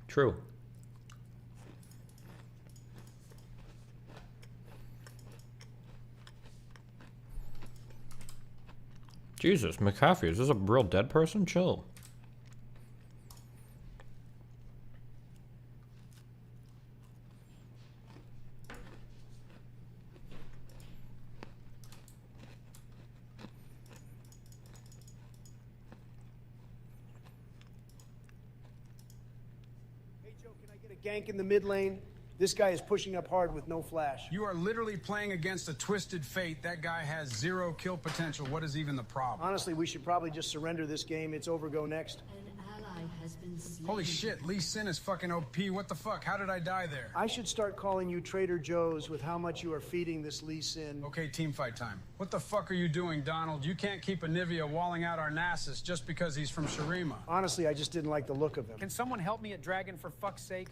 True. Jesus, McAfee, is this a real dead person? Chill. Hey Joe, can I get a gank in the mid lane? This guy is pushing up hard with no flash. You are literally playing against a twisted fate. That guy has 0 kill potential. What is even the problem? Honestly, we should probably just surrender this game. It's over, go next. An ally has been slain. Holy shit, Lee Sin is fucking OP. What the fuck? How did I die there? I should start calling you Trader Joe's with how much you are feeding this Lee Sin. Okay, team fight time. What the fuck are you doing, Donald? You can't keep a Nivea walling out our Nassus just because he's from Shurima. Honestly, I just didn't like the look of him. Can someone help me at Dragon for fuck's sake?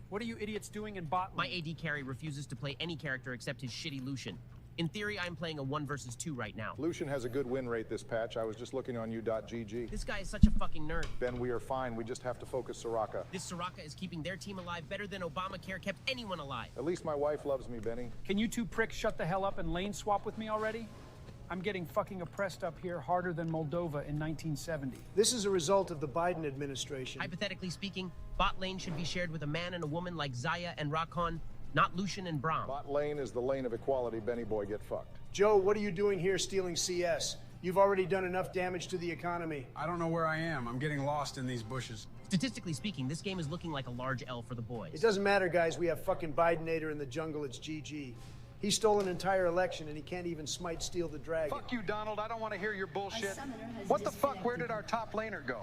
What are you idiots doing in bot lane? My AD carry refuses to play any character except his shitty Lucian. In theory, I'm playing a 1 versus 2 right now. Lucian has a good win rate this patch. I was just looking on u.gg. This guy is such a fucking nerd. Ben, we are fine. We just have to focus Soraka. This Soraka is keeping their team alive better than Obamacare kept anyone alive. At least my wife loves me, Benny. Can you two pricks shut the hell up and lane swap with me already? I'm getting fucking oppressed up here harder than Moldova in 1970. This is a result of the Biden administration. Hypothetically speaking, bot lane should be shared with a man and a woman like Zaya and Rakan, not Lucian and Braum. Bot lane is the lane of equality. Benny boy, get fucked. Joe, what are you doing here stealing CS? You've already done enough damage to the economy. I don't know where I am. I'm getting lost in these bushes. Statistically speaking, this game is looking like a large L for the boys. It doesn't matter, guys. We have fucking Bidenator in the jungle. It's GG. He stole an entire election and he can't even smite steal the dragon. Fuck you, Donald. I don't want to hear your bullshit. A summoner has What the fuck? Where did disconnected. our top laner go?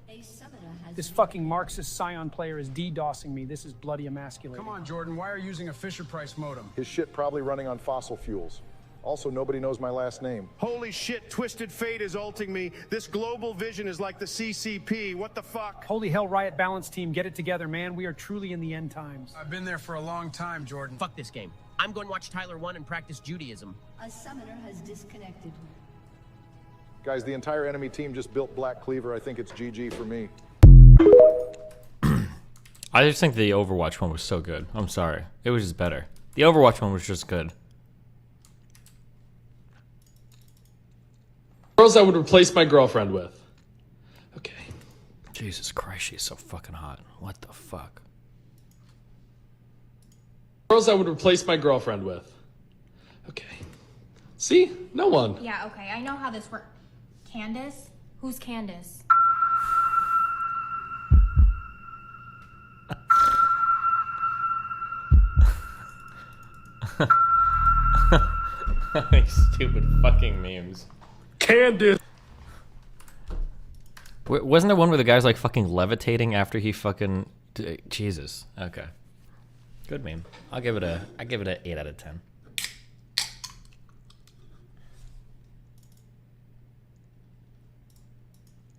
A summoner has This been- fucking Marxist Scion player is DDoSing me. This is bloody emasculating. Come on, Jordan. Why are you using a Fisher Price modem? His shit probably running on fossil fuels. Also, nobody knows my last name. Holy shit, Twisted Fate is ulting me. This global vision is like the CCP. What the fuck? Holy hell, Riot Balance team, get it together, man. We are truly in the end times. I've been there for a long time, Jordan. Fuck this game. I'm going to watch Tyler 1 and practice Judaism. A summoner has disconnected. Guys, the entire enemy team just built Black Cleaver. I think it's GG for me. I just think the Overwatch one was so good. I'm sorry. It was just better. The Overwatch one was just good. Girls I would replace my girlfriend with. Okay. Jesus Christ, she's so fucking hot. What the fuck? Girls I would replace my girlfriend with. Okay. See? No one. Yeah, okay, I know how this works. Candace? Who's Candace? These stupid fucking memes. Candace. Wasn't there one where the guy's like fucking levitating after he fucking... Jesus. Okay. Good meme. I give it a 8 out of 10.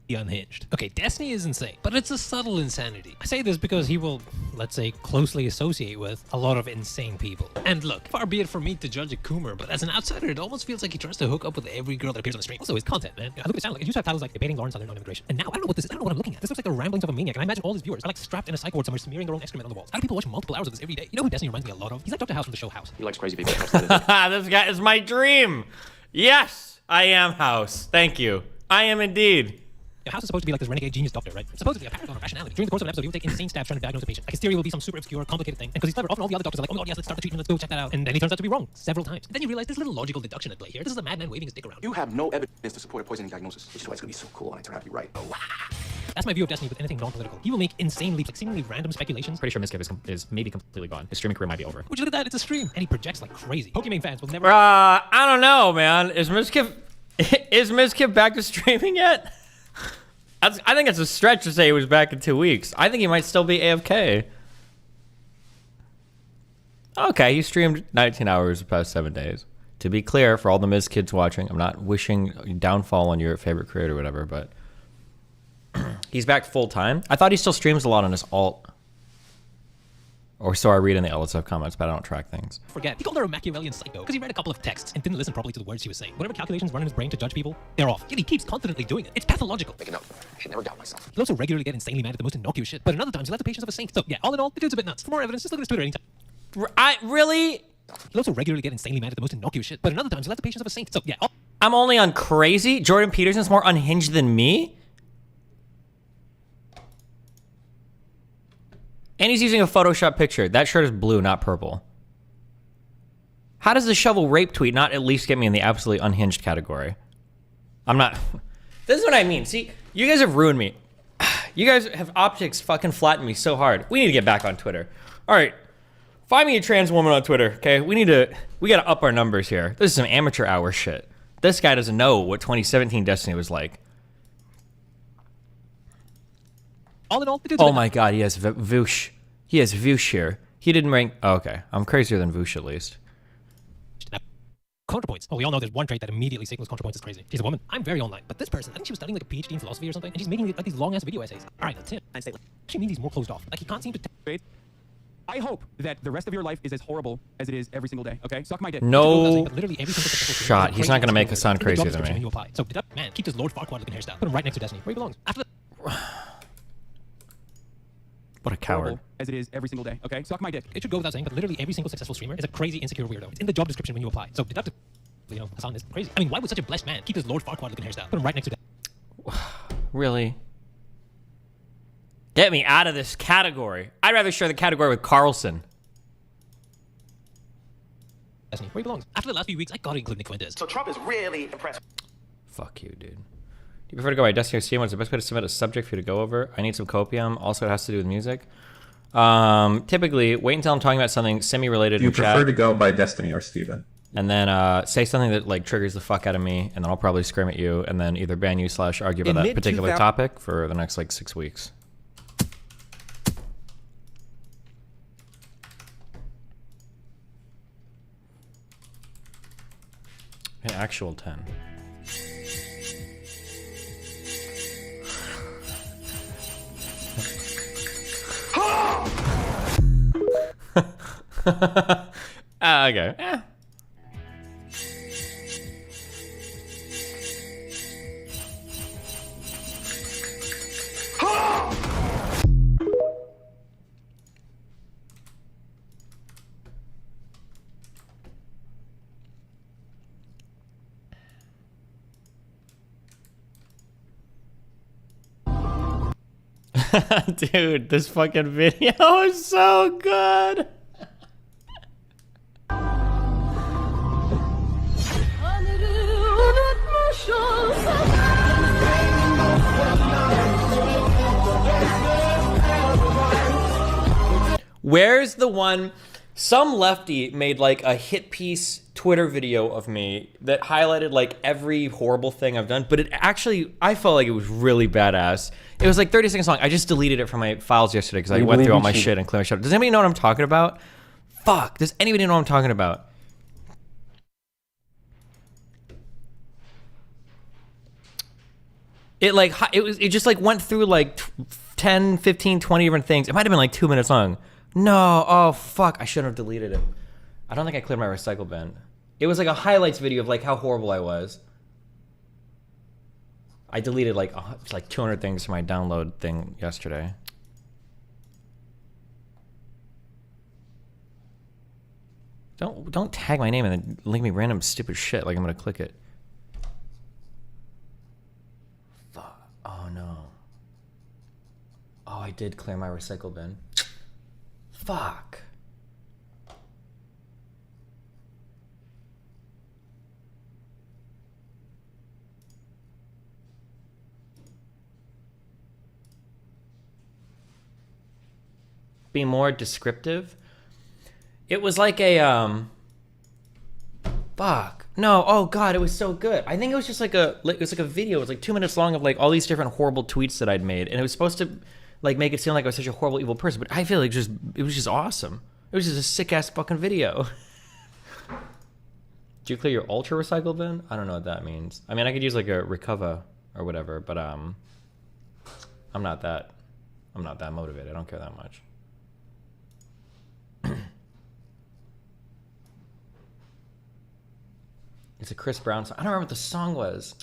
Unhinged. Okay, Destiny is insane, but it's a subtle insanity. I say this because he will, let's say, closely associate with a lot of insane people. And look, far be it for me to judge a Coomer, but as an outsider, it almost feels like he tries to hook up with every girl that appears on the stream. Also, his content, man. I look at his channel, like, it used to have titles like Debating Lawrence on their non-immigration. And now, I don't know what this is. I don't know what I'm looking at. This looks like the ramblings of a maniac, and I imagine all his viewers are like strapped in a psych ward somewhere smearing their own excrement on the walls. How do people watch multiple hours of this every day? You know who Destiny reminds me a lot of? He's like Dr. House from the show House. He likes crazy people. This guy is my dream. Yes, I am House. Thank you. I am indeed. House is supposed to be like this renegade genius doctor, right? Supposedly a paragon of rationality. During the course of an episode, he will take insane steps trying to diagnose a patient. Like his theory will be some super obscure, complicated thing. And because he's clever, often all the other doctors are like, oh my god, yes, let's start the treatment, let's go check that out. And then he turns out to be wrong several times. And then you realize there's a little logical deduction at play here. This is a madman waving his dick around. You have no evidence to support a poisoning diagnosis, which is why it's gonna be so cool when I turn out to be right. That's my view of Destiny with anything non-political. He will make insane leaps, like seemingly random speculations. Pretty sure Miskiv is maybe completely gone. His streaming career might be over. Would you look at that? It's a stream. And he projects like crazy. Pokemon fans will never... I don't know, man. Is Miskiv back to streaming yet? I think it's a stretch to say he was back in 2 weeks. I think he might still be AFK. Okay, he streamed 19 hours the past 7 days. To be clear, for all the Miz kids watching, I'm not wishing downfall on your favorite creator or whatever, but he's back full time. I thought he still streams a lot on his alt. Or so I read in the LSF comments, but I don't track things. Forget. He called her a Machiavellian psycho because he read a couple of texts and didn't listen properly to the words she was saying. Whatever calculations run in his brain to judge people, they're off. Yet he keeps confidently doing it. It's pathological. Make a note. I should never doubt myself. He'll also regularly get insanely mad at the most innocuous shit, but in other times he'll have the patience of a saint. So yeah, all in all, the dude's a bit nuts. For more evidence, just look at his Twitter anytime. I really? He'll also regularly get insanely mad at the most innocuous shit, but in other times he'll have the patience of a saint. So yeah. I'm only on crazy? Jordan Peterson's more unhinged than me? And he's using a Photoshop picture. That shirt is blue, not purple. How does the shovel rape tweet not at least get me in the absolutely unhinged category? I'm not... This is what I mean. See, you guys have ruined me. You guys have optics fucking flattened me so hard. We need to get back on Twitter. All right. Find me a trans woman on Twitter, okay? We gotta up our numbers here. This is some amateur hour shit. This guy doesn't know what 2017 Destiny was like. All in all, the dude's oh my god, he has Voosh. He has Voosh here. He didn't rank... Oh, okay. I'm crazier than Voosh at least. Counterpoints. Oh, we all know there's one trait that immediately signals counterpoints is crazy. She's a woman. I'm very online. But this person, I think she was studying like a PhD in philosophy or something, and she's making like these long-ass video essays. All right, that's him. She means he's more closed off. Like he can't seem to... I hope that the rest of your life is as horrible as it is every single day, okay? Suck my dick. No shot. He's not going to make us sound crazier than me. So, man, keep this Lord Farquaad looking hairstyle. Put him right next to Destiny, where he belongs. After the... What a coward. As it is every single day, okay? Suck my dick. It should go without saying, but literally every single successful streamer is a crazy, insecure weirdo. It's in the job description when you apply. So, deductive, you know, Hassan is crazy. I mean, why would such a blessed man keep this Lord Farquaad looking hairstyle? Put him right next to Destiny. Really? Get me out of this category. I'd rather share the category with Carlson. Destiny, where he belongs. After the last few weeks, I gotta include Nick Fuentes. So Trump is really impressed. Fuck you, dude. Do you prefer to go by Destiny or CM? What's the best way to submit a subject for you to go over? I need some copium. Also, it has to do with music. Typically, wait until I'm talking about something semi-related. Do you prefer to go by Destiny or Steven? And then say something that like triggers the fuck out of me, and then I'll probably scream at you, and then either ban you / argue about that particular topic for the next like 6 weeks. An actual 10. Okay. Dude, this fucking video is so good. Where's the one? Some lefty made like a hit piece Twitter video of me that highlighted like every horrible thing I've done, but it actually, I felt like it was really badass. It was like 30 seconds long. I just deleted it from my files yesterday because I went through all my shit and cleared my shit. Does anybody know what I'm talking about? Fuck, does anybody know what I'm talking about? It just like went through like 10, 15, 20 different things. It might have been like 2 minutes long. No, oh fuck, I shouldn't have deleted it. I don't think I cleared my recycle bin. It was like a highlights video of like how horrible I was. I deleted like 200 things from my download thing yesterday. Don't tag my name and then link me random stupid shit like I'm gonna click it. Fuck. Oh no. Oh, I did clear my recycle bin. Fuck. Be more descriptive. It was like a fuck. No, oh god, it was so good. I think it was just like it was like a video. It was like 2 minutes long of like all these different horrible tweets that I'd made, and it was supposed to like make it seem like I was such a horrible evil person, but I feel like it was just awesome. It was just a sick ass fucking video. Do you clear your ultra recycle bin? I don't know what that means. I mean, I could use like a recover or whatever, but I'm not that motivated. I don't care that much. It's a Chris Brown song. I don't remember what the song was.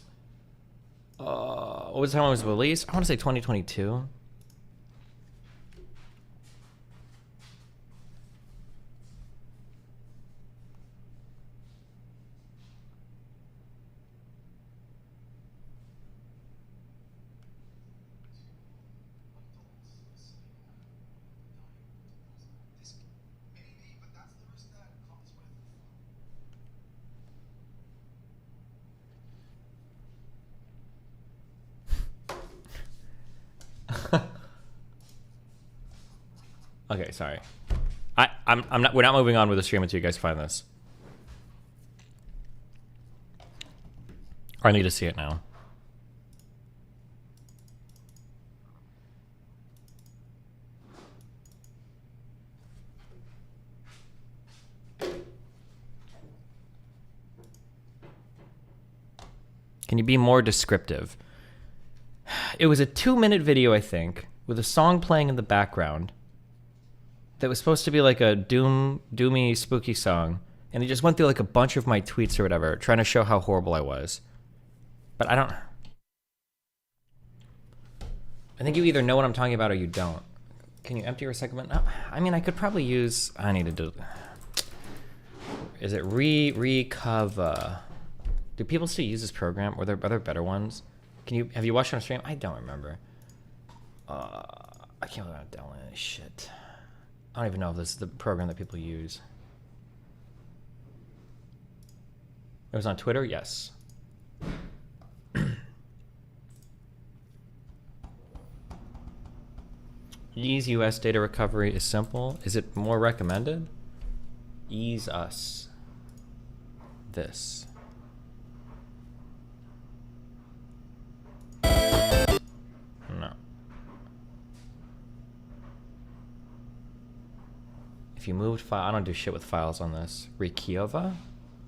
What was the time it was released? I want to say 2022. Okay, sorry. I'm not. We're not moving on with the stream until you guys find this. I need to see it now. Can you be more descriptive? It was a 2-minute video, I think, with a song playing in the background that was supposed to be like a doomy, spooky song. And he just went through like a bunch of my tweets or whatever, trying to show how horrible I was. But I think you either know what I'm talking about or you don't. Can you empty your recycling? No, I mean, I could probably use, I need to do, is it recover? Do people still use this program? Or are there better ones? Have you watched it on stream? I don't remember. I can't believe I'm downloading this shit. I don't even know if this is the program that people use. It was on Twitter? Yes. Ease US data recovery is simple. Is it more recommended? Ease us. This. No. If you moved file, I don't do shit with files on this. Rekiova?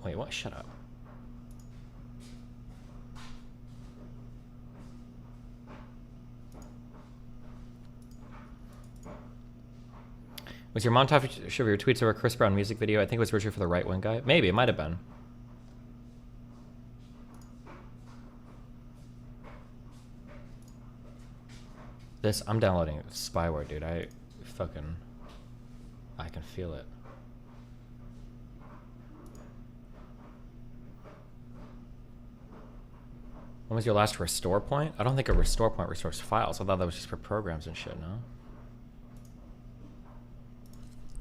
Wait, what? Shut up. Was your montage of your tweets over a Chris Brown music video? I think it was Richard for the right wing guy. Maybe, it might have been. This, I'm downloading spyware, dude. I can feel it. When was your last restore point? I don't think a restore point restores files. I thought that was just for programs and shit, no?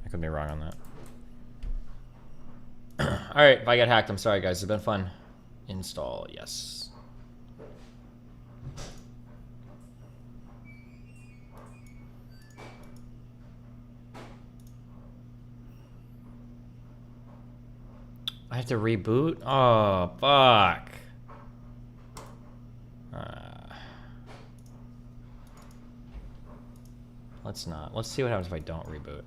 I could be wrong on that. Alright, if I get hacked, I'm sorry guys. It's been fun. Install, yes. I have to reboot? Oh, fuck. Let's not. Let's see what happens if I don't reboot.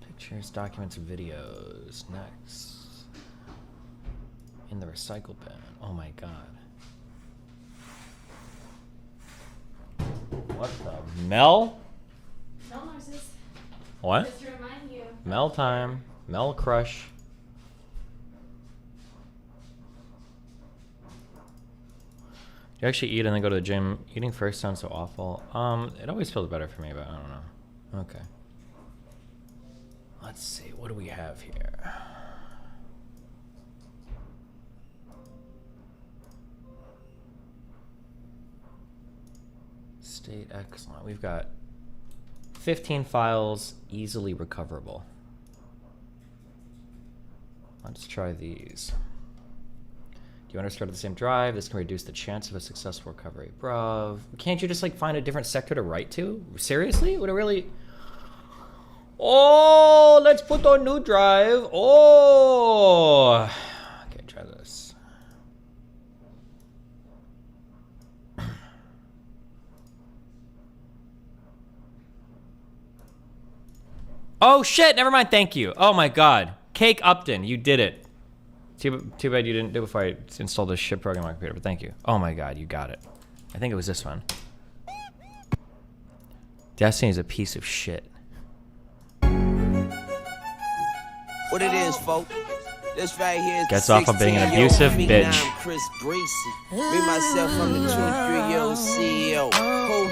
Pictures, documents, videos. Next. In the recycle bin. Oh my god. What the? Mel? Mel Narcissus. What? Just to remind you. Mel time. Mel crush. You actually eat and then go to the gym. Eating first sounds so awful. It always feels better for me, but I don't know. Okay. Let's see. What do we have here? State excellent. We've got 15 files easily recoverable. Let's try these. Do you want to start at the same drive? This can reduce the chance of a successful recovery. Bruv. Can't you just like find a different sector to write to? Seriously? Would it really? Oh, let's put on new drive. Oh. Okay, try this. Oh shit, never mind, thank you. Oh my god. Cake Upton, you did it. Too bad you didn't do it before I installed this shit program on my computer, but thank you. Oh my god, you got it. I think it was this one. Destiny is a piece of shit. What it is, folk? This right here is Gets off of being an abusive bitch. Chris Breezy. Me, myself, I'm the 2-3-year-old CEO. Who?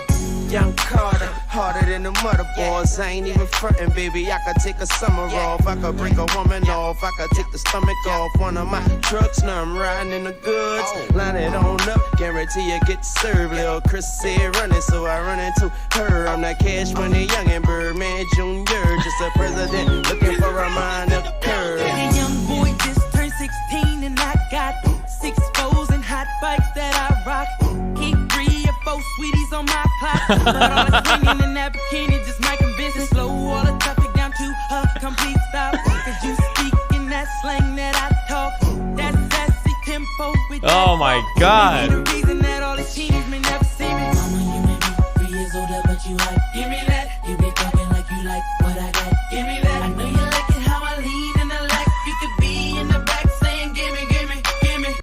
Young Carter, harder than the mother boys. I ain't even frontin', baby. I could take a summer off. I could break a woman off. I could take the stomach off one of my trucks. Now I'm riding in the goods. Line it on up, guarantee you get served. Lil' Chris said run it, so I run into her. I'm that cash money young and Birdman Jr. Just a president looking for a minor curve. The young boy just turned 16 and I got 6 foes and hot bikes that I rock. Keep 3 or 4 sweeties on my clock. But all the swinging in that bikini just might convince and slow all the traffic down to a complete stop. Cause you speak in that slang that I talk. That's sassy tempo with Oh my God. the reason that all these teenies may never see me. Mama, you may be 3 years older, but you hot. Give me that. You be talking like you like what I got. Give me that. I know you like it how I lean in the lap. You could be in the back saying, gimme, gimme, gimme.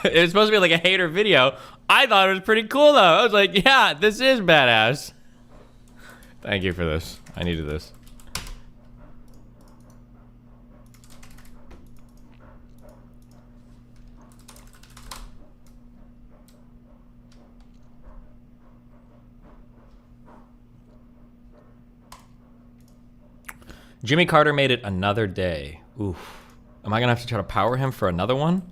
It was supposed to be like a hater video. I thought it was pretty cool though. I was like, yeah, this is badass. Thank you for this. I needed this. Jimmy Carter made it another day. Oof. Am I gonna have to try to power him for another one?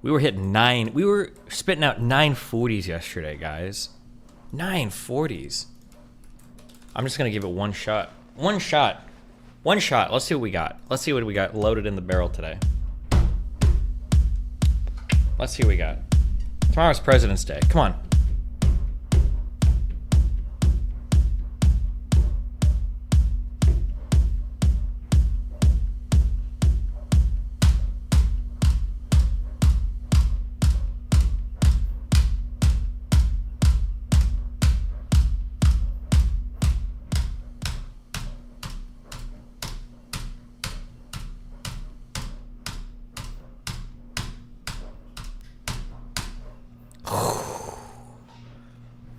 We were hitting 9. We were spitting out 940s yesterday, guys. 940s. I'm just gonna give it one shot. One shot. One shot. Let's see what we got. Let's see what we got loaded in the barrel today. Let's see what we got. Tomorrow's President's Day. Come on.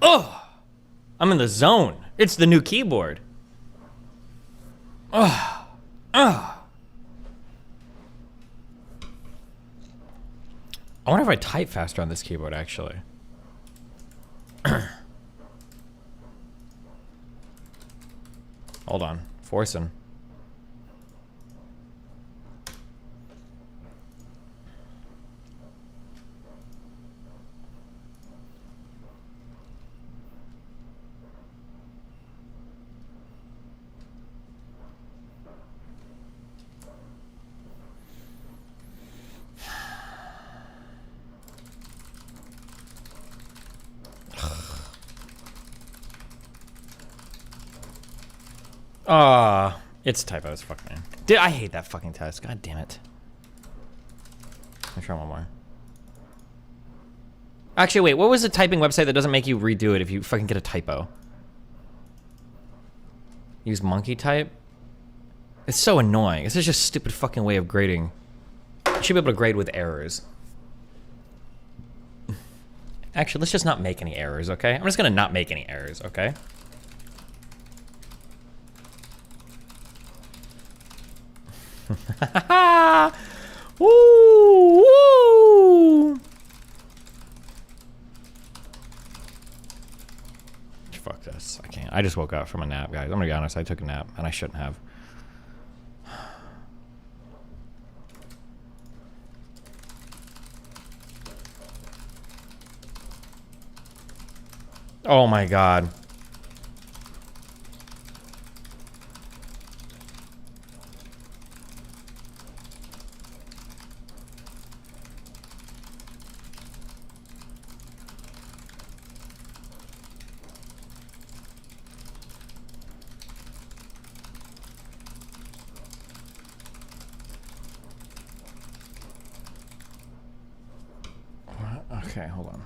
Oh, I'm in the zone. It's the new keyboard. Oh, oh. I wonder if I type faster on this keyboard, actually. Hold on. Forcing. It's typos, fuck man. Dude, I hate that fucking test. God damn it. Let me try one more. Actually, wait, what was the typing website that doesn't make you redo it if you fucking get a typo? Use monkey type? It's so annoying. It's just a stupid fucking way of grading. You should be able to grade with errors. Actually, let's just not make any errors, okay? I'm just gonna not make any errors, okay? Woo, woo. Fuck this. I can't. I just woke up from a nap, guys. I'm gonna be honest. I took a nap, and I shouldn't have. Oh my god. Okay, hold on.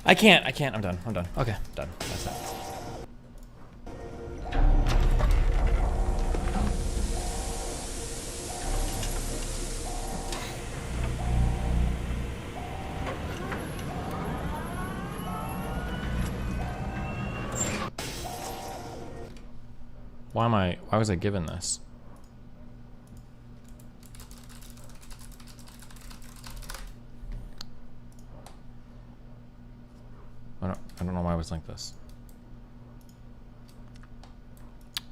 I can't. I'm done. Okay, done. That's it. Why was I given this? I don't know why I was like this.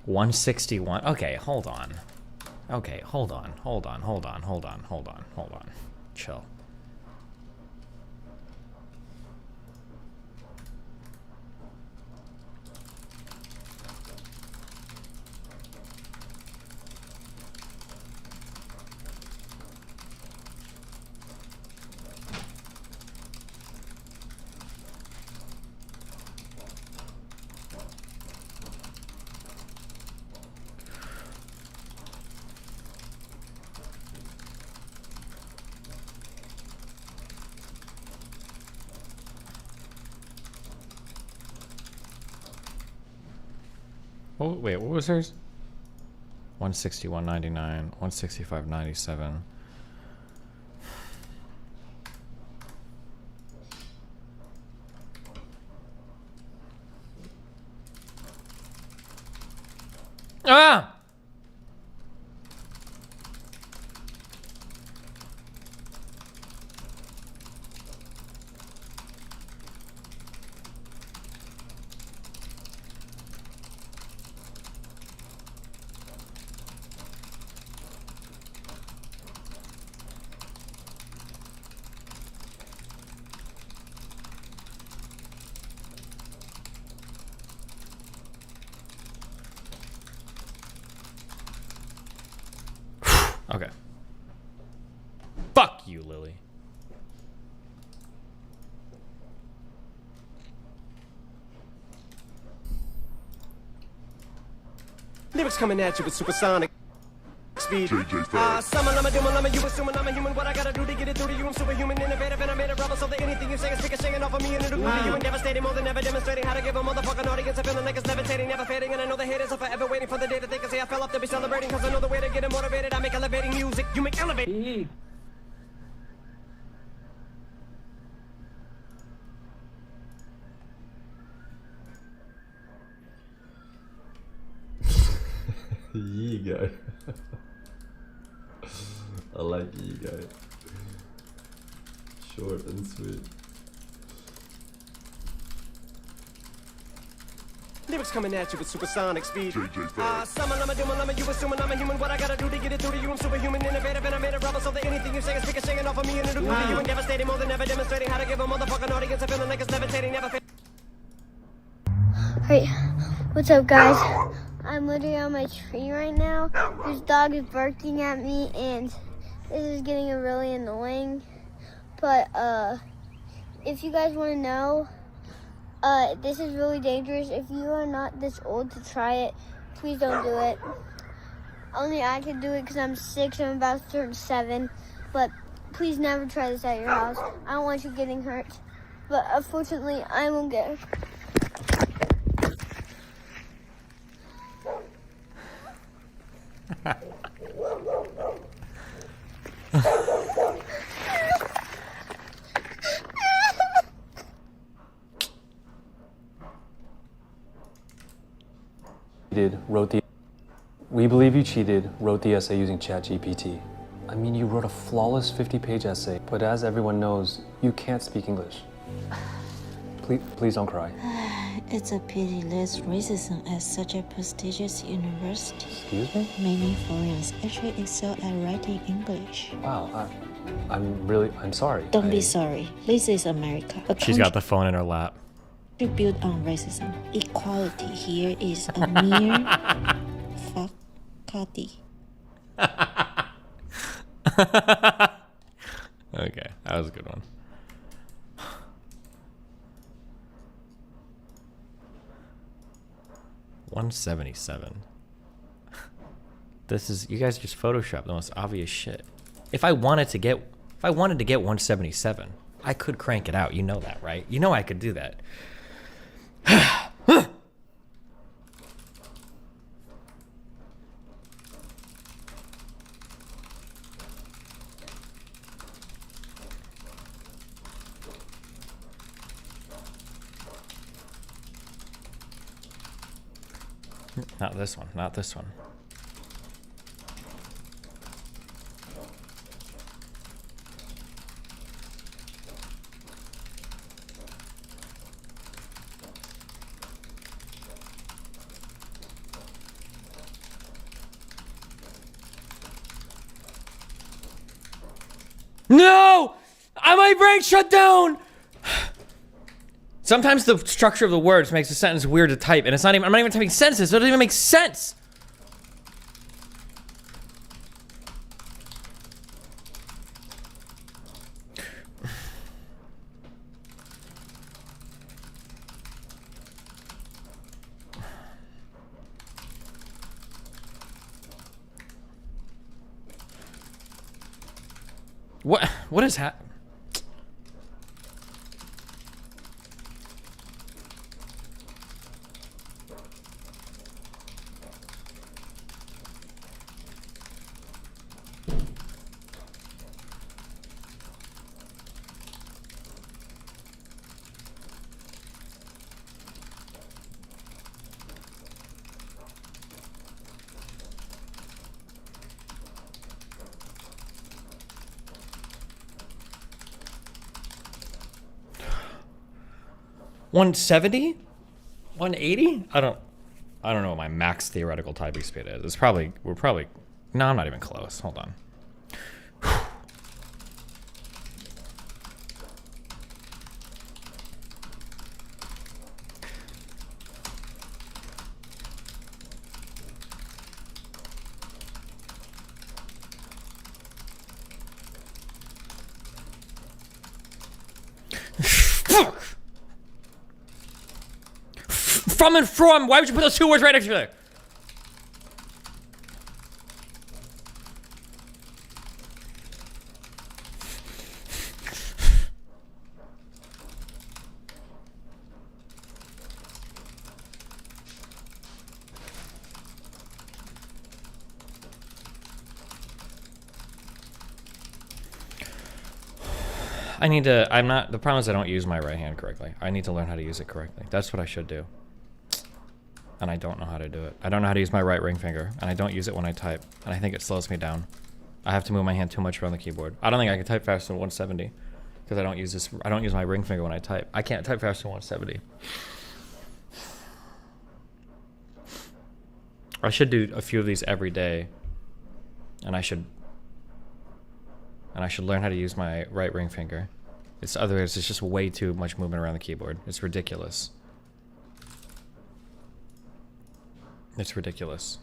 161. Okay, hold on. Okay, hold on. Chill. Oh, wait, what was hers? 161.99, 165.97. Ah! Okay. Fuck you, Lily. Lyrics coming at you with supersonic speed. Summer, you assuming I'm a human. What I gotta do to get it through to you? I'm superhuman, innovative, and I made a rubber so that anything you say is singing off of me and it'll glue to you and devastating more than ever, demonstrating how to give a motherfucking audience a feeling like it's levitating, never fading. And I know the haters are forever waiting for the day that they can say I fell off to be celebrating, cause I know the way to get it motivated. I make elevating music, you make elevating. Yee guy. I like Yee guy. Short and sweet. Lyrics coming at you with supersonic speed. Summer, you assuming I'm a human. What I gotta do to get it through to you? I'm superhuman, innovative, and I made a rubber so that anything you say is singing off of me and it'll glue to you and devastating more than ever, demonstrating how to give a motherfucking audience a feeling like it's levitating, never fading. Hey, what's up, guys? I'm literally on my tree right now. This dog is barking at me, and this is getting really annoying. But if you guys want to know, this is really dangerous. If you are not this old to try it, please don't do it. Only I can do it because I'm 6 and I'm about to turn 7. But please never try this at your house. I don't want you getting hurt. But unfortunately, I won't get hurt. We believe you cheated, wrote the essay using ChatGPT. I mean, you wrote a flawless 50-page essay, but as everyone knows, you can't speak English. Please don't cry. It's a pity there's racism at such a prestigious university. Excuse me? Many foreigners actually excel at writing English. Wow, I'm sorry. Don't be sorry. This is America. She's got the phone in her lap. Built on racism. Equality here is a mere fuckati. Okay, that was a good one. $177. This is, you guys just Photoshop the most obvious shit. If I wanted to get 177, I could crank it out. You know that, right? You know I could do that. Not this one, not this one. No! My brain shut down! Sometimes the structure of the words makes a sentence weird to type, and it's not even, I'm not even typing sentences, so it doesn't even make sense. What is happening? $170? $180? I don't know what my max theoretical typing speed is. It's probably, no, I'm not even close. Hold on. From and from. Why would you put those two words right next to each other? The problem is I don't use my right hand correctly. I need to learn how to use it correctly. That's what I should do. And I don't know how to do it. I don't know how to use my right ring finger, and I don't use it when I type, and I think it slows me down. I have to move my hand too much around the keyboard. I don't think I can type faster than 170 because I don't use my ring finger when I type. I can't type faster than 170. I should do a few of these every day, and I should learn how to use my right ring finger. Otherwise it's just way too much movement around the keyboard. It's ridiculous. It's ridiculous.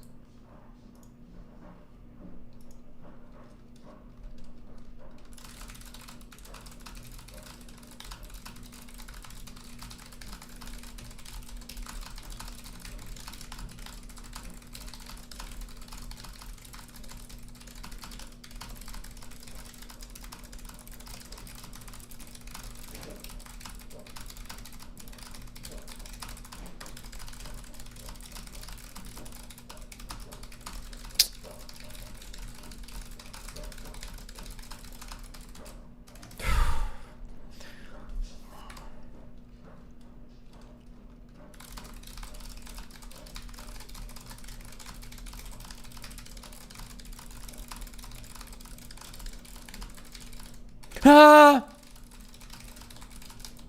Ah!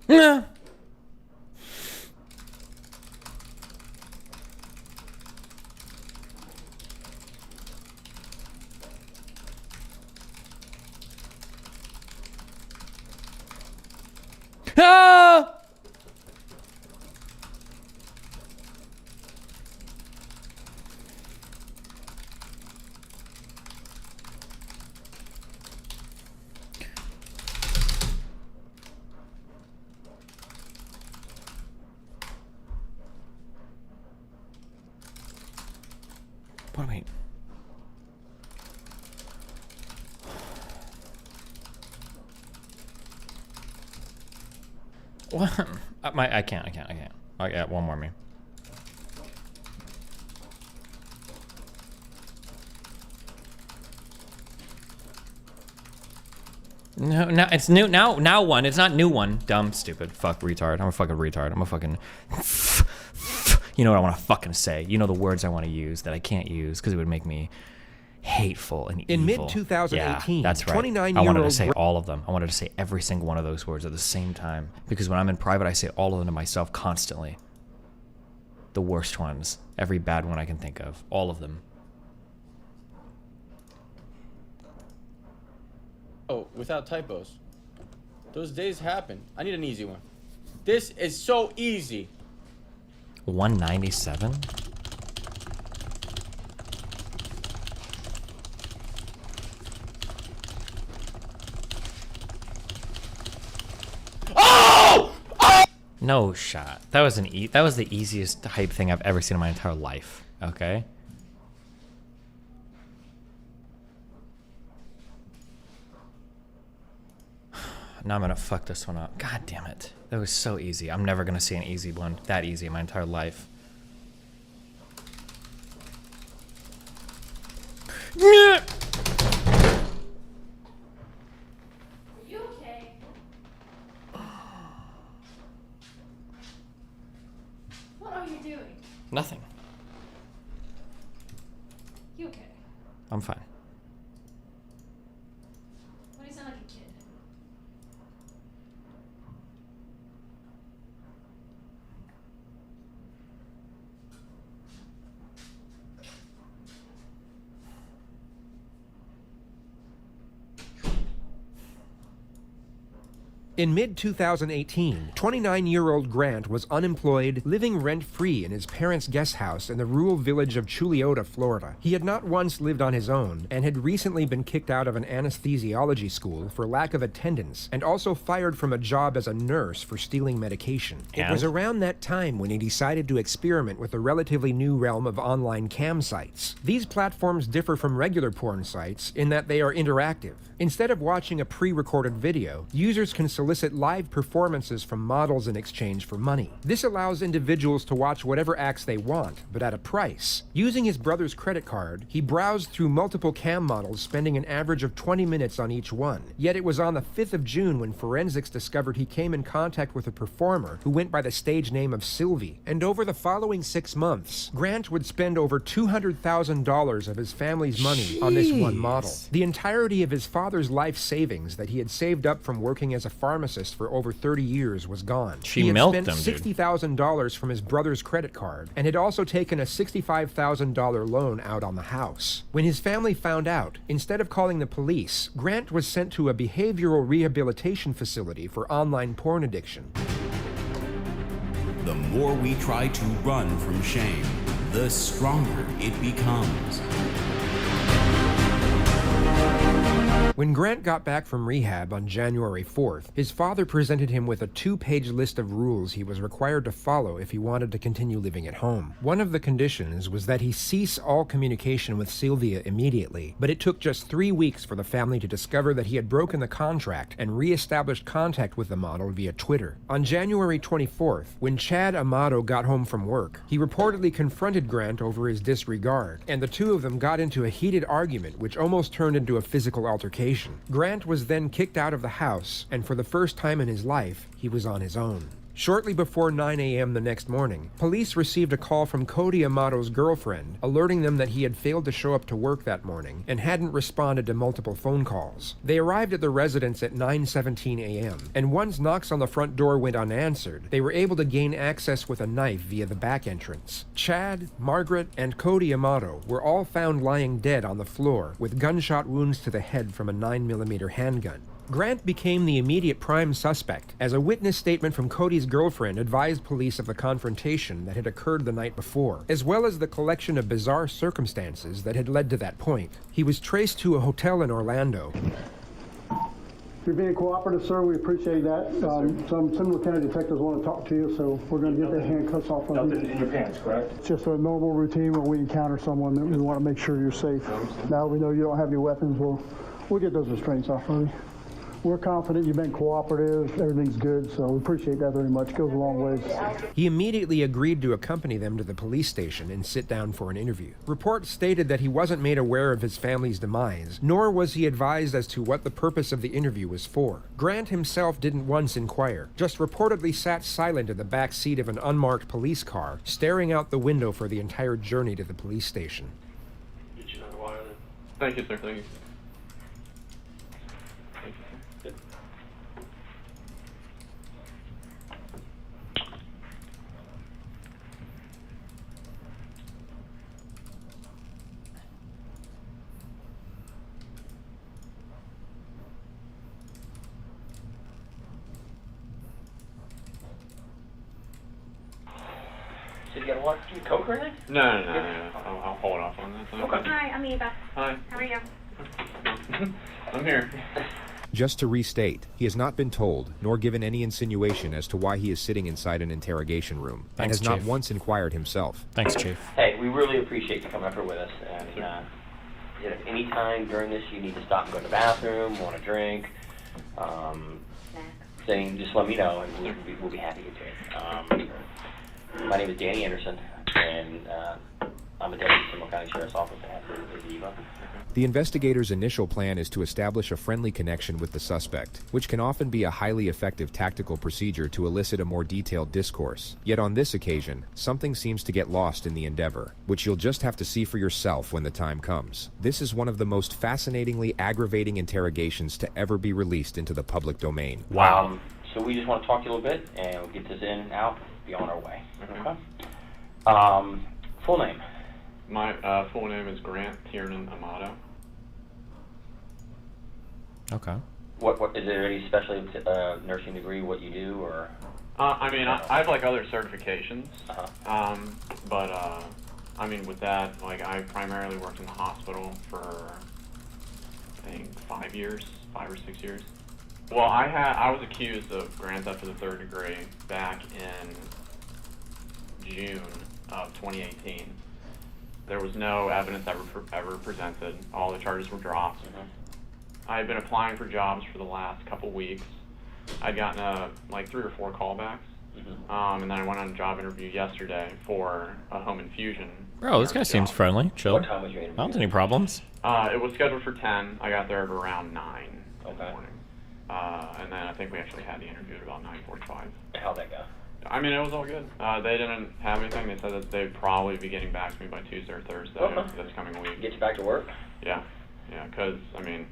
Yeah. Ah! What do I mean? What? I can't. I got one more me. No, it's new now one. It's not new one. Dumb, stupid, fuck, retard. I'm a fucking retard. I'm a fucking you know what I want to fucking say. You know the words I want to use that I can't use because it would make me hateful and evil. In mid-2018, yeah, that's right. 29-year-old I wanted to say all of them. I wanted to say every single one of those words at the same time because when I'm in private, I say all of them to myself constantly. The worst ones, every bad one I can think of, all of them. Oh, without typos. Those days happen. I need an easy one. This is so easy. 197? Oh! Oh! No shot. That was that was the easiest hype thing I've ever seen in my entire life. Okay? Now I'm gonna fuck this one up. God damn it. That was so easy. I'm never gonna see an easy one that easy in my entire life. You okay? What are you doing? Nothing. You okay? I'm fine. Why do you sound like a kid? In mid-2018, 29-year-old Grant was unemployed, living rent-free in his parents' guest house in the rural village of Chuliota, Florida. He had not once lived on his own and had recently been kicked out of an anesthesiology school for lack of attendance and also fired from a job as a nurse for stealing medication. It was around that time when he decided to experiment with the relatively new realm of online cam sites. These platforms differ from regular porn sites in that they are interactive. Instead of watching a pre-recorded video, users can solicit live performances from models in exchange for money. This allows individuals to watch whatever acts they want, but at a price. Using his brother's credit card, he browsed through multiple cam models, spending an average of 20 minutes on each one. Yet it was on the 5th of June when forensics discovered he came in contact with a performer who went by the stage name of Sylvie. And over the following 6 months, Grant would spend over $200,000 of his family's money on this one model. The entirety of his father's life savings that he had saved up from working as a pharmacist for over 30 years was gone. She milked him, dude. He had spent $60,000 from his brother's credit card and had also taken a $65,000 loan out on the house. When his family found out, instead of calling the police, Grant was sent to a behavioral rehabilitation facility for online porn addiction. The more we try to run from shame, the stronger it becomes. When Grant got back from rehab on January 4th, his father presented him with a 2-page list of rules he was required to follow if he wanted to continue living at home. One of the conditions was that he cease all communication with Sylvia immediately, but it took just 3 weeks for the family to discover that he had broken the contract and re-established contact with the model via Twitter. On January 24th, when Chad Amato got home from work, he reportedly confronted Grant over his disregard, and the two of them got into a heated argument which almost turned into a physical altercation. Grant was then kicked out of the house, and for the first time in his life, he was on his own. Shortly before 9 a.m. the next morning, police received a call from Cody Amato's girlfriend, alerting them that he had failed to show up to work that morning and hadn't responded to multiple phone calls. They arrived at the residence at 9:17 a.m., and once knocks on the front door went unanswered, they were able to gain access with a knife via the back entrance. Chad, Margaret, and Cody Amato were all found lying dead on the floor with gunshot wounds to the head from a 9mm handgun. Grant became the immediate prime suspect, as a witness statement from Cody's girlfriend advised police of the confrontation that had occurred the night before, as well as the collection of bizarre circumstances that had led to that point. He was traced to a hotel in Orlando. You're being cooperative, sir. We appreciate that. Some Seminole County detectives want to talk to you, so we're going to get the handcuffs off of you. Nothing in your pants, correct? It's just a normal routine when we encounter someone that we want to make sure you're safe. Now we know you don't have any weapons, we'll get those restraints off of you. we're confident you've been cooperative. Everything's good, so we appreciate that very much. Goes a long ways. He immediately agreed to accompany them to the police station and sit down for an interview. Reports stated that he wasn't made aware of his family's demise, nor was he advised as to what the purpose of the interview was for. Grant himself didn't once inquire, just reportedly sat silent in the back seat of an unmarked police car, staring out the window for the entire journey to the police station. Thank you, sir. Thank you. So you gotta walk through Coke or anything? No. I'll hold off on that. Okay. Hi, I'm Eva. Hi. How are you? I'm here. Just to restate, he has not been told, nor given any insinuation as to why he is sitting inside an interrogation room, and Thanks, has not Chief. once inquired himself. Thanks, Chief. Hey, we really appreciate you coming up here with us. And if any time during this you need to stop and go to the bathroom, want a drink, then just let me know, and we'll be happy to do it. My name is Danny Anderson, and I'm a deputy Seminole County Sheriff's Office at Eva. The investigator's initial plan is to establish a friendly connection with the suspect, which can often be a highly effective tactical procedure to elicit a more detailed discourse. Yet on this occasion, something seems to get lost in the endeavor, which you'll just have to see for yourself when the time comes. This is one of the most fascinatingly aggravating interrogations to ever be released into the public domain. Wow. So we just want to talk to you a little bit, and we'll get this in and out, be on our way. Okay? Full name? My full name is Grant Tiernan Amato. Okay. What is there any special nursing degree, what you do, or? I mean, I have like other certifications, but I mean, with that, like I primarily worked in the hospital for I think 5 or 6 years. Well, I was accused of grand theft of the 3rd degree back in June of 2018. There was no evidence ever presented. All the charges were dropped. I had been applying for jobs for the last couple weeks. I'd gotten like 3 or 4 callbacks, and then I went on a job interview yesterday for a home infusion. Bro, this guy seems friendly, chill. What time was your interview? I don't see any problems. It was scheduled for 10. I got there at around 9 in the morning. And then I think we actually had the interview at about 9:45. How'd that go? I mean, it was all good. They didn't have anything. They said that they'd probably be getting back to me by Tuesday or Thursday this coming week. Get you back to work? Yeah, because, I mean,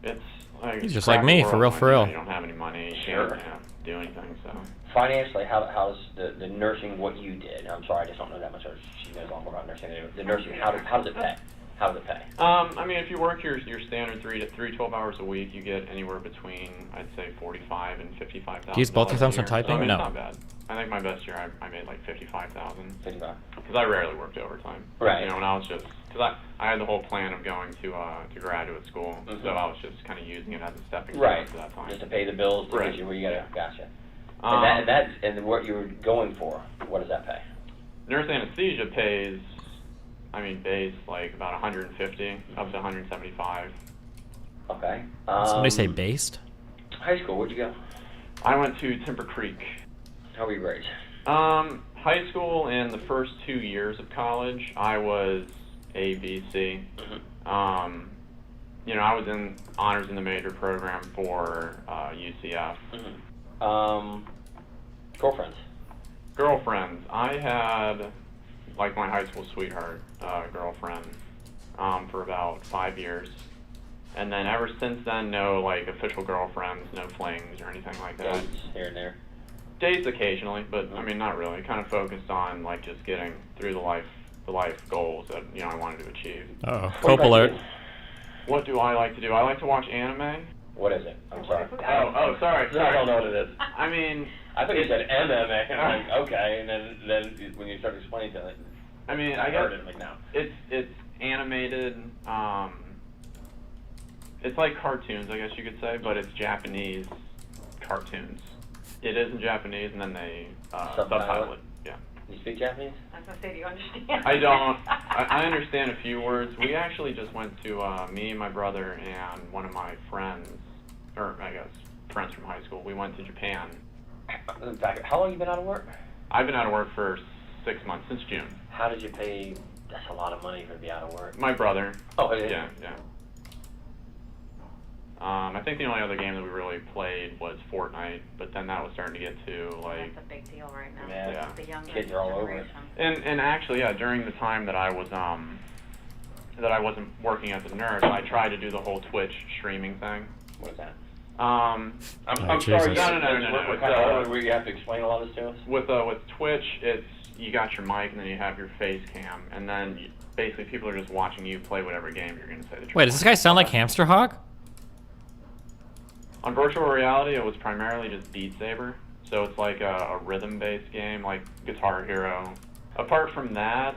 it's like... He's just like me, for real. You don't have any money, you Sure. can't do anything, so... Financially, how's the nursing what you did? I'm sorry, I just don't know that much. She knows a lot more about nursing. The nursing, how does it pay? How does it pay? I mean, if you work your standard 3 12 hours a week, you get anywhere between, I'd say, $45,000 and $55,000. Do you use both your thumbs when typing? I mean, No. It's not bad. I think my best year, I made like $55,000. 55. Because I rarely worked overtime. Right. You know, when I was just, because I had the whole plan of going to graduate school, so I was just kind of using it as a stepping stone for that time. Just to pay the bills to Right. get you where you gotta. Gotcha. And what you're going for, what does that pay? Nurse anesthesia pays, I mean, base like about 150 up to 175. Okay. Somebody say based? High school, where'd you go? I went to Timber Creek. How were your grades? High school and the first 2 years of college, I was A, B, C. You know, I was in honors in the major program for UCF. Girlfriends? Girlfriends. I had, like, my high school sweetheart girlfriend for about 5 years. And then ever since then, no, like, official girlfriends, no flings or anything like that. Dates here and there? Dates occasionally, but, I mean, not really. Kind of focused on, like, just getting through the life goals that, you know, I wanted to achieve. Uh-oh. Cope alert. What do I like to do? I like to watch anime. What is it? I'm sorry. Oh, sorry. I don't know what it is. I mean... I thought you said MMA, and I'm like, okay, and then when you start explaining to it, I mean, I heard guess it, like, now. it's animated, it's like cartoons, I guess you could say, but it's Japanese cartoons. It is in Japanese, and then they subtitle it. Yeah. You speak Japanese? I was gonna say, do you understand? I don't. I understand a few words. We actually just went to, me, my brother, and one of my friends, or I guess friends from high school. We went to Japan. In fact, how long have you been out of work? I've been out of work for 6 months, since June. How did you pay? That's a lot of money to be out of work. My brother. Oh, it is? Yeah, yeah. I think the only other game that we really played was Fortnite, but then that was starting to get to like. That's a big deal right now. Yeah. The younger Kids are all over it. generation. And actually, yeah, during the time that I was that I wasn't working as a nurse, I tried to do the whole Twitch streaming thing. What is that? I'm I'm sorry. sorry. No. What kind of order you have to explain all this to us? With Twitch, it's you got your mic and then you have your face cam, and then basically people are just watching you play whatever game you're going to say. That you're Wait, does this guy sound like Hamster Hog? On virtual reality, it was primarily just Beat Saber, so it's like a rhythm-based game, like Guitar Hero. Apart from that,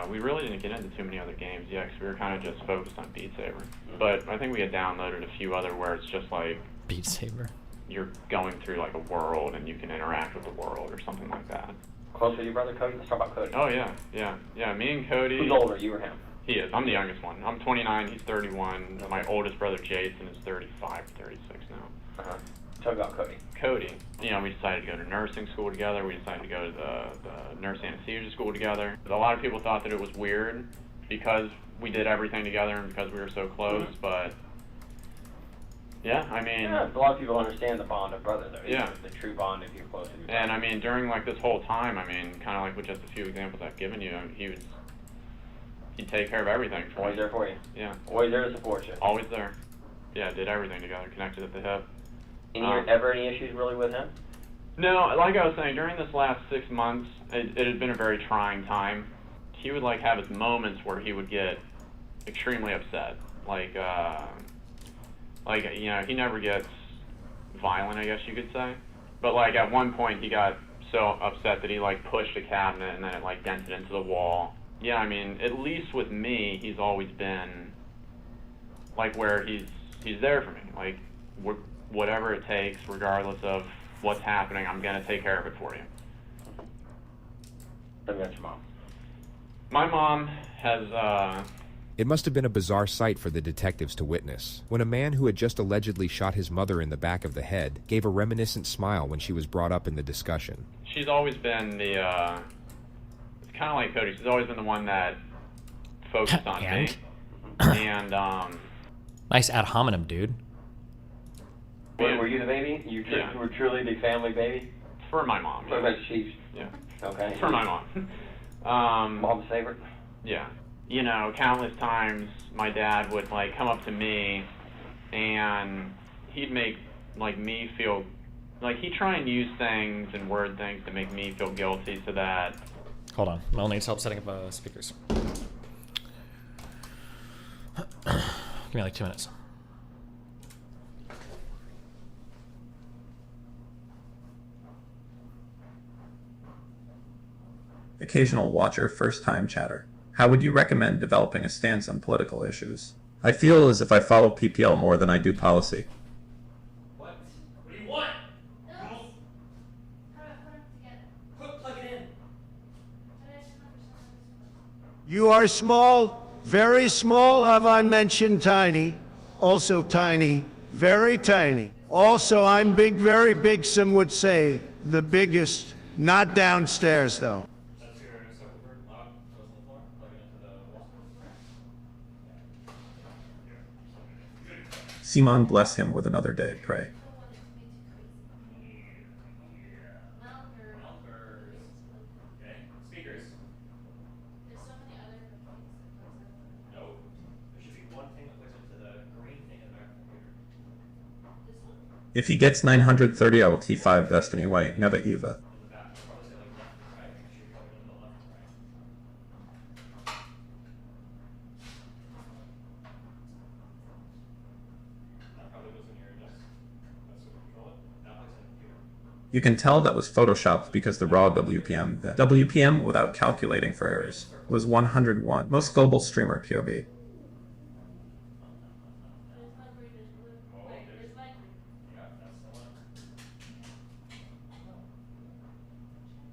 we really didn't get into too many other games yet, because we were kind of just focused on Beat Saber. But I think we had downloaded a few other where it's just like Beat Saber. You're going through like a world and you can interact with the world or something like that. Close with your brother Cody? Let's talk about Cody. Oh yeah. Me and Cody. Who's older, you or him? He is. I'm the youngest one. I'm 29. He's 31. My oldest brother Jason is 35, 36 now. Talk about Cody. Cody. You know, we decided to go to nursing school together. We decided to go to the nurse anesthesia school together. A lot of people thought that it was weird because we did everything together and because we were so close, but yeah, I mean... Yeah, a lot of people understand the bond of brother, though. Yeah. The true bond if you're close to your brother. And I mean, during like this whole time, I mean, kind of like with just a few examples I've given you, he'd take care of everything for Always me. there for you. Yeah. Always there to support you. Always there. Yeah, did everything together, connected at the hip. Ever any issues really with him? No, like I was saying, during this last 6 months, it had been a very trying time. He would like have his moments where he would get extremely upset. Like you know, he never gets violent, I guess you could say. But like at one point he got so upset that he like pushed a cabinet and then it like dented into the wall. Yeah, I mean, at least with me, he's always been like where he's there for me. Like whatever it takes, regardless of what's happening, I'm gonna take care of it for you. What about your mom? My mom has It must have been a bizarre sight for the detectives to witness, when a man who had just allegedly shot his mother in the back of the head gave a reminiscent smile when she was brought up in the discussion. She's always been the, it's kind of like Cody, she's always been the one that focused on me. And, nice ad hominem, dude. Were you the baby? You were truly the family baby? For my mom. What about Chiefs? Yeah. Okay. For my mom. Mom's favorite? Yeah. You know, countless times my dad would like come up to me and he'd make like me feel like he'd try and use things and word things to make me feel guilty so that. Hold on, Mel needs help setting up speakers. Give me like 2 minutes. Occasional watcher, first-time chatter. How would you recommend developing a stance on political issues? I feel as if I follow PPL more than I do policy. What do you want? Quick, plug it in. You are small, very small, have I mentioned tiny? Also tiny, very tiny. Also, I'm big, very big, some would say. The biggest, not downstairs, though. Simon bless him with another day, pray. Speakers. No. There should be one thing that plugs into the green thing in the back computer. If he gets 930, I will T5 Destiny White, never Eva. You can tell that was photoshopped because the raw WPM, the WPM without calculating for errors, was 101. Most global streamer POV.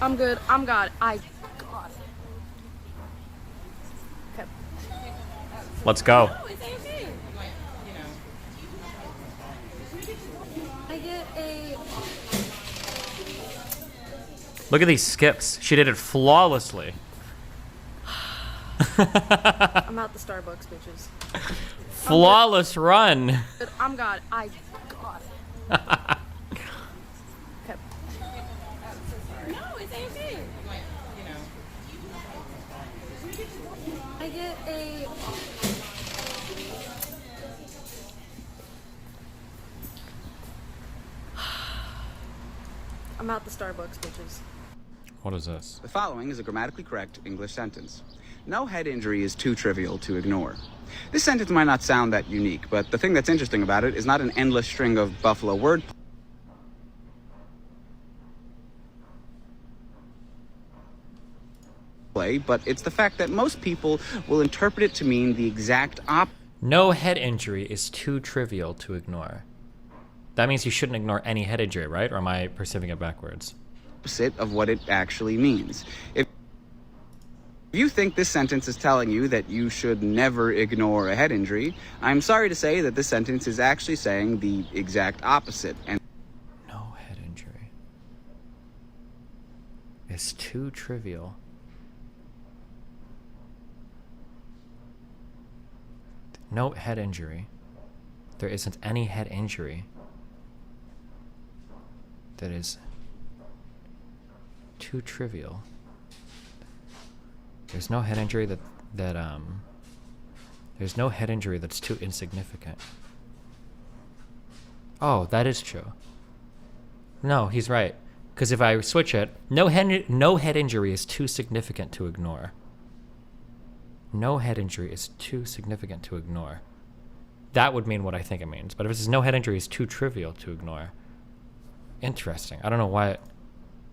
I'm good. I'm God. God. Okay. Let's go. I get a. Look at these skips. She did it flawlessly. I'm out the Starbucks, bitches. Flawless run. I'm God. God. Okay. No, it's okay. I get a. I'm out the Starbucks, bitches. What is this? The following is a grammatically correct English sentence. No head injury is too trivial to ignore. This sentence might not sound that unique, but the thing that's interesting about it is not an endless string of Buffalo word play, but it's the fact that most people will interpret it to mean the exact opposite. No head injury is too trivial to ignore. That means you shouldn't ignore any head injury, right? Or am I perceiving it backwards? Of what it actually means. If you think this sentence is telling you that you should never ignore a head injury, I'm sorry to say that this sentence is actually saying the exact opposite. And no head injury is too trivial. No head injury. There isn't any head injury that is too trivial. There's no head injury there's no head injury that's too insignificant. Oh, that is true. No, he's right. Because if I switch it, no head injury is too significant to ignore. No head injury is too significant to ignore. That would mean what I think it means. But if it says no head injury is too trivial to ignore. Interesting. I don't know why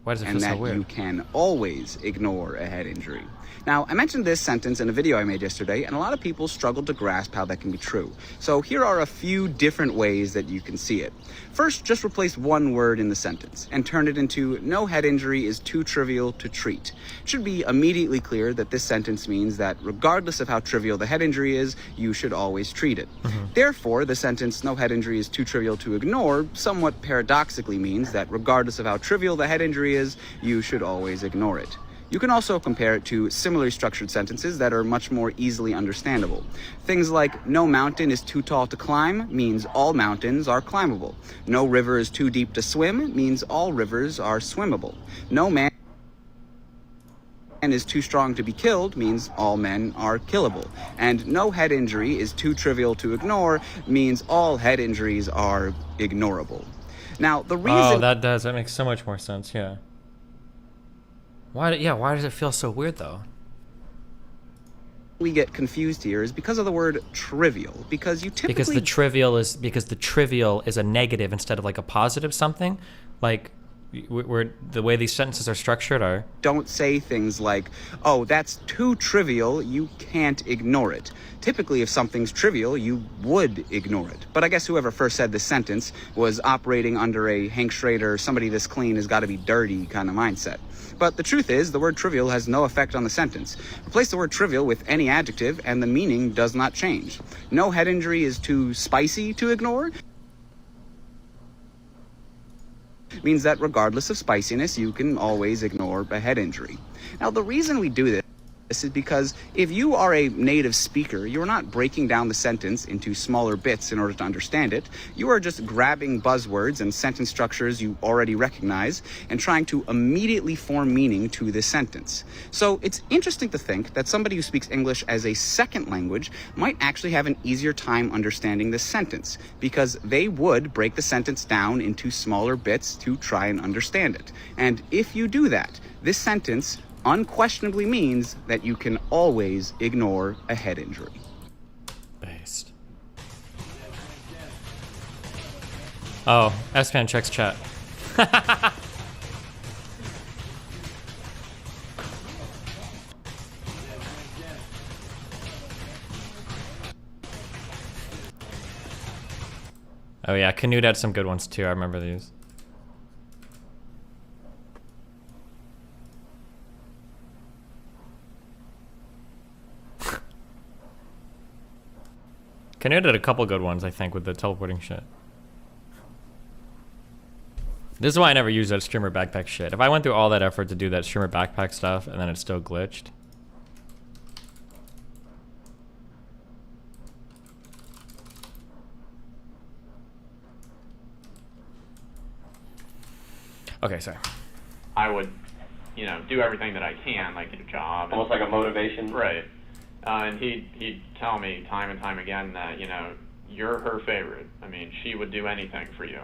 does it feel so weird? And that you can always ignore a head injury. Now, I mentioned this sentence in a video I made yesterday, and a lot of people struggled to grasp how that can be true. So here are a few different ways that you can see it. First, just replace one word in the sentence and turn it into no head injury is too trivial to treat. It should be immediately clear that this sentence means that regardless of how trivial the head injury is, you should always treat it. Therefore, the sentence no head injury is too trivial to ignore somewhat paradoxically means that regardless of how trivial the head injury is, you should always ignore it. You can also compare it to similarly structured sentences that are much more easily understandable. Things like no mountain is too tall to climb means all mountains are climbable. No river is too deep to swim means all rivers are swimmable. No man is too strong to be killed means all men are killable. And no head injury is too trivial to ignore means all head injuries are ignorable. Now, the reason... Oh, that makes so much more sense, yeah. Why does it feel so weird, though? We get confused here is because of the word trivial, because you typically... Because the trivial is a negative instead of like a positive something. Like, where the way these sentences are structured are... Don't say things like, oh, that's too trivial, you can't ignore it. Typically, if something's trivial, you would ignore it. But I guess whoever first said this sentence was operating under a Hank Schrader, somebody this clean has got to be dirty kind of mindset. But the truth is, the word trivial has no effect on the sentence. Replace the word trivial with any adjective, and the meaning does not change. No head injury is too spicy to ignore. Means that regardless of spiciness, you can always ignore a head injury. Now, the reason we do this is because if you are a native speaker, you're not breaking down the sentence into smaller bits in order to understand it. You are just grabbing buzzwords and sentence structures you already recognize and trying to immediately form meaning to this sentence. So it's interesting to think that somebody who speaks English as a second language might actually have an easier time understanding this sentence because they would break the sentence down into smaller bits to try and understand it. And if you do that, this sentence unquestionably means that you can always ignore a head injury. Based. Oh, S-Fan checks chat. Oh yeah, Canute had some good ones too. I remember these. Canoe did a couple good ones, I think, with the teleporting shit. This is why I never use that streamer backpack shit. If I went through all that effort to do that streamer backpack stuff and then it still glitched. Okay, sorry. I would, you know, do everything that I can, like get a job. Almost like a motivation. Right. And he'd tell me time and time again that, you know, you're her favorite. I mean, she would do anything for you.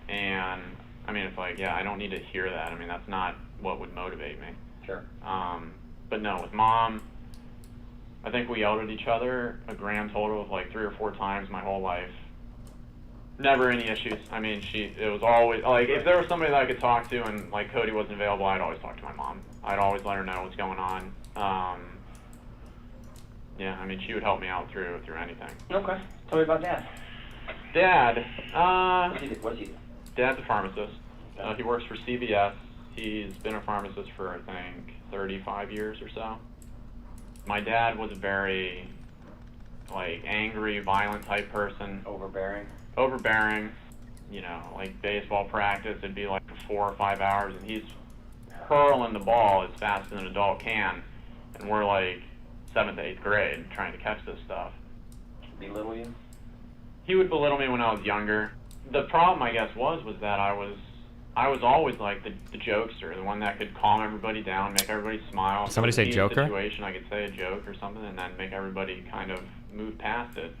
And, I mean, it's like, yeah, I don't need to hear that. I mean, that's not what would motivate me. Sure. But no, with Mom, I think we yelled at each other a grand total of like 3 or 4 times my whole life. Never any issues. I mean, it was always, like, if there was somebody that I could talk to and, like, Cody wasn't available, I'd always talk to my mom. I'd always let her know what's going on. Yeah, I mean, she would help me out through anything. Okay. Tell me about Dad. Dad, what does he do? Dad's a pharmacist. He works for CVS. He's been a pharmacist for, I think, 35 years or so. My dad was a very, like, angry, violent type person. Overbearing. You know, like baseball practice, it'd be like 4 or 5 hours, and he's hurling the ball as fast as an adult can, and we're like 7th to 8th grade trying to catch this stuff. Belittle you? He would belittle me when I was younger. The problem, I guess, was that I was always like the jokester, the one that could calm everybody down, make everybody smile. Somebody say Joker? Situation, I could say a joke or something, and then make everybody kind of move past it.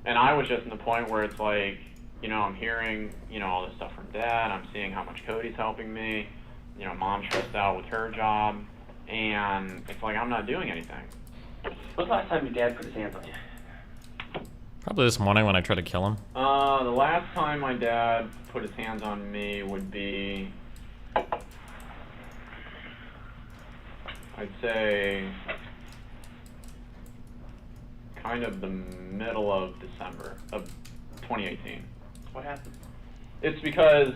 And I was just in the point where it's like, you know, I'm hearing, you know, all this stuff from Dad. I'm seeing how much Cody's helping me. You know, Mom's stressed out with her job, and it's like I'm not doing anything. When's the last time your dad put his hands on you? Probably this morning when I tried to kill him. The last time my dad put his hands on me would be, I'd say, kind of the middle of December of 2018. What happened? It's because,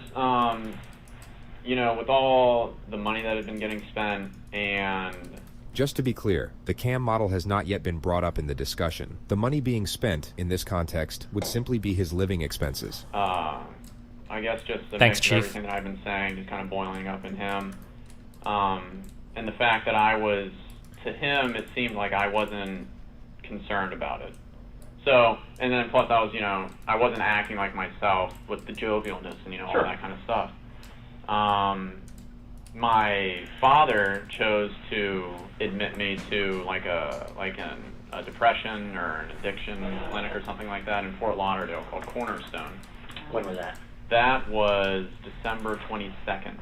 you know, with all the money that had been getting spent and... Just to be clear, the CAM model has not yet been brought up in the discussion. The money being spent, in this context, would simply be his living expenses. I guess just the Thanks, mix of Chief. everything that I've been saying, just kind of boiling up in him. And the fact that I was, to him, it seemed like I wasn't concerned about it. So, and then plus I was, you know, I wasn't acting like myself with the jovialness and, you know, all that kind of stuff. My father chose to admit me to like a depression or an addiction clinic or something like that in Fort Lauderdale called Cornerstone. When was that? That was December 22nd.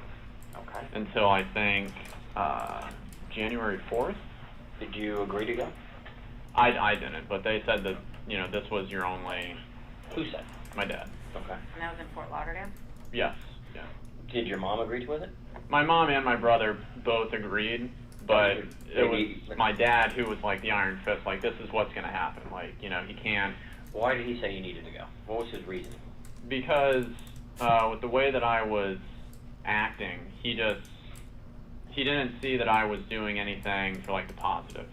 Okay. Until I think January 4th. Did you agree to go? I didn't, but they said that, you know, this was your only... Who said? My dad. Okay. And that was in Fort Lauderdale? Yes, yeah. Did your mom agree with it? My mom and my brother both agreed, but it was my dad who was like the iron fist, like, this is what's going to happen. Like, you know, he can't... Why did he say you needed to go? What was his reason? Because with the way that I was acting, he didn't see that I was doing anything for, like, the positive.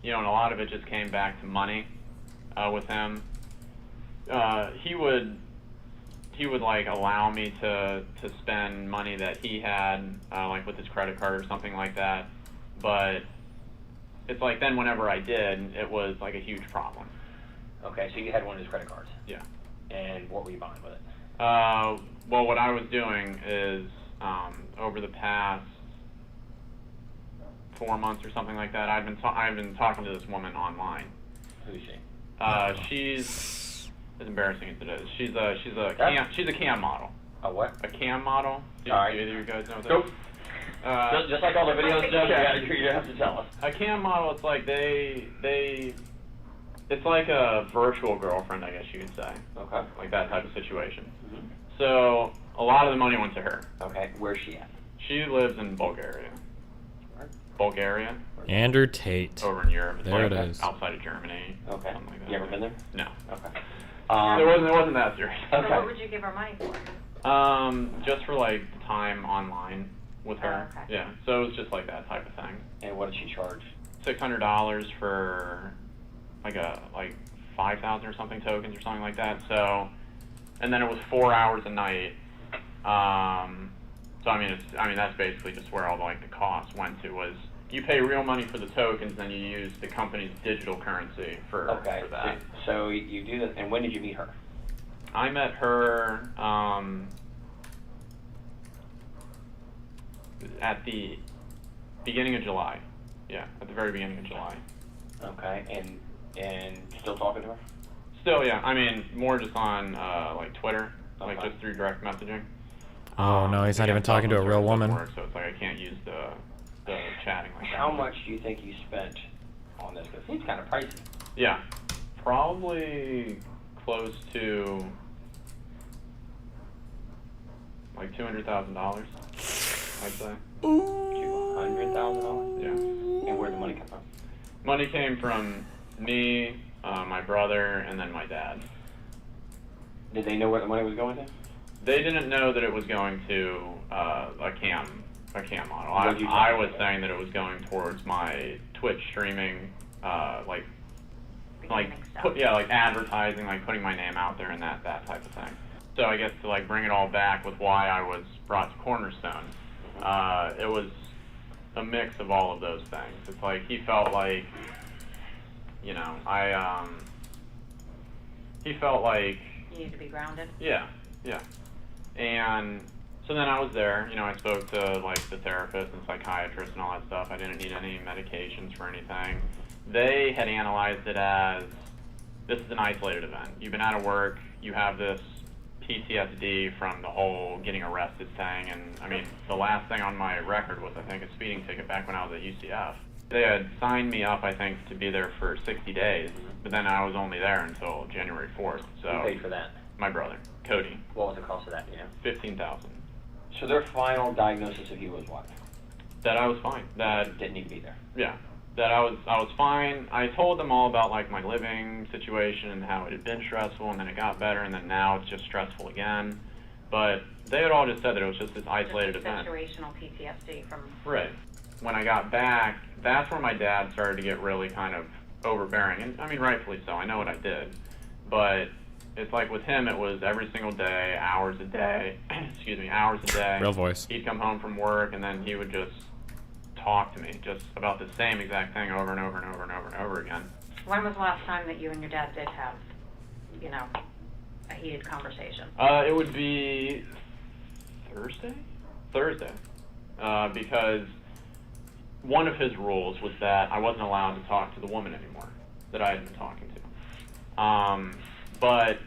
You know, and a lot of it just came back to money with him. He would like allow me to spend money that he had, like with his credit card or something like that. But it's like then whenever I did, it was like a huge problem. Okay, so you had one of his credit cards. Yeah. And what were you buying with it? Well, what I was doing is over the past 4 months or something like that, I've been talking to this woman online. Who is she? She's as embarrassing as it is. She's a cam model. A what? A cam model. Do either of you guys know what that Nope. is? Just like all the videos, you have to tell us. A cam model, it's like it's like a virtual girlfriend, I guess you could say. Okay. Like that type of situation. Mm-hmm. So a lot of the money went to her. Okay. Where's she at? She lives in Bulgaria. Where? Bulgaria. Andrew Tate. Over in Europe. It's there like it is. Outside of Germany. Okay. Something like that. You ever been there? No. Okay. It wasn't that serious. Okay. So what would you give her money for? Just for like time online with her. Oh, okay. Yeah. So it was just like that type of thing. And what did she charge? $600 for like 5,000 or something tokens or something like that. So, and then it was 4 hours a night. So I mean, that's basically just where all the costs went to, was you pay real money for the tokens, then you use the company's digital currency for that. So you do that, and when did you meet her? I met her at the beginning of July. Yeah, at the very beginning of July. Okay, and still talking to her? Still, yeah. I mean, more just on Twitter, just through direct messaging. Oh no, he's not even talking to a real woman. So it's I can't use the chatting like that. How much do you think you spent on this? Because it seems kind of pricey. Yeah, probably close to $200,000, I'd say. $200,000? Yeah. And where'd the money come from? Money came from me, my brother, and then my dad. Did they know where the money was going to? They didn't know that it was going to a cam model. I was saying that it was going towards my Twitch streaming, advertising, putting my name out there and that type of thing. So I guess to bring it all back with why I was brought to Cornerstone, it was a mix of all of those things. It's he felt like, he felt like You need to be grounded. Yeah. And so then I was there, I spoke to the therapist and psychiatrist and all that stuff. I didn't need any medications for anything. They had analyzed it as, this is an isolated event. You've been out of work, you have this PTSD from the whole getting arrested thing, and I mean, the last thing on my record was, I think, a speeding ticket back when I was at UCF. They had signed me up, I think, to be there for 60 days, but then I was only there until January 4th, so. Who paid for that? My brother, Cody. What was the cost of that, $15,000. So their final diagnosis of you was what? That I was fine. That didn't need to be there. Yeah. That I was fine. I told them all about my living situation and how it had been stressful, and then it got better, and then now it's just stressful again. But they had all just said that it was just this isolated event. Situational PTSD from. Right. When I got back, that's where my dad started to get really kind of overbearing, and I mean, rightfully so. I know what I did, but it's with him, it was every single day, hours a day. Excuse me, hours a day. Real voice. He'd come home from work, and then he would just talk to me just about the same exact thing over and over and over and over and over again. When was the last time that you and your dad did have, a heated conversation? It would be Thursday. Because one of his rules was that I wasn't allowed to talk to the woman anymore that I had been talking to. But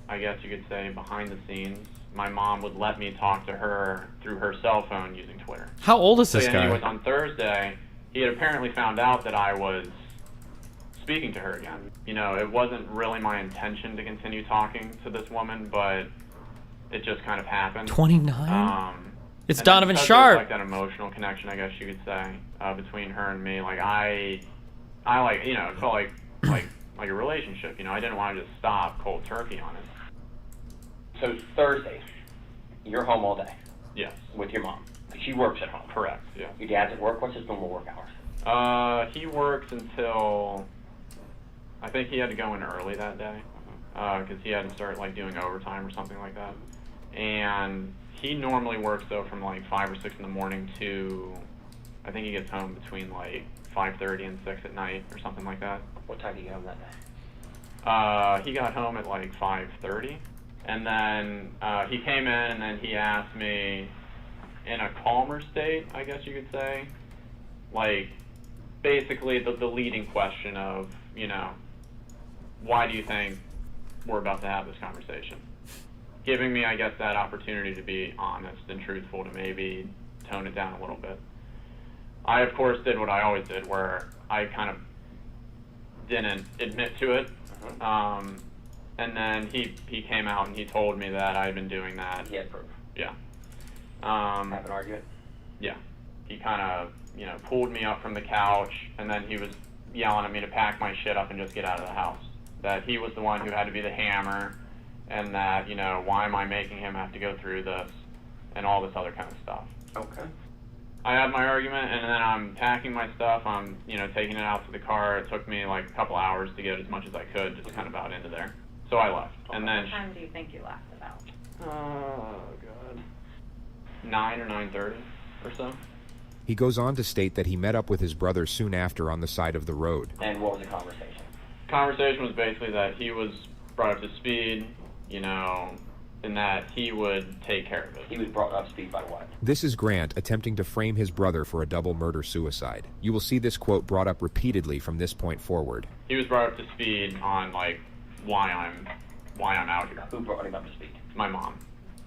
I guess you could say behind the scenes, my mom would let me talk to her through her cell phone using Twitter. How old is this guy? Anyways, on Thursday, he had apparently found out that I was speaking to her again. It wasn't really my intention to continue talking to this woman, but it just kind of happened. 29? It's and Donovan because Sharp. There was, that emotional connection, I guess you could say, between her and me. I it felt like a relationship. I didn't want to just stop cold turkey on it. So Thursdays, you're home all day? Yes. With your mom? She works at home? Correct, yeah. Your dad's at work? What's his normal work hours? He works until, I think he had to go in early that day, because he had to start doing overtime or something like that. And he normally works though from 5 or 6 in the morning to, I think he gets home between 5:30 and 6 at night or something like that. What time did you get home that day? He got home at 5:30, and then he came in and then he asked me in a calmer state, I guess you could say, basically the leading question of, why do you think we're about to have this conversation? Giving me, I guess, that opportunity to be honest and truthful, to maybe tone it down a little bit. I, of course, did what I always did, where I kind of didn't admit to it. And then he came out and he told me that I had been doing that. He had proof. Yeah. Have an argument? Yeah. He kind of, pulled me up from the couch, and then he was yelling at me to pack my shit up and just get out of the house. That he was the one who had to be the hammer, and that, why am I making him have to go through this, and all this other kind of stuff. Okay. I had my argument, and then I'm packing my stuff. I'm, taking it out to the car. It took me like a couple hours to get as much as I could, just kind of about into there. So I left, and then. What time do you think you left about? Oh God. 9 or 9:30 or so. He goes on to state that he met up with his brother soon after on the side of the road. And what was the conversation? Conversation was basically that he was brought up to speed, and that he would take care of it. He was brought up to speed by what? This is Grant attempting to frame his brother for a double murder-suicide. You will see this quote brought up repeatedly from this point forward. He was brought up to speed on why I'm out here. Who brought him up to speed? My mom.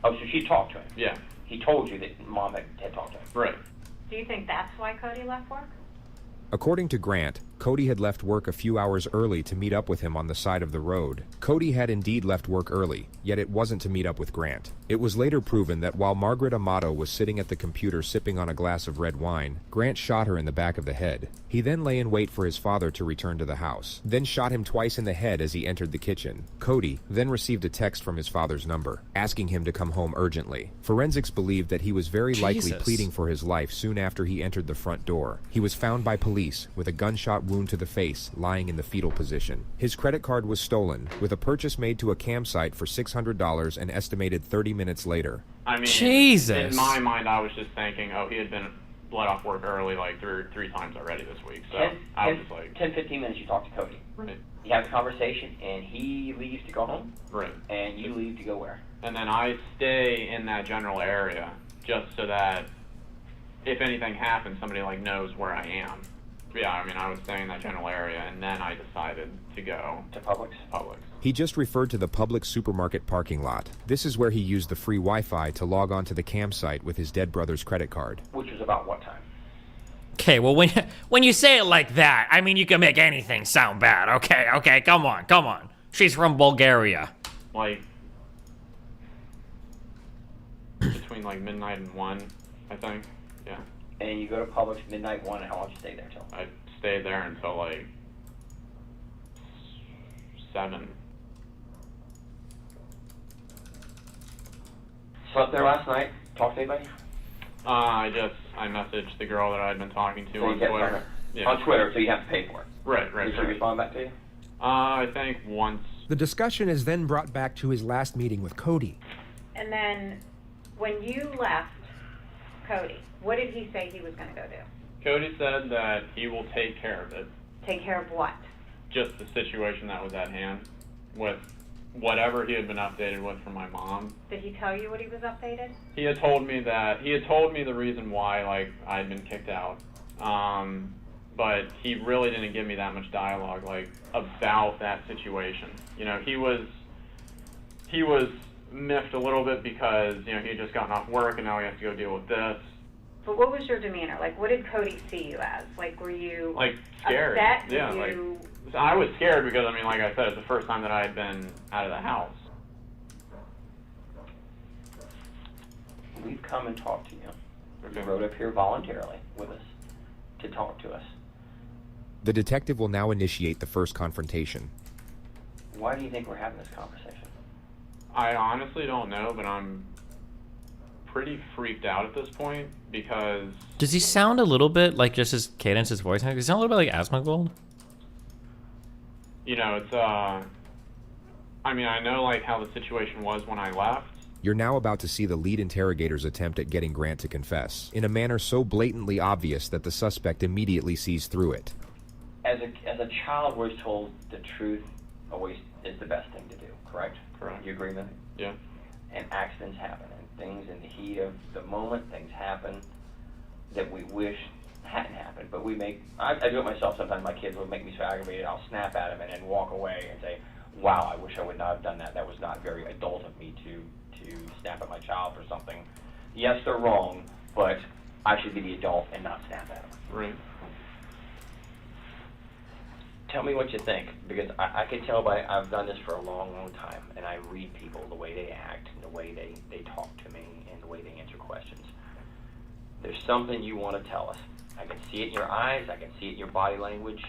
Oh, so she talked to him? Yeah. He told you that mom had talked to him? Right. Do you think that's why Cody left work? According to Grant, Cody had left work a few hours early to meet up with him on the side of the road. Cody had indeed left work early, yet it wasn't to meet up with Grant. It was later proven that while Margaret Amato was sitting at the computer sipping on a glass of red wine, Grant shot her in the back of the head. He then lay in wait for his father to return to the house, then shot him twice in the head as he entered the kitchen. Cody then received a text from his father's number, asking him to come home urgently. Forensics believed that he was very likely pleading for his life soon after he entered the front door. He was found by police with a gunshot wound to the face, lying in the fetal position. His credit card was stolen, with a purchase made to a campsite for $600 and estimated 30 minutes later. I mean, Jesus. In my mind, I was just thinking, he had been let off work early three times already this week. So I was just like 10-15 minutes you talk to Cody. Right. You have a conversation, and he leaves to go home. Right. And you leave to go where? And then I stay in that general area just so that if anything happens, somebody knows where I am. Yeah, I mean, I was staying in that general area, and then I decided to go to Publix. He just referred to the Publix supermarket parking lot. This is where he used the free Wi-Fi to log on to the campsite with his dead brother's credit card. Which was about what time? Okay, well, when you say it like that, I mean, you can make anything sound bad. Okay, come on. She's from Bulgaria. Between midnight and 1, I think. Yeah. And you go to Publix midnight 1, and how long did you stay there till? I stayed there until 7. Slept there last night? Talked to anybody? I messaged the girl that I'd been talking to on Twitter. Yeah. On Twitter, so you have to pay for it. Right. Did she respond back to you? I think once. The discussion is then brought back to his last meeting with Cody. And then when you left Cody, what did he say he was going to go do? Cody said that he will take care of it. Take care of what? Just the situation that was at hand with whatever he had been updated with from my mom. Did he tell you what he was updated? He had told me the reason why I had been kicked out. But he really didn't give me that much dialogue about that situation. He was miffed a little bit because he had just gotten off work and now he has to go deal with this. But what was your demeanor? What did Cody see you as? Were you scared? upset? Yeah, I was scared because like I said, it's the first time that I had been out of the house. We've come and talked to you. You rode up here voluntarily with us to talk to us. The detective will now initiate the first confrontation. Why do you think we're having this conversation? I honestly don't know, but I'm pretty freaked out at this point because... Does he sound a little bit like just his cadence, his voice? Does he sound a little bit like Asmongold? It's, I mean, I know, how the situation was when I left. You're now about to see the lead interrogator's attempt at getting Grant to confess, in a manner so blatantly obvious that the suspect immediately sees through it. As a child, we're told the truth always is the best thing to do, correct? Correct. You agree with it? Yeah. And accidents happen, and things in the heat of the moment, things happen that we wish hadn't happened, but I do it myself sometimes. My kids will make me so aggravated, I'll snap at them and then walk away and say, wow, I wish I would not have done that. That was not very adult of me to snap at my child for something. Yes, they're wrong, but I should be the adult and not snap at them. Right. Tell me what you think, because I can tell I've done this for a long, long time, and I read people, the way they act, and the way they talk to me, and the way they answer questions. There's something you want to tell us. I can see it in your eyes, I can see it in your body language,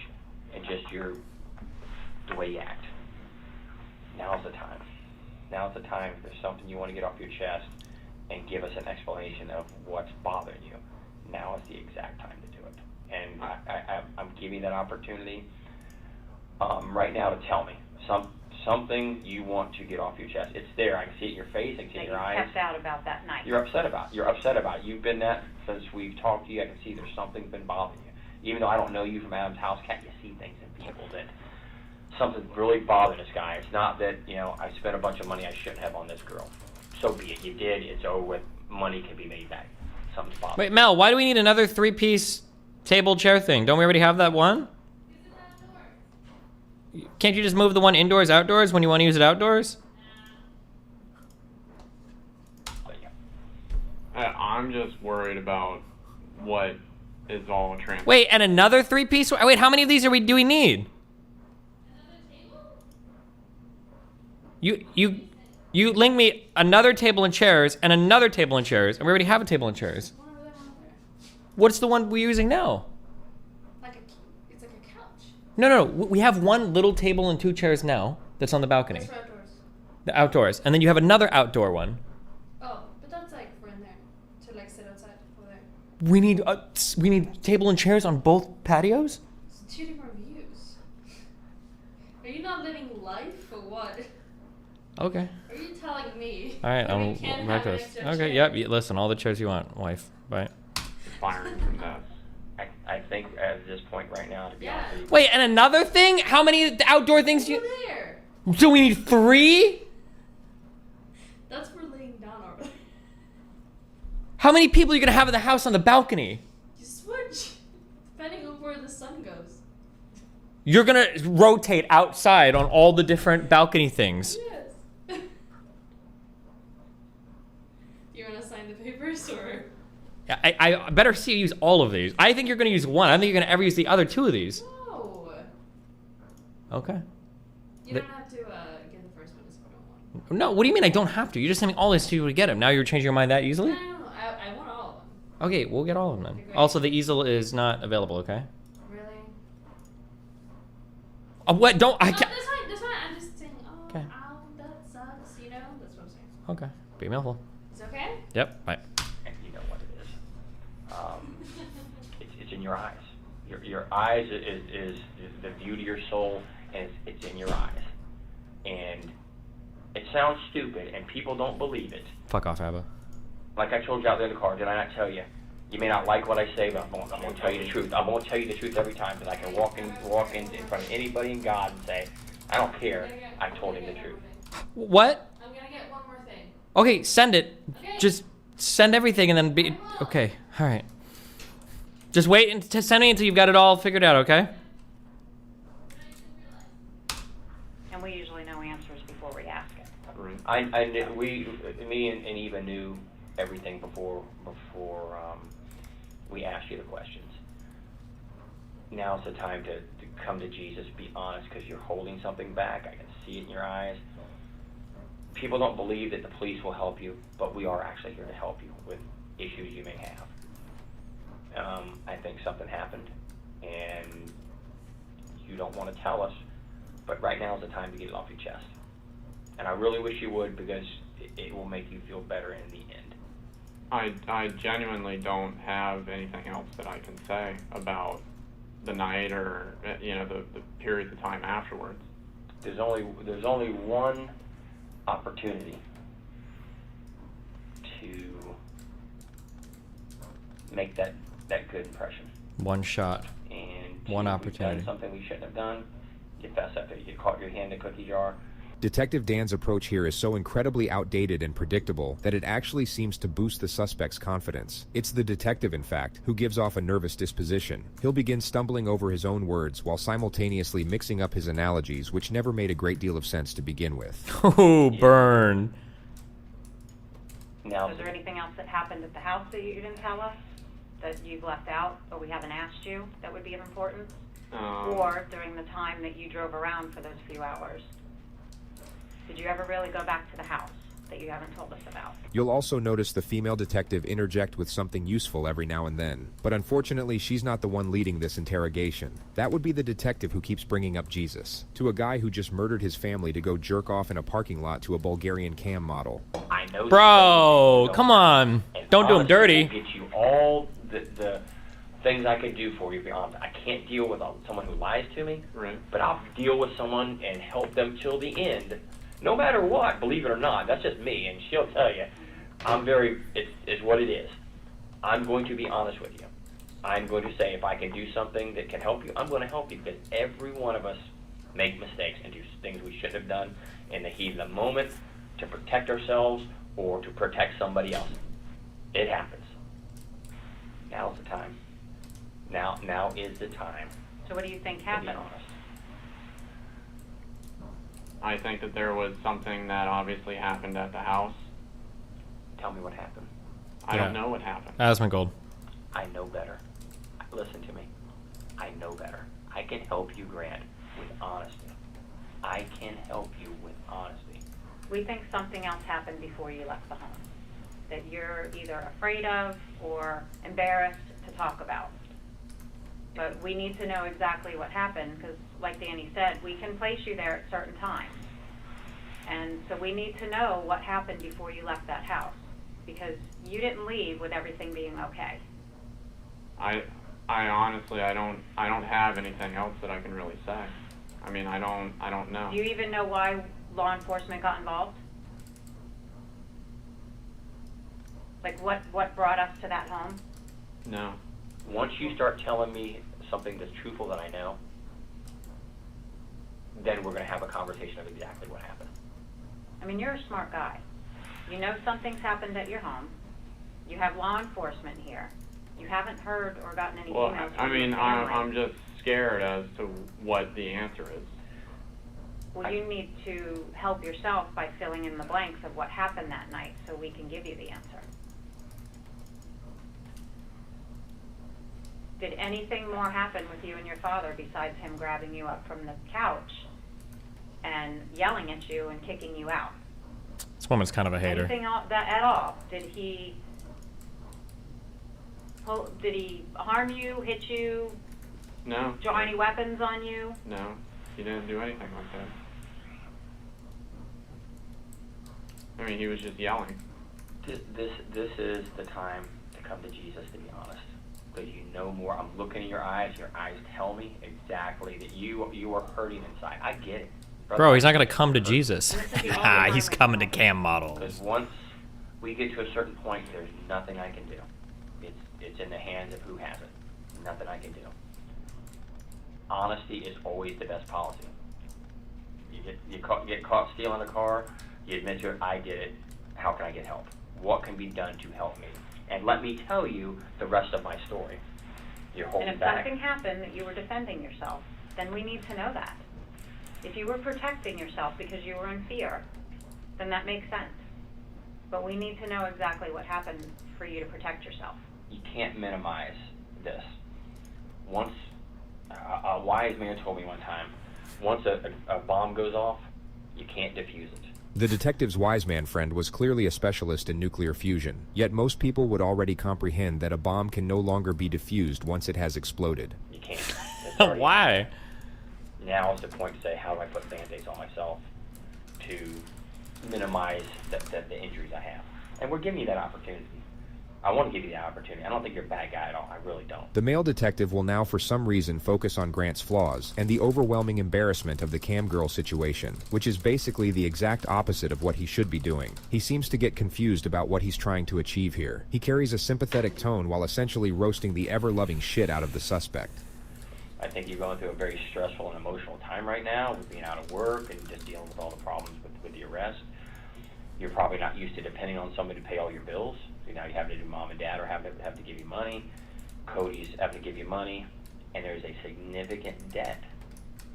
and just the way you act. Now's the time. Now's the time. If there's something you want to get off your chest and give us an explanation of what's bothering you. now is the exact time to do it. And I'm giving you that opportunity right now to tell me something you want to get off your chest. It's there. I can see it in your face. I can see it in your eyes. Kept out about that night. You're upset about it. You've been that since we've talked to you. I can see there's something been bothering you. Even though I don't know you from Adam's house, can't you see things in people that something's really bothering this guy? It's not that, I spent a bunch of money I shouldn't have on this girl. So be it. You did. It's over with. Money can be made back. Something's bothering. Wait, Mel, why do we need another 3-piece table chair thing? Don't we already have that one? Can't you just move the one indoors, outdoors when you want to use it outdoors? I'm just worried about what is all trans. Wait, and another 3-piece? Wait, how many of these do we need? You link me another table and chairs and another table and chairs, and we already have a table and chairs. What's the one we're using now? It's like a couch. No. We have one little table and 2 chairs now that's on the balcony. That's for outdoors. The outdoors. And then you have another outdoor one. Oh, but that's like for in there to like sit outside over there. We need table and chairs on both patios? It's 2 different views. Are you not living life or what? Okay. Are you telling me? All right, that we I'm can't back have to an this. extra Okay, chair? yep. Listen, all the chairs you want, wife. Bye. Firing from that. I think at this point right now, to be honest with you. Wait, and another thing? How many outdoor things do you... There. So we need 3? That's for laying down already. How many people are you going to have in the house on the balcony? You switch, depending on where the sun goes. You're going to rotate outside on all the different balcony things. Yes. You want to sign the papers or? I better see you use all of these. I think you're going to use one. I don't think you're going to ever use the other 2 of these. No. Okay. You don't have to get the first one if you don't want. No, what do you mean I don't have to? You just sent me all this to get them. Now you're changing your mind that easily? No. I want all of them. Okay, we'll get all of them then. Also, the easel is not available, okay? Really? What? Don't... I No, can't... that's fine. I'm just saying, Okay. that sucks, That's what I'm saying. Okay. Be helpful. It's okay? Yep, bye. And you know what it is. It's in your eyes. Your eyes is the view to your soul, and it's in your eyes. And it sounds stupid, and people don't believe it. Fuck off, Abba. Like I told you out there in the car, did I not tell you? You may not like what I say, but I'm going to tell you the truth. I'm going to tell you the truth every time, because I can walk in front of anybody in God and say, I don't care. I told him the truth. What? I'm gonna get one more thing. Okay, send it. Okay. Just send everything and then be... Okay, all right. Just wait to send me until you've got it all figured out, okay? And we usually know answers before we ask it. I knew, me and Eva knew everything before we asked you the questions. Now's the time to come to Jesus, be honest, because you're holding something back. I can see it in your eyes. People don't believe that the police will help you, but we are actually here to help you with issues you may have. I think something happened, and you don't want to tell us, but right now is the time to get it off your chest. And I really wish you would, because it will make you feel better in the end. I genuinely don't have anything else that I can say about the night or the periods of time afterwards. There's only one opportunity to make that good impression. One shot. And one we've opportunity. done something we shouldn't have done. You fess up to it. You caught your hand in a cookie jar. Detective Dan's approach here is so incredibly outdated and predictable that it actually seems to boost the suspect's confidence. It's the detective, in fact, who gives off a nervous disposition. He'll begin stumbling over his own words while simultaneously mixing up his analogies, which never made a great deal of sense to begin with. Oh, burn. Now, is there anything else that happened at the house that you didn't tell us, that you've left out, or we haven't asked you, that would be of importance? Or during the time that you drove around for those few hours? Did you ever really go back to the house that you haven't told us about? You'll also notice the female detective interject with something useful every now and then. But unfortunately, she's not the one leading this interrogation. That would be the detective who keeps bringing up Jesus, to a guy who just murdered his family to go jerk off in a parking lot to a Bulgarian cam model. I know. Bro, come on. Don't do him dirty. Get you all the things I can do for you beyond. I can't deal with someone who lies to me, Right. but I'll deal with someone and help them till the end, no matter what. Believe it or not, that's just me, and she'll tell you. It's what it is. I'm going to be honest with you. I'm going to say if I can do something that can help you, I'm going to help you, because every one of us make mistakes and do things we shouldn't have done in the heat of the moment to protect ourselves or to protect somebody else. It happens. Now's the time. Now is the time. So what do you think To be happened? honest. I think that there was something that obviously happened at the house. Tell me what happened. I don't know what happened. Asmongold. I know better. Listen to me. I know better. I can help you, Grant, with honesty. I can help you with honesty. We think something else happened before you left the home that you're either afraid of or embarrassed to talk about. But we need to know exactly what happened, because like Danny said, we can place you there at certain times. And so we need to know what happened before you left that house, because you didn't leave with everything being okay. I honestly, I don't have anything else that I can really say. I mean, I don't know. Do you even know why law enforcement got involved? Like what brought us to that home? No. Once you start telling me something that's truthful that I know, then we're going to have a conversation of exactly what happened. I mean, you're a smart guy. You know something's happened at your home. You have law enforcement here. You haven't heard or gotten any Well, emails I from your mean, family. I'm just scared as to what the answer is. Well, you need to help yourself by filling in the blanks of what happened that night so we can give you the answer. Did anything more happen with you and your father besides him grabbing you up from the couch and yelling at you and kicking you out? This woman's kind of a hater. Anything at all? Did he harm you, hit you, No. draw any weapons on you? No. He didn't do anything like that. I mean, he was just yelling. This is the time to come to Jesus, to be honest. Because you know more. I'm looking in your eyes. Your eyes tell me exactly that you are hurting inside. I get it. Bro, he's not going to come to Jesus. He's coming to cam models. Because once we get to a certain point, there's nothing I can do. It's in the hands of who has it. Nothing I can do. Honesty is always the best policy. You get caught stealing a car, you admit to it, I did it. How can I get help? What can be done to help me? And let me tell you the rest of my story. You're holding And if back. something happened that you were defending yourself, then we need to know that. If you were protecting yourself because you were in fear, then that makes sense. But we need to know exactly what happened for you to protect yourself. You can't minimize this. Once, a wise man told me one time, once a bomb goes off, you can't defuse it. The detective's wise man friend was clearly a specialist in nuclear fusion, yet most people would already comprehend that a bomb can no longer be defused once it has exploded. You can't. Why? Now is the point to say, how do I put Band-Aids on myself to minimize the injuries I have? And we're giving you that opportunity. I want to give you that opportunity. I don't think you're a bad guy at all. I really don't. The male detective will now for some reason focus on Grant's flaws and the overwhelming embarrassment of the cam girl situation, which is basically the exact opposite of what he should be doing. He seems to get confused about what he's trying to achieve here. He carries a sympathetic tone while essentially roasting the ever-loving shit out of the suspect. I think you're going through a very stressful and emotional time right now with being out of work and just dealing with all the problems with the arrest. You're probably not used to depending on somebody to pay all your bills. So now you have to do mom and dad or have to give you money. Cody's having to give you money. And there's a significant debt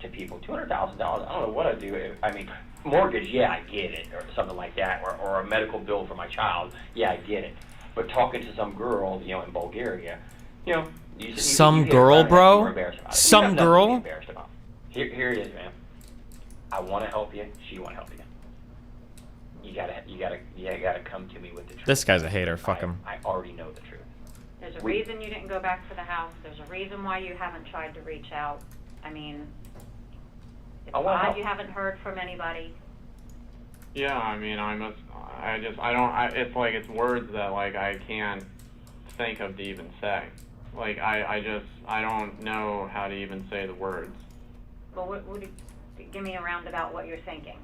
to people. $200,000, I don't know what I'd do. I mean, mortgage, yeah, I get it, or something like that, or a medical bill for my child, yeah, I get it. But talking to some girl, in Bulgaria, Some girl, bro? Some girl? Embarrassed about. Here it is, man. I want to help you. She want to help you. You gotta come to me with the truth. This guy's a hater. Fuck him. I already know the truth. There's a reason you didn't go back to the house. There's a reason why you haven't tried to reach out. I mean, it's odd you haven't heard from anybody. Yeah, I mean, it's like it's words that like I can't think of to even say. Like, I don't know how to even say the words. Well, give me a roundabout what you're thinking.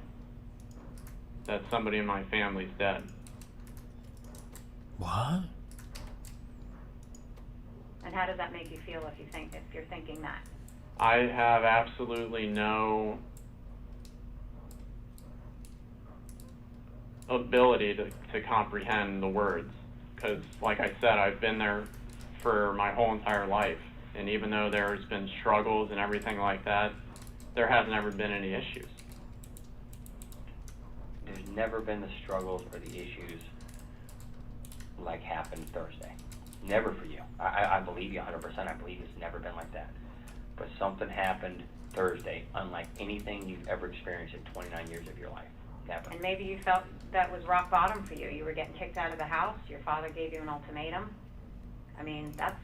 That somebody in my family's dead. What? And how does that make you feel if you're thinking that? I have absolutely no ability to comprehend the words. Because, like I said, I've been there for my whole entire life. And even though there's been struggles and everything like that, there hasn't ever been any issues. There's never been the struggles or the issues like happened Thursday. Never for you. I believe you 100%. I believe it's never been like that. But something happened Thursday, unlike anything you've ever experienced in 29 years of your life. Never. And maybe you felt that was rock bottom for you. You were getting kicked out of the house. Your father gave you an ultimatum. I mean, that's...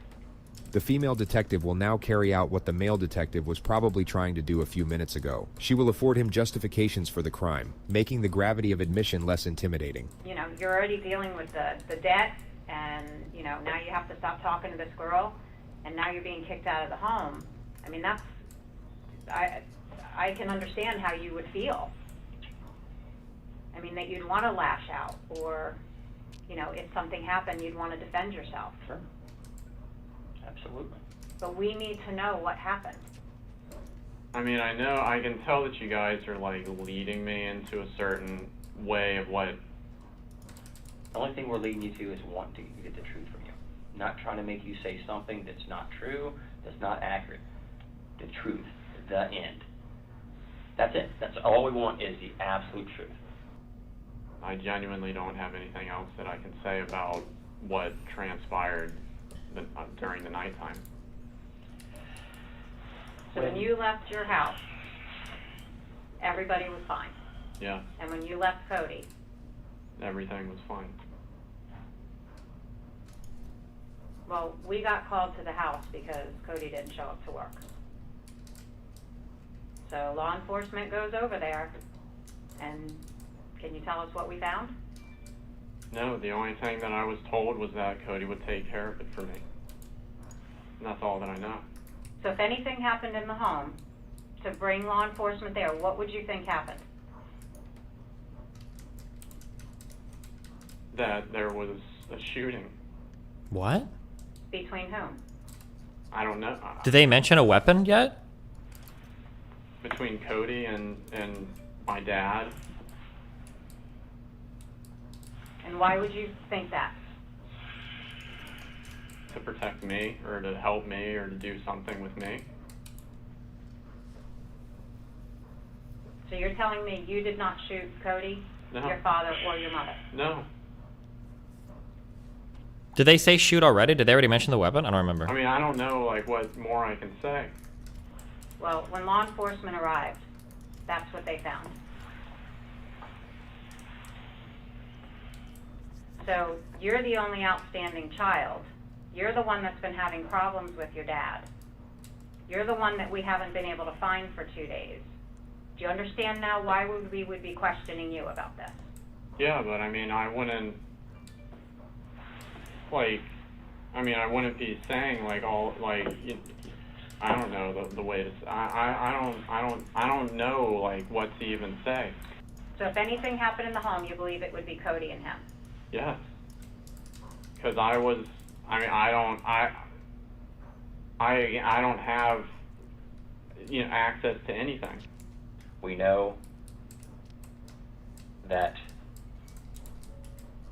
The female detective will now carry out what the male detective was probably trying to do a few minutes ago. She will afford him justifications for the crime, making the gravity of admission less intimidating. You know, you're already dealing with the debt, and, you know, now you have to stop talking to this girl, and now you're being kicked out of the home. I mean, that's... I can understand how you would feel. I mean, that you'd want to lash out, or, you know, if something happened, you'd want to defend yourself. Sure. Absolutely. But we need to know what happened. I mean, I can tell that you guys are, like, leading me into a certain way of what... The only thing we're leading you to is wanting to get the truth from you. Not trying to make you say something that's not true, that's not accurate. The truth. The end. That's it. That's all we want is the absolute truth. I genuinely don't have anything else that I can say about what transpired during the nighttime. So when you left your house, everybody was fine. Yeah. And when you left Cody, everything was fine. well, we got called to the house because Cody didn't show up to work. So law enforcement goes over there, and can you tell us what we found? No, the only thing that I was told was that Cody would take care of it for me. And that's all that I know. So if anything happened in the home, to bring law enforcement there, what would you think happened? That there was a shooting. What? Between whom? I don't know. Did they mention a weapon yet? Between Cody and my dad. And why would you think that? To protect me, or to help me, or to do something with me. So you're telling me you did not shoot Cody, No. your father, or your mother? No. Did they say shoot already? Did they already mention the weapon? I don't remember. I mean, I don't know, like, what more I can say. Well, when law enforcement arrived, that's what they found. So you're the only outstanding child. You're the one that's been having problems with your dad. You're the one that we haven't been able to find for 2 days. Do you understand now why we would be questioning you about this? Yeah, but I mean, I wouldn't, like, I mean, I wouldn't be saying, like, all, like, I don't know the way to, I don't know, like, what to even say. So if anything happened in the home, you believe it would be Cody and him? Yes. Because I was, I mean, I don't have, you know, access to anything. We know that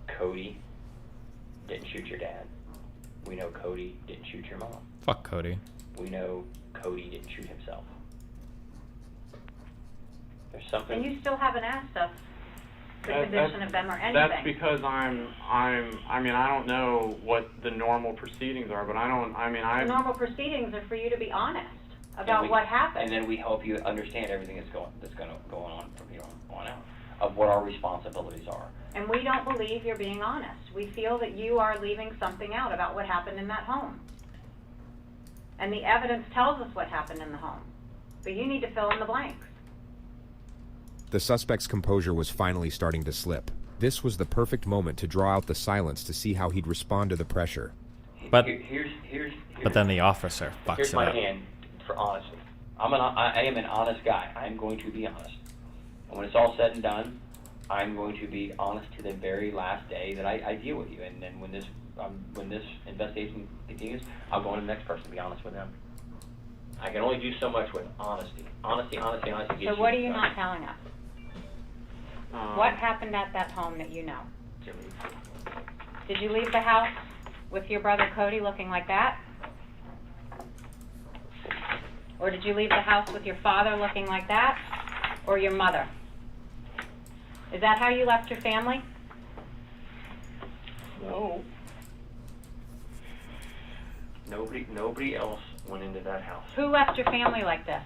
Cody didn't shoot your dad. We know Cody didn't shoot your mom. Fuck Cody. We know Cody didn't shoot himself. There's something. And you still haven't asked us the condition of them or anything. That's because I mean, I don't know what the normal proceedings are, but The normal proceedings are for you to be honest about what happened. And then we help you understand everything that's going on from here on out, of what our responsibilities are. And we don't believe you're being honest. We feel that you are leaving something out about what happened in that home. And the evidence tells us what happened in the home. But you need to fill in the blanks. The suspect's composure was finally starting to slip. This was the perfect moment to draw out the silence to see how he'd respond to the pressure. But here's but then the officer fucks here's it my up. hand for honesty. I am an honest guy. I'm going to be honest. And when it's all said and done, I'm going to be honest to the very last day that I deal with you. And then when this investigation continues, I'll go on to the next person and be honest with them. I can only do so much with honesty. Honesty. So what are you not telling us? What happened at that home that you know? Did you leave the house with your brother Cody looking like that? Or did you leave the house with your father looking like that? Or your mother? Is that how you left your family? No. Nobody else went into that house. Who left your family like this?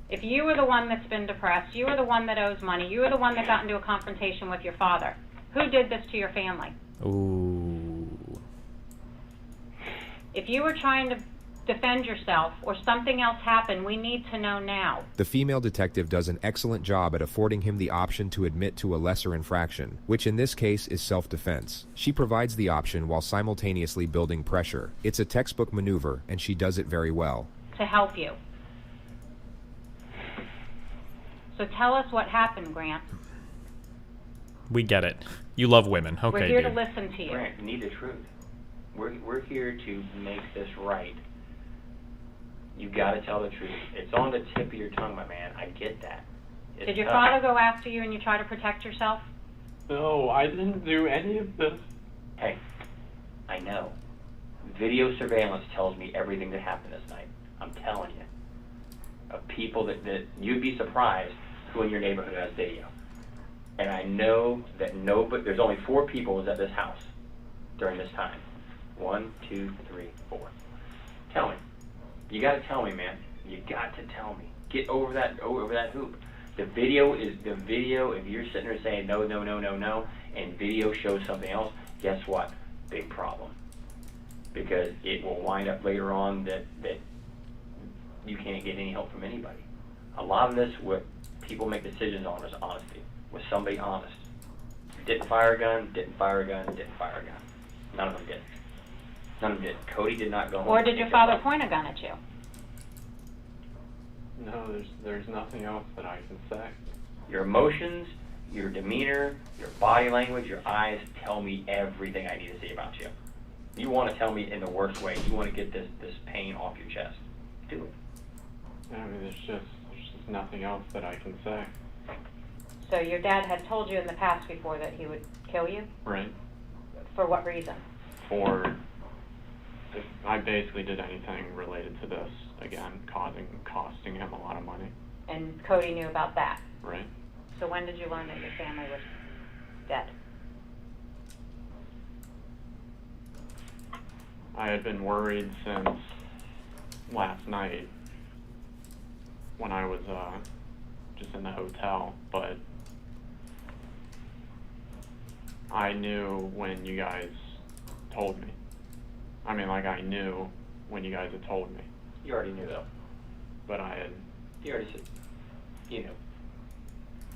If you were the one that's been depressed, you were the one that owes money, you were the one that got into a confrontation with your father, who did this to your family? Ooh. If you were trying to defend yourself or something else happened, we need to know now. The female detective does an excellent job at affording him the option to admit to a lesser infraction, which in this case is self-defense. She provides the option while simultaneously building pressure. It's a textbook maneuver, and she does it very well. To help you. So tell us what happened, Grant. We get it. You love women. Okay, we're here dude. to listen to you. Grant, you need the truth. We're here to make this right. You got to tell the truth. It's on the tip of your tongue, my man. I get that. Did your father go after you and you try to protect yourself? No, I didn't do any of this. Hey, I know. Video surveillance tells me everything that happened this night. I'm telling you. Of people that you'd be surprised who in your neighborhood has video. And I know that there's only 4 people at this house during this time. 1, 2, 3, 4. Tell me. You got to tell me, man. You got to tell me. Get over that hoop. The video. If you're sitting there saying no, and video shows something else, guess what? Big problem. Because it will wind up later on that you can't get any help from anybody. A lot of this, what people make decisions on, is honesty. Was somebody honest? Didn't fire a gun. None of them did. None of them did. Cody did not go home. Or did your father point a gun at you? No, there's nothing else that I can say. Your emotions, your demeanor, your body language, your eyes tell me everything I need to see about you. You want to tell me in the worst way. You want to get this pain off your chest. Do it. I mean, there's just nothing else that I can say. So your dad had told you in the past before that he would kill you? Right. For what reason? For if I basically did anything related to this, again, costing him a lot of money. And Cody knew about that? Right. So when did you learn that your family was dead? I had been worried since last night when I was just in the hotel, but I knew when you guys told me. I mean, like, I knew when you guys had told me. You already knew, though. But I had... You already said, you knew.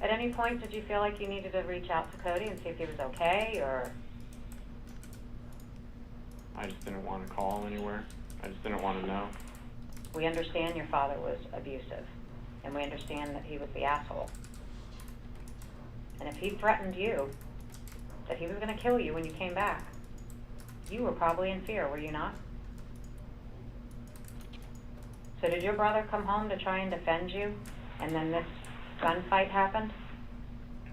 At any point, did you feel like you needed to reach out to Cody and see if he was okay, or? I just didn't want to call him anywhere. I just didn't want to know. We understand your father was abusive, and we understand that he was the asshole. And if he threatened you, that he was going to kill you when you came back, you were probably in fear, were you not? So did your brother come home to try and defend you, and then this gunfight happened,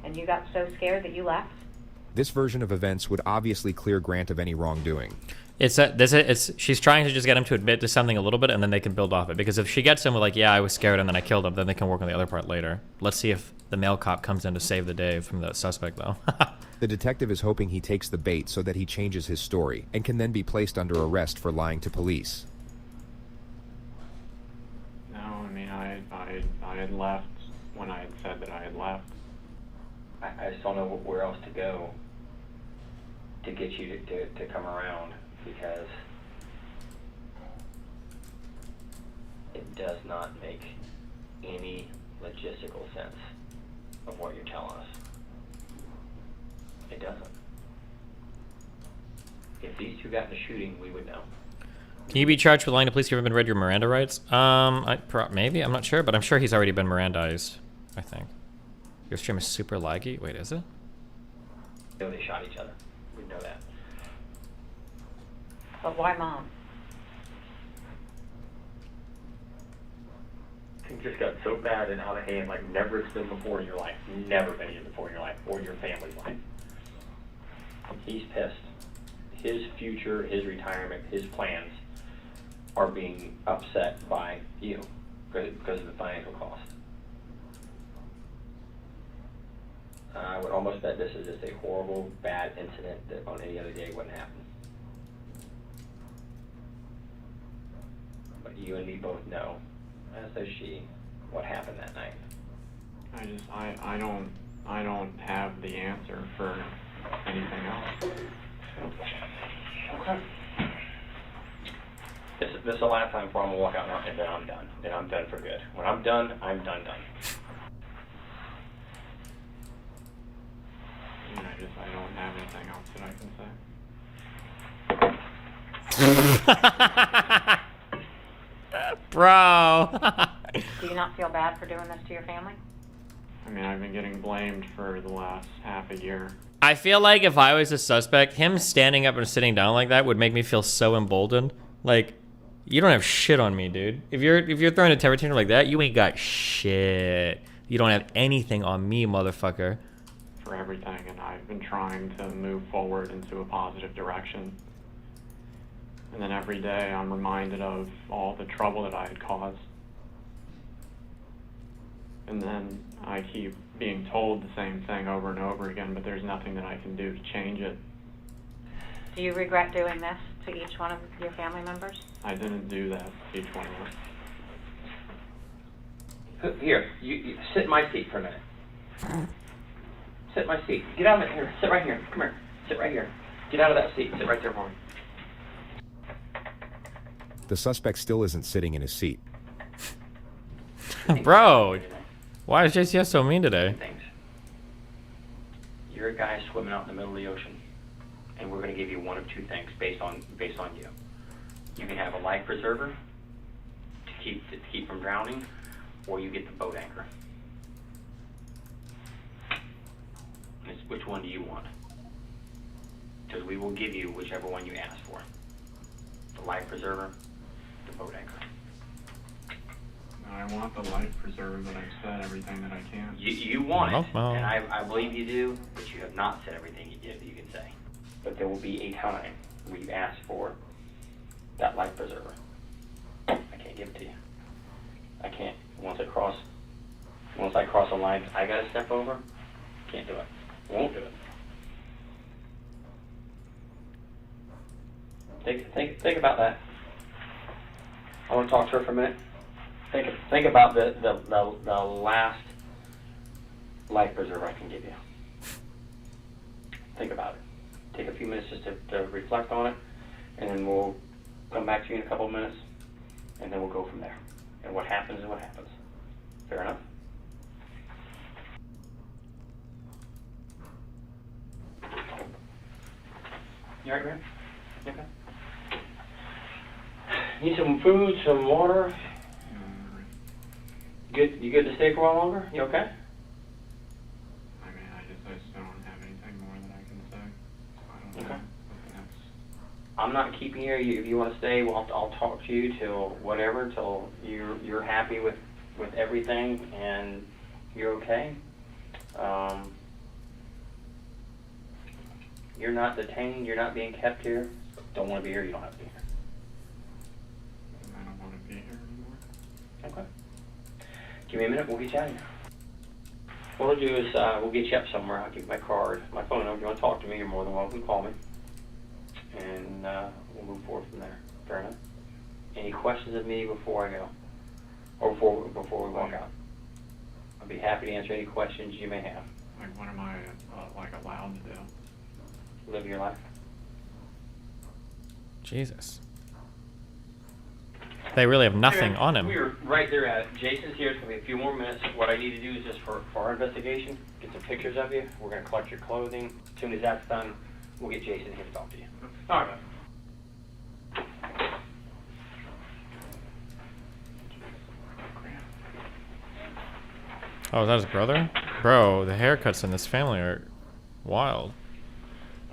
and you got so scared that you left? This version of events would obviously clear Grant of any wrongdoing. She's trying to just get him to admit to something a little bit, and then they can build off it. Because if she gets him with like, yeah, I was scared and then I killed him, then they can work on the other part later. Let's see if the male cop comes in to save the day from the suspect, though. The detective is hoping he takes the bait so that he changes his story and can then be placed under arrest for lying to police. No, I mean, I had left when I had said that I had left. I just don't know where else to go to get you to come around, because it does not make any logistical sense of what you're telling us. It doesn't. If these two got in a shooting, we would know. Can you be charged with lying to police if you haven't read your Miranda rights? Maybe, I'm not sure, but I'm sure he's already been Mirandized, I think. Your stream is super laggy. Wait, is it? Know they shot each other. We'd know that. But why mom? Things just got so bad and out of hand, like never it's been before in your life. Never been here before in your life, or your family's life. He's pissed. His future, his retirement, his plans are being upset by you because of the financial cost. I would almost bet this is just a horrible, bad incident that on any other day wouldn't happen. But you and me both know, as does she, what happened that night. I don't have the answer for anything else. Okay. This is the last time before I'm gonna walk out and then I'm done. Then I'm done for good. When I'm done, I'm done. I don't have anything else that I can say. Bro. Do you not feel bad for doing this to your family? I mean, I've been getting blamed for the last half a year. I feel like if I was a suspect, him standing up and sitting down like that would make me feel so emboldened. Like, you don't have shit on me, dude. If you're throwing a temper tantrum like that, you ain't got shit. You don't have anything on me, motherfucker. For everything, and I've been trying to move forward into a positive direction. And then every day I'm reminded of all the trouble that I had caused. And then I keep being told the same thing over and over again, but there's nothing that I can do to change it. Do you regret doing this to each one of your family members? I didn't do that to each one of them. Here, you sit in my seat for a minute. Sit in my seat. Get out of it. Here. Sit right here. Come here. Sit right here. Get out of that seat. Sit right there for me. The suspect still isn't sitting in his seat. Bro, why is JCS so mean today? You're a guy swimming out in the middle of the ocean, and we're going to give you one of two things based on you. You can have a life preserver to keep from drowning, or you get the boat anchor. Which one do you want? Because we will give you whichever one you ask for. The life preserver, the boat anchor. I want the life preserver, but I've said everything that I can. You want it, and I believe you do, but you have not said everything you can say. But there will be a time where you ask for that life preserver. I can't give it to you. I can't. Once I cross a line I gotta step over, can't do it. Won't do it. Think about that. I want to talk to her for a minute. Think about the last life preserver I can give you. Think about it. Take a few minutes just to reflect on it, and then we'll come back to you in a couple of minutes, and then we'll go from there. And what happens is what happens. Fair enough? You alright, man? Okay. Need some food, some water? You good to stay for a while longer? You okay? I mean, I just don't have anything more that I can say. I don't know. I'm not keeping you. If you want to stay, well, I'll talk to you till whatever, till you're happy with everything and you're okay. You're not detained. You're not being kept here. Don't want to be here. You don't have to be here. I don't want to be here anymore. Okay. Give me a minute. We'll get you out of here. What we'll do is we'll get you up somewhere. I'll give you my card, my phone number. If you want to talk to me, you're more than welcome to call me. And we'll move forward from there. Fair enough? Any questions of me before I go? Or before we walk out? I'll be happy to answer any questions you may have. Like, what am I allowed to do? Live your life. Jesus. They really have nothing on him. We're right there at it. Jason's here. It's going to be a few more minutes. What I need to do is just for our investigation, get some pictures of you. We're going to collect your clothing. As soon as that's done, We'll get Jason here to talk to you. All right. Oh, is that his brother? Bro, the haircuts in this family are wild.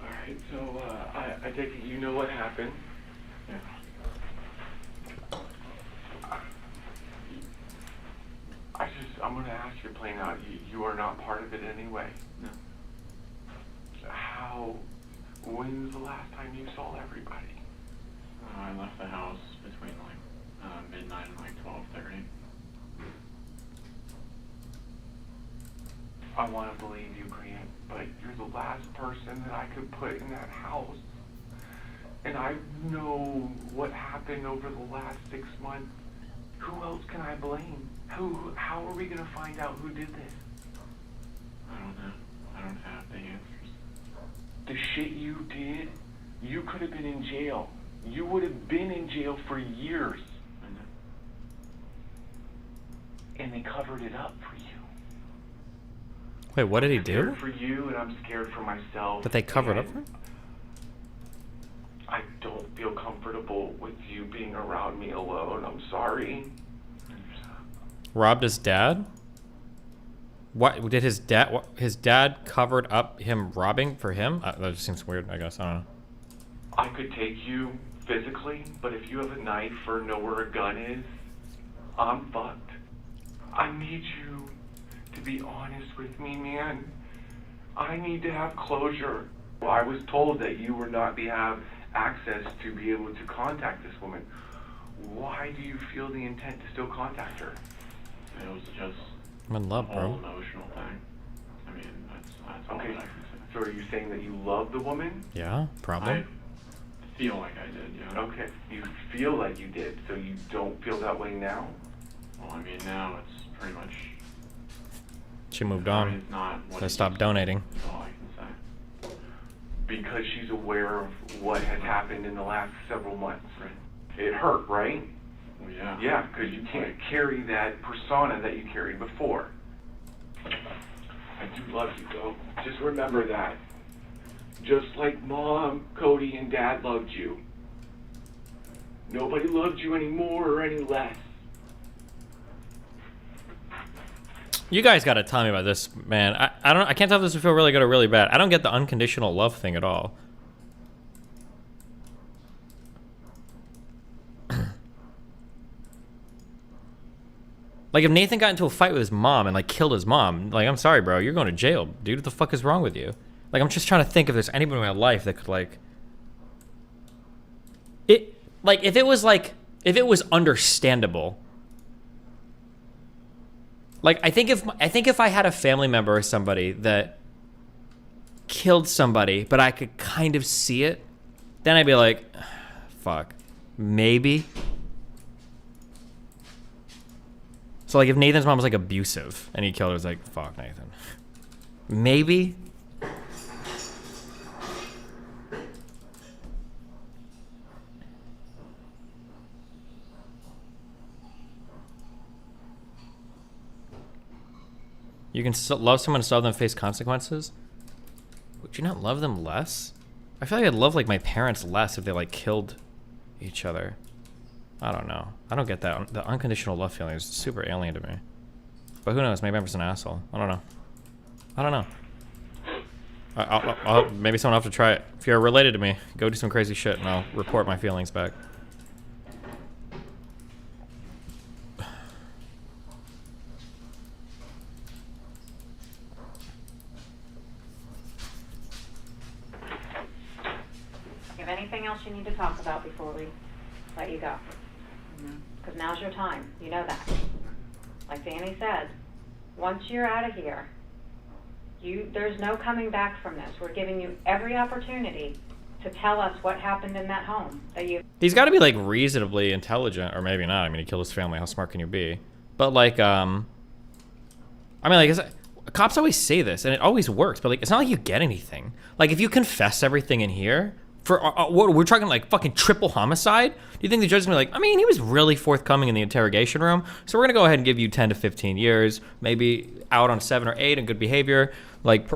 Alright, so, I take it you know what happened? I'm gonna ask you plain out, you are not part of it anyway. No. When's the last time you saw everybody? I left the house between like midnight and like 12:30. I want to believe you, Grant, but you're the last person that I could put in that house. And I know what happened over the last 6 months. Who else can I blame? How are we gonna find out who did this? I don't know. I don't have the answers. The shit you did, you could have been in jail. You would have been in jail for years. I know. And they covered it up for you. Wait, what did he I'm do? scared for you, and I'm scared for myself. That they covered up for him? I don't feel comfortable with you being around me alone. I'm sorry. Robbed his dad? What did his dad? What, his dad covered up him robbing for him? That just seems weird. I guess I don't know. I could take you physically, but if you have a knife or know where a gun is, I'm fucked. I need you to be honest with me, man. I need to have closure. I was told that you would not have access to be able to contact this woman. Why do you feel the intent to still contact her? It was just I'm in love, a whole bro. emotional thing. I mean, that's all Okay, that I can say. so are you saying that you love the woman? Yeah, probably. I feel like I did, yeah. Okay, you feel like you did, so you don't feel that way now? Well, I mean, now it's pretty much... She moved I mean, on. it's not what So it stop used donating. to be, that's all I can say. Because she's aware of what has happened in the last several months. Right. It hurt, right? Well, yeah. Yeah, because you can't carry that persona that you carried before. I do love you, though. Just remember that. Just like Mom, Cody, and Dad loved you. Nobody loved you any more or any less. You guys gotta tell me about this, man. I can't tell if this would feel really good or really bad. I don't get the unconditional love thing at all. Like if Nathan got into a fight with his mom and like killed his mom, like I'm sorry, bro, you're going to jail, dude. What the fuck is wrong with you? Like I'm just trying to think if there's anybody in my life that could like if it was understandable. Like I think if I had a family member or somebody that killed somebody, but I could kind of see it, then I'd be like, fuck, maybe. So like if Nathan's mom was like abusive and he killed her, it's like, fuck Nathan. Maybe. You can still love someone and still have them face consequences? Would you not love them less? I feel like I'd love like my parents less if they like killed each other. I don't know. I don't get that. The unconditional love feeling is super alien to me. But who knows? Maybe I'm just an asshole. I don't know. I don't know. Maybe someone will have to try it. If you're related to me, go do some crazy shit and I'll report my feelings back. You have anything else you need to talk about before we let you go? Because now's your time. You know that. Like Danny said, once you're out of here, there's no coming back from this. We're giving you every opportunity to tell us what happened in that home. He's got to be like reasonably intelligent, or maybe not. I mean, he killed his family. How smart can you be? But like, I mean, like, cops always say this, and it always works. But like, it's not like you get anything. Like, if you confess everything in here. For what we're talking like fucking triple homicide? Do you think the judge is gonna be like, I mean, he was really forthcoming in the interrogation room, so we're gonna go ahead and give you 10 to 15 years, maybe out on 7 or 8 in good behavior, like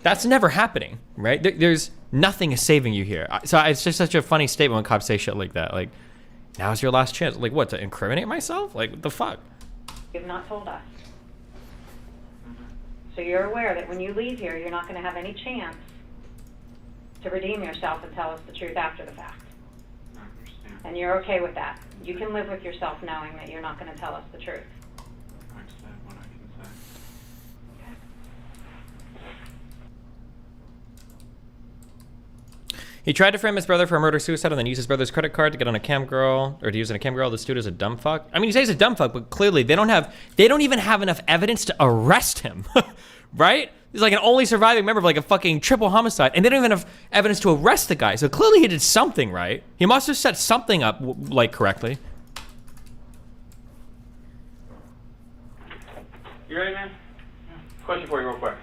That's never happening, right? There's nothing is saving you here. So it's just such a funny statement when cops say shit like that. Like, now's your last chance. Like, what, to incriminate myself? Like, what the fuck? You've not told us. So you're aware that when you leave here, you're not going to have any chance to redeem yourself and tell us the truth after the fact. And you're okay with that. You can live with yourself knowing that you're not going to tell us the truth. I've said what I can say. He tried to frame his brother for a murder-suicide and then use his brother's credit card to get on a cam girl, or to use on a cam girl. This dude is a dumb fuck. I mean, he says he's a dumb fuck, but clearly they don't even have enough evidence to arrest him, right? He's like an only surviving member of like a fucking triple homicide, and they don't even have evidence to arrest the guy. So clearly he did something right. He must have set something up like correctly. You ready, man? Question for you real quick.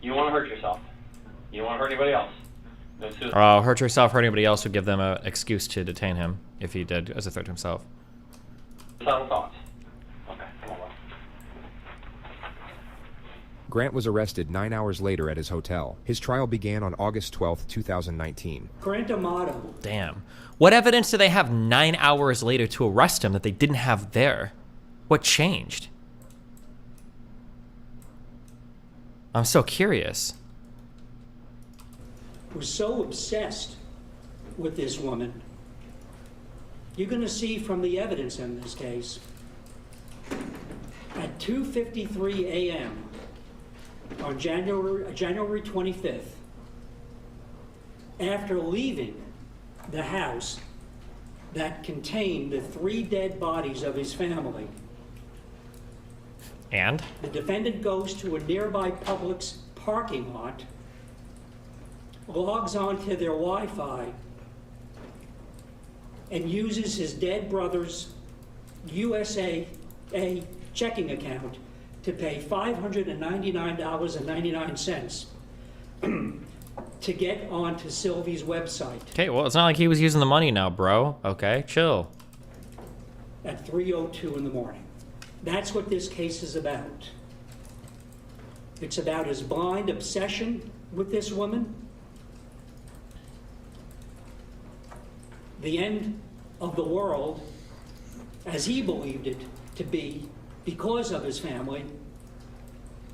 You want to hurt yourself. You don't want to hurt anybody else. No suicide. Oh, hurt yourself, hurt anybody else would give them an excuse to detain him if he did as a threat to himself. Subtle thoughts. Okay, come on, bro. Grant was arrested 9 hours later at his hotel. His trial began on August 12, 2019. Grant Amato. Damn. What evidence do they have 9 hours later to arrest him that they didn't have there? What changed? I'm so curious. Was so obsessed with this woman. You're going to see from the evidence in this case, at 2:53 a.m. on January 25th, after leaving the house that contained the 3 dead bodies of his family, and the defendant goes to a nearby Publix parking lot, logs onto their Wi-Fi, and uses his dead brother's USA checking account to pay $599.99 to get onto Sylvie's website. Okay, well, it's not like he was using the money now, bro. Okay, chill. At 3:02 in the morning. That's what this case is about. It's about his blind obsession with this woman, the end of the world as he believed it to be because of his family,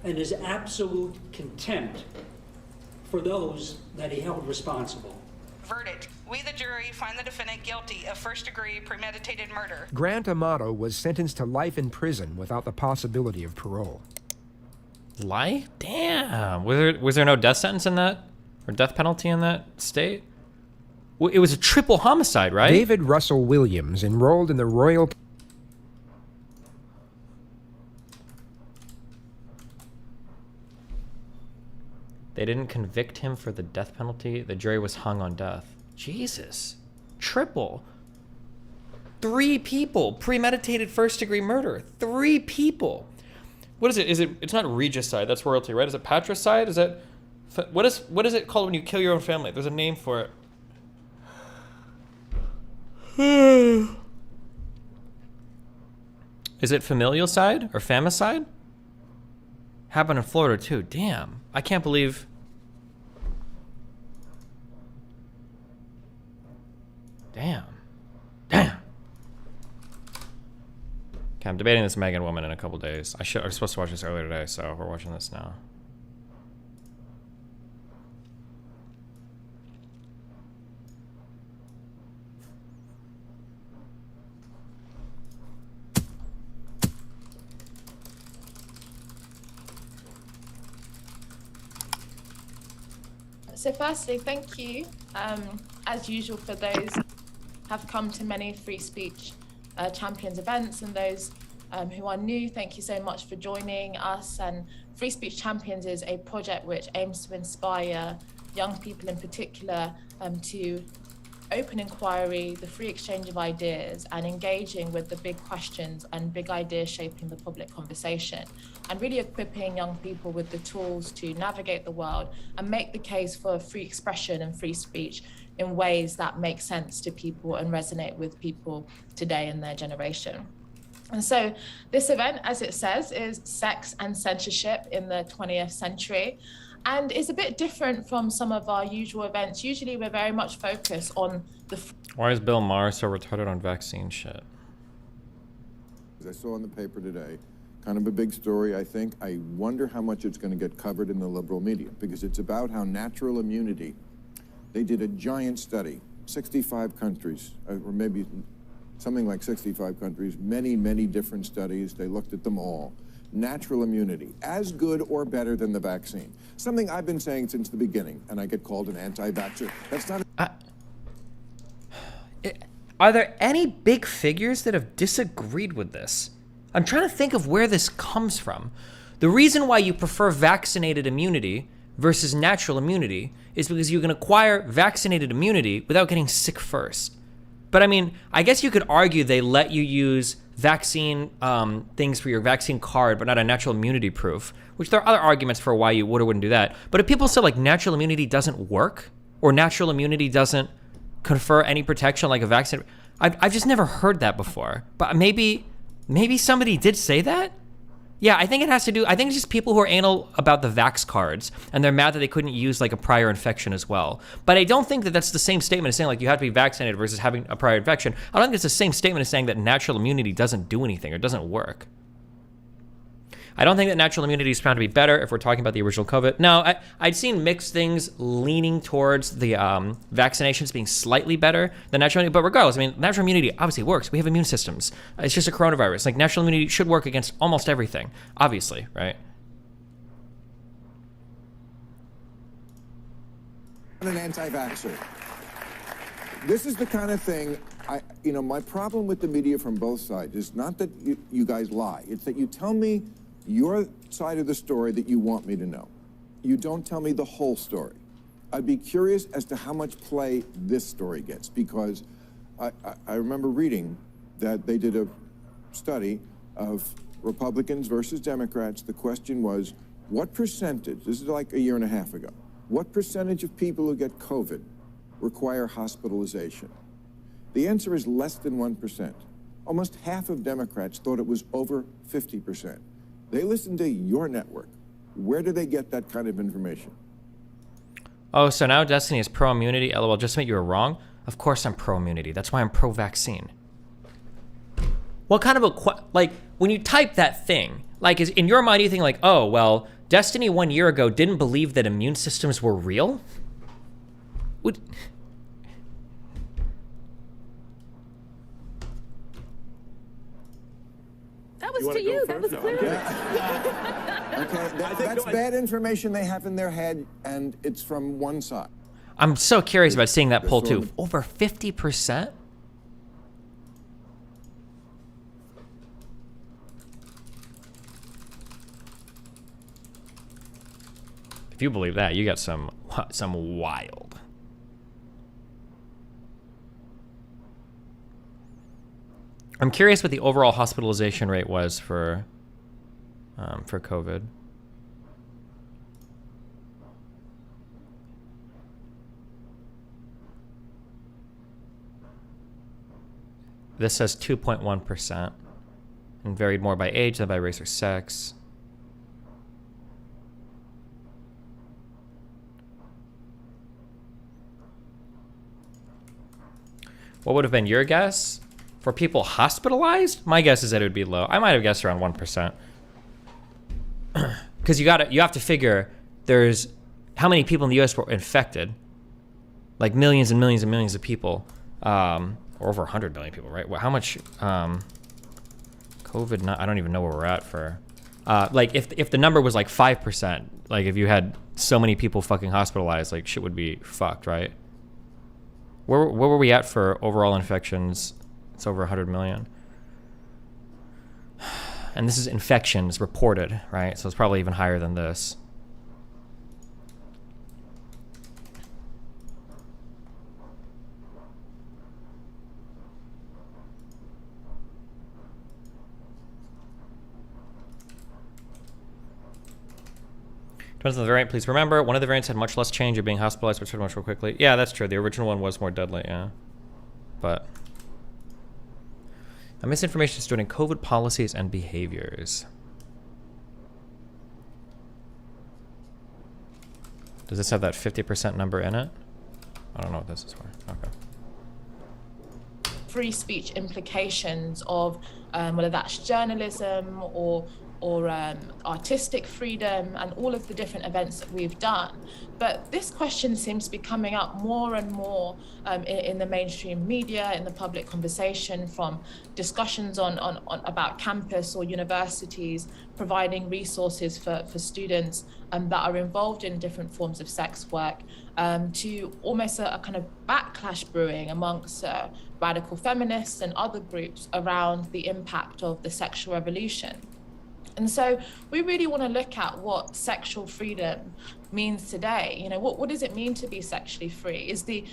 and his absolute contempt for those that he held responsible. Verdict. We, the jury, find the defendant guilty of first-degree premeditated murder. Grant Amato was sentenced to life in prison without the possibility of parole. Life? Damn. Was there no death sentence in that? Or death penalty in that state? It was a triple homicide, right? David Russell Williams enrolled in the Royal... They didn't convict him for the death penalty. The jury was hung on death. Jesus. Triple. 3 people. Premeditated first-degree murder. 3 people. What is it? It's not regicide. That's royalty, right? Is it patricide? Is that... What is it called when you kill your own family? There's a name for it. Is it familial-cide or famicide? Happened in Florida too. Damn. I can't believe. Damn. Okay, I'm debating this Meghan woman in a couple days. I was supposed to watch this earlier today, so we're watching this now. So firstly, thank you, as usual, for those who have come to many free speech champions events, and those who are new, thank you so much for joining us. And Free Speech Champions is a project which aims to inspire young people in particular to open inquiry, the free exchange of ideas, and engaging with the big questions and big ideas shaping the public conversation, and really equipping young people with the tools to navigate the world and make the case for free expression and free speech in ways that make sense to people and resonate with people today in their generation. And so this event, as it says, is Sex and Censorship in the 20th Century. And it's a bit different from some of our usual events. Usually we're very much focused on the... Why is Bill Maher so retarded on vaccine shit? As I saw in the paper today, kind of a big story, I think. I wonder how much it's going to get covered in the liberal media, because it's about how natural immunity, they did a giant study, 65 countries, or maybe something like 65 countries, many, many different studies. They looked at them all. Natural immunity, as good or better than the vaccine. Something I've been saying since the beginning, and I get called an anti-vaxxer. That's not... Are there any big figures that have disagreed with this? I'm trying to think of where this comes from. The reason why you prefer vaccinated immunity versus natural immunity is because you can acquire vaccinated immunity without getting sick first. But I mean, I guess you could argue they let you use vaccine things for your vaccine card, but not a natural immunity proof, which there are other arguments for why you would or wouldn't do that. But if people say like natural immunity doesn't work, or natural immunity doesn't confer any protection like a vaccine, I've just never heard that before. But maybe somebody did say that? Yeah, I think it has to do, I think it's just people who are anal about the vax cards, and they're mad that they couldn't use like a prior infection as well. But I don't think that that's the same statement as saying like you have to be vaccinated versus having a prior infection. I don't think it's the same statement as saying that natural immunity doesn't do anything or doesn't work. I don't think that natural immunity is found to be better if we're talking about the original COVID. Now, I'd seen mixed things leaning towards the vaccinations being slightly better than natural immunity, but regardless, I mean, natural immunity obviously works. We have immune systems. It's just a coronavirus. Like, natural immunity should work against almost everything, obviously, right? I'm an anti-vaxxer. This is the kind of thing, my problem with the media from both sides is not that you guys lie. It's that you tell me your side of the story that you want me to know. You don't tell me the whole story. I'd be curious as to how much play this story gets, because I remember reading that they did a study of Republicans versus Democrats. The question was, what percentage, this is like a year and a half ago, what percentage of people who get COVID require hospitalization? The answer is less than 1%. Almost half of Democrats thought it was over 50%. They listen to your network. Where do they get that kind of information? Oh, so now Destiny is pro-immunity? LOL, just to make you were wrong? Of course I'm pro-immunity. That's why I'm pro-vaccine. What kind of like, when you type that thing, like, is in your mind you think like, oh, well, Destiny 1 year ago didn't believe that immune systems were real? That was to you. That was clearly. Okay, that's bad information they have in their head, and it's from one side. I'm so curious about seeing that poll too. Over 50%? If you believe that, you got some wild. I'm curious what the overall hospitalization rate was for COVID. This says 2.1%, and varied more by age than by race or sex. What would have been your guess? For people hospitalized? My guess is that it would be low. I might have guessed around 1%. Because you have to figure there's how many people in the US were infected. Like millions and millions and millions of people. Or over 100 million people, right? Well, how much COVID, I don't even know where we're at for. Like if the number was like 5%, like if you had so many people fucking hospitalized, like shit would be fucked, right? Where were we at for overall infections? It's over 100 million. And this is infections reported, right? So it's probably even higher than this. Depends on the variant. Please remember, one of the variants had much less change of being hospitalized, but much more quickly. Yeah, that's true. The original one was more deadly, yeah. But misinformation surrounding COVID policies and behaviors. Does this have that 50% number in it? I don't know what this is for. Okay. Free speech implications of whether that's journalism or artistic freedom and all of the different events that we've done. But this question seems to be coming up more and more in the mainstream media, in the public conversation, from discussions on about campus or universities providing resources for students that are involved in different forms of sex work, to almost a kind of backlash brewing amongst radical feminists and other groups around the impact of the sexual revolution. And so we really want to look at what sexual freedom means today. You know, what does it mean to be sexually free? Is the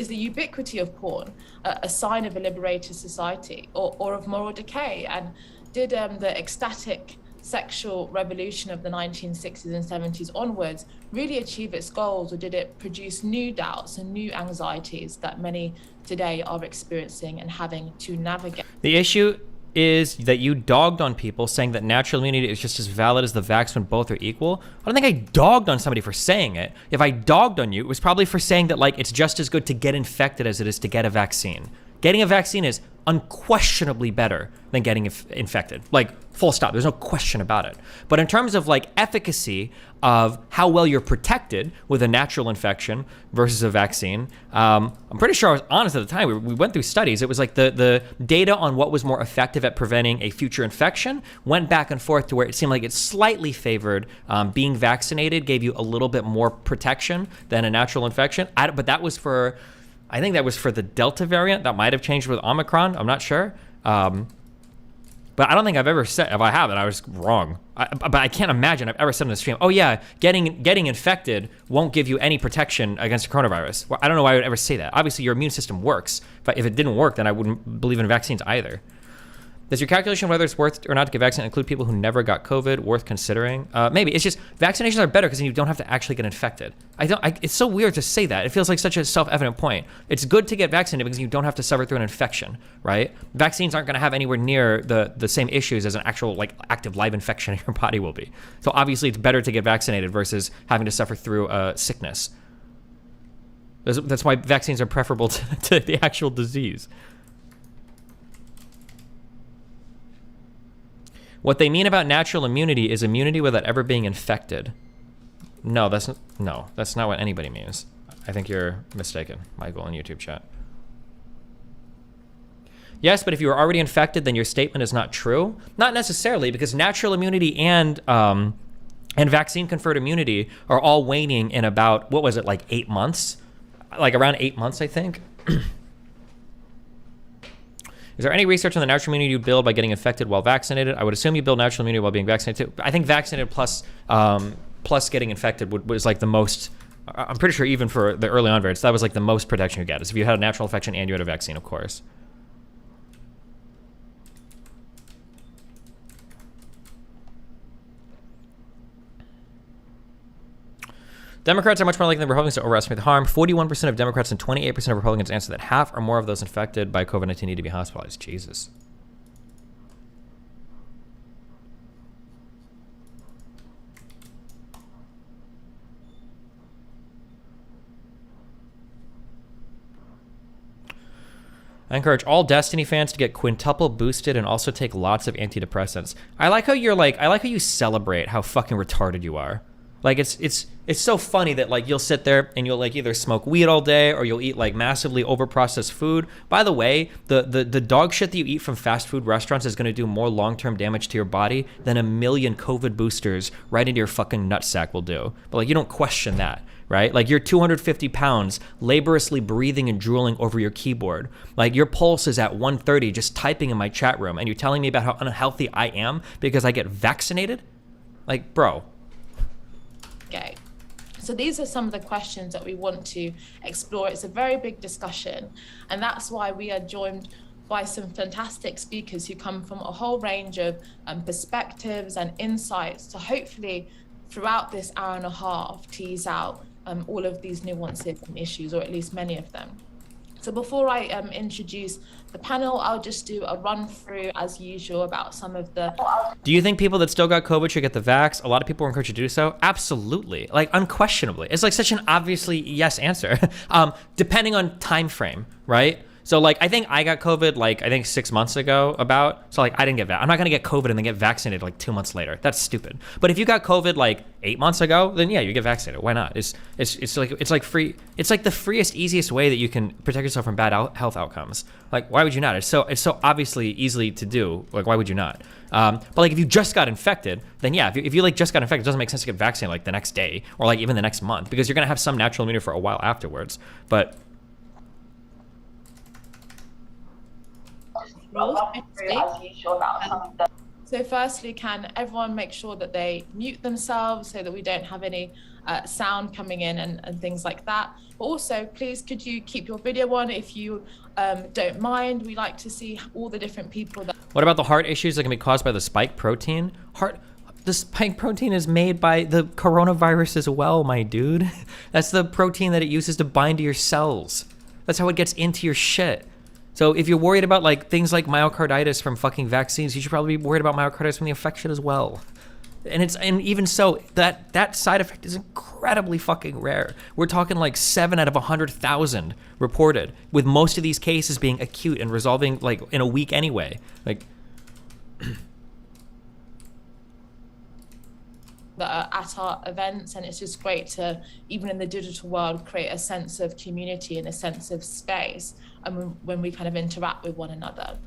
ubiquity of porn a sign of a liberated society or of moral decay? And did the ecstatic sexual revolution of the 1960s and 70s onwards really achieve its goals, or did it produce new doubts and new anxieties that many today are experiencing and having to navigate? The issue is that you dogged on people saying that natural immunity is just as valid as the vax when both are equal. I don't think I dogged on somebody for saying it. If I dogged on you, it was probably for saying that, like, it's just as good to get infected as it is to get a vaccine. Getting a vaccine is unquestionably better than getting infected. Like, full stop. There's no question about it. But in terms of, like, efficacy of how well you're protected with a natural infection versus a vaccine, I'm pretty sure I was honest at the time. We went through studies. It was like the data on what was more effective at preventing a future infection went back and forth to where it seemed like it slightly favored being vaccinated, gave you a little bit more protection than a natural infection. But that was for... I think that was for the Delta variant. That might have changed with Omicron. I'm not sure. But I don't think I've ever said, if I have it, I was wrong. But I can't imagine I've ever said in the stream, oh yeah, getting infected won't give you any protection against coronavirus. Well, I don't know why I would ever say that. Obviously, your immune system works. But if it didn't work, then I wouldn't believe in vaccines either. Does your calculation of whether it's worth or not to get vaccinated include people who never got COVID? Worth considering? Maybe. It's just vaccinations are better because then you don't have to actually get infected. It's so weird to say that. It feels like such a self-evident point. It's good to get vaccinated because you don't have to suffer through an infection, right? Vaccines aren't going to have anywhere near the same issues as an actual, like, active live infection in your body will be. So obviously it's better to get vaccinated versus having to suffer through sickness. That's why vaccines are preferable to the actual disease. What they mean about natural immunity is immunity without ever being infected. No, that's not what anybody means. I think you're mistaken, Michael, in YouTube chat. Yes, but if you were already infected, then your statement is not true. Not necessarily, because natural immunity and vaccine-conferred immunity are all waning in about, what was it, like 8 months? Like around 8 months, I think. Is there any research on the natural immunity you build by getting infected while vaccinated? I would assume you build natural immunity while being vaccinated too. I think vaccinated plus getting infected was like the most, I'm pretty sure even for the early on variants, that was like the most protection you get, is if you had a natural infection and you had a vaccine, of course. Democrats are much more likely than Republicans to overestimate the harm. 41% of Democrats and 28% of Republicans answer that half or more of those infected by COVID-19 need to be hospitalized. Jesus. I encourage all Destiny fans to get quintuple boosted and also take lots of antidepressants. I like how you celebrate how fucking retarded you are. Like, it's so funny that, like, you'll sit there and you'll, like, either smoke weed all day or you'll eat, like, massively overprocessed food. By the way, the dog shit that you eat from fast food restaurants is going to do more long-term damage to your body than a million COVID boosters right into your fucking nutsack will do. But, like, you don't question that, right? Like, you're 250 pounds laboriously breathing and drooling over your keyboard. Like, your pulse is at 130 just typing in my chat room, and you're telling me about how unhealthy I am because I get vaccinated? Like, bro. Okay. So these are some of the questions that we want to explore. It's a very big discussion, and that's why we are joined by some fantastic speakers who come from a whole range of perspectives and insights to hopefully throughout this hour and a half tease out all of these nuances and issues, or at least many of them. So before I introduce the panel, I'll just do a run through as usual about some of the... Do you think people that still got COVID should get the vax? A lot of people were encouraged to do so. Absolutely, like unquestionably. It's like such an obviously yes answer, depending on time frame, right? So like, I think I got COVID like, I think 6 months ago about, so like I didn't get I'm not gonna get COVID and then get vaccinated like 2 months later. That's stupid. But if you got COVID like 8 months ago, then yeah, you get vaccinated. Why not? It's like free. It's like the freest, easiest way that you can protect yourself from bad health outcomes. Like, why would you not? It's so obviously easily to do. Like, why would you not? But like if you just got infected, then yeah, if you like just got infected, it doesn't make sense to get vaccinated like the next day or like even the next month, because you're gonna have some natural immunity for a while afterwards. But so firstly, can everyone make sure that they mute themselves so that we don't have any sound coming in and things like that. But also, please, could you keep your video on if you don't mind? We like to see all the different people that... What about the heart issues that can be caused by the spike protein? The spike protein is made by the coronavirus as well, my dude. That's the protein that it uses to bind to your cells. That's how it gets into your shit. So if you're worried about like things like myocarditis from fucking vaccines, you should probably be worried about myocarditis from the infection as well. And even so, that side effect is incredibly fucking rare. We're talking like 7 out of 100,000 reported, with most of these cases being acute and resolving like in a week anyway. Like that are at our events, and it's just great to, even in the digital world, create a sense of community and a sense of space, and when we kind of interact with one another.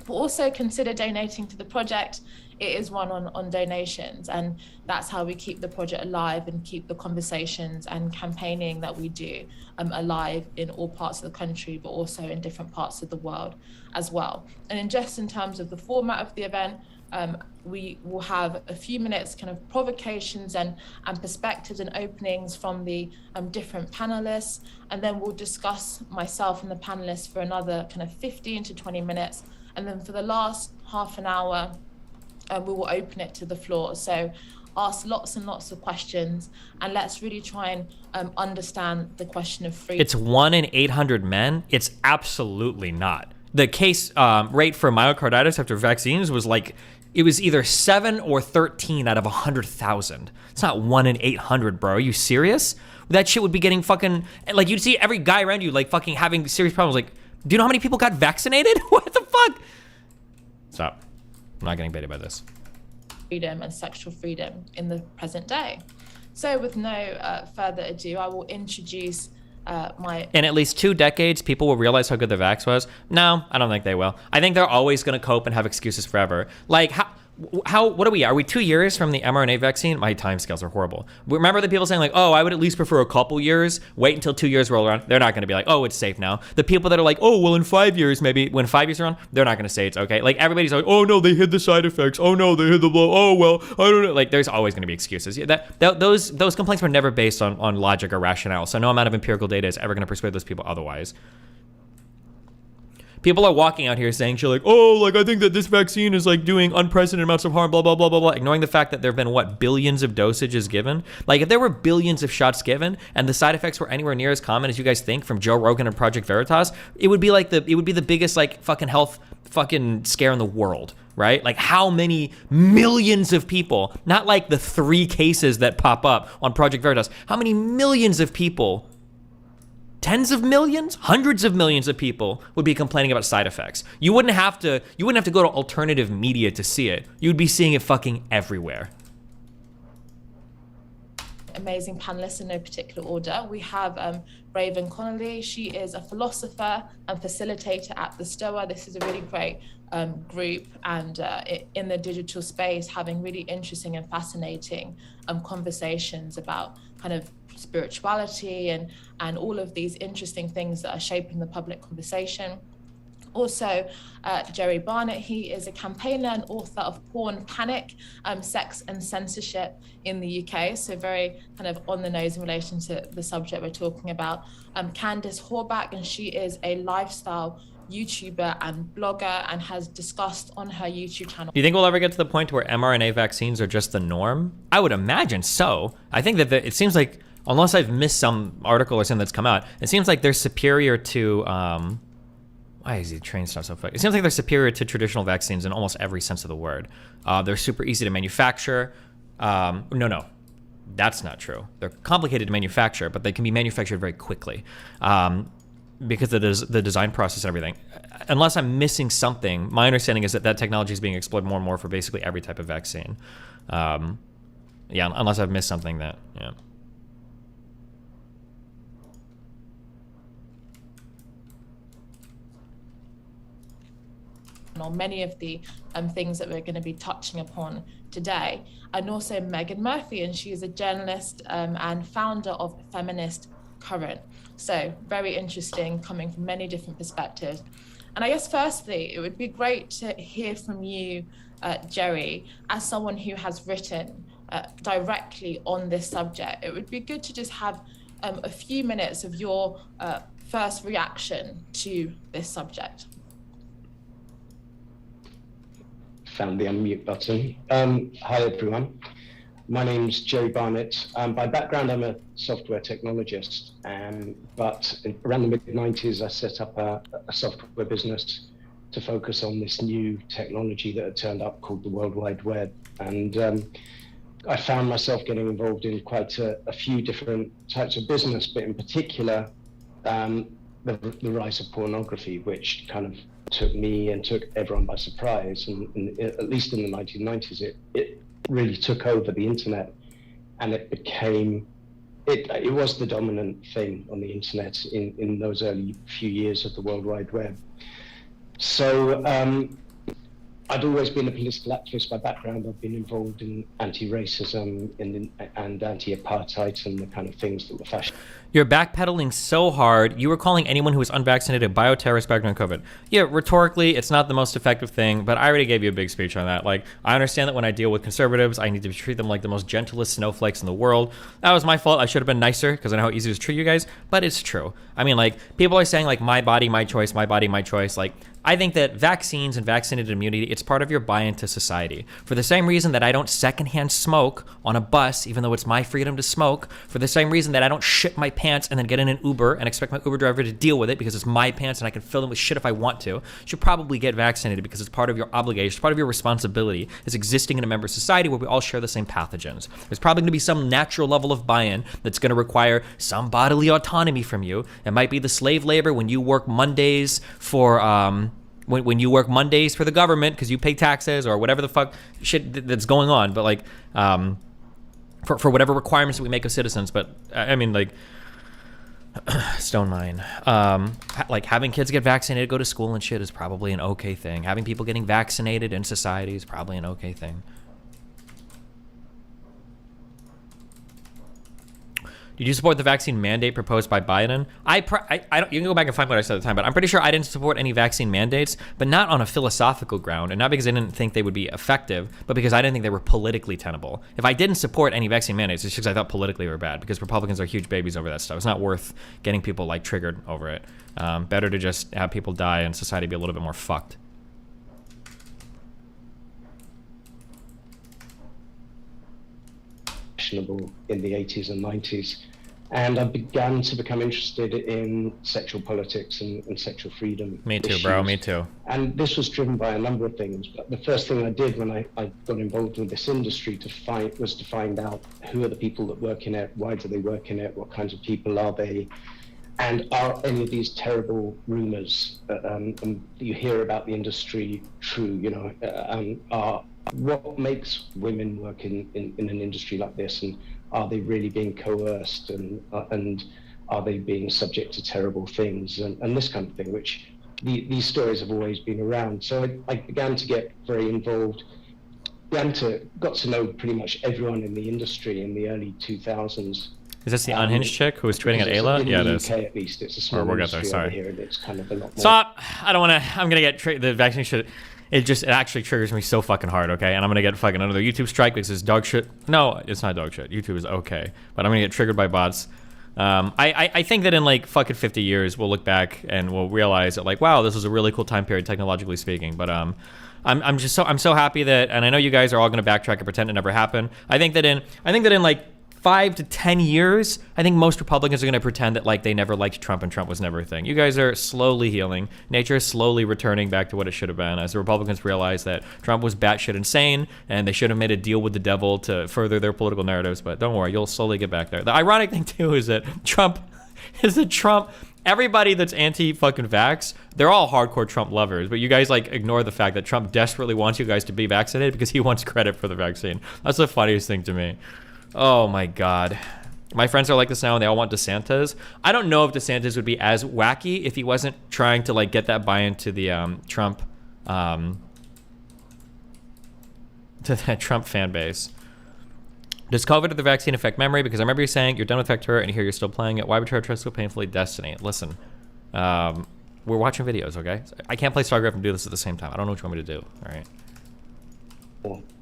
But also consider donating to the project. It is run on donations, and that's how we keep the project alive and keep the conversations and campaigning that we do alive in all parts of the country, but also in different parts of the world as well. And in terms of the format of the event, we will have a few minutes kind of provocations and perspectives and openings from the different panelists, and then we'll discuss myself and the panelists for another kind of 15 to 20 minutes. And then for the last half an hour, we will open it to the floor. So ask lots and lots of questions, and let's really try and understand the question of freedom. It's 1 in 800 men. It's absolutely not. The case rate for myocarditis after vaccines was like, it was either 7 or 13 out of 100,000. It's not 1 in 800, bro. Are you serious? That shit would be getting fucking, like, you'd see every guy around you like fucking having serious problems. Like, do you know how many people got vaccinated? What the fuck? Stop. I'm not getting baited by this. Freedom and sexual freedom in the present day. So with no further ado, I will introduce In at least 2 decades, people will realize how good the vax was. No, I don't think they will. I think they're always going to cope and have excuses forever. Like, what are we? Are we 2 years from the mRNA vaccine? My timescales are horrible. Remember the people saying like, oh, I would at least prefer a couple years. Wait until 2 years roll around. They're not going to be like, oh, it's safe now. The people that are like, oh, well, in 5 years, maybe when 5 years are on, they're not going to say it's okay. Like everybody's like, oh no, they hid the side effects. Oh no, they hid the blow. Oh well, I don't know. Like there's always going to be excuses. Yeah, those complaints were never based on logic or rationale. So no amount of empirical data is ever going to persuade those people otherwise. People are walking out here saying shit like, oh, like I think that this vaccine is like doing unprecedented amounts of harm, blah, blah, blah, blah, blah, ignoring the fact that there have been, what, billions of dosages given? Like if there were billions of shots given and the side effects were anywhere near as common as you guys think from Joe Rogan and Project Veritas, it would be the biggest like fucking health fucking scare in the world, right? Like how many millions of people, not like the 3 cases that pop up on Project Veritas, how many millions of people, tens of millions, hundreds of millions of people would be complaining about side effects. You wouldn't have to go to alternative media to see it. You'd be seeing it fucking everywhere. Amazing panelists in no particular order. We have Raven Connolly. She is a philosopher and facilitator at the STOA. This is a really great group, and in the digital space, having really interesting and fascinating conversations about kind of spirituality and all of these interesting things that are shaping the public conversation. Also, Jerry Barnett, he is a campaigner and author of Porn Panic, Sex and Censorship in the UK, so very kind of on the nose in relation to the subject we're talking about. Candice Horback, and she is a lifestyle YouTuber and blogger and has discussed on her YouTube channel. Do you think we'll ever get to the point where mRNA vaccines are just the norm? I would imagine so. I think that it seems like unless I've missed some article or something that's come out, it seems like they're superior to, why is the train stuff so fast? It seems like they're superior to traditional vaccines in almost every sense of the word. They're super easy to manufacture. No, that's not true. They're complicated to manufacture, but they can be manufactured very quickly because of the design process and everything. Unless I'm missing something, my understanding is that that technology is being explored more and more for basically every type of vaccine. Yeah, unless I've missed something that, yeah. Or many of the things that we're going to be touching upon today, and also Meghan Murphy, and she is a journalist and founder of Feminist Current. So very interesting, coming from many different perspectives. And I guess firstly, it would be great to hear from you, Jerry, as someone who has written directly on this subject. It would be good to just have a few minutes of your first reaction to this subject. Found the unmute button. Hi everyone, my name's Jerry Barnett. By background I'm a software technologist, but around the mid-90s I set up a software business to focus on this new technology that had turned up called the World Wide Web. And I found myself getting involved in quite a few different types of business, but in particular the rise of pornography, which kind of took me and took everyone by surprise. And at least in the 1990s, it really took over the internet, and it became, it was the dominant thing on the internet in those early few years of the World Wide Web. So I'd always been a political activist by background. I've been involved in anti-racism and anti-apartheid and the kind of things that were fashioned. You're backpedaling so hard. You were calling anyone who was unvaccinated a bioterrorist back during COVID. Yeah, rhetorically, it's not the most effective thing, but I already gave you a big speech on that. Like, I understand that when I deal with conservatives, I need to treat them like the most gentlest snowflakes in the world. That was my fault. I should have been nicer because I know how easy it is to treat you guys, but it's true. I mean, like, people are saying, like, my body, my choice, my body, my choice. Like, I think that vaccines and vaccinated immunity, it's part of your buy-in to society. For the same reason that I don't secondhand smoke on a bus, even though it's my freedom to smoke, for the same reason that I don't shit my pants and then get in an Uber and expect my Uber driver to deal with it because it's my pants and I can fill them with shit if I want to, you should probably get vaccinated because it's part of your obligation, it's part of your responsibility as existing in a member society where we all share the same pathogens. There's probably gonna be some natural level of buy-in that's gonna require some bodily autonomy from you. It might be the slave labor when you work Mondays for, when you work Mondays for the government because you pay taxes or whatever the fuck shit that's going on, but like for whatever requirements that we make of citizens. But I mean, like, stone mine, like having kids get vaccinated, go to school and shit is probably an okay thing. Having people getting vaccinated in society is probably an okay thing. Did you support the vaccine mandate proposed by Biden? I don't, you can go back and find what I said at the time, but I'm pretty sure I didn't support any vaccine mandates, but not on a philosophical ground, and not because I didn't think they would be effective, but because I didn't think they were politically tenable. If I didn't support any vaccine mandates, it's because I thought politically they were bad, because Republicans are huge babies over that stuff. It's not worth getting people like triggered over it. Better to just have people die and society be a little bit more fucked. In the 80s and 90s, and I began to become interested in sexual politics and sexual freedom. Me too, issues. bro, me too. And this was driven by a number of things, but the first thing I did when I got involved with this industry was to find out who are the people that work in it, why do they work in it, what kinds of people are they, and are any of these terrible rumors you hear about the industry true, you know, what makes women work in an industry like this, and are they really being coerced, and are they being subject to terrible things, and this kind of thing, which these stories have always been around. So I began to get very involved, got to know pretty much everyone in the industry in the early 2000s. Is this the unhinged chick who was tweeting at Ayla? Yeah, it is. In the UK, at least, it's a small we'll get there, sorry. here, and it's kind of a lot more. Stop! I don't want to. I'm gonna get the vaccine shit. It actually triggers me so fucking hard, okay? And I'm gonna get fucking another YouTube strike because it's dog shit. No, it's not dog shit. YouTube is okay, but I'm gonna get triggered by bots. I think that in like fucking 50 years we'll look back and we'll realize that, like, wow, this was a really cool time period technologically speaking. But I'm so happy that, and I know you guys are all gonna backtrack and pretend it never happened. I think that in like 5 to 10 years, I think most Republicans are going to pretend that like they never liked Trump and Trump was never a thing. You guys are slowly healing. Nature is slowly returning back to what it should have been as the Republicans realize that Trump was batshit insane and they should have made a deal with the devil to further their political narratives. But don't worry, you'll slowly get back there. The ironic thing too is that Trump, everybody that's anti-fucking vax, they're all hardcore Trump lovers, but you guys like ignore the fact that Trump desperately wants you guys to be vaccinated because he wants credit for the vaccine. That's the funniest thing to me. Oh my God. My friends are like this now and they all want DeSantis. I don't know if DeSantis would be as wacky if he wasn't trying to like get that buy-in to the Trump, to that Trump fan base. Does COVID or the vaccine affect memory? Because I remember you saying you're done with Vector and here you're still playing it. Why would you trust so painfully Destiny? Listen, we're watching videos, okay? I can't play StarCraft and do this at the same time. I don't know what you want me to do, all right?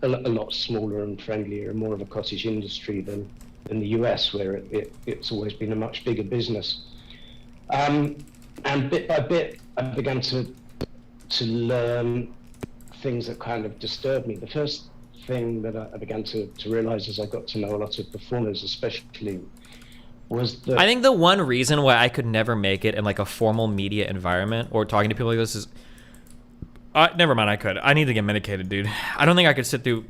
A lot smaller and friendlier and more of a cottage industry than the US, where it's always been a much bigger business. And bit by bit, I began to learn things that kind of disturbed me. The first thing that I began to realize as I got to know a lot of performers, especially, was that... I think the one reason why I could never make it in like a formal media environment or talking to people like this is... never mind, I could. I need to get medicated, dude. I don't think I could sit through...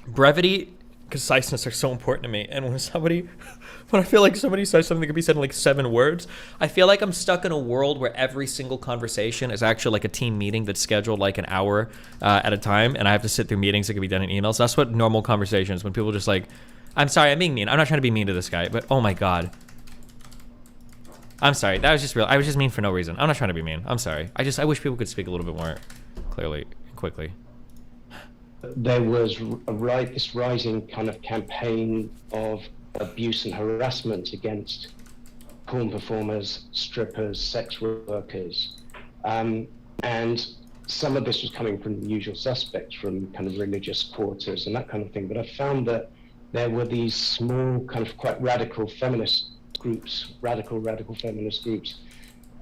Brevity, conciseness are so important to me. And when I feel like somebody says something that could be said in like 7 words, I feel like I'm stuck in a world where every single conversation is actually like a team meeting that's scheduled like an hour at a time, and I have to sit through meetings that could be done in emails. That's what normal conversations, when people just like, I'm sorry, I'm being mean. I'm not trying to be mean to this guy, but oh my God. I'm sorry, that was just real. I was just mean for no reason. I'm not trying to be mean. I'm sorry. I wish people could speak a little bit more clearly and quickly. There was this rising kind of campaign of abuse and harassment against porn performers, strippers, sex workers. And some of this was coming from the usual suspects, from kind of religious quarters and that kind of thing. But I found that there were these small, kind of quite radical feminist groups, radical feminist groups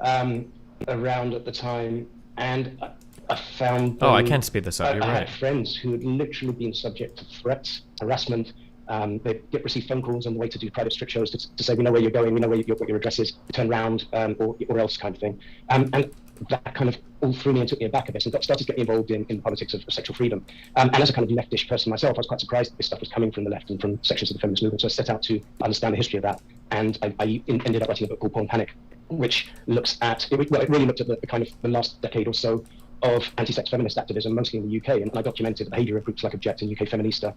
around at the time. And I found... Oh, I can't speed this up, you're I right. had friends who had literally been subject to threats, harassment. They receive phone calls on the way to do private strip shows to say, we know where you're going, we know what your address is, turn around, or else kind of thing. And that kind of all threw me and took me aback a bit, and started to get me involved in the politics of sexual freedom. And as a kind of leftish person myself, I was quite surprised that this stuff was coming from the left and from sections of the feminist movement. So I set out to understand the history of that, and I ended up writing a book called Porn Panic, which looks at, it really looked at the kind of the last decade or so of anti-sex feminist activism, mostly in the UK, and I documented the behaviour of groups like Object and UK Feminista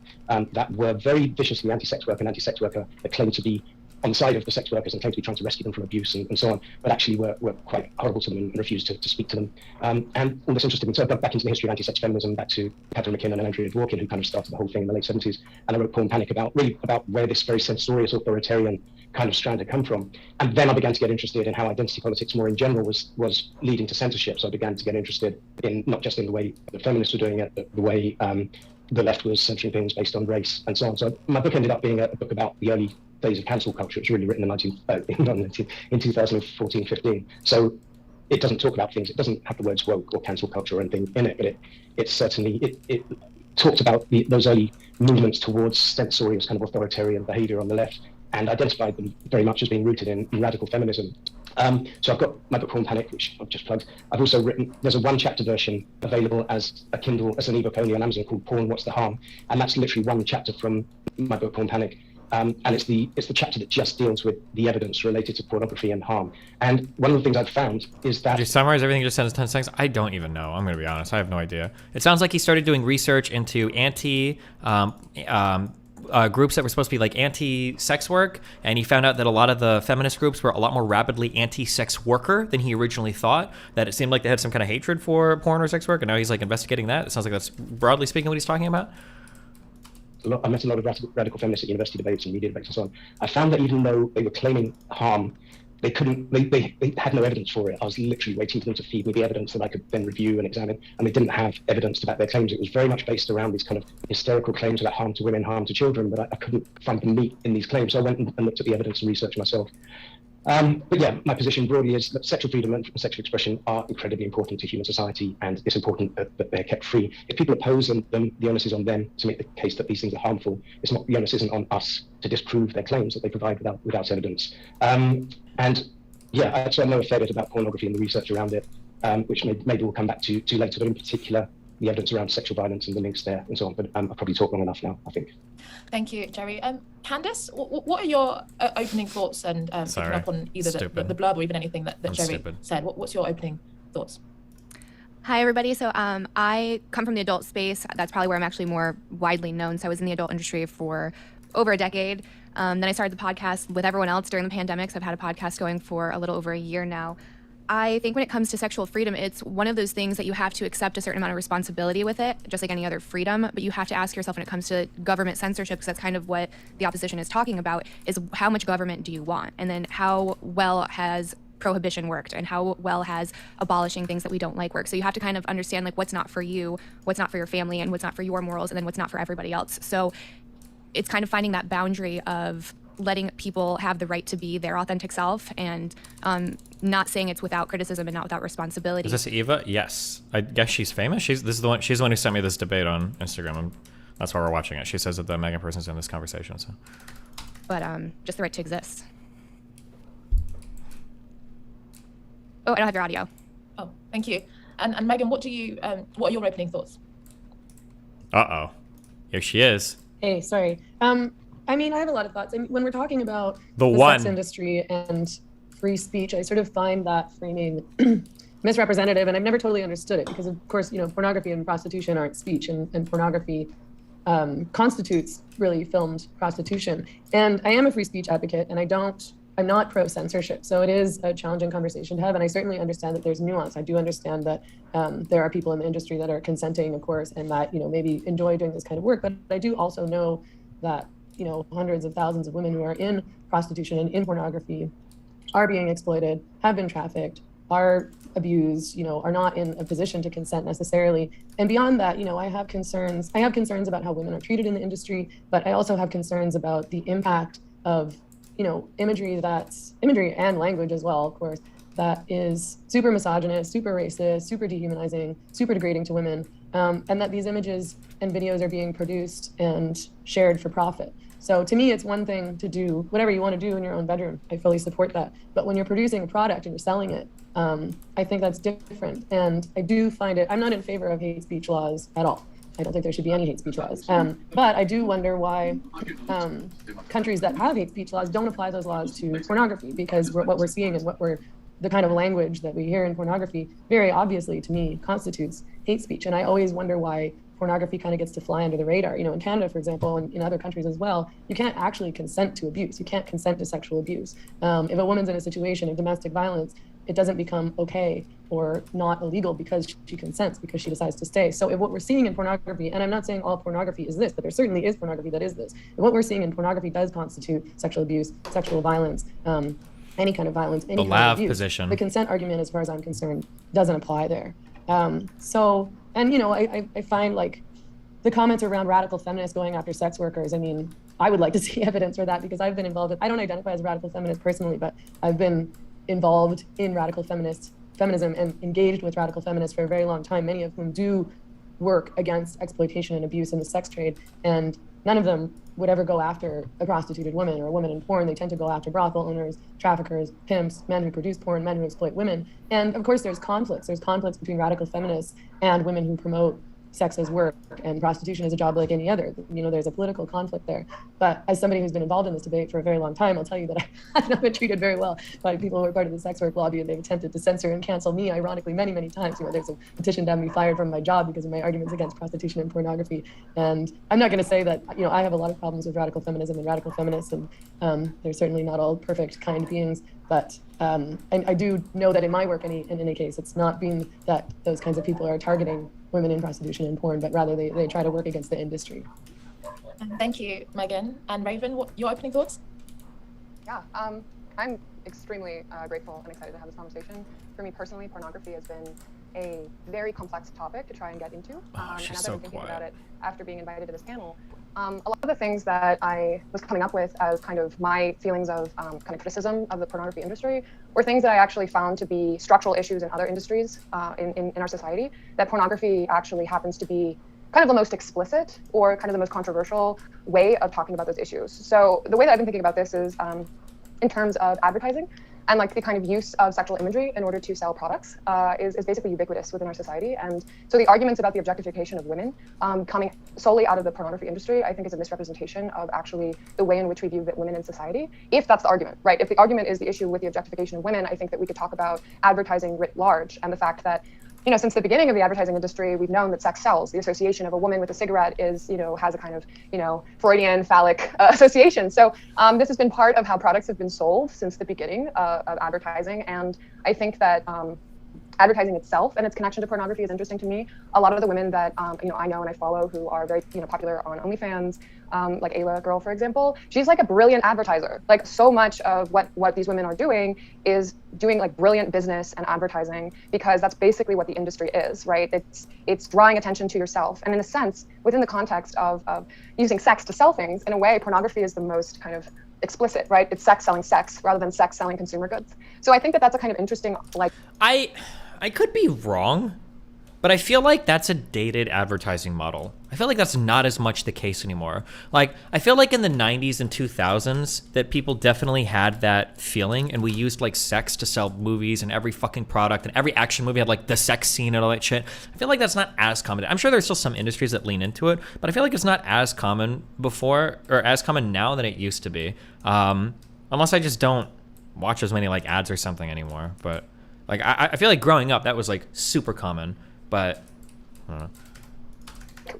that were very viciously anti-sex work and anti-sex worker that claimed to be on the side of the sex workers and claimed to be trying to rescue them from abuse and so on, but actually were quite horrible to them and refused to speak to them. And all this interested me. So I got back into the history of anti-sex feminism, back to Catherine McKinnon and Andrea Dworkin, who kind of started the whole thing in the late 70s. And I wrote Porn Panic about where this very censorious, authoritarian kind of strand had come from. And then I began to get interested in how identity politics more in general was leading to censorship. So I began to get interested in not just in the way the feminists were doing it, but the way the left was censoring things based on race and so on. So my book ended up being a book about the early days of cancel culture. It was really written in 2014-15. So it doesn't talk about things. It doesn't have the words woke or cancel culture or anything in it, but it certainly talked about those early movements towards censorious kind of authoritarian behavior on the left, and identified them very much as being rooted in radical feminism. So I've got my book Porn Panic, which I've just plugged. I've also written, there's a 1-chapter version available as a Kindle, as an ebook only on Amazon, called Porn, What's the Harm? And that's literally 1 chapter from my book Porn Panic. And it's the chapter that just deals with the evidence related to pornography and harm. And one of the things I've found is that... Did you summarize everything you just said in 10 seconds? I don't even know. I'm going to be honest. I have no idea. It sounds like he started doing research into groups that were supposed to be like anti-sex work, and he found out that a lot of the feminist groups were a lot more rapidly anti-sex worker than he originally thought, that it seemed like they had some kind of hatred for porn or sex work, and now he's like investigating that. It sounds like that's broadly speaking what he's talking about. I met a lot of radical feminists at university debates and media debates and so on. I found that even though they were claiming harm, they had no evidence for it. I was literally waiting for them to feed me the evidence that I could then review and examine, and they didn't have evidence to back their claims. It was very much based around these kind of hysterical claims about harm to women, harm to children, but I couldn't find the meat in these claims. So I went and looked at the evidence and researched myself. But yeah, my position broadly is that sexual freedom and sexual expression are incredibly important to human society, and it's important that they're kept free. If people oppose them, the onus is on them to make the case that these things are harmful. It's not, the onus isn't on us to disprove their claims that they provide without evidence. And yeah, so I know a fair bit about pornography and the research around it, which maybe we'll come back to later, but in particular, the evidence around sexual violence and the links there and so on. But I've probably talked long enough now, I think. Thank you, Jerry. Candice, what are your opening thoughts and picking up on either the blurb or even anything that Jerry said? What's your opening thoughts? Hi, everybody. So I come from the adult space. That's probably where I'm actually more widely known. So I was in the adult industry for over a decade. Then I started the podcast with everyone else during the pandemic. So I've had a podcast going for a little over a year now. I think when it comes to sexual freedom, it's one of those things that you have to accept a certain amount of responsibility with it, just like any other freedom. But you have to ask yourself when it comes to government censorship, because that's kind of what the opposition is talking about, is how much government do you want? And then how well has prohibition worked, and how well has abolishing things that we don't like worked? So you have to kind of understand like what's not for you, what's not for your family, and what's not for your morals, and then what's not for everybody else. So it's kind of finding that boundary of letting people have the right to be their authentic self, and not saying it's without criticism and not without responsibility. Is this Eva? Yes. I guess she's famous. She's the one who sent me this debate on Instagram, and that's why we're watching it. She says that the Meghan person's in this conversation. So, but just the right to exist. Oh, I don't have your audio. Oh, thank you. And Meghan, what are your opening thoughts? Uh-oh. Here she is. Hey, sorry. I mean, I have a lot of thoughts. I mean, when we're talking about the sex industry and free speech, I sort of find that framing misrepresentative, and I've never totally understood it because, of course, pornography and prostitution aren't speech, and pornography constitutes really filmed prostitution. And I am a free speech advocate, and I'm not pro-censorship. So it is a challenging conversation to have, and I certainly understand that there's nuance. I do understand that there are people in the industry that are consenting, of course, and that, maybe enjoy doing this kind of work. But I do also know that, hundreds of thousands of women who are in prostitution and in pornography are being exploited, have been trafficked, are abused, are not in a position to consent necessarily. And beyond that, I have concerns. I have concerns about how women are treated in the industry, but I also have concerns about the impact of imagery and language as well, of course, that is super misogynist, super racist, super dehumanizing, super degrading to women, and that these images and videos are being produced and shared for profit. So to me, it's one thing to do whatever you want to do in your own bedroom. I fully support that. But when you're producing a product and you're selling it, I think that's different. And I do find I'm not in favor of hate speech laws at all. I don't think there should be any hate speech laws. But I do wonder why countries that have hate speech laws don't apply those laws to pornography, because what we're seeing and the kind of language that we hear in pornography very obviously, to me, constitutes hate speech. And I always wonder why pornography kind of gets to fly under the radar. In Canada, for example, and in other countries as well, you can't actually consent to abuse. You can't consent to sexual abuse. If a woman's in a situation of domestic violence, it doesn't become okay or not illegal because she consents, because she decides to stay. So if what we're seeing in pornography, and I'm not saying all pornography is this, but there certainly is pornography that is this. If what we're seeing in pornography does constitute sexual abuse, sexual violence, any kind of violence, any kind of abuse, position. The consent argument, as far as I'm concerned, doesn't apply there. I find like the comments around radical feminists going after sex workers, I mean, I would like to see evidence for that, because I've been involved I don't identify as a radical feminist personally, but I've been involved in radical feminism and engaged with radical feminists for a very long time, many of whom do work against exploitation and abuse in the sex trade, and none of them would ever go after a prostituted woman or a woman in porn. They tend to go after brothel owners, traffickers, pimps, men who produce porn, men who exploit women. And of course there's conflicts. There's conflicts between radical feminists and women who promote sex as work and prostitution as a job like any other. There's a political conflict there. But as somebody who's been involved in this debate for a very long time, I'll tell you that I've not been treated very well by people who are part of the sex work lobby, and they've attempted to censor and cancel me, ironically, many, many times. There's a petition to have me fired from my job because of my arguments against prostitution and pornography. And I'm not going to say that, I have a lot of problems with radical feminism and radical feminists, and they're certainly not all perfect, kind beings. But I do know that in my work, in any case, it's not been that those kinds of people are targeting women in prostitution and porn, but rather they try to work against the industry. Thank you, Meghan. And Raven, what your opening thoughts? Yeah, I'm extremely grateful and excited to have this conversation. For me personally, pornography has been a very complex topic to try and get into. And as I've been thinking about it after being invited to this panel, A lot of the things that I was coming up with as kind of my feelings of kind of criticism of the pornography industry were things that I actually found to be structural issues in other industries in our society, that pornography actually happens to be kind of the most explicit or kind of the most controversial way of talking about those issues. So the way that I've been thinking about this is in terms of advertising, and like the kind of use of sexual imagery in order to sell products is basically ubiquitous within our society. And so the arguments about the objectification of women coming solely out of the pornography industry, I think is a misrepresentation of actually the way in which we view women in society, if that's the argument, right? If the argument is the issue with the objectification of women, I think that we could talk about advertising writ large and the fact that, you know, since the beginning of the advertising industry, we've known that sex sells. The association of a woman with a cigarette is, you know, has a kind of, you know, Freudian phallic association. So this has been part of how products have been sold since the beginning of advertising. And I think that advertising itself and its connection to pornography is interesting to me. A lot of the women that you know, I know and I follow who are very, you know, popular on OnlyFans, like Ayla Girl, for example, she's like a brilliant advertiser. Like so much of what these women are doing is doing like brilliant business and advertising, because that's basically what the industry is, right? It's drawing attention to yourself. And in a sense, within the context of using sex to sell things, in a way, pornography is the most kind of explicit, right? It's sex selling sex rather than sex selling consumer goods. So I think that that's a kind of interesting, like, I could be wrong, but I feel like that's a dated advertising model. I feel like that's not as much the case anymore. Like, I feel like in the 90s and 2000s that people definitely had that feeling, and we used like sex to sell movies, and every fucking product and every action movie had like the sex scene and all that shit. I feel like that's not as common. I'm sure there's still some industries that lean into it, but I feel like it's not as common before, or as common now than it used to be. Unless I just don't watch as many like ads or something anymore. But like, I feel like growing up that was like super common, but I don't know.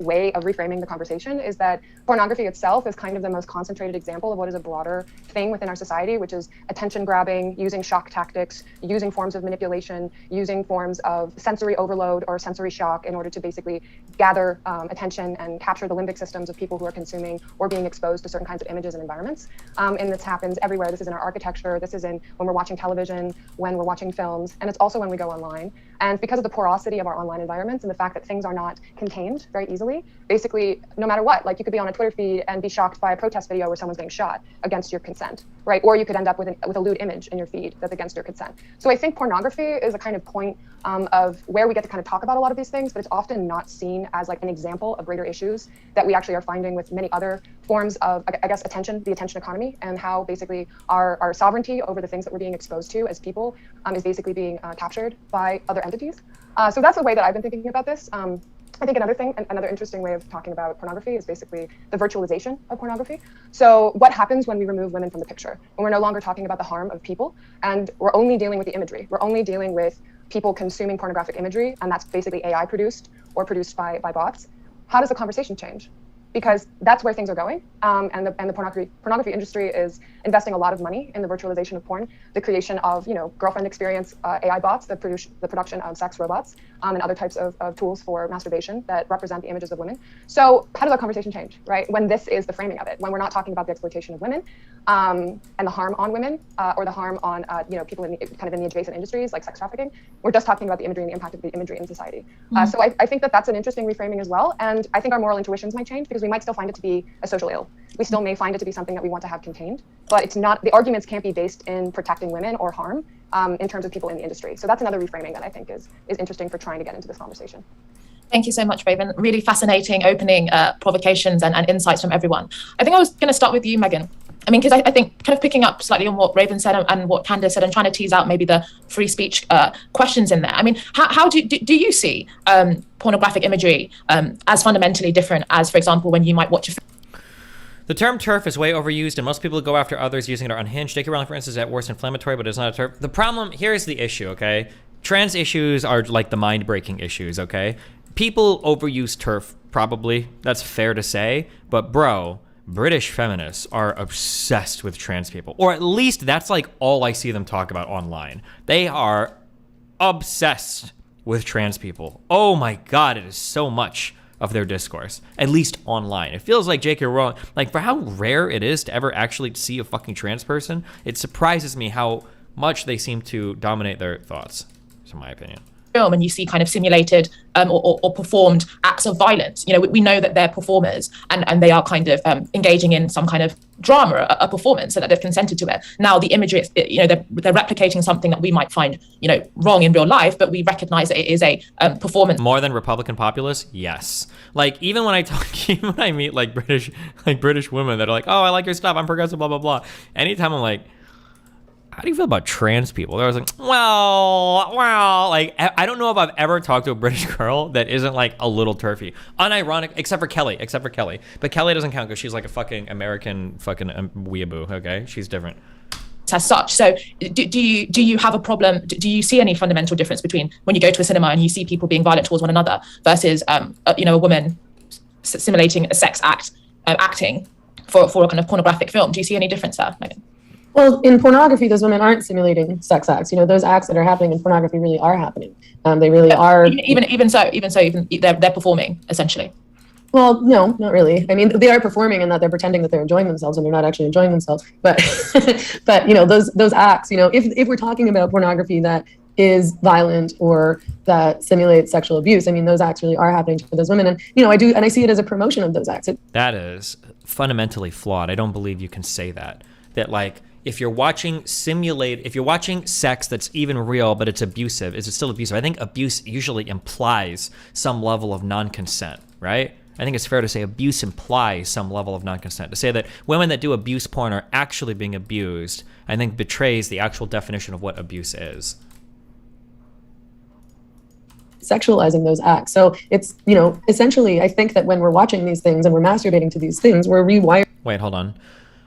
Way of reframing the conversation is that pornography itself is kind of the most concentrated example of what is a broader thing within our society, which is attention grabbing, using shock tactics, using forms of manipulation, using forms of sensory overload or sensory shock in order to basically gather attention and capture the limbic systems of people who are consuming or being exposed to certain kinds of images and environments. And this happens everywhere. This is in our architecture. This is in when we're watching television, when we're watching films, and it's also when we go online. And because of the porosity of our online environments and the fact that things are not contained very easily, basically, no matter what, like you could be on a Twitter feed and be shocked by a protest video where someone's being shot against your consent, right? Or you could end up with a lewd image in your feed that's against your consent. So I think pornography is a kind of point of where we get to kind of talk about a lot of these things, but it's often not seen as like an example of greater issues that we actually are finding with many other forms of, I guess, attention, the attention economy, and how basically our sovereignty over the things that we're being exposed to as people is basically being captured by other entities. So that's the way that I've been thinking about this. I think another interesting way of talking about pornography is basically the virtualization of pornography. So what happens when we remove women from the picture? When we're no longer talking about the harm of people, and we're only dealing with the imagery. We're only dealing with people consuming pornographic imagery, and that's basically AI produced or produced by bots. How does the conversation change? Because that's where things are going, and the pornography industry is investing a lot of money in the virtualization of porn, the creation of, you know, girlfriend experience AI bots, the production of sex robots, and other types of tools for masturbation that represent the images of women. So how does our conversation change, right? When this is the framing of it, when we're not talking about the exploitation of women and the harm on women or the harm on you know, people in the adjacent industries like sex trafficking, we're just talking about the imagery and the impact of the imagery in society. So I think that that's an interesting reframing as well, and I think our moral intuitions might change because we might still find it to be a social ill. We still may find it to be something that we want to have contained, but it's not, the arguments can't be based in protecting women or harm in terms of people in the industry. So that's another reframing that I think is interesting for trying to get into this conversation. Thank you so much, Raven. Really fascinating opening provocations and insights from everyone. I think I was going to start with you, Meghan. I mean, because I think kind of picking up slightly on what Raven said and what Candace said and trying to tease out maybe the free speech questions in there. I mean, how do you see pornographic imagery as fundamentally different as, for example, when you might watch a film? The term TERF is way overused, and most people go after others using it are unhinged. J.K. Rowling, for instance, is at worst inflammatory, but it's not a TERF. The problem, here's the issue, okay? Trans issues are like the mind-breaking issues, okay? People overuse TERF, probably. That's fair to say. But bro, British feminists are obsessed with trans people. Or at least that's like all I see them talk about online. They are obsessed with trans people. Oh my God, it is so much of their discourse, at least online. It feels like J.K. Rowling, like for how rare it is to ever actually see a fucking trans person, it surprises me how much they seem to dominate their thoughts, in my opinion. film and you see kind of simulated or performed acts of violence, we know that they're performers and they are kind of engaging in some kind of drama, a performance, and that they've consented to it. Now the imagery, they're replicating something that we might find, wrong in real life, but we recognize that it is a performance. More than Republican populists? Yes. Like even when I meet like British women that are like, oh, I like your stuff, I'm progressive, blah, blah, blah. Anytime I'm like, how do you feel about trans people? They're always like, well, like, I don't know if I've ever talked to a British girl that isn't like a little turfy. Unironic, except for Kelly. But Kelly doesn't count because she's like a fucking American fucking weeaboo, okay? She's different. As such. So do you have a problem? Do you see any fundamental difference between when you go to a cinema and you see people being violent towards one another versus, a woman simulating a sex act, acting for a kind of pornographic film? Do you see any difference there, Meghan? Well, in pornography, those women aren't simulating sex acts. Those acts that are happening in pornography really are happening. They really are. Even so, they're performing essentially. Well, no, not really. I mean, they are performing in that they're pretending that they're enjoying themselves and they're not actually enjoying themselves. But, those acts. If we're talking about pornography that is violent or that simulates sexual abuse, I mean, those acts really are happening to those women. And I see it as a promotion of those acts. That is fundamentally flawed. I don't believe you can say that. That like, if you're watching sex that's even real, but it's abusive, is it still abusive? I think abuse usually implies some level of non-consent, right? I think it's fair to say abuse implies some level of non-consent. To say that women that do abuse porn are actually being abused, I think betrays the actual definition of what abuse is. Sexualizing those acts. So it's, essentially, I think that when we're watching these things and we're masturbating to these things, we're rewiring. Wait, hold on.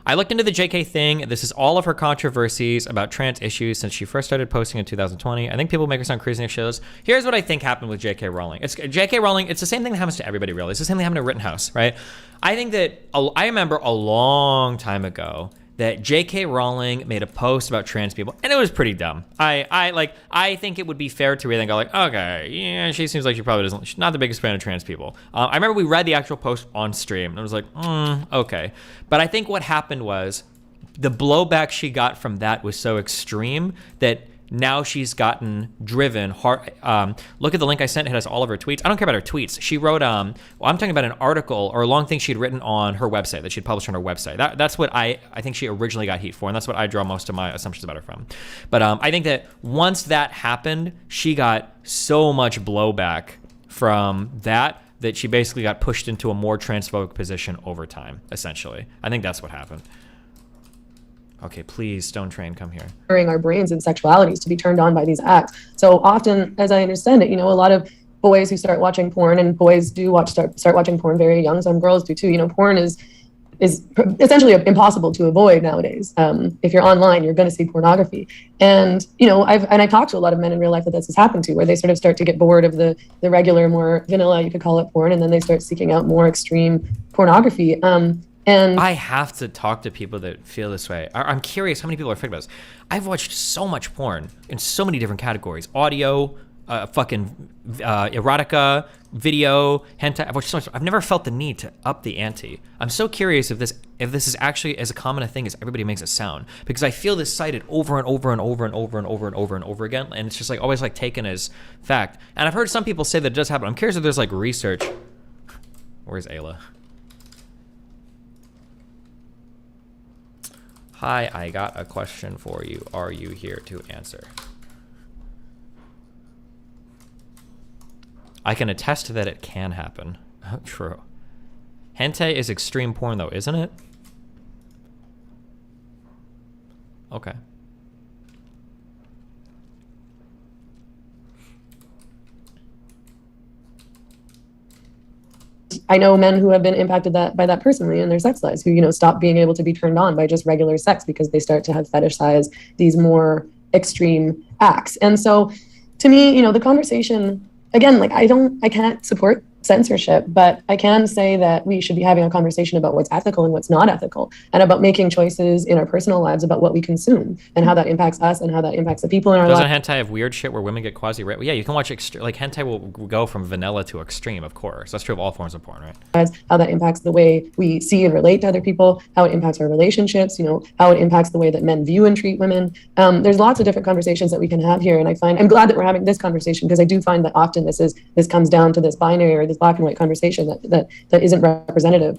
I looked into the JK thing. This is all of her controversies about trans issues since she first started posting in 2020. I think people make her sound crazy in shows. Here's what I think happened with JK Rowling. It's the same thing that happens to everybody, really. It's the same thing that happened to Rittenhouse, right? I think that, I remember a long time ago that JK Rowling made a post about trans people, and it was pretty dumb. I think it would be fair to read and go like, okay, yeah, she seems like she's not the biggest fan of trans people. I remember we read the actual post on stream, and I was like, okay. But I think what happened was the blowback she got from that was so extreme that now she's gotten driven hard. Look at the link I sent. It has all of her tweets. I don't care about her tweets. She wrote, I'm talking about an article or a long thing she'd written on her website that she'd published on her website. That's what I think she originally got heat for, and that's what I draw most of my assumptions about her from. But I think that once that happened, she got so much blowback from that she basically got pushed into a more transphobic position over time, essentially. I think that's what happened. Okay, please, Stone Train, come here. Our brains and sexualities to be turned on by these acts. So often, as I understand it, a lot of boys who start watching porn, and boys do start watching porn very young. Some girls do too. Porn is essentially impossible to avoid nowadays. If you're online, you're going to see pornography. And I've talked to a lot of men in real life that this has happened to, where they sort of start to get bored of the regular, more vanilla, you could call it, porn, and then they start seeking out more extreme pornography. And I have to talk to people that feel this way. I'm curious how many people are affected by this. I've watched so much porn in so many different categories: audio, erotica, video, hentai. I've watched so much. I've never felt the need to up the ante. I'm so curious if this is actually as common a thing as everybody makes it sound, because I feel this cited over and over and over and over and over and over and over again, and it's just like always like taken as fact. And I've heard some people say that it does happen. I'm curious if there's like research. Where's Ayla? Hi, I got a question for you. Are you here to answer? I can attest that it can happen. True. Hentai is extreme porn though, isn't it? Okay. I know men who have been impacted by that personally in their sex lives, who, stop being able to be turned on by just regular sex because they start to have fetishize these more extreme acts. And so to me, the conversation, again, like I can't support censorship, but I can say that we should be having a conversation about what's ethical and what's not ethical, and about making choices in our personal lives about what we consume and how that impacts us and how that impacts the people in our lives. Doesn't hentai have weird shit where women get quasi-raped? Yeah, you can watch like hentai will go from vanilla to extreme, of course. That's true of all forms of porn, right? How that impacts the way we see and relate to other people, how it impacts our relationships, how it impacts the way that men view and treat women. There's lots of different conversations that we can have here, and I'm glad that we're having this conversation, because I do find that often this comes down to this binary or this black and white conversation that isn't representative,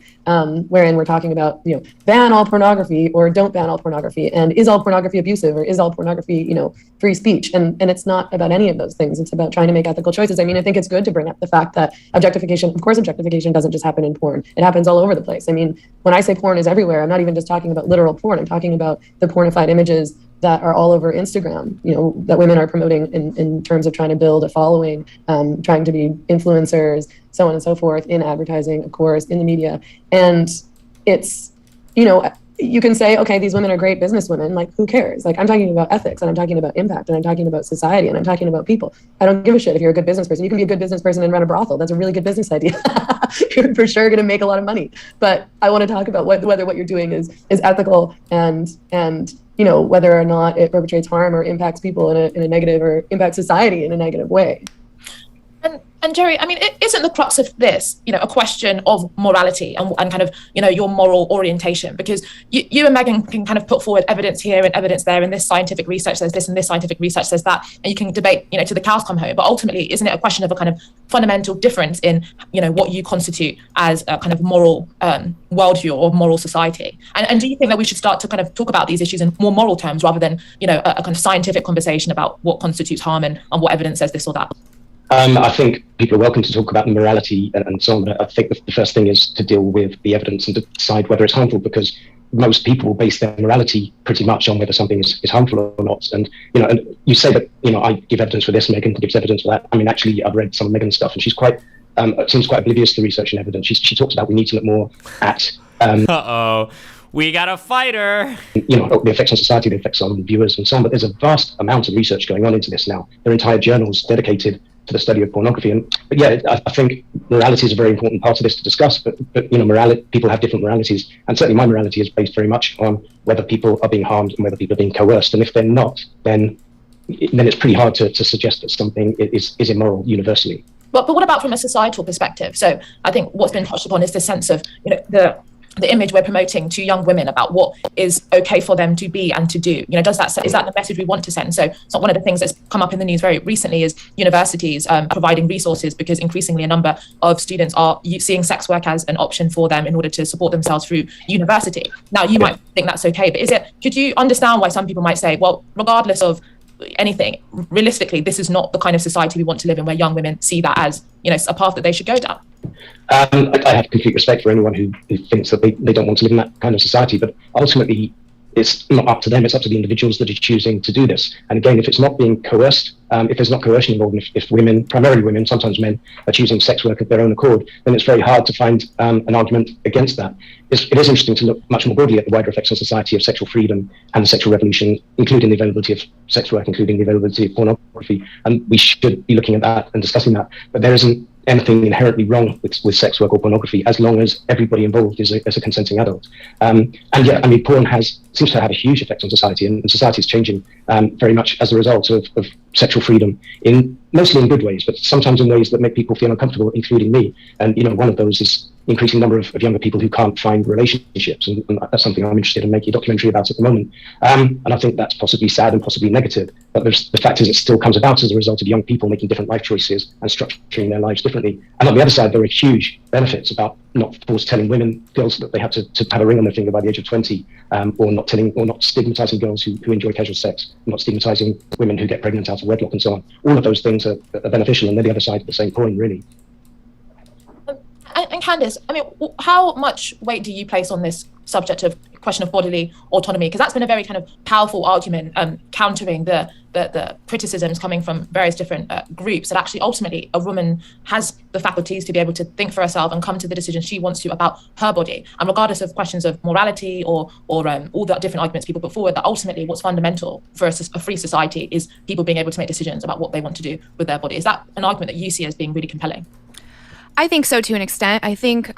wherein we're talking about ban all pornography or don't ban all pornography, and is all pornography abusive or is all pornography free speech, and it's not about any of those things. It's about trying to make ethical choices. I mean, I think it's good to bring up the fact that objectification doesn't just happen in porn. It happens all over the place. I mean, when I say porn is everywhere, I'm not even just talking about literal porn. I'm talking about the pornified images that are all over Instagram, that women are promoting in terms of trying to build a following, trying to be influencers, so on and so forth, in advertising, of course, in the media. And it's, you can say, okay, these women are great businesswomen. Like, who cares? Like, I'm talking about ethics, and I'm talking about impact, and I'm talking about society, and I'm talking about people. I don't give a shit if you're a good business person. You can be a good business person and run a brothel. That's a really good business idea. You're for sure going to make a lot of money. But I want to talk about whether what you're doing is ethical and whether or not it perpetrates harm or impacts people in a negative, or impacts society in a negative way. And Jerry, I mean, isn't the crux of this, a question of morality and kind of, your moral orientation? Because you and Meghan can kind of put forward evidence here and evidence there, and this scientific research says this and this scientific research says that, and you can debate, to the cows come home. But ultimately, isn't it a question of a kind of fundamental difference in, what you constitute as a kind of moral worldview or moral society? And do you think that we should start to kind of talk about these issues in more moral terms rather than, a kind of scientific conversation about what constitutes harm and what evidence says this or that? I think people are welcome to talk about morality and so on, but I think the first thing is to deal with the evidence and to decide whether it's harmful, because most people base their morality pretty much on whether something is harmful or not. And, and you say that, I give evidence for this, Meghan gives evidence for that. I mean, actually, I've read some of Meghan's stuff, and she's seems quite oblivious to research and evidence. She talks about we need to look more at... Uh-oh. We got a fighter. The effects on society, the effects on viewers and so on. But there's a vast amount of research going on into this now. There are entire journals dedicated to the study of pornography. But yeah, I think morality is a very important part of this to discuss. But morality, people have different moralities, and certainly my morality is based very much on whether people are being harmed and whether people are being coerced. And if they're not, then it's pretty hard to suggest that something is immoral universally. But what about from a societal perspective? So I think what's been touched upon is this sense of the image we're promoting to young women about what is okay for them to be and to do. Is that the message we want to send? So one of the things that's come up in the news very recently is universities providing resources, because increasingly a number of students are seeing sex work as an option for them in order to support themselves through university. Now, you might think that's okay, but could you understand why some people might say, well, regardless of anything, realistically, this is not the kind of society we want to live in, where young women see that as a path that they should go down? I have complete respect for anyone who thinks that they don't want to live in that kind of society, but ultimately it's not up to them, it's up to the individuals that are choosing to do this. And again, if it's not being coerced, if there's not coercion involved, and if women, primarily women, sometimes men, are choosing sex work of their own accord, then it's very hard to find an argument against that. It is interesting to look much more broadly at the wider effects on society of sexual freedom and the sexual revolution, including the availability of sex work, including the availability of pornography, and we should be looking at that and discussing that. But there isn't anything inherently wrong with sex work or pornography, as long as everybody involved is a consenting adult. And yeah, I mean, porn seems to have a huge effect on society, and society is changing very much as a result of sexual freedom, mostly in good ways, but sometimes in ways that make people feel uncomfortable, including me. And one of those is increasing number of younger people who can't find relationships, and that's something I'm interested in making a documentary about at the moment. And I think that's possibly sad and possibly negative, but the fact is it still comes about as a result of young people making different life choices and structuring their lives differently. And on the other side, there are huge benefits about not telling girls that they have to have a ring on their finger by the age of 20, or not stigmatizing girls who enjoy casual sex, not stigmatizing women who get pregnant out of wedlock and so on. All of those things are beneficial, and they're the other side of the same coin, really. And Candice, I mean, how much weight do you place on this subject of question of bodily autonomy? Because that's been a very kind of powerful argument countering the criticisms coming from various different groups, that actually ultimately a woman has the faculties to be able to think for herself and come to the decision she wants to about her body. And regardless of questions of morality or all the different arguments people put forward, that ultimately what's fundamental for a free society is people being able to make decisions about what they want to do with their body. Is that an argument that you see as being really compelling? I think so to an extent. I think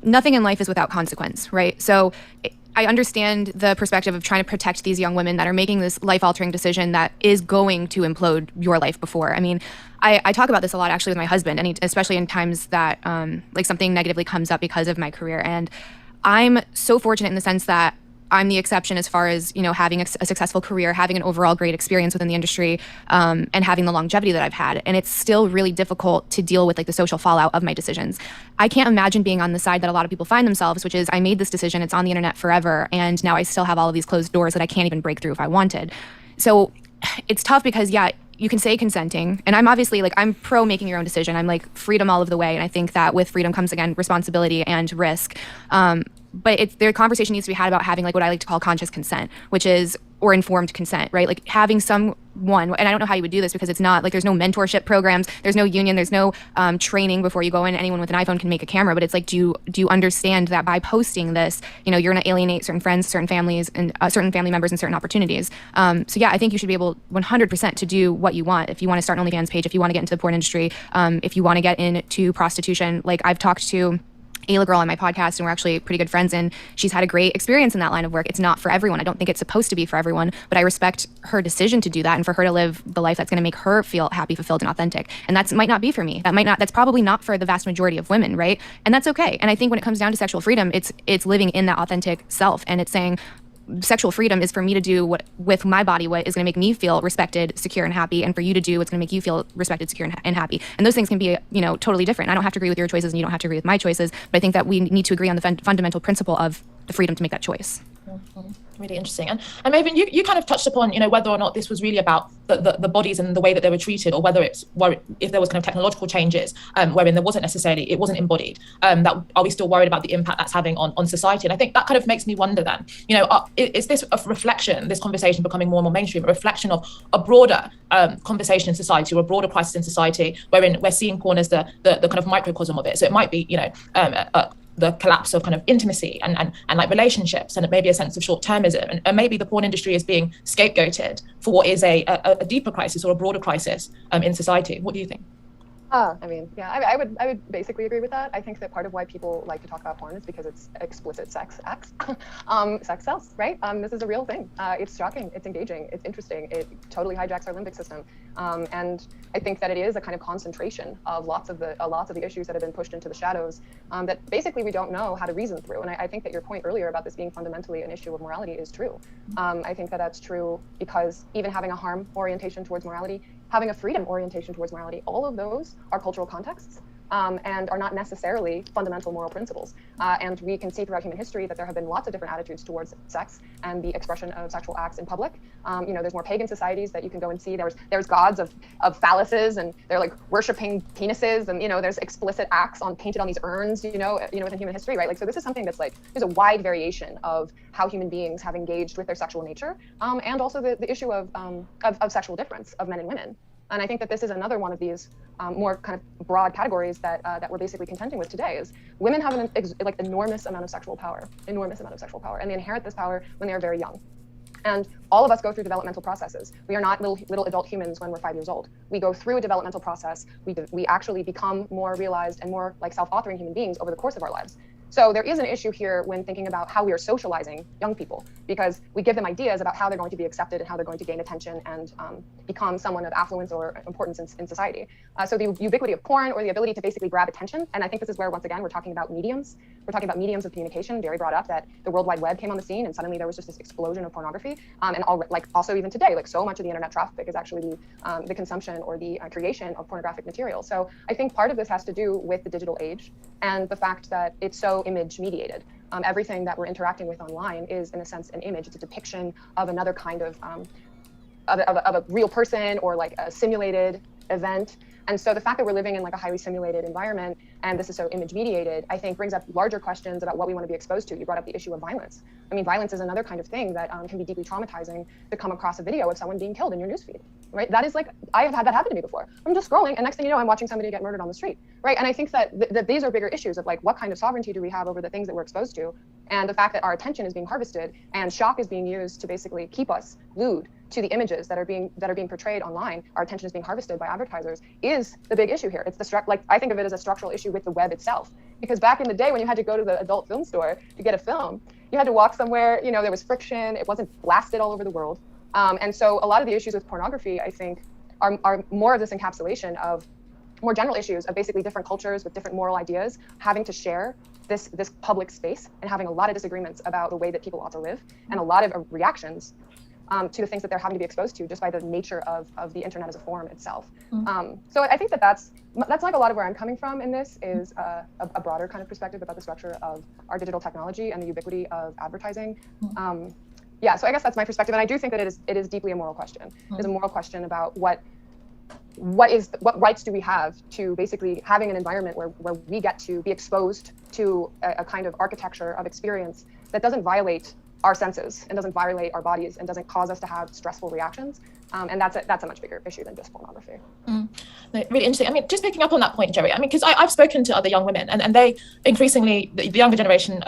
nothing in life is without consequence, right? So I understand the perspective of trying to protect these young women that are making this life-altering decision that is going to implode your life before. I mean, I talk about this a lot actually with my husband, and especially in times that like something negatively comes up because of my career. And I'm so fortunate in the sense that I'm the exception as far as, you know, having a successful career, having an overall great experience within the industry, and having the longevity that I've had. And it's still really difficult to deal with like the social fallout of my decisions. I can't imagine being on the side that a lot of people find themselves, which is I made this decision, it's on the internet forever, and now I still have all of these closed doors that I can't even break through if I wanted. So it's tough because, yeah, you can say consenting, and I'm obviously like, I'm pro making your own decision. I'm like freedom all of the way, and I think that with freedom comes, again, responsibility and risk. But the conversation needs to be had about having like what I like to call conscious consent, which is, or informed consent, right? Like having someone, and I don't know how you would do this because it's not like there's no mentorship programs, there's no union, there's no training before you go in. Anyone with an iPhone can make a camera, but it's like, do you understand that by posting this, you know, you're going to alienate certain friends, certain families, and certain family members and certain opportunities. So yeah, I think you should be able 100% to do what you want. If you want to start an OnlyFans page, if you want to get into the porn industry, if you want to get into prostitution, like I've talked to Ayla Girl on my podcast, and we're actually pretty good friends, and she's had a great experience in that line of work. It's not for everyone. I don't think it's supposed to be for everyone, but I respect her decision to do that and for her to live the life that's going to make her feel happy, fulfilled, and authentic. And that might not be for me. That's probably not for the vast majority of women, right? And that's okay. And I think when it comes down to sexual freedom, it's living in that authentic self, and it's saying, sexual freedom is for me to do what with my body, what is going to make me feel respected, secure, and happy, and for you to do what's going to make you feel respected, secure, and happy. And those things can be, you know, totally different. I don't have to agree with your choices, and you don't have to agree with my choices, but I think that we need to agree on the fundamental principle of the freedom to make that choice. Mm-hmm. Really interesting. And maybe you kind of touched upon, you know, whether or not this was really about the bodies and the way that they were treated, or whether if there was kind of technological changes wherein there wasn't necessarily, it wasn't embodied, that are we still worried about the impact that's having on society? And I think that kind of makes me wonder then, you know, is this a reflection, this conversation becoming more and more mainstream, a reflection of a broader conversation in society, or a broader crisis in society, wherein we're seeing porn as the kind of microcosm of it? So it might be, you know, the collapse of kind of intimacy and like relationships, and maybe a sense of short-termism, and maybe the porn industry is being scapegoated for what is a deeper crisis or a broader crisis in society. What do you think? I mean, yeah, I would basically agree with that. I think that part of why people like to talk about porn is because it's explicit sex acts. Sex sells, right? This is a real thing. It's shocking, it's engaging, it's interesting, it totally hijacks our limbic system. And I think that it is a kind of concentration of lots of the issues that have been pushed into the shadows that basically we don't know how to reason through. And I think that your point earlier about this being fundamentally an issue of morality is true. I think that that's true because even having a harm orientation towards morality, having a freedom orientation towards morality, all of those are cultural contexts and are not necessarily fundamental moral principles. And we can see throughout human history that there have been lots of different attitudes towards sex and the expression of sexual acts in public. You know, there's more pagan societies that you can go and see. There's gods of phalluses, and they're like worshiping penises, and you know, there's explicit acts painted on these urns. You know, within human history, right? Like, so this is something that's like, there's a wide variation of how human beings have engaged with their sexual nature, and also the issue of sexual difference of men and women. And I think that this is another one of these more kind of broad categories that we're basically contending with today. Is women have an enormous amount of sexual power, and they inherit this power when they are very young. And all of us go through developmental processes. We are not little adult humans when we're 5 years old. We go through a developmental process. We actually become more realized and more like self-authoring human beings over the course of our lives. So there is an issue here when thinking about how we are socializing young people, because we give them ideas about how they're going to be accepted and how they're going to gain attention and become someone of affluence or importance in society. So the ubiquity of porn, or the ability to basically grab attention, and I think this is where, once again, we're talking about mediums. We're talking about mediums of communication. Barry brought up that the World Wide Web came on the scene, and suddenly there was just this explosion of pornography. And also even today, like so much of the internet traffic is actually the consumption or the creation of pornographic material. So I think part of this has to do with the digital age and the fact that it's so image mediated. Everything that we're interacting with online is, in a sense, an image. It's a depiction of another kind of a real person, or like a simulated event. And so the fact that we're living in like a highly simulated environment, and this is so image mediated, I think brings up larger questions about what we want to be exposed to. You brought up the issue of violence. I mean, violence is another kind of thing that can be deeply traumatizing to come across a video of someone being killed in your newsfeed, right? That is like, I have had that happen to me before. I'm just scrolling, and next thing you know, I'm watching somebody get murdered on the street, right? And I think that these are bigger issues of like, what kind of sovereignty do we have over the things that we're exposed to? And the fact that our attention is being harvested, and shock is being used to basically keep us glued to the images that are being portrayed online, our attention is being harvested by advertisers, is the big issue here. It's I think of it as a structural issue with the web itself. Because back in the day when you had to go to the adult film store to get a film, you had to walk somewhere, there was friction, it wasn't blasted all over the world. And so a lot of the issues with pornography, I think, are more of this encapsulation of more general issues of basically different cultures with different moral ideas having to share this public space and having a lot of disagreements about the way that people ought to live, and a lot of reactions to the things that they're having to be exposed to just by the nature of the internet as a form itself. So I think that's like a lot of where I'm coming from in this is a broader kind of perspective about the structure of our digital technology and the ubiquity of advertising. Yeah, so I guess that's my perspective, and I do think that it is deeply a moral question. It's a moral question about what rights do we have to basically having an environment where we get to be exposed to a kind of architecture of experience that doesn't violate our senses and doesn't violate our bodies and doesn't cause us to have stressful reactions. And that's a much bigger issue than just pornography. No, really interesting. I mean, just picking up on that point, Jerry, I mean, because I've spoken to other young women and they increasingly, the younger generation,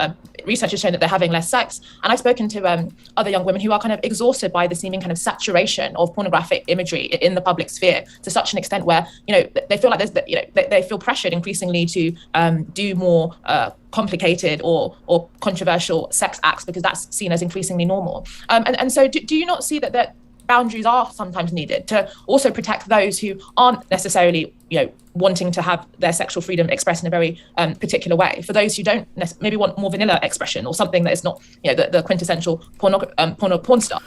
research has shown that they're having less sex. And I've spoken to other young women who are kind of exhausted by the seeming kind of saturation of pornographic imagery in the public sphere to such an extent where, they feel like they feel pressured increasingly to do more complicated or controversial sex acts because that's seen as increasingly normal. And so do you not see that boundaries are sometimes needed to also protect those who aren't necessarily, wanting to have their sexual freedom expressed in a very particular way? For those who don't maybe want more vanilla expression or something that is not, the quintessential porn stuff.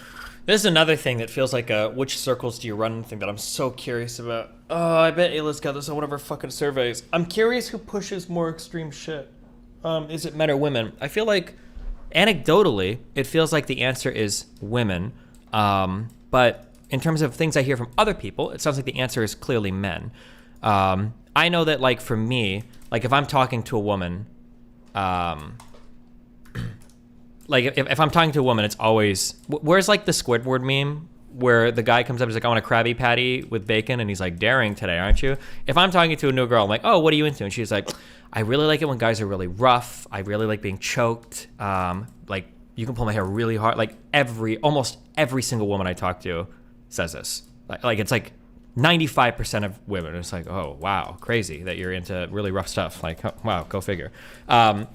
This is another thing that feels like a which circles do you run thing that I'm so curious about. Oh, I bet Ayla's got this on one of her fucking surveys. I'm curious who pushes more extreme shit. Is it men or women? I feel like, anecdotally, it feels like the answer is women. But in terms of things I hear from other people, it sounds like the answer is clearly men. I know that, like, for me, like, if I'm talking to a woman, like, if I'm talking to a woman, it's always, where's, like, the Squidward meme where the guy comes up and he's like, I want a Krabby Patty with bacon, and he's like, daring today, aren't you? If I'm talking to a new girl, I'm like, oh, what are you into? And she's like, I really like it when guys are really rough. I really like being choked. Like, you can pull my hair really hard. Like, almost every single woman I talk to says this. Like it's like 95% of women. It's like, oh, wow, crazy that you're into really rough stuff. Like, oh, wow, go figure. But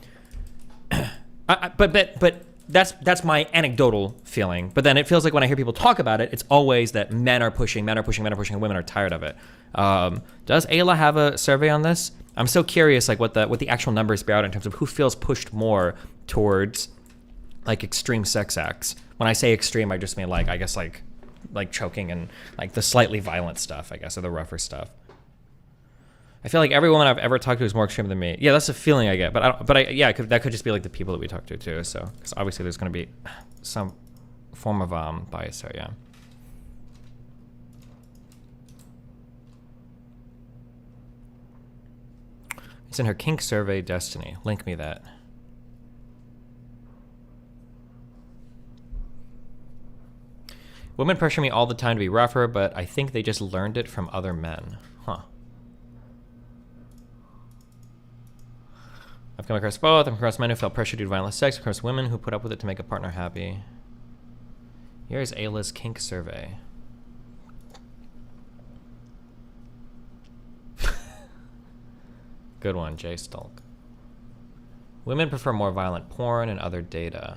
that's my anecdotal feeling. But then it feels like when I hear people talk about it, it's always that men are pushing, and women are tired of it. Does Ayla have a survey on this? I'm so curious, like what the actual numbers bear out in terms of who feels pushed more towards like extreme sex acts. When I say extreme, I just mean like, I guess like choking and like the slightly violent stuff, I guess, or the rougher stuff. I feel like every woman I've ever talked to is more extreme than me. Yeah, that's a feeling I get. But that could just be like the people that we talk to too. So, because obviously there's going to be some form of bias there. Yeah. It's in her kink survey, Destiny. Link me that. Women pressure me all the time to be rougher, but I think they just learned it from other men. Huh. I've come across both. I've come across men who felt pressure due to violent sex. I've come across women who put up with it to make a partner happy. Here's Ayla's kink survey. Good one, Jay Stulk. Women prefer more violent porn and other data.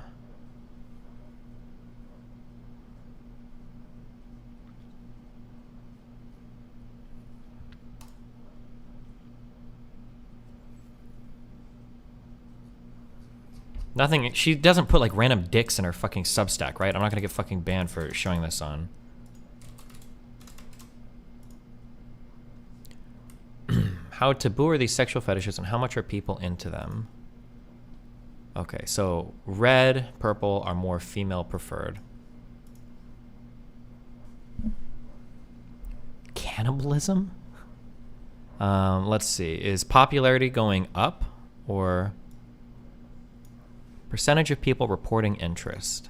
Nothing, she doesn't put like random dicks in her fucking Substack, right? I'm not gonna get fucking banned for showing this on. How taboo are these sexual fetishes and how much are people into them? Okay, so red, purple are more female preferred. Cannibalism? Let's see, is popularity going up or percentage of people reporting interest?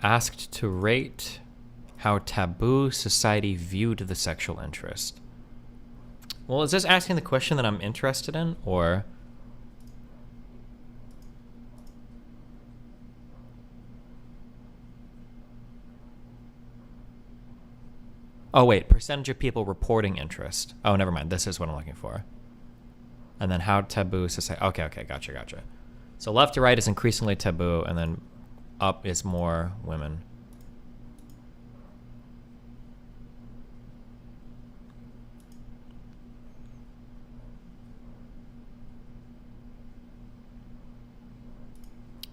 Asked to rate How taboo society viewed the sexual interest. Well, is this asking the question that I'm interested in, or... Oh, wait, percentage of people reporting interest. Oh, never mind. This is what I'm looking for. And then how taboo society... Okay, gotcha. So left to right is increasingly taboo, and then up is more women.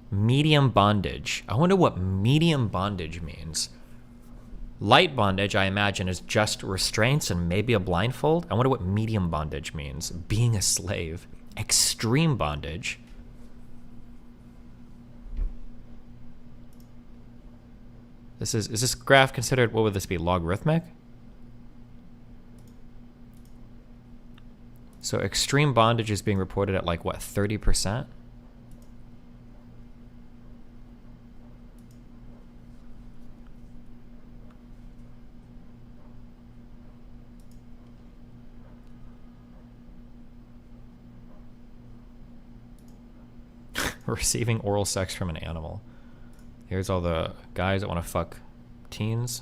Medium bondage. I wonder what medium bondage means. Light bondage, I imagine, is just restraints and maybe a blindfold. I wonder what medium bondage means. Being a slave. Extreme bondage. Is this graph considered, what would this be, logarithmic? So extreme bondage is being reported at like what, 30%? Receiving oral sex from an animal. Here's all the guys that want to fuck teens.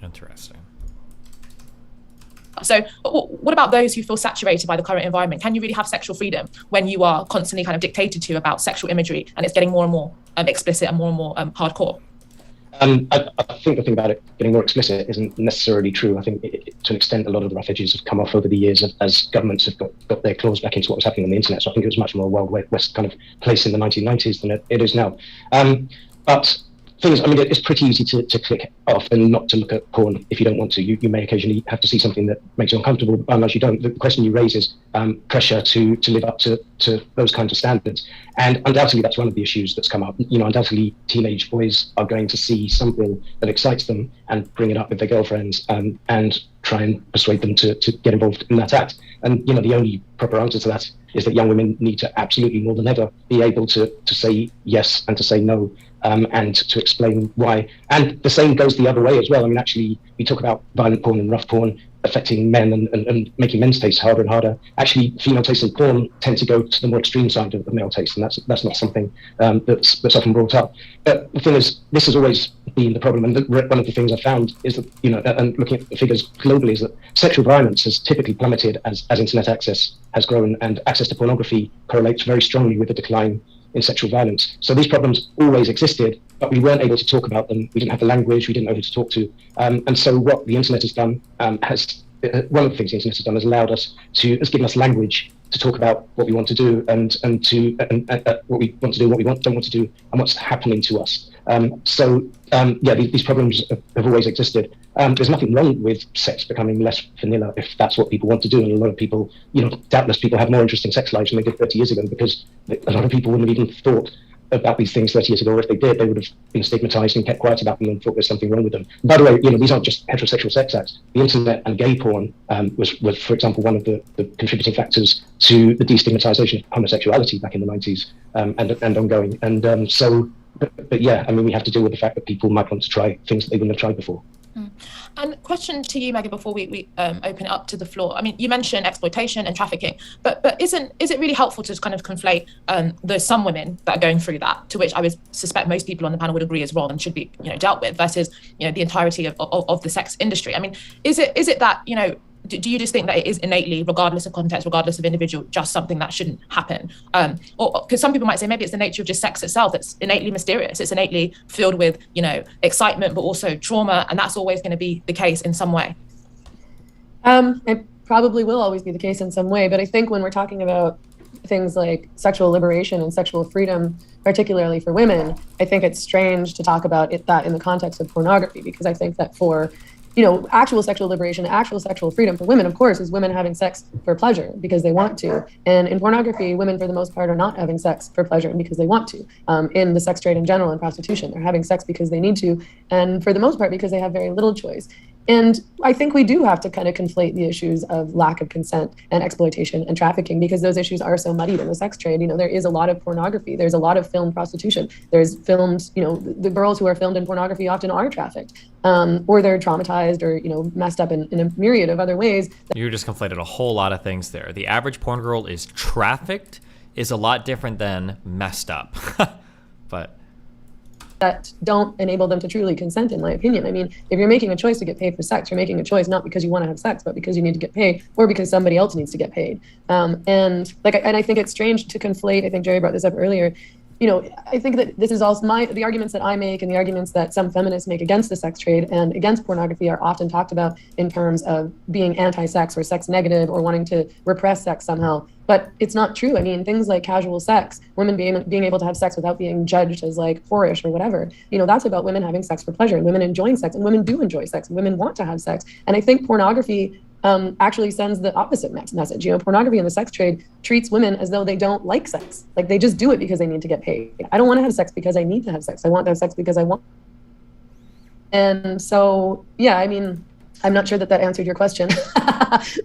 Interesting. So what about those who feel saturated by the current environment? Can you really have sexual freedom when you are constantly kind of dictated to about sexual imagery and it's getting more and more explicit and more hardcore? I think the thing about it getting more explicit isn't necessarily true. I think to an extent, a lot of the rough edges have come off over the years as governments have got their claws back into what was happening on the internet. So I think it was much more Wild West kind of place in the 1990s than it is now. But things, I mean, it's pretty easy to click off and not to look at porn if you don't want to. You may occasionally have to see something that makes you uncomfortable, but unless you don't, the question you raise is pressure to live up to those kinds of standards. And undoubtedly, that's one of the issues that's come up. You know, undoubtedly, teenage boys are going to see something that excites them and bring it up with their girlfriends and try and persuade them to get involved in that act. And, you know, the only proper answer to that is that young women need to absolutely more than ever be able to say yes and to say no. And to explain why. And the same goes the other way as well. I mean, actually, we talk about violent porn and rough porn affecting men and making men's tastes harder and harder. Actually, female tastes in porn tend to go to the more extreme side of the male taste, and that's not something that's often brought up. But the thing is, this has always been the problem. And one of the things I found is that, you know, and looking at the figures globally, is that sexual violence has typically plummeted as internet access has grown, and access to pornography correlates very strongly with the decline in sexual violence. So these problems always existed, but we weren't able to talk about them. We didn't have the language, we didn't know who to talk to. And so what the internet has done, one of the things the internet has done is has given us language to talk about what we want to do and what we want to do, what we don't want to do, and what's happening to us. These problems have always existed. There's nothing wrong with sex becoming less vanilla if that's what people want to do. And a lot of people, you know, doubtless people have more interesting sex lives than they did 30 years ago, because a lot of people wouldn't have even thought about these things 30 years ago, or if they did, they would have been stigmatized and kept quiet about them and thought there's something wrong with them. By the way, you know, these aren't just heterosexual sex acts. The internet and gay porn was, for example, one of the contributing factors to the destigmatization of homosexuality back in the 90s and ongoing. But yeah, I mean, we have to deal with the fact that people might want to try things that they wouldn't have tried before. And question to you, Meghan, before we open it up to the floor. I mean, you mentioned exploitation and trafficking, but is it really helpful to kind of conflate there's some women that are going through that, to which I would suspect most people on the panel would agree is wrong and should be, you know, dealt with, versus, you know, the entirety of the sex industry? I mean, is it that, you know, do you just think that it is innately, regardless of context, regardless of individual, just something that shouldn't happen? Or because some people might say maybe it's the nature of just sex itself that's innately mysterious. It's innately filled with, you know, excitement, but also trauma, and that's always going to be the case in some way. It probably will always be the case in some way, but I think when we're talking about things like sexual liberation and sexual freedom, particularly for women, I think it's strange to talk about that in the context of pornography, because I think that for actual sexual liberation, actual sexual freedom for women, of course, is women having sex for pleasure because they want to. And in pornography, women, for the most part, are not having sex for pleasure and because they want to. In the sex trade in general and prostitution, they're having sex because they need to, and for the most part, because they have very little choice. And I think we do have to kind of conflate the issues of lack of consent and exploitation and trafficking because those issues are so muddied in the sex trade. There is a lot of pornography. There's a lot of filmed prostitution. There's filmed, the girls who are filmed in pornography often are trafficked, or they're traumatized or, messed up in a myriad of other ways. You just conflated a whole lot of things there. The average porn girl is trafficked is a lot different than messed up. But that don't enable them to truly consent, in my opinion. I mean, if you're making a choice to get paid for sex, you're making a choice not because you want to have sex, but because you need to get paid or because somebody else needs to get paid. And I think it's strange to conflate, I think Jerry brought this up earlier, I think that this is also the arguments that I make and the arguments that some feminists make against the sex trade and against pornography are often talked about in terms of being anti-sex or sex negative or wanting to repress sex somehow. But it's not true. I mean, things like casual sex, women being able to have sex without being judged as like whorish or whatever, that's about women having sex for pleasure and women enjoying sex, and women do enjoy sex and women want to have sex. And I think pornography actually sends the opposite message. Pornography in the sex trade treats women as though they don't like sex. Like they just do it because they need to get paid. I don't want to have sex because I need to have sex. I want to have sex because I want. And so, yeah, I mean, I'm not sure that answered your question,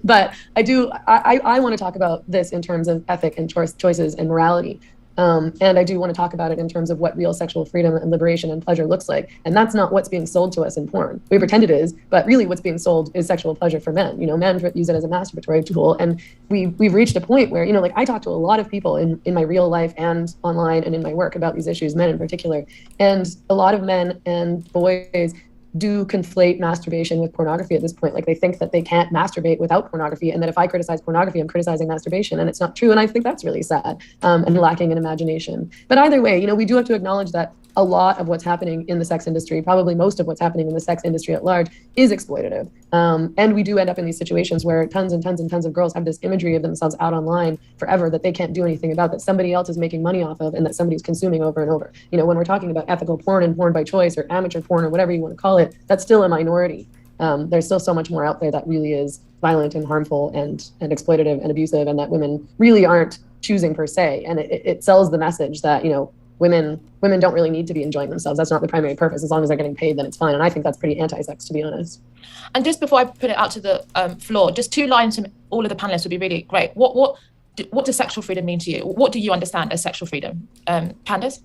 but I want to talk about this in terms of ethic and choices and morality. And I do want to talk about it in terms of what real sexual freedom and liberation and pleasure looks like. And that's not what's being sold to us in porn. We pretend it is, but really what's being sold is sexual pleasure for men. Men use it as a masturbatory tool. And we've reached a point where, I talk to a lot of people in my real life and online and in my work about these issues, men in particular. And a lot of men and boys do conflate masturbation with pornography at this point. Like they think that they can't masturbate without pornography, and that if I criticize pornography, I'm criticizing masturbation, and it's not true. And I think that's really sad and lacking in imagination. But either way, we do have to acknowledge that a lot of what's happening in the sex industry, probably most of what's happening in the sex industry at large, is exploitative. And we do end up in these situations where tons and tons and tons of girls have this imagery of themselves out online forever that they can't do anything about, that somebody else is making money off of and that somebody's consuming over and over. When we're talking about ethical porn and porn by choice or amateur porn or whatever you want to call it, that's still a minority. There's still so much more out there that really is violent and harmful and exploitative and abusive, and that women really aren't choosing per se. And it sells the message that, women don't really need to be enjoying themselves. That's not the primary purpose. As long as they're getting paid, then it's fine. And I think that's pretty anti-sex, to be honest. And just before I put it out to the floor, just 2 lines from all of the panelists would be really great. What does sexual freedom mean to you? What do you understand as sexual freedom? Candace?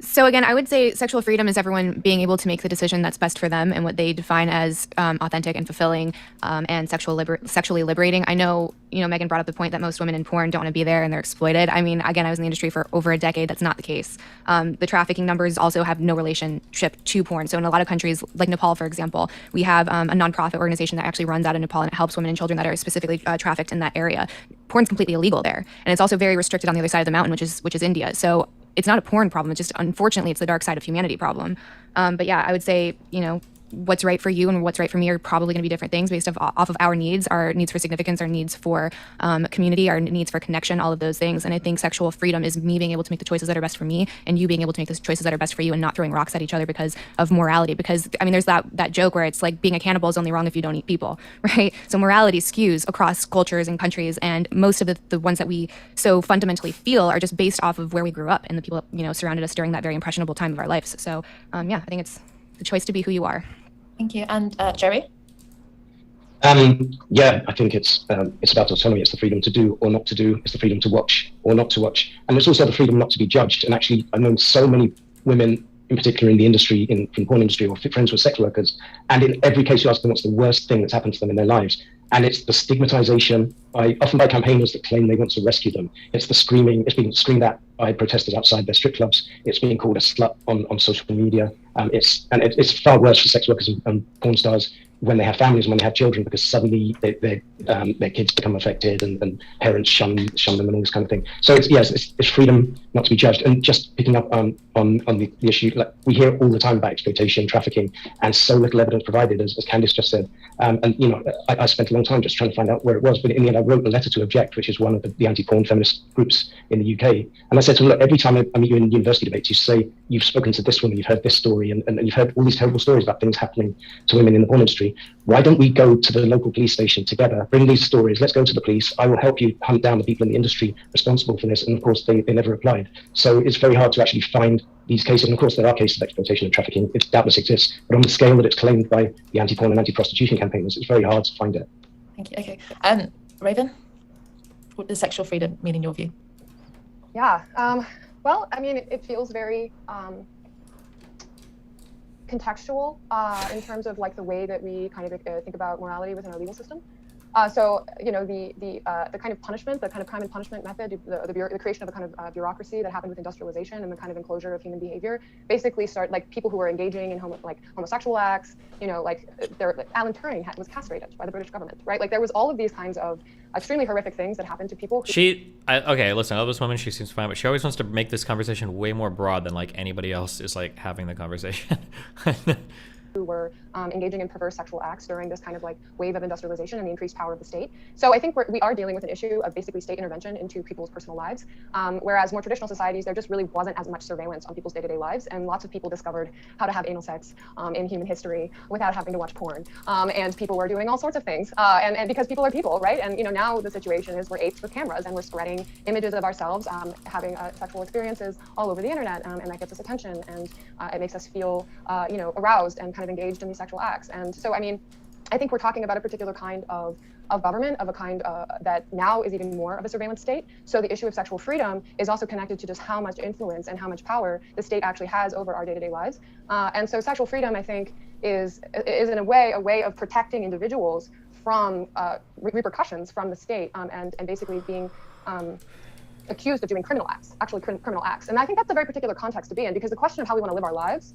So again, I would say sexual freedom is everyone being able to make the decision that's best for them and what they define as authentic and fulfilling and sexually liberating. I know, Meghan brought up the point that most women in porn don't want to be there and they're exploited. I mean, again, I was in the industry for over a decade. That's not the case. The trafficking numbers also have no relationship to porn. So in a lot of countries, like Nepal, for example, we have a nonprofit organization that actually runs out of Nepal and it helps women and children that are specifically trafficked in that area. Porn's completely illegal there. And it's also very restricted on the other side of the mountain, which is India. So it's not a porn problem. It's just, unfortunately, it's the dark side of humanity problem. But yeah, I would say, what's right for you and what's right for me are probably going to be different things based off of our needs for significance, our needs for community, our needs for connection, all of those things. And I think sexual freedom is me being able to make the choices that are best for me and you being able to make the choices that are best for you and not throwing rocks at each other because of morality. Because, I mean, there's that joke where it's like being a cannibal is only wrong if you don't eat people, right? So morality skews across cultures and countries, and most of the ones that we so fundamentally feel are just based off of where we grew up and the people, surrounded us during that very impressionable time of our lives. So, yeah, I think it's the choice to be who you are. Thank you. And Jerry? Yeah, I think it's about autonomy. It's the freedom to do or not to do. It's the freedom to watch or not to watch. And it's also the freedom not to be judged. And actually, I've known so many women, in particular in the industry, in the porn industry, or friends with sex workers. And in every case you ask them what's the worst thing that's happened to them in their lives. And it's the stigmatization, often by campaigners that claim they want to rescue them. It's the screaming, it's being screamed at by protesters outside their strip clubs. It's being called a slut on social media. It's far worse for sex workers and porn stars when they have families and when they have children, because suddenly their kids become affected and parents shun them and all this kind of thing. So it's freedom not to be judged. And just picking up on the issue, like we hear all the time about exploitation, trafficking, and so little evidence provided, as Candice just said. And I spent a long time just trying to find out where it was, but in the end I wrote a letter to Object, which is one of the anti-porn feminist groups in the UK. And I said to them, look, every time I meet you in university debates, you say you've spoken to this woman, you've heard this story, and you've heard all these terrible stories about things happening to women in the porn industry. Why don't we go to the local police station together, bring these stories, let's go to the police, I will help you hunt down the people in the industry responsible for this. And of course, they never replied. So it's very hard to actually find these cases. And of course, there are cases of exploitation and trafficking, it doubtless exists, but on the scale that it's claimed by the anti-porn and anti-prostitution campaigners, it's very hard to find it. Thank you. Okay. Raven, what does sexual freedom mean in your view? Yeah. Well, I mean, it feels very contextual in terms of like the way that we kind of think about morality within our legal system. So, the kind of punishment, the kind of crime and punishment method, the creation of a kind of bureaucracy that happened with industrialization and the kind of enclosure of human behavior, basically start like people who were engaging in homosexual acts. Alan Turing was castrated by the British government, right? Like there was all of these kinds of extremely horrific things that happened to people. Okay, listen, I love this woman. She seems fine, but she always wants to make this conversation way more broad than like anybody else is like having the conversation. Who were engaging in perverse sexual acts during this kind of like wave of industrialization and the increased power of the state. So I think we are dealing with an issue of basically state intervention into people's personal lives, whereas more traditional societies, there just really wasn't as much surveillance on people's day-to-day lives, and lots of people discovered how to have anal sex in human history without having to watch porn, and people were doing all sorts of things, and because people are people, right? And now the situation is we're apes with cameras and we're spreading images of ourselves having sexual experiences all over the internet, and that gets us attention, and it makes us feel aroused and kind of engaged in these sexual acts. And so, I mean, I think we're talking about a particular kind of government, of a kind that now is even more of a surveillance state. So the issue of sexual freedom is also connected to just how much influence and how much power the state actually has over our day-to-day lives. And so sexual freedom, I think, is in a way of protecting individuals from repercussions from the state, and basically being accused of doing criminal acts, actually criminal acts. And I think that's a very particular context to be in, because the question of how we want to live our lives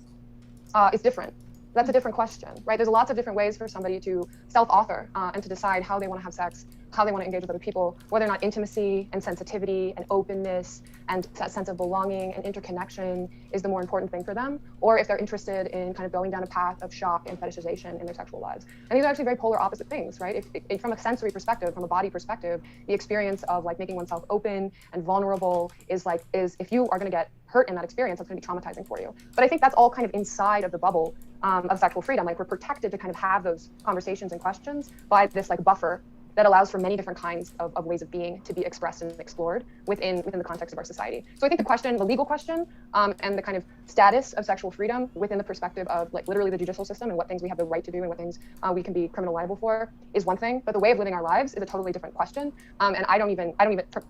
is different. That's a different question, right? There's lots of different ways for somebody to self-author and to decide how they want to have sex, how they want to engage with other people, whether or not intimacy and sensitivity and openness and that sense of belonging and interconnection is the more important thing for them, or if they're interested in kind of going down a path of shock and fetishization in their sexual lives. And these are actually very polar opposite things, right? If from a sensory perspective, from a body perspective, the experience of like making oneself open and vulnerable is if you are going to get hurt in that experience, that's going to be traumatizing for you. But I think that's all kind of inside of the bubble of sexual freedom. Like we're protected to kind of have those conversations and questions by this like buffer that allows for many different kinds of ways of being to be expressed and explored within the context of our society. So I think the legal question, and the kind of status of sexual freedom within the perspective of like literally the judicial system and what things we have the right to do and what things we can be criminal liable for is one thing, but the way of living our lives is a totally different question. And I don't even,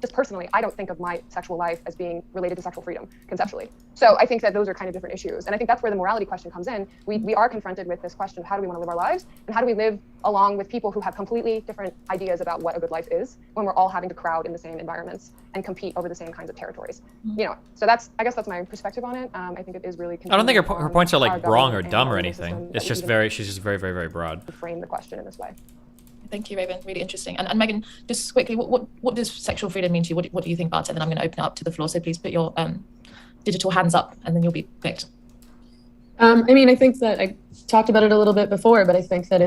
just personally, I don't think of my sexual life as being related to sexual freedom conceptually. So I think that those are kind of different issues. And I think that's where the morality question comes in. We are confronted with this question of how do we want to live our lives, and how do we live along with people who have completely different ideas about what a good life is when we're all having to crowd in the same environments and compete over the same kinds of territories. So I guess that's my perspective on it. I think it is really. I don't think her points are like wrong or dumb or anything. It's just she's just very, very, very broad. Frame the question in this way. Thank you, Raven. Really interesting. And Meghan, just quickly, what does sexual freedom mean to you? What do you think about it? And then I'm going to open it up to the floor. So please put your digital hands up, and then you'll be picked. I mean, I think that I talked about it a little bit before, but I think that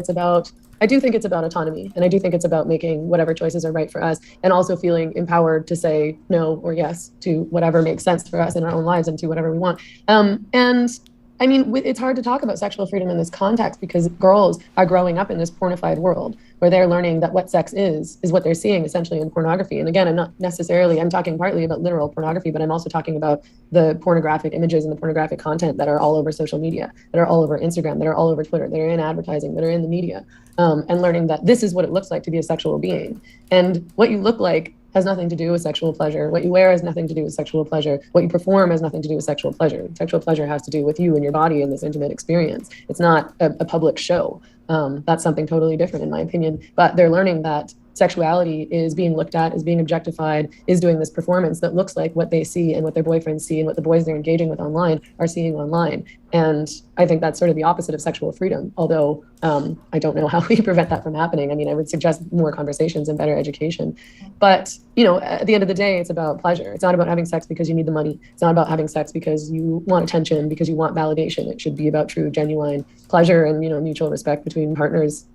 I do think it's about autonomy, and I do think it's about making whatever choices are right for us, and also feeling empowered to say no or yes to whatever makes sense for us in our own lives and to whatever we want. And I mean, it's hard to talk about sexual freedom in this context because girls are growing up in this pornified world where they're learning that what sex is what they're seeing essentially in pornography. And again, I'm talking partly about literal pornography, but I'm also talking about the pornographic images and the pornographic content that are all over social media, that are all over Instagram, that are all over Twitter, that are in advertising, that are in the media, and learning that this is what it looks like to be a sexual being. And what you look like has nothing to do with sexual pleasure. What you wear has nothing to do with sexual pleasure. What you perform has nothing to do with sexual pleasure. Sexual pleasure has to do with you and your body in this intimate experience. It's not a public show. That's something totally different in my opinion. But they're learning that sexuality is being looked at, is being objectified, is doing this performance that looks like what they see and what their boyfriends see and what the boys they're engaging with online are seeing online. And I think that's sort of the opposite of sexual freedom, although I don't know how we prevent that from happening. I mean, I would suggest more conversations and better education. But, you know, at the end of the day, it's about pleasure. It's not about having sex because you need the money. It's not about having sex because you want attention, because you want validation. It should be about true, genuine pleasure and, you know, mutual respect between partners.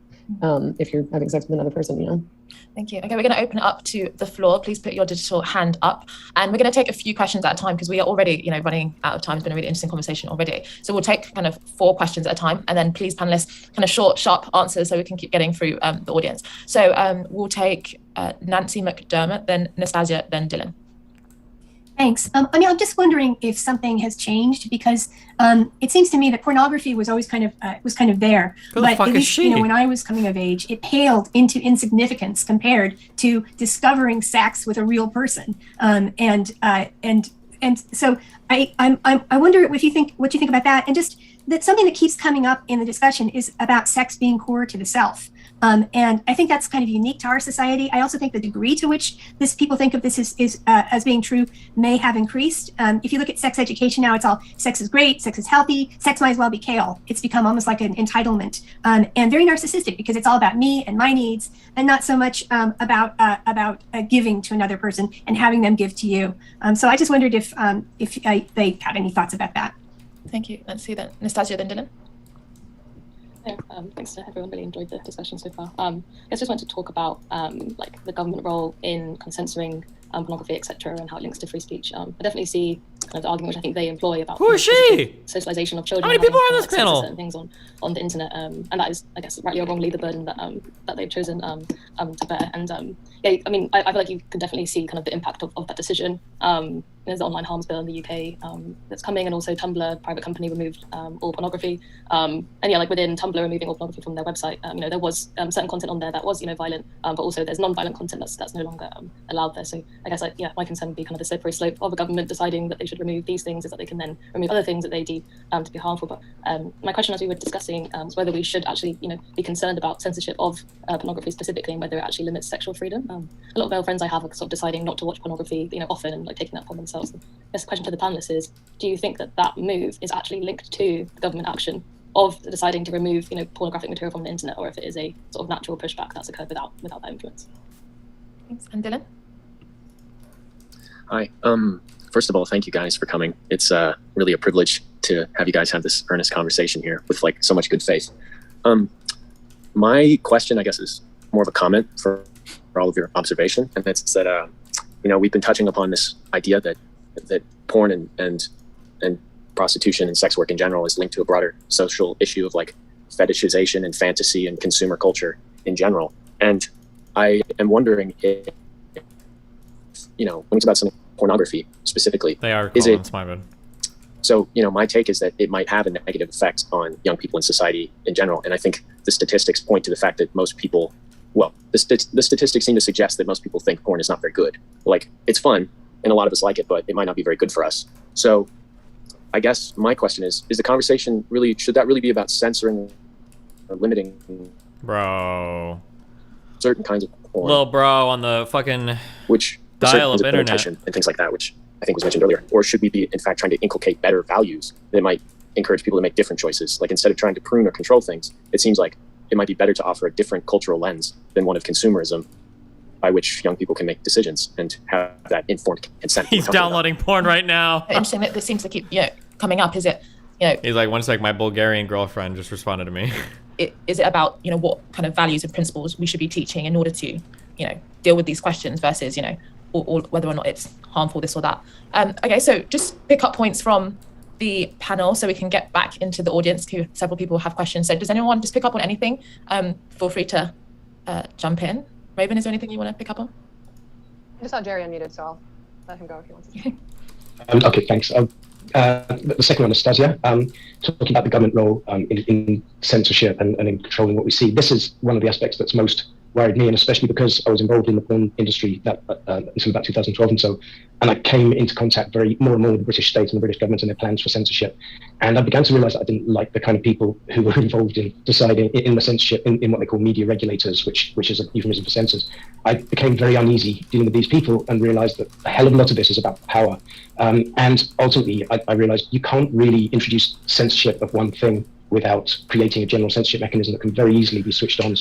If you're having sex with another person, you know. Thank you. Okay, we're going to open it up to the floor. Please put your digital hand up. And we're going to take a few questions at a time because we are already, you know, running out of time. It's been a really interesting conversation already. So we'll take kind of 4 questions at a time. And then please, panelists, kind of short, sharp answers so we can keep getting through the audience. So we'll take Nancy McDermott, then Nastasia, then Dylan. Thanks. I mean, I'm just wondering if something has changed because it seems to me that pornography was always kind of there. Who the but fuck at is least, she? you know, when I was coming of age, it paled into insignificance compared to discovering sex with a real person. And so I wonder what you think about that. And just that something that keeps coming up in the discussion is about sex being core to the self. And I think that's kind of unique to our society. I also think the degree to which people think of this is as being true may have increased. If you look at sex education now, it's all sex is great, sex is healthy, sex might as well be kale. It's become almost like an entitlement and very narcissistic because it's all about me and my needs and not so much about giving to another person and having them give to you. So I just wondered if they had any thoughts about that. Thank you. Let's see then. Nastasia, then Dylan. Thanks to everyone. Really enjoyed the discussion so far. I just want to talk about like the government role in kind of censoring pornography, etc., and how it links to free speech. I definitely see kind of the argument which I think they employ about who is she? Socialization of children. How many people are on this panel? Certain things on the internet, and that is, I guess, rightly or wrongly, the burden that they've chosen to bear. And yeah, I mean, I feel like you can definitely see kind of the impact of that decision. There's the online harms bill in the UK that's coming, and also Tumblr, private company, removed all pornography. And yeah, like within Tumblr removing all pornography from their website, you know, there was certain content on there that was, you know, violent, but also there's non-violent content that's no longer allowed there. So I guess, yeah, my concern would be kind of the slippery slope of a government deciding that they should remove these things is that they can then remove other things that they deem to be harmful. But my question, as we were discussing, was whether we should actually, you know, be concerned about censorship of pornography specifically, and whether it actually limits sexual freedom. A lot of male friends I have are sort of deciding not to watch pornography, you know, often, and like taking that upon themselves. I guess the question to the panelists is: do you think that move is actually linked to government action of deciding to remove, you know, pornographic material from the internet, or if it is a sort of natural pushback that's occurred without that influence? Thanks. And Dylan? Hi. First of all, thank you guys for coming. It's really a privilege to have you guys have this earnest conversation here with like so much good faith. My question, I guess, is more of a comment for all of your observation, and that's that you know, we've been touching upon this idea that porn and prostitution and sex work in general is linked to a broader social issue of like fetishization and fantasy and consumer culture in general. And I am wondering if, you know, when it's about something pornography specifically, they are is it my bad. So, you know, my take is that it might have a negative effect on young people in society in general. And I think the statistics point to the fact that most people, well, the statistics seem to suggest that most people think porn is not very good. Like, it's fun, and a lot of us like it, but it might not be very good for us. So I guess my question is the conversation really, should that really be about censoring or limiting bro certain kinds of porn? Little bro on the fucking which dial-up internet and things like that, which I think was mentioned earlier. Or should we be, in fact, trying to inculcate better values that might encourage people to make different choices? Like, instead of trying to prune or control things, it seems like it might be better to offer a different cultural lens than one of consumerism, by which young people can make decisions and have that informed consent. He's downloading porn right now. Interesting that this seems to keep, you know, coming up. Is it, you know? He's like, one sec, my Bulgarian girlfriend just responded to me. Is it about, you know, what kind of values and principles we should be teaching in order to, you know, deal with these questions versus, you know, or whether or not it's harmful, this or that. Okay, so just pick up points from the panel so we can get back into the audience. Several people have questions. So does anyone just pick up on anything? Feel free to jump in. Raven, is there anything you want to pick up on? I just saw Jerry unmuted, so I'll let him go if he wants to. Okay, thanks. The second one, Nastasia, talking about the government role in censorship and in controlling what we see. This is one of the aspects that's most worried me, and especially because I was involved in the porn industry until about 2012 and so, and I came into contact more and more with the British state and the British government and their plans for censorship. And I began to realize that I didn't like the kind of people who were involved in deciding in the censorship, in what they call media regulators, which is a euphemism for censors. I became very uneasy dealing with these people and realized that a hell of a lot of this is about power. And ultimately, I realized you can't really introduce censorship of one thing without creating a general censorship mechanism that can very easily be switched on.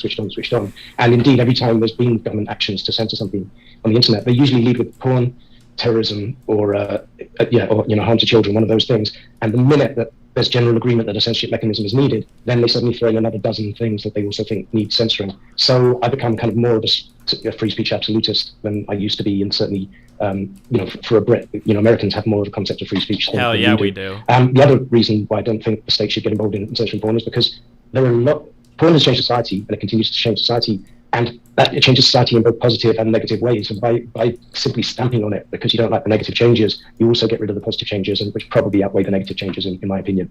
And indeed, every time there's been government actions to censor something on the internet, they usually lead with porn, terrorism, or harm to children, one of those things. And the minute that there's general agreement that a censorship mechanism is needed, then they suddenly throw in another dozen things that they also think need censoring. So I become kind of more of a free speech absolutist than I used to be, and certainly, for a Brit, Americans have more of a concept of free speech. Hell yeah, we do. The other reason why I don't think the state should get involved in censoring porn is because porn has changed society, and it continues to change society, and that it changes society in both positive and negative ways. And by simply stamping on it because you don't like the negative changes, you also get rid of the positive changes, and which probably outweigh the negative changes, in my opinion.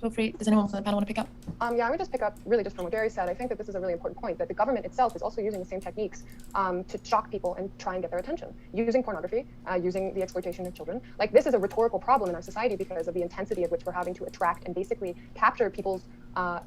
Feel free. Does anyone from the panel want to pick up? Yeah, I would just pick up really just from what Gary said. I think that this is a really important point, that the government itself is also using the same techniques to shock people and try and get their attention, using pornography, using the exploitation of children. Like, this is a rhetorical problem in our society because of the intensity of which we're having to attract and basically capture people's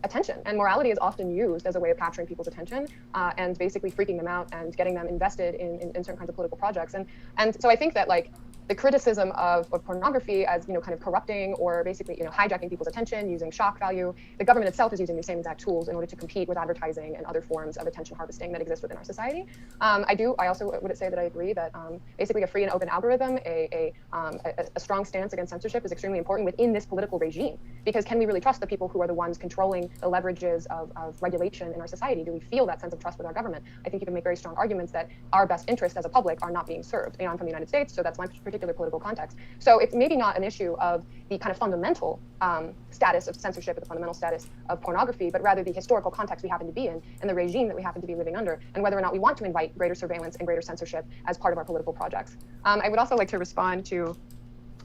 attention. And morality is often used as a way of capturing people's attention and basically freaking them out and getting them invested in certain kinds of political projects. And so I think that, like, the criticism of pornography as, kind of corrupting or basically, hijacking people's attention, using shock value, the government itself is using the same exact tools in order to compete with advertising and other forms of attention harvesting that exist within our society. I also would say that I agree that basically a free and open algorithm, a strong stance against censorship is extremely important within this political regime, because can we really trust the people who are the ones controlling the leverages of regulation in our society? Do we feel that sense of trust with our government? I think you can make very strong arguments that our best interests as a public are not being served. I'm from the United States, so that's my particular political context. So it's maybe not an issue of the kind of fundamental status of censorship or the fundamental status of pornography, but rather the historical context we happen to be in and the regime that we happen to be living under, and whether or not we want to invite greater surveillance and greater censorship as part of our political projects. I would also like to respond to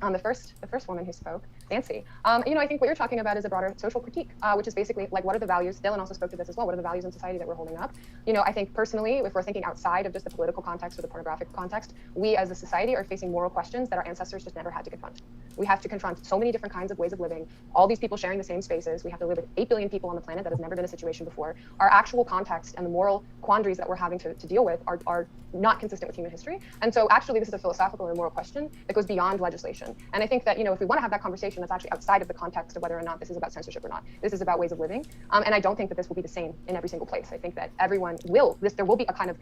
the first woman who spoke, Nancy. I think what you're talking about is a broader social critique, which is basically like, what are the values? Dylan also spoke to this as well. What are the values in society that we're holding up? I think personally, if we're thinking outside of just the political context or the pornographic context, we as a society are facing moral questions that our ancestors just never had to confront. We have to confront so many different kinds of ways of living, all these people sharing the same spaces. We have to live with 8 billion people on the planet. That has never been a situation before. Our actual context and the moral quandaries that we're having to deal with are not consistent with human history. And so actually this is a philosophical and moral question that goes beyond legislation. And I think that, if we want to have that conversation, that's actually outside of the context of whether or not this is about censorship or not. This is about ways of living. And I don't think that this will be the same in every single place. I think that everyone there will be a kind of,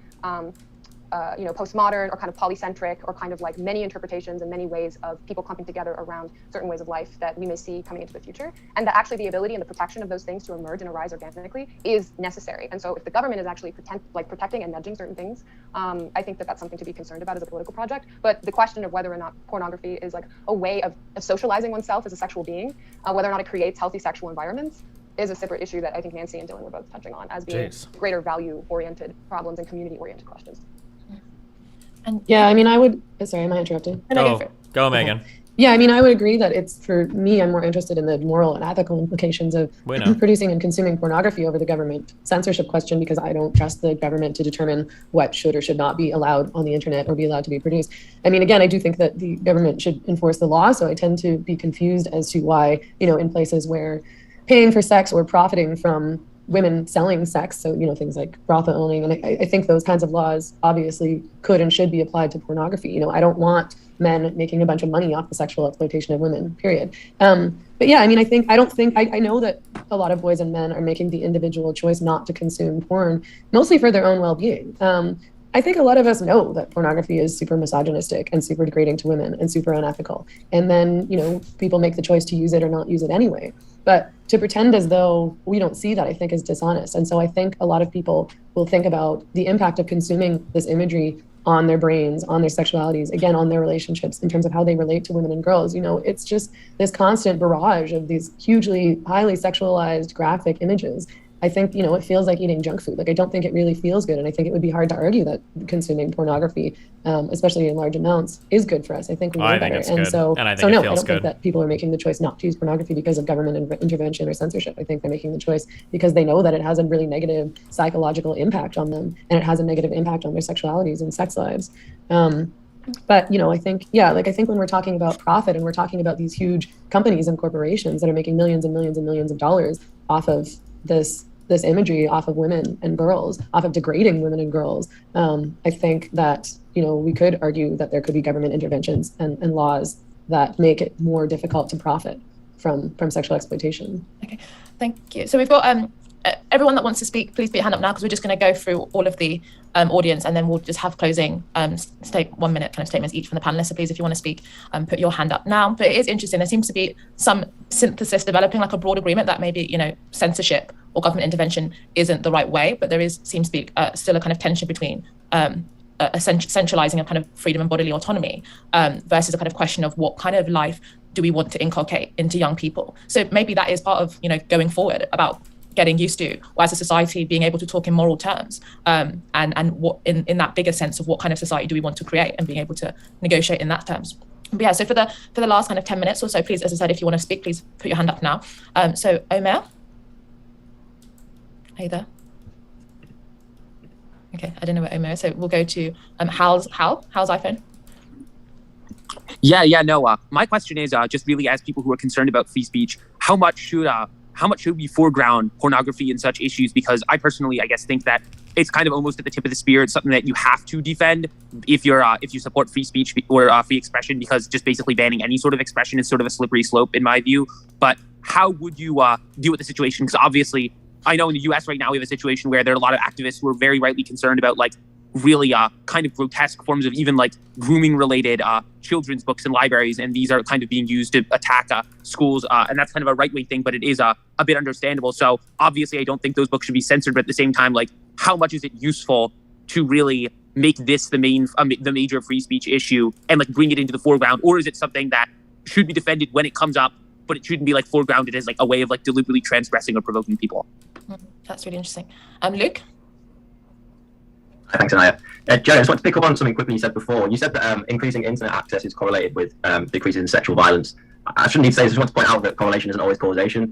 postmodern or kind of polycentric or kind of like many interpretations and many ways of people clumping together around certain ways of life that we may see coming into the future. And that actually the ability and the protection of those things to emerge and arise organically is necessary. And so if the government is actually protecting and nudging certain things, I think that that's something to be concerned about as a political project. But the question of whether or not pornography is like a way of socializing oneself as a sexual being, whether or not it creates healthy sexual environments, is a separate issue that I think Nancy and Dylan were both touching on as being greater value-oriented problems and community-oriented questions. And yeah, I would. Sorry, am I interrupting? Go, Megan. Yeah, I would agree that it's, for me, I'm more interested in the moral and ethical implications of producing and consuming pornography over the government censorship question, because I don't trust the government to determine what should or should not be allowed on the internet or be allowed to be produced. Again, I do think that the government should enforce the law, so I tend to be confused as to why, in places where paying for sex or profiting from women selling sex, so things like brothel owning, and I think those kinds of laws obviously could and should be applied to pornography. I don't want men making a bunch of money off the sexual exploitation of women, period. But yeah, I know that a lot of boys and men are making the individual choice not to consume porn, mostly for their own well-being. I think a lot of us know that pornography is super misogynistic and super degrading to women and super unethical. And then, people make the choice to use it or not use it anyway. But to pretend as though we don't see that, I think, is dishonest. And so I think a lot of people will think about the impact of consuming this imagery on their brains, on their sexualities, again, on their relationships in terms of how they relate to women and girls. It's just this constant barrage of these hugely, highly sexualized graphic images. I think, it feels like eating junk food. Like, I don't think it really feels good. And I think it would be hard to argue that consuming pornography, especially in large amounts, is good for us. I think we know better. It's and good. so, And I think so it no, feels I don't good. think that people are making the choice not to use pornography because of government intervention or censorship. I think they're making the choice because they know that it has a really negative psychological impact on them, and it has a negative impact on their sexualities and sex lives. But, I think, I think when we're talking about profit and we're talking about these huge companies and corporations that are making millions and millions and millions of dollars off of this imagery, off of women and girls, off of degrading women and girls, I think that, we could argue that there could be government interventions and laws that make it more difficult to profit from sexual exploitation. Okay, thank you. So we've got everyone that wants to speak, please put your hand up now, because we're just going to go through all of the audience, and then we'll just have closing 1 minute kind of statements each from the panelists. So please, if you want to speak, put your hand up now. But it is interesting. There seems to be some synthesis developing, like a broad agreement that maybe, censorship or government intervention isn't the right way, but there seems to be still a kind of tension between a centralizing of kind of freedom and bodily autonomy versus a kind of question of what kind of life do we want to inculcate into young people. So maybe that is part of, going forward about getting used to, or as a society being able to talk in moral terms, and what in that bigger sense of what kind of society do we want to create, and being able to negotiate in that terms. But yeah, so for the last kind of 10 minutes or so, please, as I said, if you want to speak, please put your hand up now. So Omer, are you there? Okay, I don't know where Omer is, so we'll go to Hal's iPhone. My question is just really, as people who are concerned about free speech, how much should we foreground pornography and such issues? Because I personally, I guess, think that it's kind of almost at the tip of the spear. It's something that you have to defend if you support free speech or free expression, because just basically banning any sort of expression is sort of a slippery slope in my view. But how would you deal with the situation? Because obviously, I know in the U.S. right now we have a situation where there are a lot of activists who are very rightly concerned about really kind of grotesque forms of even grooming related children's books in libraries, and these are kind of being used to attack schools, and that's kind of a right-wing thing, but it is a bit understandable. So obviously I don't think those books should be censored, but at the same time, how much is it useful to really make this the major free speech issue and bring it into the foreground? Or is it something that should be defended when it comes up, but it shouldn't be foregrounded as a way of deliberately transgressing or provoking people? That's really interesting. Luke? Thanks, Anaya. Jerry, I just want to pick up on something quickly you said before. You said that increasing internet access is correlated with decreases in sexual violence. I shouldn't need to say this, I just want to point out that correlation isn't always causation.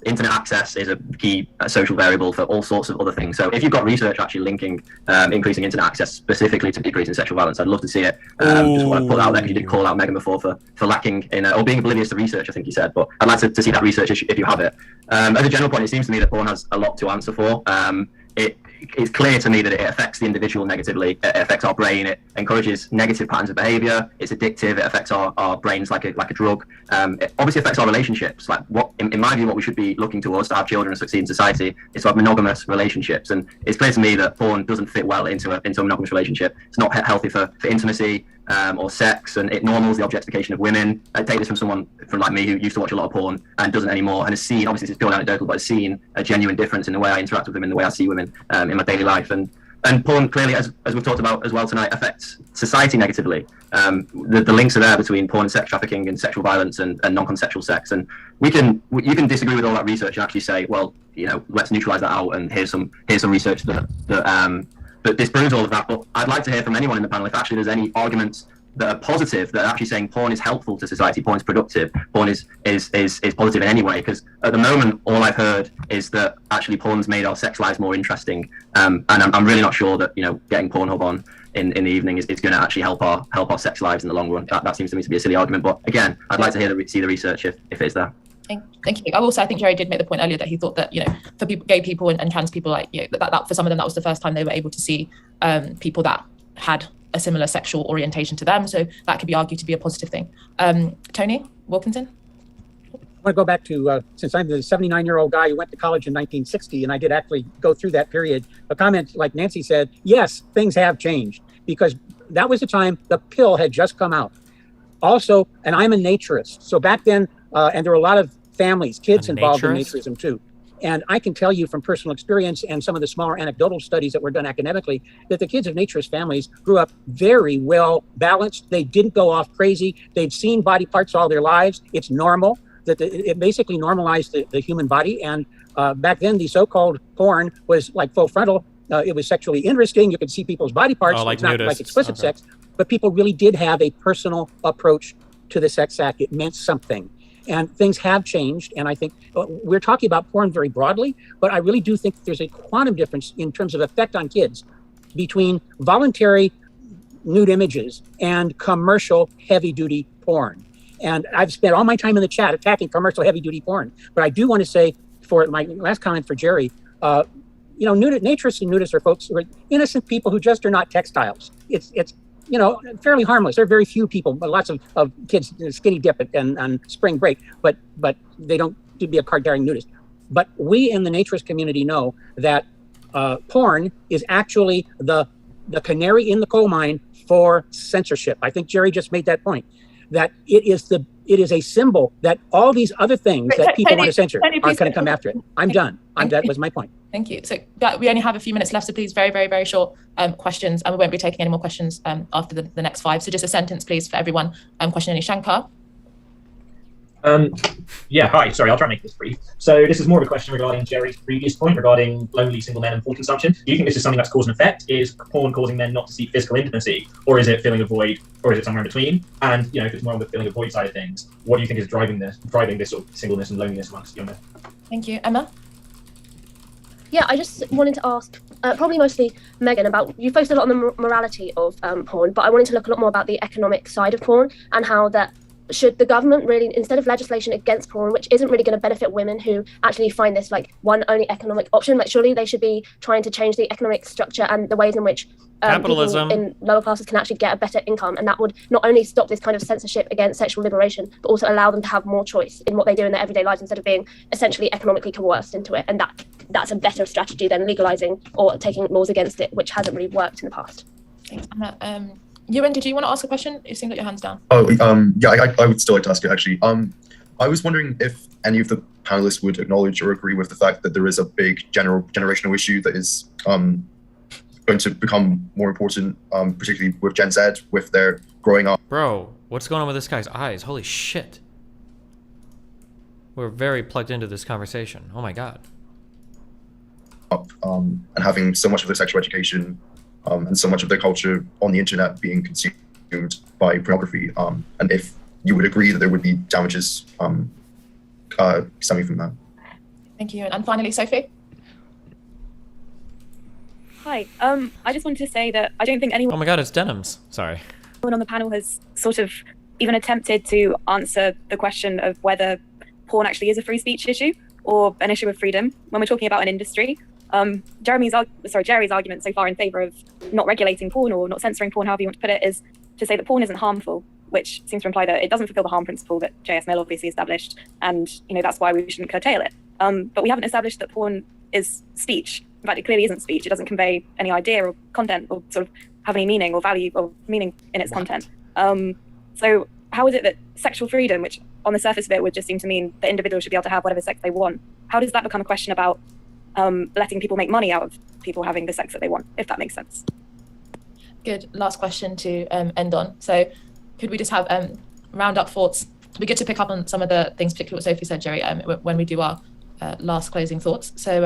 Internet access is a key social variable for all sorts of other things. So if you've got research actually linking increasing internet access specifically to decreasing sexual violence, I'd love to see it. Just want to put that out there, because you did call out Meghan before for lacking in, or being oblivious to research, I think you said. But I'd like to see that research if you have it. As a general point, it seems to me that porn has a lot to answer for. It's clear to me that it affects the individual negatively. It affects our brain. It encourages negative patterns of behavior. It's addictive. It affects our brains like a drug. It obviously affects our relationships. In my view, what we should be looking towards to have children and succeed in society is to have monogamous relationships. And it's clear to me that porn doesn't fit well into a monogamous relationship. It's not healthy for intimacy or sex, and it normals the objectification of women. I take this from someone like me who used to watch a lot of porn and doesn't anymore, and has seen, obviously this is purely anecdotal, but has seen a genuine difference in the way I interact with women, the way I see women in my daily life. And porn clearly, as we've talked about as well tonight, affects society negatively. The links are there between porn and sex trafficking and sexual violence and non-consensual sex. And you can disagree with all that research and actually say, well, let's neutralize that out, and here's some research that disproves all of that. But I'd like to hear from anyone in the panel if actually there's any arguments that are positive, that are actually saying porn is helpful to society, porn is productive, porn is positive in any way. Because at the moment, all I've heard is that actually porn's made our sex lives more interesting, and I'm really not sure that getting Pornhub on in the evening is going to actually help our sex lives in the long run. That seems to me to be a silly argument. But again, I'd like to see the research if it's there. Thank you. I think Jerry did make the point earlier that he thought that for gay people and trans people, that for some of them that was the first time they were able to see people that had a similar sexual orientation to them. So that could be argued to be a positive thing. Tony Wilkinson? I want to go back to, since I'm the 79-year-old guy who went to college in 1960, and I did actually go through that period, a comment like Nancy said, yes, things have changed, because that was the time the pill had just come out. Also, and I'm a naturist, so back then, and there were a lot of families, kids involved in naturism too. And I can tell you from personal experience and some of the smaller anecdotal studies that were done academically, that the kids of naturist families grew up very well balanced. They didn't go off crazy. They'd seen body parts all their lives. It's normal. that it basically normalized the human body. And back then, the so-called porn was like full frontal. It was sexually interesting. You could see people's body parts. Like it's not nudists. like explicit Okay. sex, but people really did have a personal approach to the sex act. It meant something. And things have changed. And I think we're talking about porn very broadly, but I really do think there's a quantum difference in terms of effect on kids between voluntary nude images and commercial heavy-duty porn. And I've spent all my time in the chat attacking commercial heavy-duty porn. But I do want to say, for my last comment for Jerry, naturists and nudists are folks who are innocent people who just are not textiles. It's fairly harmless. There are very few people, but lots of kids skinny dip and spring break, but they don't to be a card-carrying nudist. But we in the naturist community know that porn is actually the canary in the coal mine for censorship. I think Jerry just made that point, that it is a symbol that all these other things that people want to censor aren't going to come after it. I'm done. That was my point. Thank you. So we only have a few minutes left, so please, very, very, very short questions, and we won't be taking any more questions after the next 5. So just a sentence, please, for everyone. Question, Shankar. Yeah, hi. Sorry, I'll try and make this brief. So this is more of a question regarding Jerry's previous point regarding lonely single men and porn consumption. Do you think this is something that's cause and effect? Is porn causing men not to seek physical intimacy, or is it filling a void, or is it somewhere in between? And if it's more on the filling a void side of things, what do you think is driving this sort of singleness and loneliness amongst young men? Thank you, Emma. Yeah, I just wanted to ask, probably mostly Meghan, about, you focused a lot on the morality of porn, but I wanted to look a lot more about the economic side of porn and how that should the government really, instead of legislation against porn, which isn't really going to benefit women who actually find this like one only economic option, like surely they should be trying to change the economic structure and the ways in which capitalism people in lower classes can actually get a better income, and that would not only stop this kind of censorship against sexual liberation, but also allow them to have more choice in what they do in their everyday lives instead of being essentially economically coerced into it. And that's a better strategy than legalizing or taking laws against it, which hasn't really worked in the past. Thanks, Emma. Ewan, did you want to ask a question? You seem like your hand's down. Yeah, I would still like to ask it, actually. I was wondering if any of the panelists would acknowledge or agree with the fact that there is a big generational issue that is going to become more important, particularly with Gen Z, with their growing up. Bro, what's going on with this guy's eyes? Holy shit. We're very plugged into this conversation. Oh my god. And having so much of their sexual education and so much of their culture on the internet being consumed by pornography, and if you would agree that there would be damages stemming from that. Thank you. And finally, Sophie. Hi. I just wanted to say that I don't think anyone Oh my god, it's denims. Sorry. on the panel has sort of even attempted to answer the question of whether porn actually is a free speech issue or an issue of freedom when we're talking about an industry. Jerry's argument so far in favor of not regulating porn or not censoring porn, however you want to put it, is to say that porn isn't harmful, which seems to imply that it doesn't fulfill the harm principle that JS Mill obviously established, and that's why we shouldn't curtail it. But we haven't established that porn is speech. In fact, it clearly isn't speech. It doesn't convey any idea or content or sort of have any meaning or value or meaning in its content. So how is it that sexual freedom, which on the surface of it would just seem to mean that individuals should be able to have whatever sex they want, how does that become a question about letting people make money out of people having the sex that they want, if that makes sense? Good. Last question to end on. So could we just have round up thoughts? It'd be good to pick up on some of the things, particularly what Sophie said, Jerry, when we do our last closing thoughts. So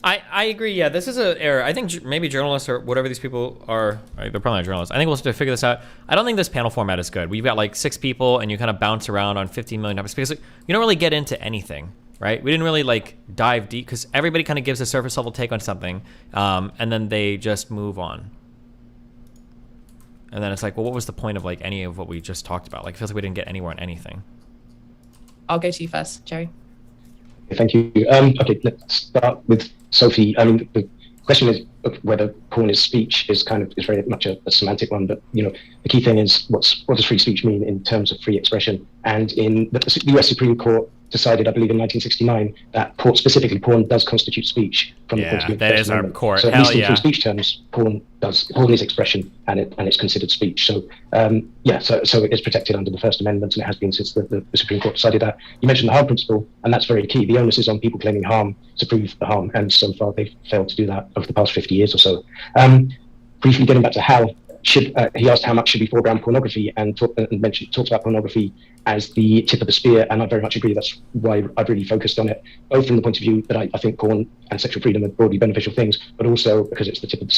I agree. Yeah, this is an error. I think maybe journalists or whatever these people are, they're probably not journalists. I think we'll have to figure this out. I don't think this panel format is good. We've got like 6 people and you kind of bounce around on 15 million topics because you don't really get into anything, right? We didn't really like dive deep because everybody kind of gives a surface level take on something and then they just move on. And then it's like, well, what was the point of like any of what we just talked about? Like, it feels like we didn't get anywhere on anything. I'll go to you first, Jerry. Thank you. Okay, let's start with Sophie. I mean, the question is whether porn is speech is very much a semantic one, but the key thing is what does free speech mean in terms of free expression? And in the US Supreme Court decided, I believe in 1969, that specifically porn does constitute speech from the point of view of the that First is our Amendment. court. So at Hell least in yeah. free speech terms, porn is expression and it's considered speech. So so it is protected under the First Amendment, and it has been since the Supreme Court decided that. You mentioned the harm principle, and that's very key. The onus is on people claiming harm to prove the harm, and so far they've failed to do that over the past 50 years or so. Briefly getting back to how he asked how much should be foreground pornography, and talked about pornography as the tip of the spear, and I very much agree. That's why I've really focused on it, both from the point of view that I think porn and sexual freedom are broadly beneficial things, but also because it's the tip of the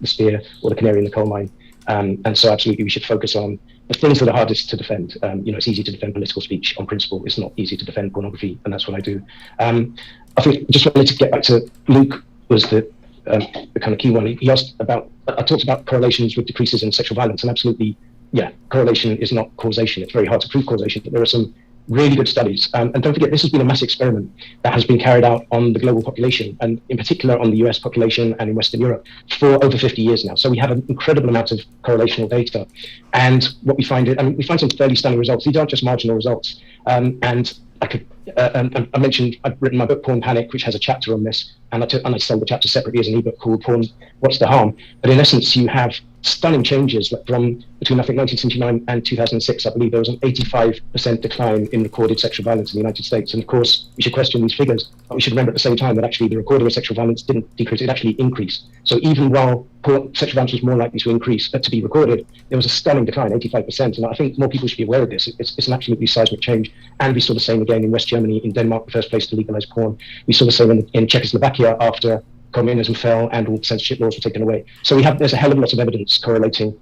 spear or the canary in the coal mine. And so absolutely we should focus on the things that are hardest to defend. It's easy to defend political speech on principle. It's not easy to defend pornography, and that's what I do. I think just wanted to get back to Luke was the kind of key one. He asked about, I talked about correlations with decreases in sexual violence, and absolutely, yeah, correlation is not causation. It's very hard to prove causation, but there are some really good studies. And don't forget, this has been a massive experiment that has been carried out on the global population, and in particular on the US population and in Western Europe for over 50 years now. So we have an incredible amount of correlational data. And what we find, we find some fairly stunning results. These aren't just marginal results. And I could, I mentioned, I've written my book, Porn Panic, which has a chapter on this, and I sold the chapter separately as an ebook called Porn, What's the Harm? But in essence, you have stunning changes from between, I think, 1979 and 2006. I believe there was an 85% decline in recorded sexual violence in the United States. And of course, we should question these figures, but we should remember at the same time that actually the recording of sexual violence didn't decrease, it actually increased. So even while sexual violence was more likely to increase, to be recorded, there was a stunning decline, 85%. And I think more people should be aware of this. It's an absolutely seismic change. And we saw the same again in West Germany, in Denmark, the first place to legalize porn. We saw the same in Czechoslovakia after communism fell and all censorship laws were taken away. So there's a hell of a lot of evidence correlating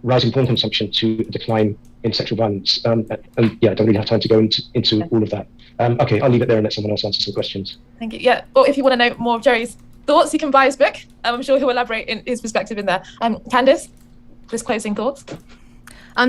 rising porn consumption to a decline in sexual violence. And yeah, I don't really have time to go into all of that. Okay, I'll leave it there and let someone else answer some questions. Thank you. Yeah, or if you want to know more of Jerry's thoughts, you can buy his book. I'm sure he'll elaborate in his perspective in there. Candice, just closing thoughts.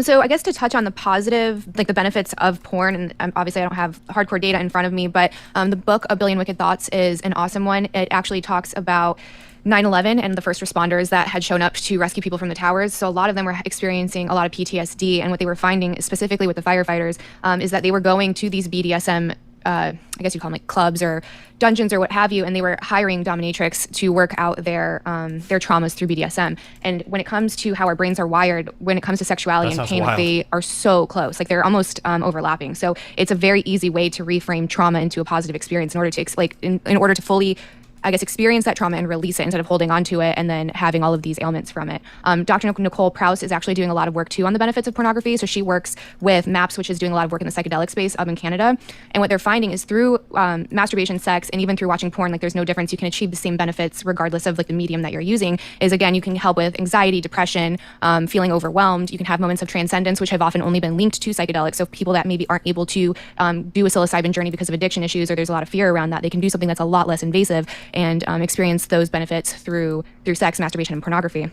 So I guess to touch on the positive, like the benefits of porn, and obviously I don't have hardcore data in front of me, but the book A Billion Wicked Thoughts is an awesome one. It actually talks about 9/11 and the first responders that had shown up to rescue people from the towers. So a lot of them were experiencing a lot of PTSD, and what they were finding specifically with the firefighters is that they were going to these BDSM I guess you call them like clubs or dungeons or what have you, and they were hiring dominatrix to work out their traumas through BDSM. And when it comes to how our brains are wired, when it comes to sexuality and pain, they are so close, like they're almost overlapping. So it's a very easy way to reframe trauma into a positive experience in order to in order to fully, I guess, experience that trauma and release it instead of holding on to it and then having all of these ailments from it. Dr. Nicole Prouse is actually doing a lot of work too on the benefits of pornography. So she works with MAPS, which is doing a lot of work in the psychedelic space up in Canada. And what they're finding is through masturbation, sex, and even through watching porn, like there's no difference. You can achieve the same benefits regardless of like the medium that you're using. Is again, you can help with anxiety, depression, feeling overwhelmed. You can have moments of transcendence, which have often only been linked to psychedelics. So people that maybe aren't able to do a psilocybin journey because of addiction issues, or there's a lot of fear around that, they can do something that's a lot less invasive and experience those benefits through sex, masturbation, and pornography.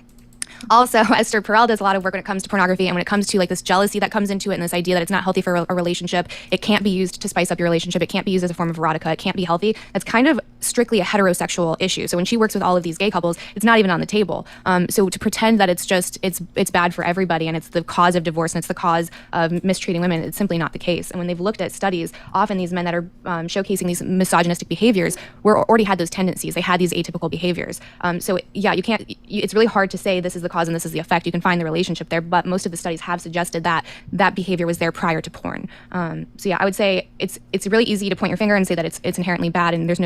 Also, Esther Perel does a lot of work when it comes to pornography, and when it comes to like this jealousy that comes into it and this idea that it's not healthy for a relationship, it can't be used to spice up your relationship, it can't be used as a form of erotica, it can't be healthy. That's kind of strictly a heterosexual issue. So when she works with all of these gay couples, it's not even on the table. So to pretend that it's bad for everybody and it's the cause of divorce and it's the cause of mistreating women, it's simply not the case. And when they've looked at studies, often these men that are showcasing these misogynistic behaviors already had those tendencies. They had these atypical behaviors. So yeah, it's really hard to say this is the cause and this is the effect. You can find the relationship there, but most of the studies have suggested that that behavior was there prior to porn. So yeah, I would say it's really easy to point your finger and say that it's inherently bad and there's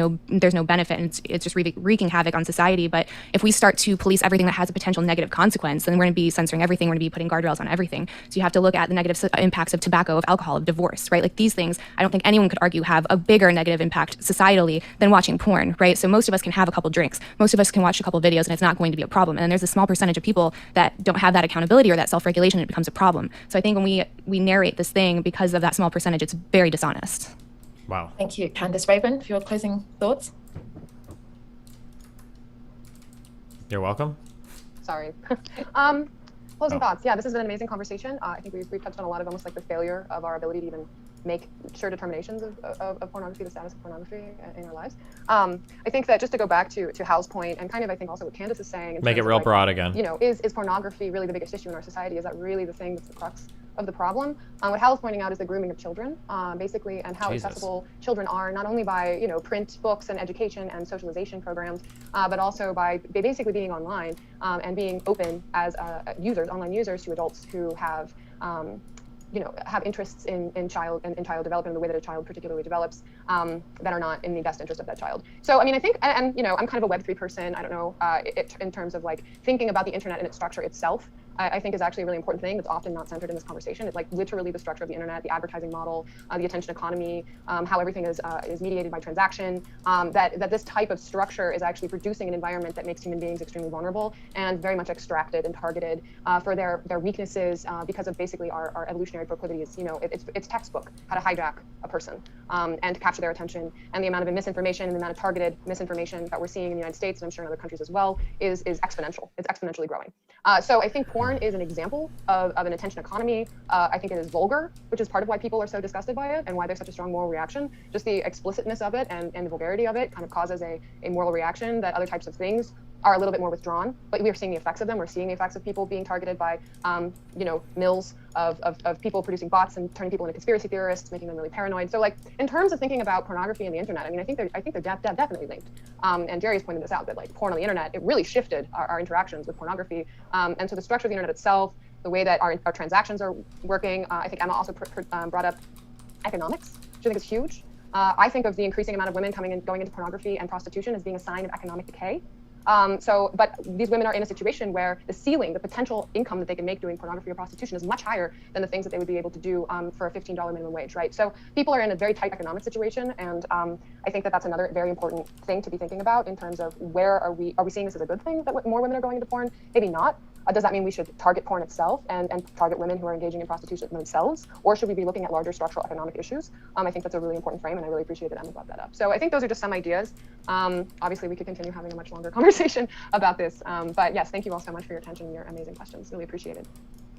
no benefit, and it's just wreaking havoc on society. But if we start to police everything that has a potential negative consequence, then we're going to be censoring everything. We're going to be putting guardrails on everything. So you have to look at the negative impacts of tobacco, of alcohol, of divorce, right? Like these things, I don't think anyone could argue have a bigger negative impact societally than watching porn, right? So most of us can have a couple drinks, most of us can watch a couple videos, and it's not going to be a problem. And then there's a small percentage of people that don't have that accountability or that self-regulation, and it becomes a problem. So I think when we narrate this thing because of that small percentage, it's very dishonest. Wow. Thank you. Candice Raven, for your closing thoughts. You're welcome. Sorry. Closing thoughts. Yeah, this has been an amazing conversation. I think we've touched on a lot of almost like the failure of our ability to even make sure determinations of pornography, the status of pornography in our lives. I think that just to go back to Hal's point, and kind of I think also what Candice is saying, make it real broad again. You know, is pornography really the biggest issue in our society? Is that really the thing that's the crux of the problem? What Hal is pointing out is the grooming of children, basically, and how accessible children are, not only by print books and education and socialization programs, but also by basically being online and being open as online users to adults who have have interests in child development, and the way that a child particularly develops that are not in the best interest of that child. So I mean, I think, and I'm kind of a Web3 person. I don't know in terms of like thinking about the internet and its structure itself. I think is actually a really important thing that's often not centered in this conversation. It's like literally the structure of the internet, the advertising model, the attention economy, how everything is mediated by transaction, that this type of structure is actually producing an environment that makes human beings extremely vulnerable and very much extracted and targeted for their weaknesses because of basically our evolutionary proclivities. You know, it's textbook how to hijack a person and to capture their attention, and the amount of misinformation and the amount of targeted misinformation that we're seeing in the United States, and I'm sure in other countries as well, is exponential. It's exponentially growing. So I think porn is an example of an attention economy. I think it is vulgar, which is part of why people are so disgusted by it and why there's such a strong moral reaction. Just the explicitness of it and the vulgarity of it kind of causes a moral reaction that other types of things are a little bit more withdrawn, but we are seeing the effects of them. We're seeing the effects of people being targeted by, you know, mills of people producing bots and turning people into conspiracy theorists, making them really paranoid. So, like, in terms of thinking about pornography and the internet, I mean, I think they're definitely linked. And Jerry's pointed this out, that like porn on the internet, it really shifted our interactions with pornography. And so the structure of the internet itself, the way that our transactions are working, I think Emma also brought up economics, which I think is huge. I think of the increasing amount of women going into pornography and prostitution as being a sign of economic decay. But these women are in a situation where the ceiling, the potential income that they can make doing pornography or prostitution is much higher than the things that they would be able to do for a $15 minimum wage, right? So people are in a very tight economic situation, and I think that that's another very important thing to be thinking about in terms of where are we seeing this as a good thing that more women are going into porn? Maybe not. Does that mean we should target porn itself and target women who are engaging in prostitution themselves? Or should we be looking at larger structural economic issues? I think that's a really important frame, and I really appreciate that Emma brought that up. So I think those are just some ideas. Obviously, we could continue having a much longer conversation about this. But yes, thank you all so much for your attention and your amazing questions. Really appreciate it.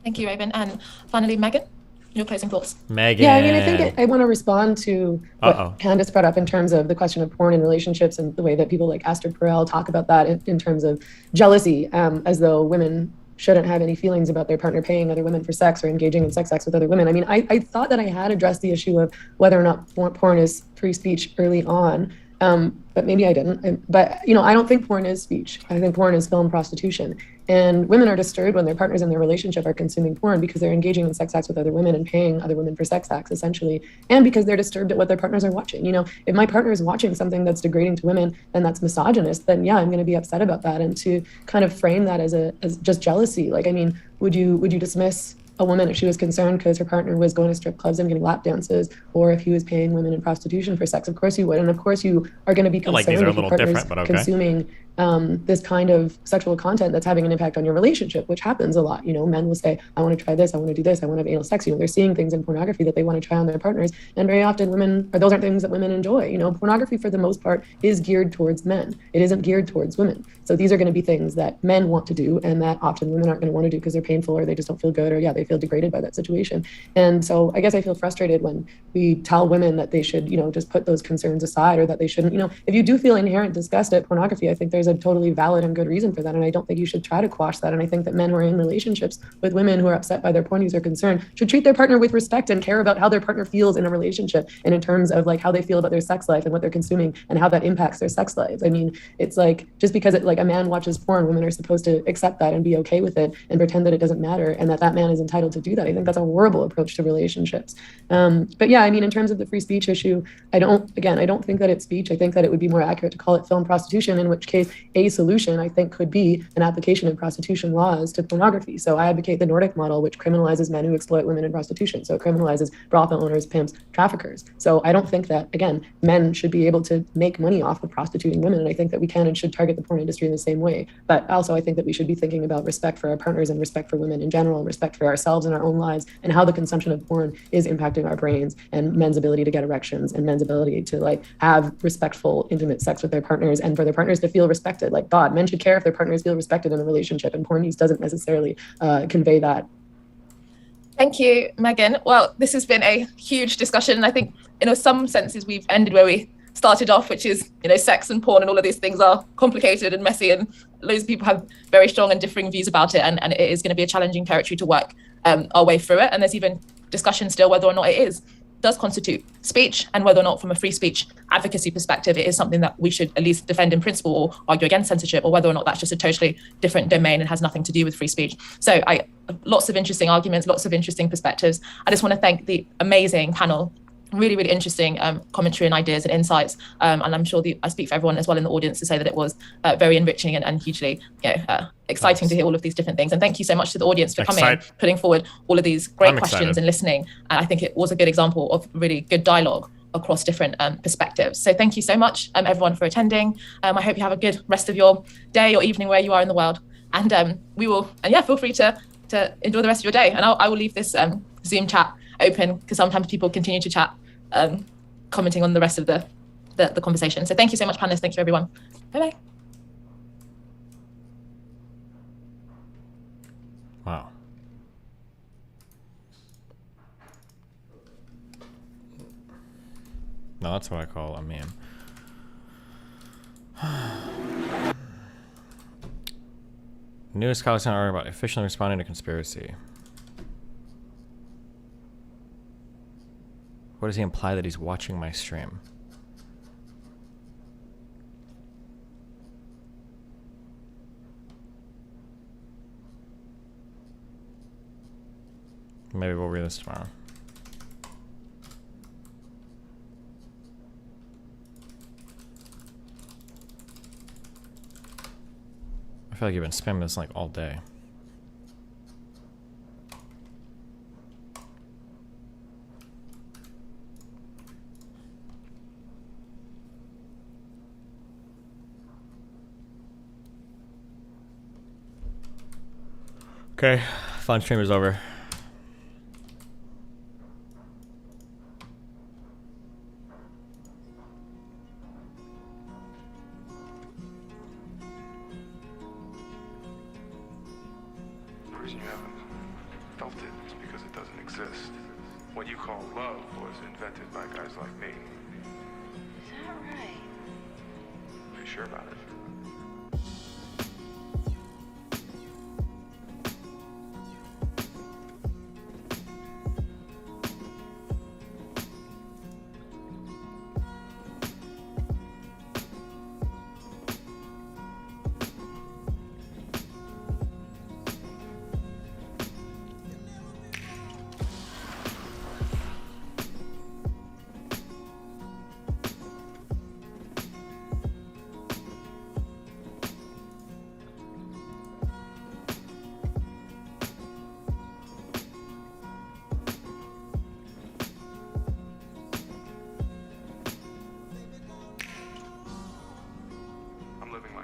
Thank you, Raven. And finally, Meghan, your closing thoughts. Meghan. Yeah, I mean, I think I want to respond to what Candace brought up in terms of the question of porn and relationships and the way that people like Esther Perel talk about that in terms of jealousy, as though women shouldn't have any feelings about their partner paying other women for sex or engaging in sex acts with other women. I mean, I thought that I had addressed the issue of whether or not porn is free speech early on, but maybe I didn't. But, you know, I don't think porn is speech. I think porn is film prostitution. And women are disturbed when their partners in their relationship are consuming porn because they're engaging in sex acts with other women and paying other women for sex acts, essentially. And because they're disturbed at what their partners are watching. You know, if my partner is watching something that's degrading to women and that's misogynist, then yeah, I'm going to be upset about that. And to kind of frame that as just jealousy, like, I mean, would you dismiss a woman if she was concerned because her partner was going to strip clubs and getting lap dances, or if he was paying women in prostitution for sex? Of course you would. And of course you are going to be concerned if your partner is consuming this kind of sexual content that's having an impact on your relationship, which happens a lot. You know, men will say, I want to try this, I want to do this, I want to have anal sex. You know, they're seeing things in pornography that they want to try on their partners. And very often those aren't things that women enjoy. You know, pornography for the most part is geared towards men. It isn't geared towards women. So these are going to be things that men want to do and that often women aren't going to want to do because they're painful or they just don't feel good, or they feel degraded by that situation. And so I guess I feel frustrated when we tell women that they should, you know, just put those concerns aside, or that they shouldn't, you know, if you do feel inherent disgust at pornography, I think there's a totally valid and good reason for that. And I don't think you should try to quash that. And I think that men who are in relationships with women who are upset by their porn use or concern should treat their partner with respect and care about how their partner feels in a relationship and in terms of like how they feel about their sex life and what they're consuming and how that impacts their sex lives. I mean, it's like, just because like a man watches porn, women are supposed to accept that and be okay with it and pretend that it doesn't matter and that man is entitled to do that. I think that's a horrible approach to relationships. But yeah, I mean, in terms of the free speech issue, I don't think that it's speech. I think that it would be more accurate to call it film prostitution, in which case a solution, I think, could be an application of prostitution laws to pornography. So I advocate the Nordic model, which criminalizes men who exploit women in prostitution. So it criminalizes brothel owners, pimps, traffickers. So I don't think that, again, men should be able to make money off of prostituting women. And I think that we can and should target the porn industry in the same way. But also I think that we should be thinking about respect for our partners and respect for women in general, and respect for ourselves and our own lives, and how the consumption of porn is impacting our brains and men's ability to get erections and men's ability to like have respectful, intimate sex with their partners, and for their partners to feel respected. Like, God, men should care if their partners feel respected in a relationship, and porn use doesn't necessarily convey that. Thank you, Meghan. Well, this has been a huge discussion, and I think in some senses we've ended where we started off, which is, you know, sex and porn and all of these things are complicated and messy, and loads of people have very strong and differing views about it, and it is going to be a challenging territory to work our way through it. And there's even discussion still whether or not it does constitute speech, and whether or not from a free speech advocacy perspective it is something that we should at least defend in principle or argue against censorship, or whether or not that's just a totally different domain and has nothing to do with free speech. So lots of interesting arguments, lots of interesting perspectives. I just want to thank the amazing panel really, really interesting commentary and ideas and insights. And I'm sure I speak for everyone as well in the audience to say that it was very enriching and hugely exciting to hear all of these different things. And thank you so much to the audience for coming, putting forward all of these great questions and listening. And I think it was a good example of really good dialogue across different perspectives. So thank you so much, everyone, for attending. I hope you have a good rest of your day or evening where you are in the world. And feel free to enjoy the rest of your day. And I will leave this Zoom chat open because sometimes people continue to chat, commenting on the rest of the conversation. So thank you so much, panelists. Thank you, everyone. Bye-bye. Wow. No, that's what I call a meme. Newest colleagues are about efficiently responding to conspiracy. What does he imply that he's watching my stream? Maybe we'll read this tomorrow. I feel like you've been spamming this like all day. Okay, fun stream is over. The reason you haven't felt it is because it doesn't exist. What you call love was invented by guys like me. Is that right? Are you sure about it?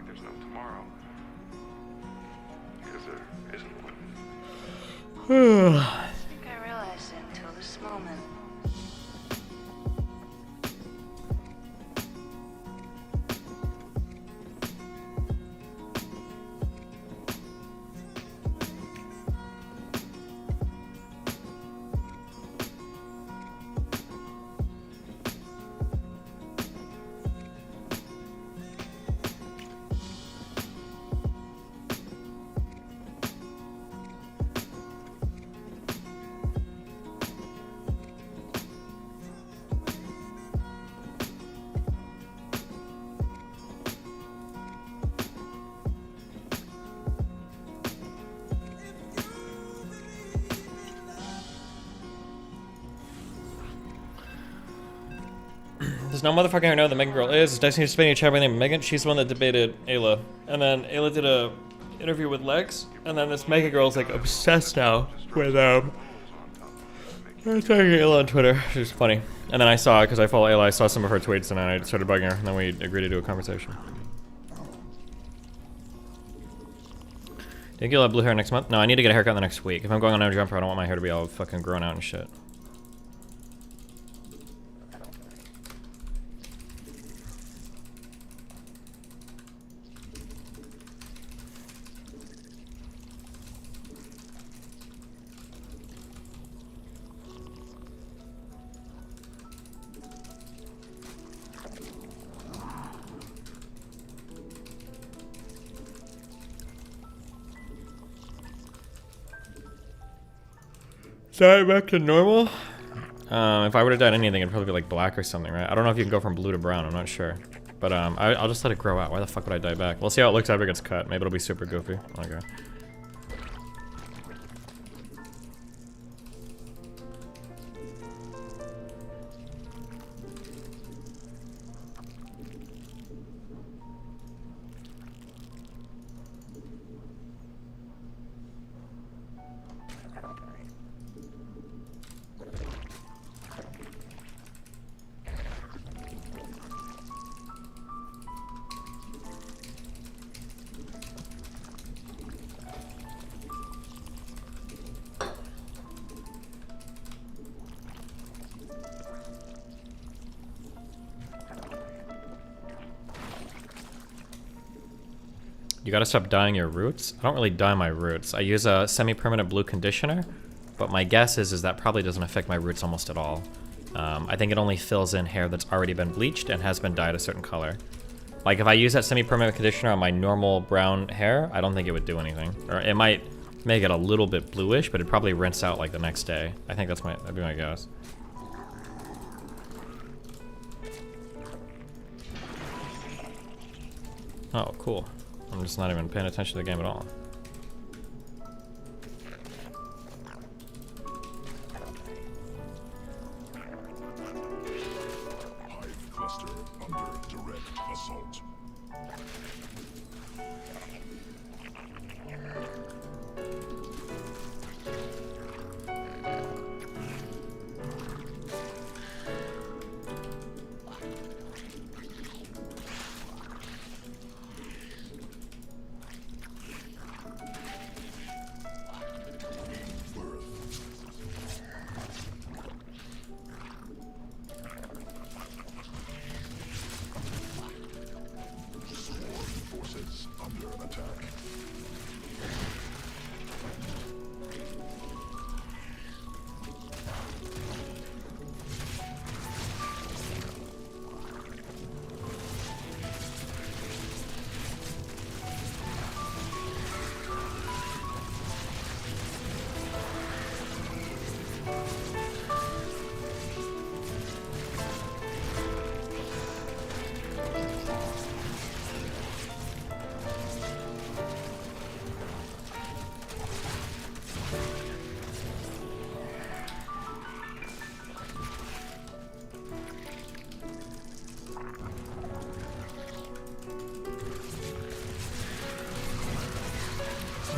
There's no tomorrow. Because there isn't one. I think I realized it until this moment. There's no motherfucker who know the Meghan girl is. Destiny's spinning a chat by the name of Meghan. She's the one that debated Ayla. And then Ayla did a interview with Lex. And then this Meghan girl's like obsessed now with talking Ayla on Twitter. She's funny. And then I saw, because I follow Ayla, I saw some of her tweets and then I started bugging her. And then we agreed to do a conversation. Think you'll have blue hair next month? No, I need to get a haircut in the next week. If I'm going on a jumper, I don't want my hair to be all fucking grown out and shit. Sorry, back to normal? If I would have done anything, it'd probably be like black or something, right? I don't know if you can go from blue to brown, I'm not sure. But I'll just let it grow out. Why the fuck would I dye back? We'll see how it looks after it gets cut. Maybe it'll be super goofy. Okay. You gotta stop dyeing your roots? I don't really dye my roots. I use a semi-permanent blue conditioner, but my guess is that probably doesn't affect my roots almost at all. I think it only fills in hair that's already been bleached and has been dyed a certain color. Like if I use that semi-permanent conditioner on my normal brown hair, I don't think it would do anything. Or it might make it a little bit bluish, but it'd probably rinse out like the next day. I think that'd be my guess. Oh, cool. I'm just not even paying attention to the game at all. Hive cluster under direct assault. Forces under attack.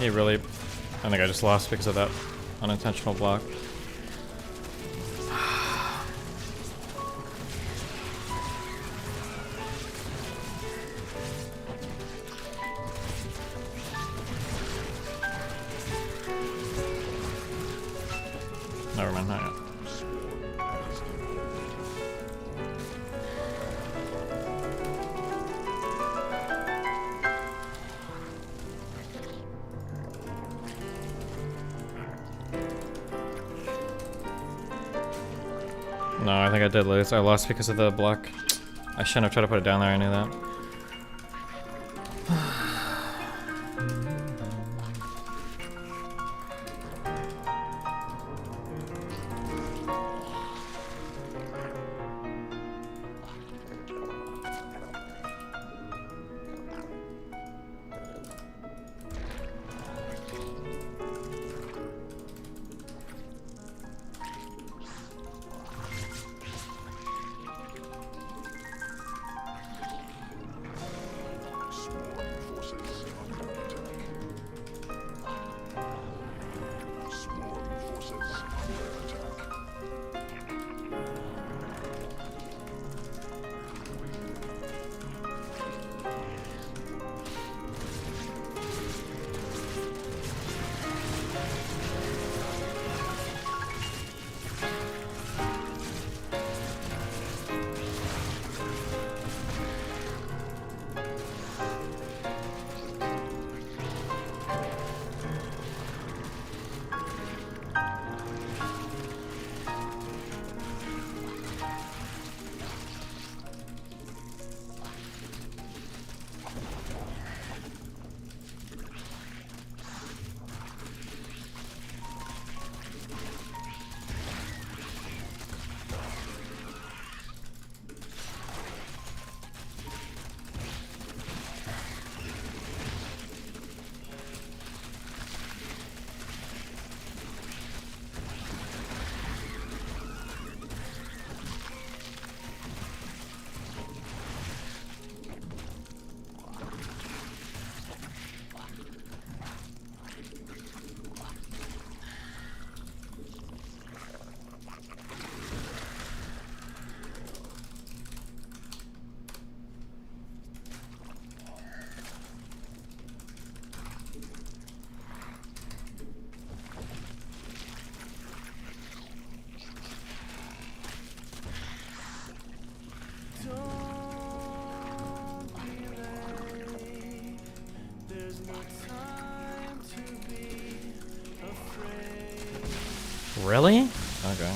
He really... I think I just lost because of that unintentional block. Never mind, not yet. No, I think I did lose. I lost because of the block. I shouldn't have tried to put it down there, I knew that. Really? Okay.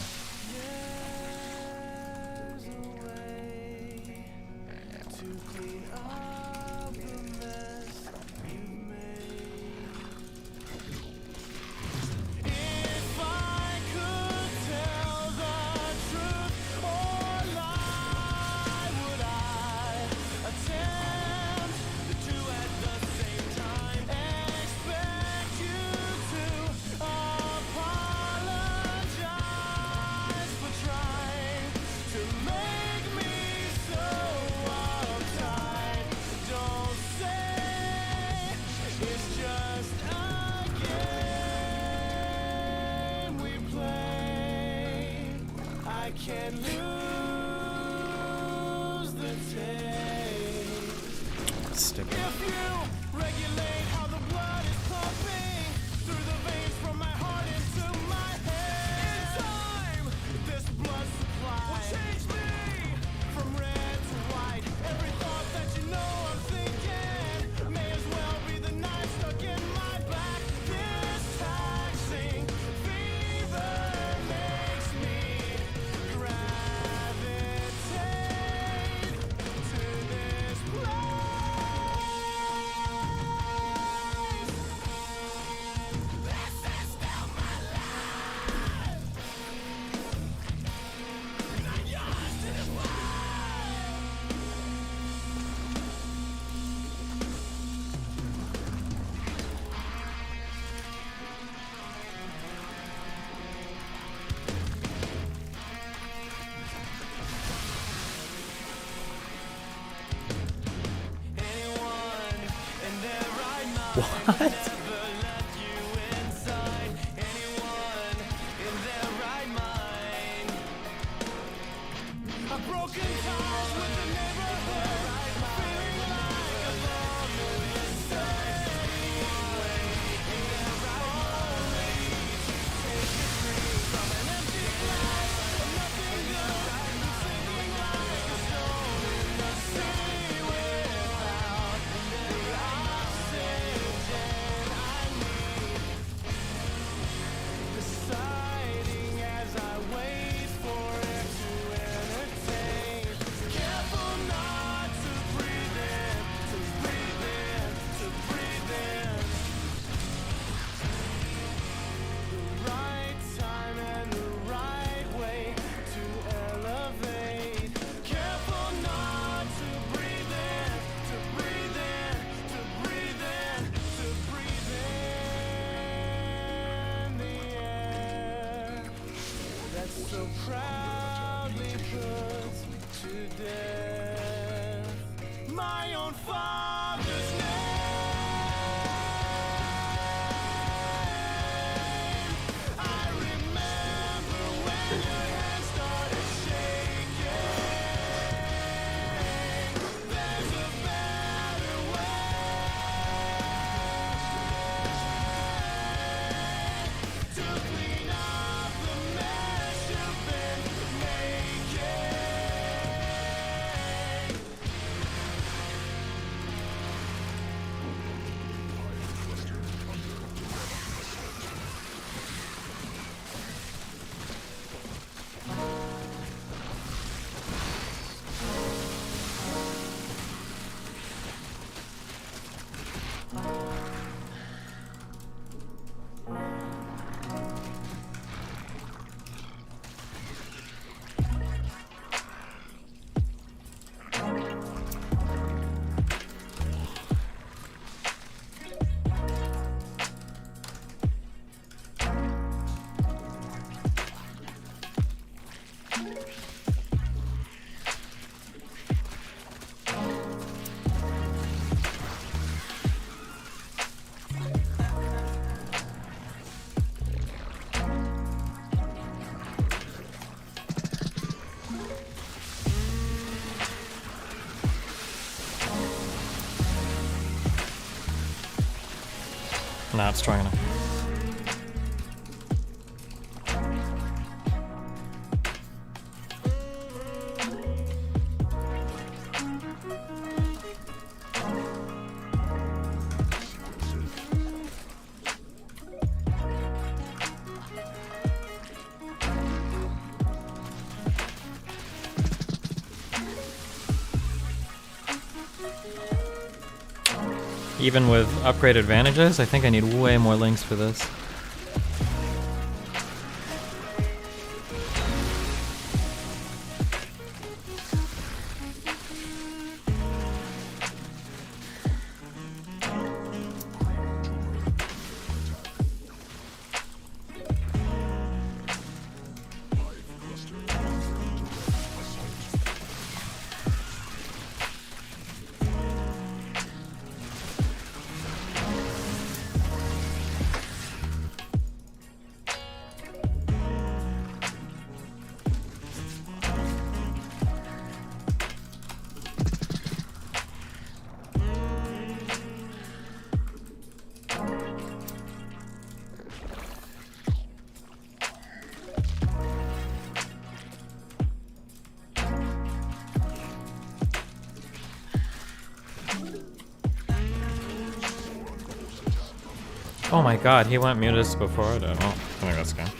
Can't lose the taste. Stupid. If you regulate how the blood is pumping through the veins from my heart into my head, in time, this blood supply will change me from red to white. Every thought that you know I'm thinking may as well be the knife stuck in my back. This taxing fever makes me What? so proudly put to death. My own father's name. I remember when your hand started shaking. There's a better way to clean up the mess you've been making. Not strong enough. Even with upgrade advantages, I think I need way more links for this. Oh my god, he went mutus before I did. Oh, I think that's good.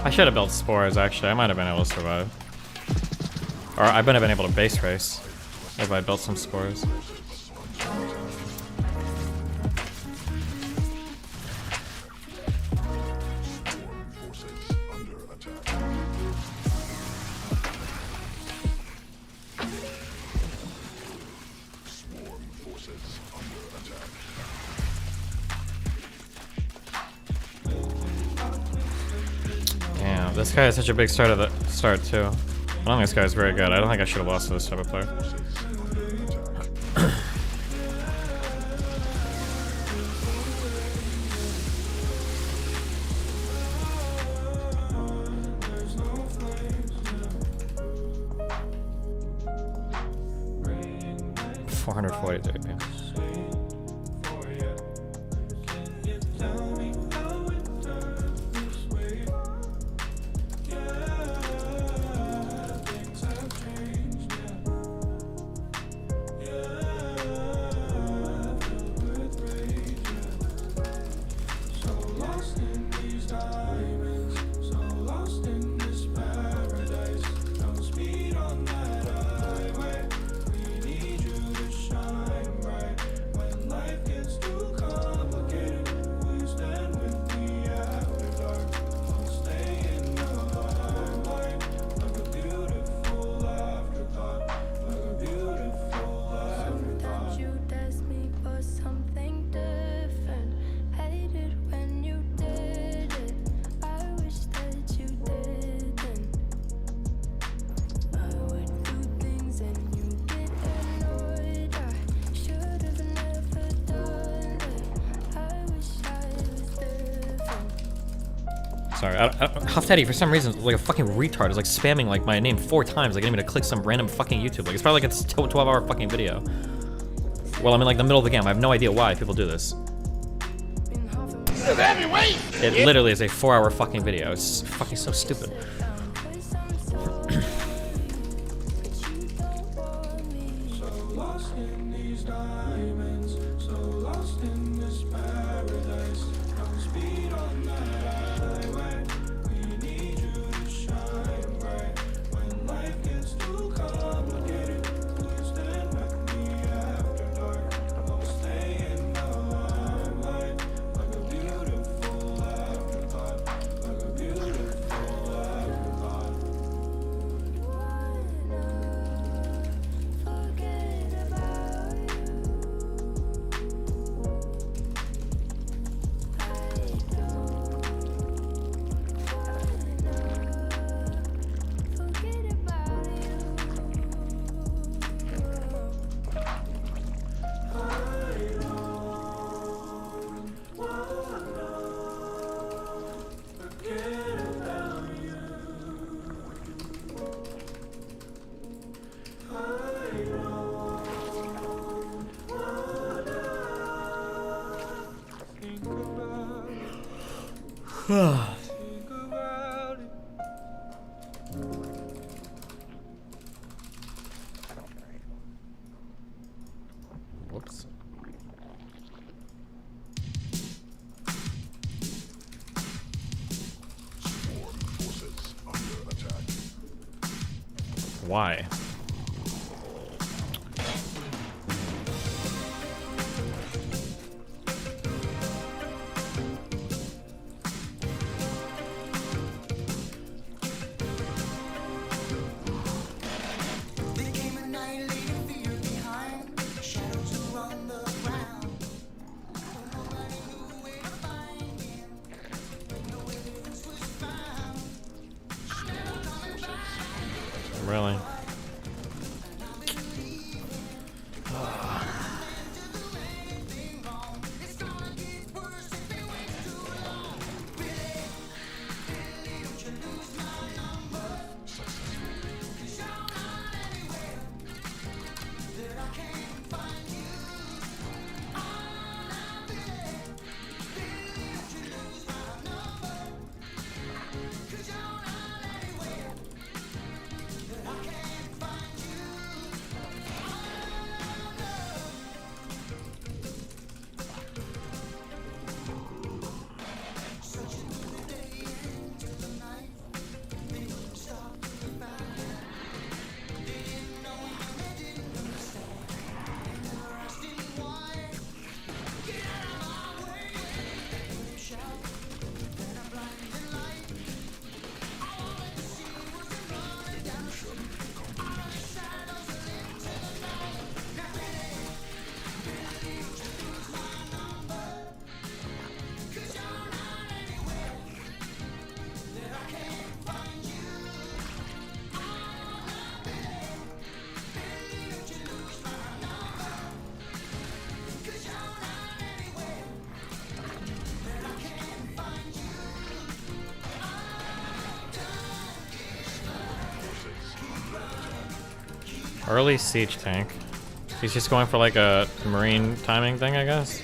I should have built spores, actually. I might have been able to survive. Or I might have been able to base race if I built some spores. This guy has such a big start at the start too. I don't think this guy's very good. I don't think I should have lost to this type of player. $440 JP. Sorry, Huff Teddy, for some reason, like a fucking retard, is like spamming like my name 4 times, like getting me to click some random fucking YouTube. Like it's probably like it's a 12-hour fucking video. Well, I'm in like the middle of the game. I have no idea why people do this. It literally is a 4-hour fucking video. It's fucking so stupid. Whoops. Why? Really? Early siege tank. He's just going for like a marine timing thing, I guess.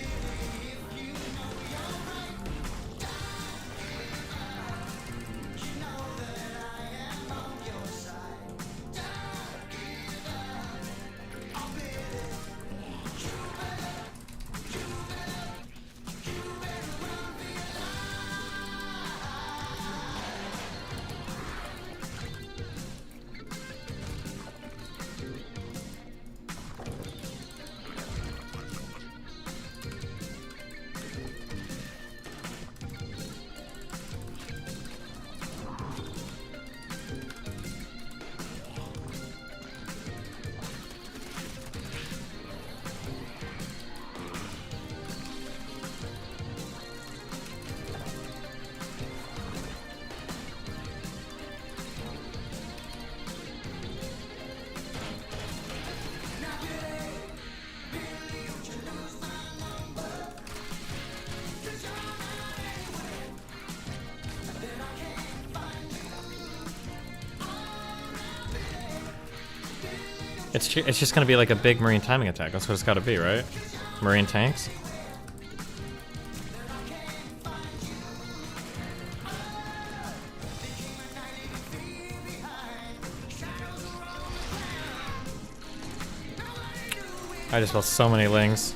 It's just gonna be like a big marine timing attack. That's what it's gotta be, right? Marine tanks. I just felt so many lings.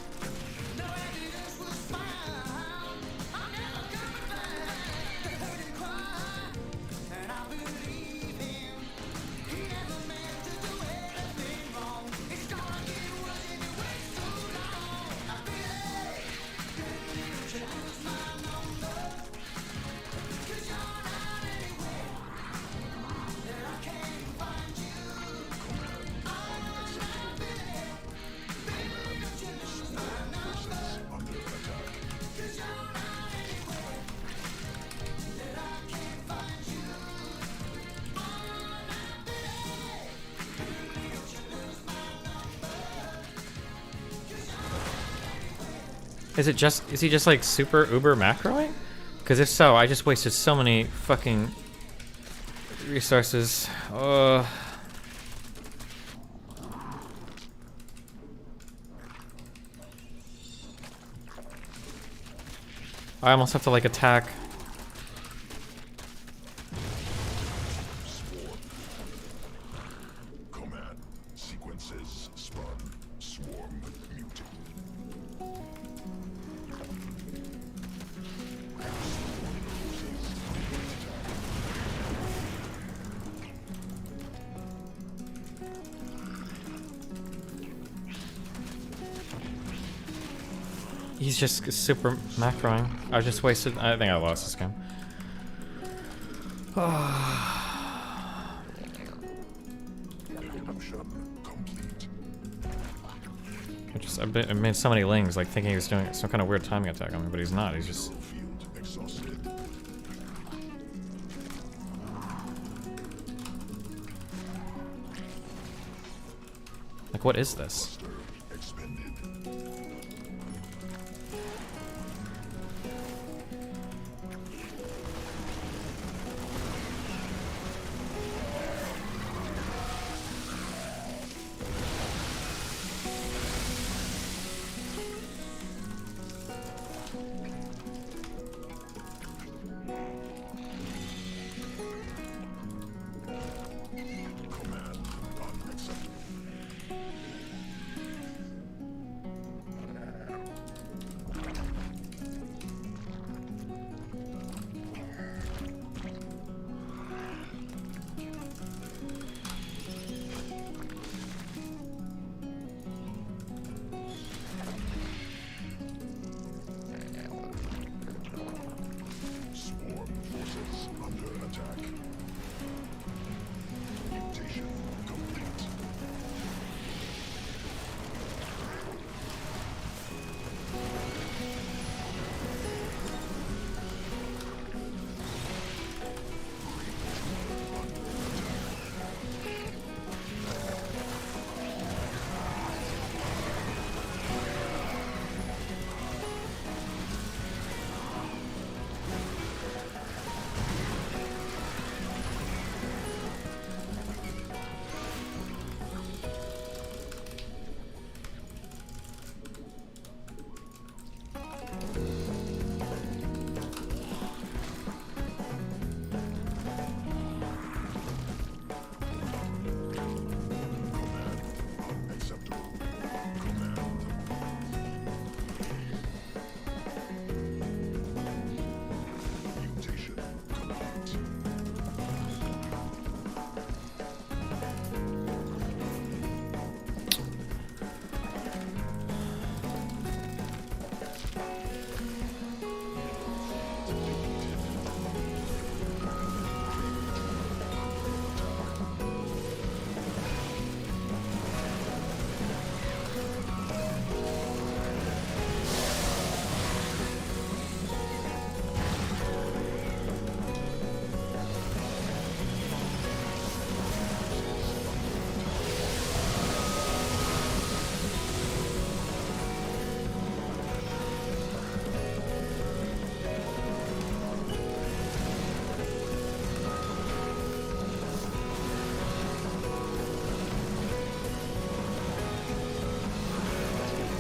Is he just like super uber macroing? Because if so, I just wasted so many fucking resources. I almost have to like attack He's just super macroing. I just wasted. I think I lost this game. I made so many lings, like thinking he was doing some kind of weird timing attack on me, but he's not. He's just. Like, what is this?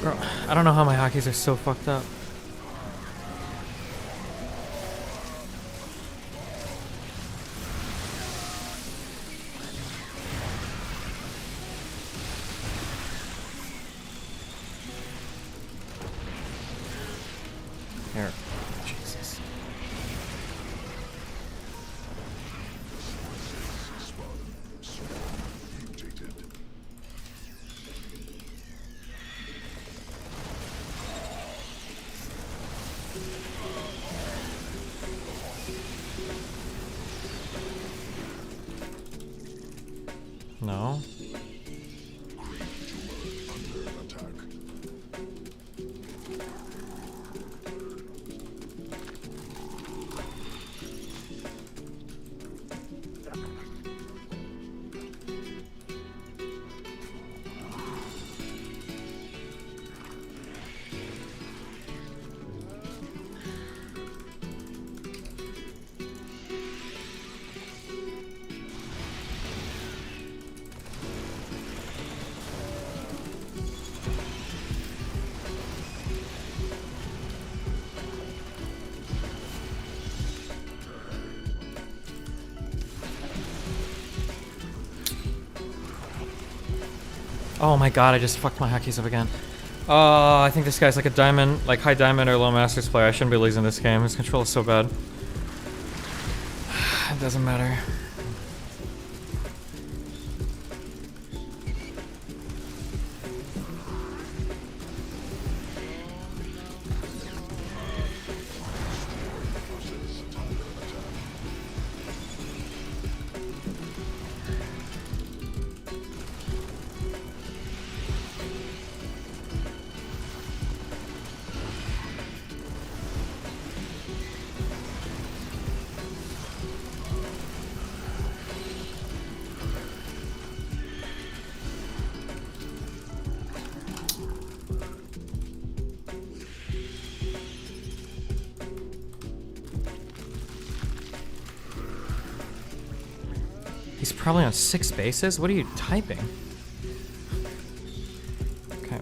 Bro, I don't know how my hotkeys are so fucked up. Here. Jesus. No. Oh my god, I just fucked my hotkeys up again. I think this guy's like a diamond, like high diamond or low masters player. I shouldn't be losing this game. His control is so bad. It doesn't matter. probably on 6 spaces? What are you typing? Okay.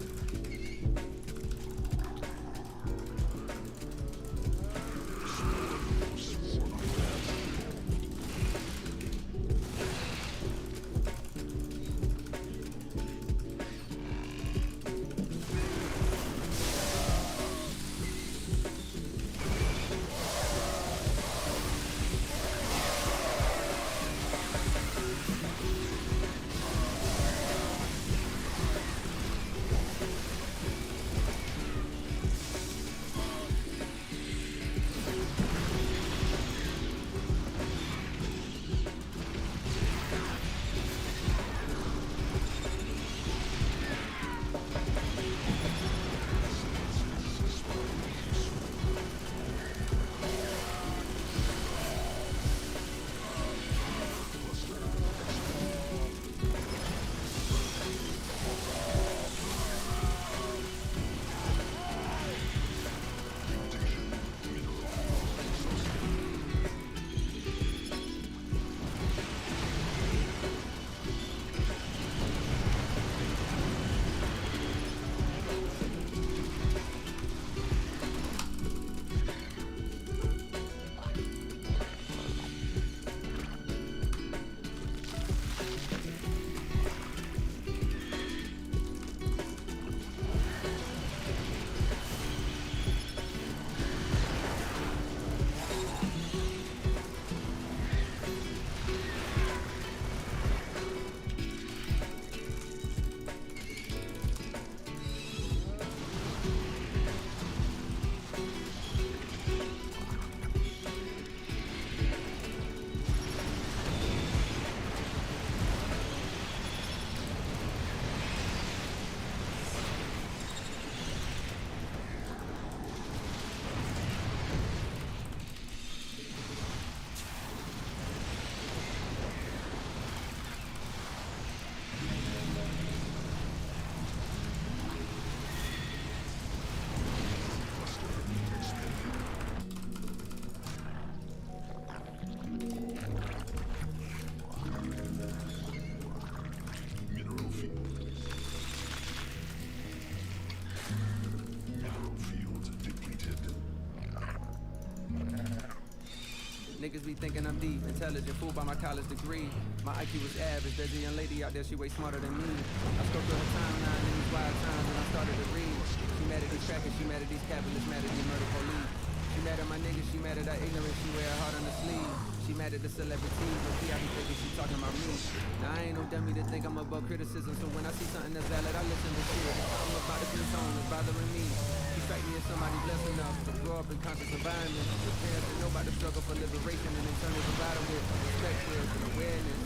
Niggas be thinking I'm deep, intelligent, fooled by my college degree. My IQ was average, there's a young lady out there, she way smarter than me. I spoke to her timeline in these wild times and I started to read. She mad at these crackers, she mad at these capitalists, mad at these murder police. She mad at my niggas, she mad at our ignorance, she wear her heart on her sleeve. She mad at the celebrities, but see, I be thinking she talking about me. Now I ain't no dummy to think I'm above criticism, so when I see something that's valid, I listen to shit. Something about the blue tone is bothering me. She strike me as somebody blessed enough to grow up in conscious environment. With parents that know about the struggle for liberation and in turn they provide them with perspective and awareness,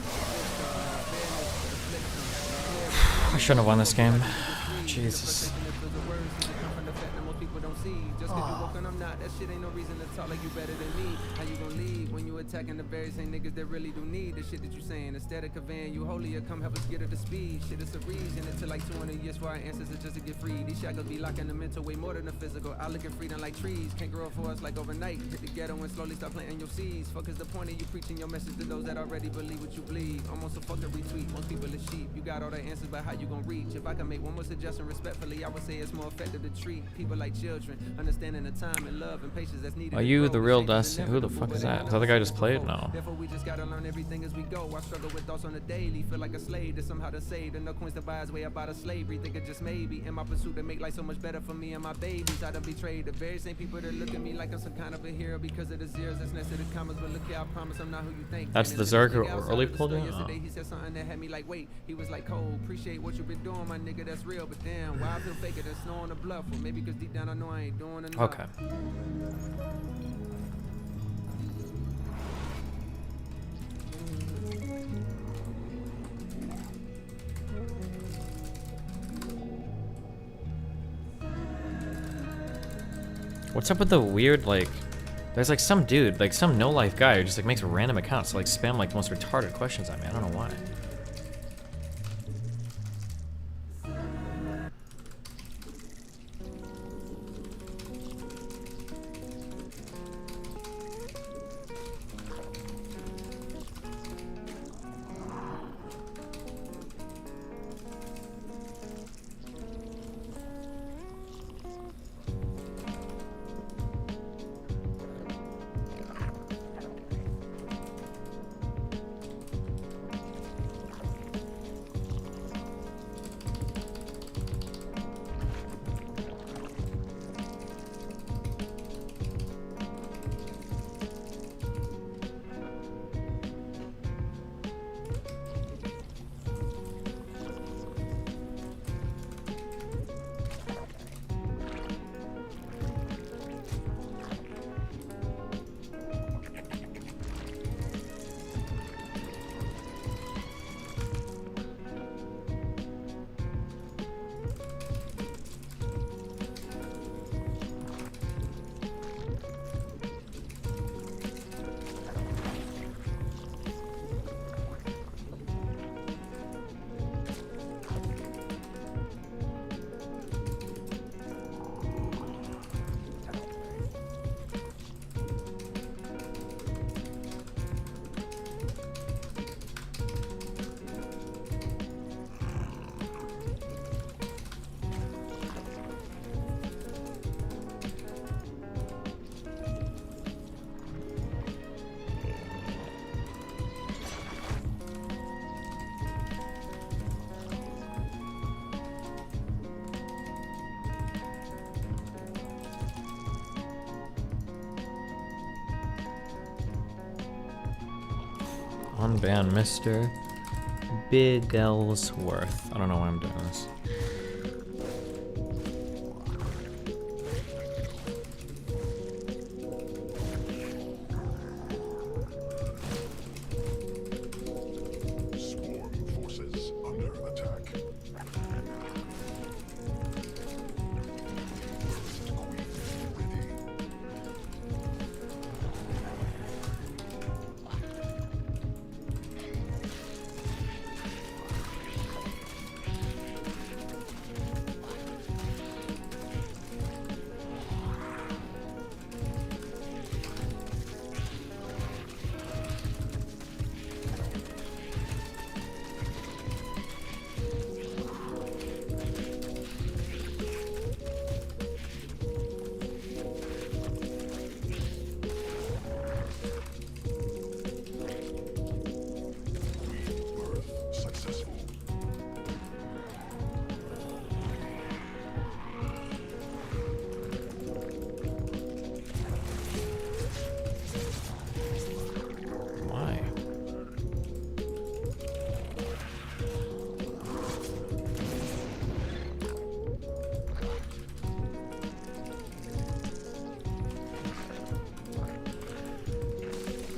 fairness, reflection. I shouldn't have won this game. Jesus. Just cause you woke and I'm not, that shit ain't no reason to talk like you better than me. How you gon' leave when you attacking the very same niggas that really do need the shit that you saying? Instead of conveying you holier, come help us get her to speed. Shit, it's a reason. It took like 200 years for our ancestors just to get free. These shackles be locking the mental way more than the physical. I look at freedom like trees, can't grow for us like overnight. Hit the ghetto and slowly start planting your seeds. Fuck is the point of you preaching your message to those that already believe what you believe? Almost a fucking retweet, most people is sheep. You got all the answers, but how you gon' reach? If I can make one more suggestion respectfully, I would say it's more effective to treat people like children, understanding the time and love and patience that's needed. Are you the real Dustin? Who the fuck is that? Is that the guy I just played? No. Therefore, we just gotta learn everything as we go. I struggle with thoughts on the daily, feel like a slave to somehow to save. And no coins to buy his way up out of slavery. Think it just maybe in my pursuit to make life so much better for me and my babies. I done betrayed the very same people that look at me like I'm some kind of a hero because of the zeros that's next to the commas. But look here, I promise I'm not who you think. That's the Zerg who early pulled in? Yesterday he said something that had me like, wait. He was like, Cole, appreciate what you've been doing, my nigga, that's real. But damn, why I feel faker than snow on the bluff? Or maybe because deep down I know I ain't doing enough. Okay. What's up with the weird, like, there's like some dude, like some no-life guy who just like makes random accounts to like spam like the most retarded questions at me. I don't know why. Unban Mr. Bigglesworth. I don't know why I'm doing this. Swarm forces under attack. First queen ready. Birth successful. Why?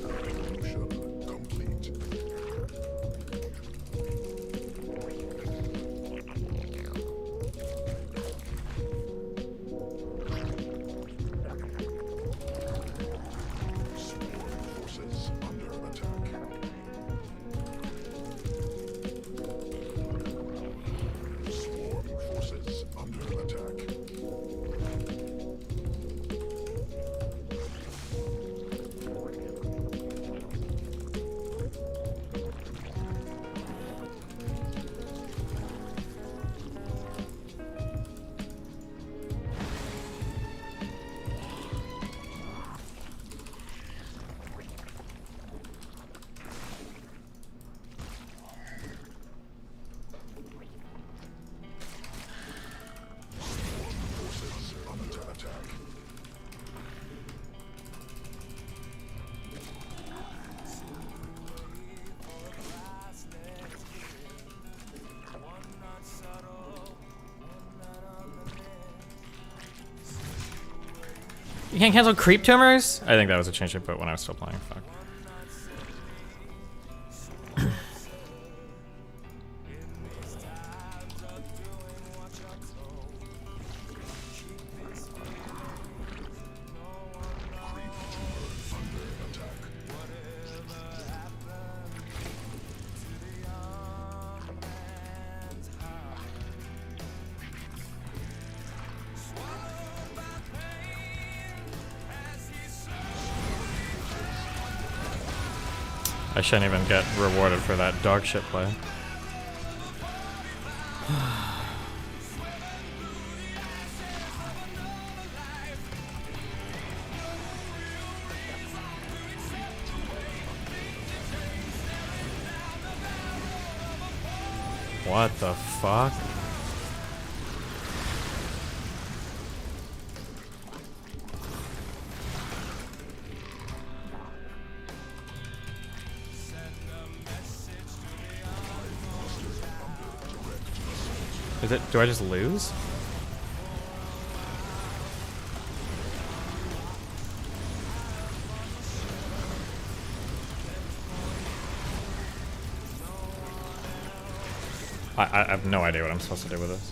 Evolution complete. Swarm forces under attack. Swarm forces under attack. Forces under attack. You can't cancel creep tumors? I think that was a change I put when I was still playing. Fuck. Creep tumor under attack. I shouldn't even get rewarded for that dog shit play. What the fuck? Is it? Do I just lose? I have no idea what I'm supposed to do with this.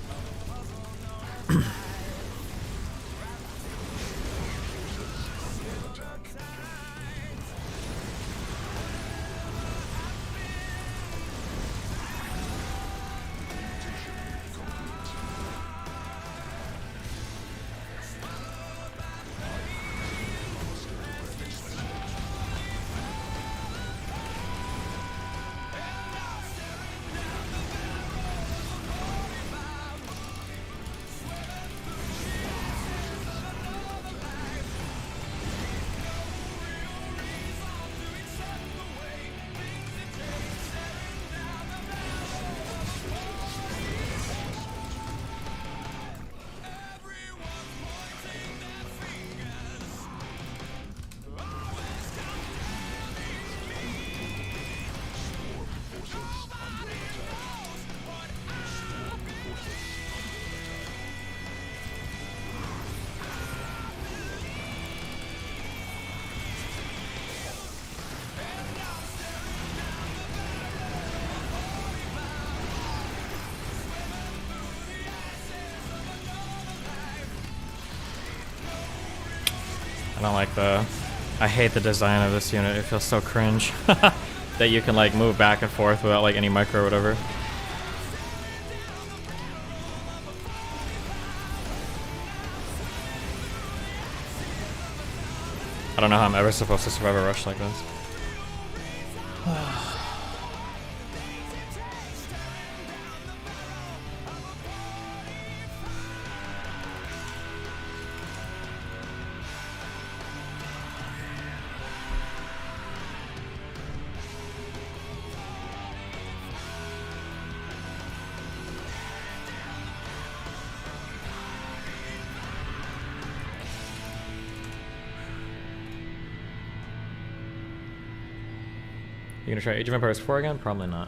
don't like the... I hate the design of this unit. It feels so cringe. That you can like move back and forth without like any micro or whatever. I don't know how I'm ever supposed to survive a rush like this. You gonna try Age of Empires 4 again? Probably not.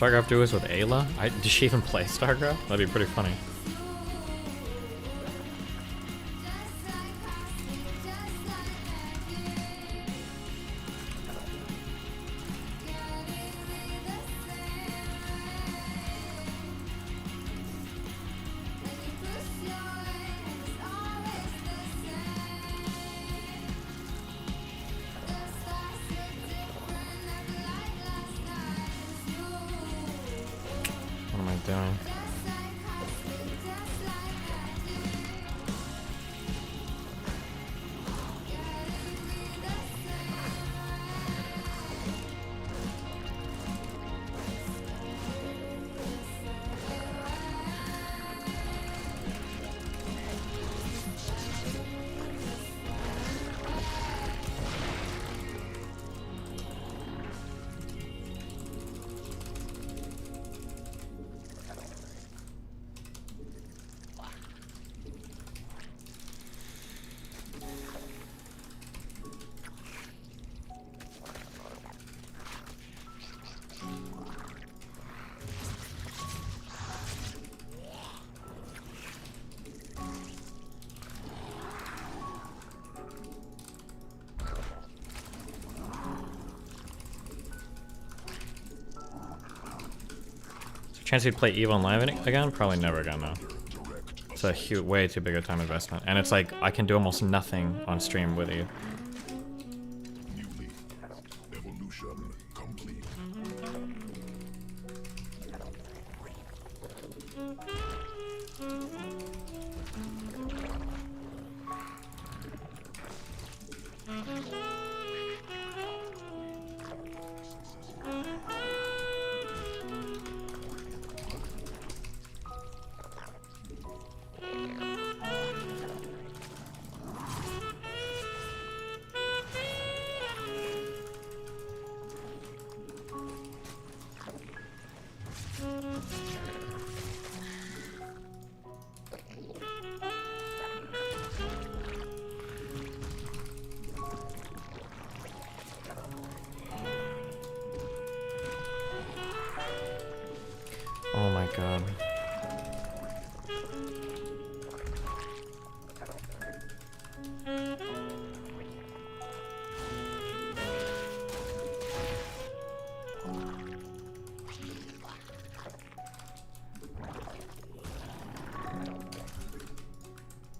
StarCraft duos with Ayla? Does she even play StarCraft? That'd be pretty funny. What am I doing? Chance you'd play EVE Online again? Probably never again, no. It's a huge, way too big a time investment. And it's like, I can do almost nothing on stream with EVE. Evolution complete. Oh my god.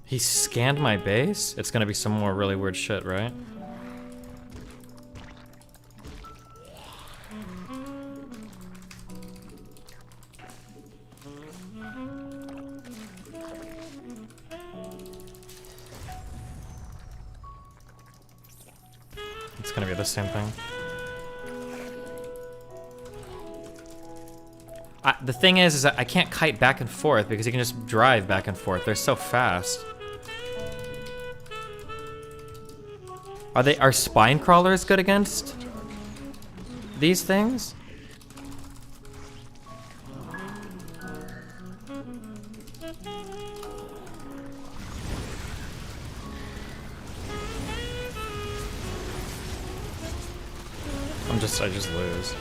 He scanned my base? It's gonna be some more really weird shit, right? It's gonna be the same thing. The thing is that I can't kite back and forth because you can just drive back and forth. They're so fast. Are spine crawlers good against these things? I just lose.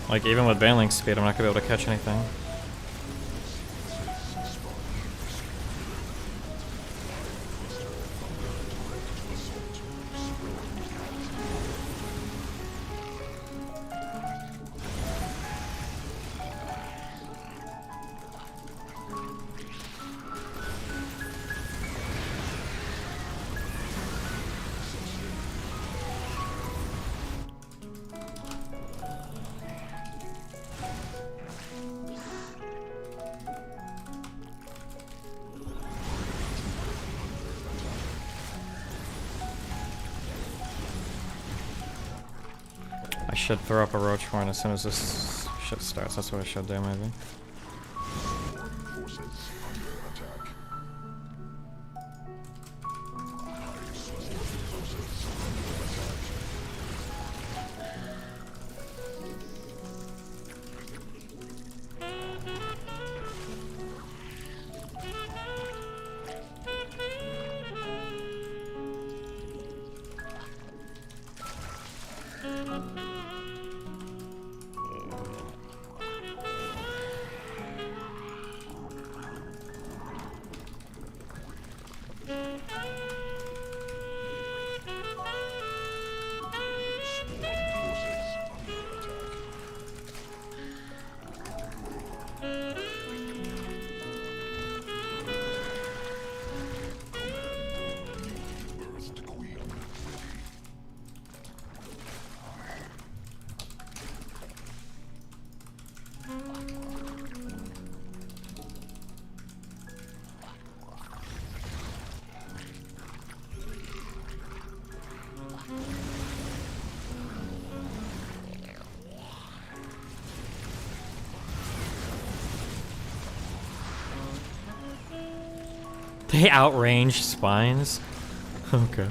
Like, even with Banelink speed, I'm not gonna be able to catch anything. I should throw up a roach horn as soon as this shit starts. That's what I should do, maybe. They outrange spines? Okay.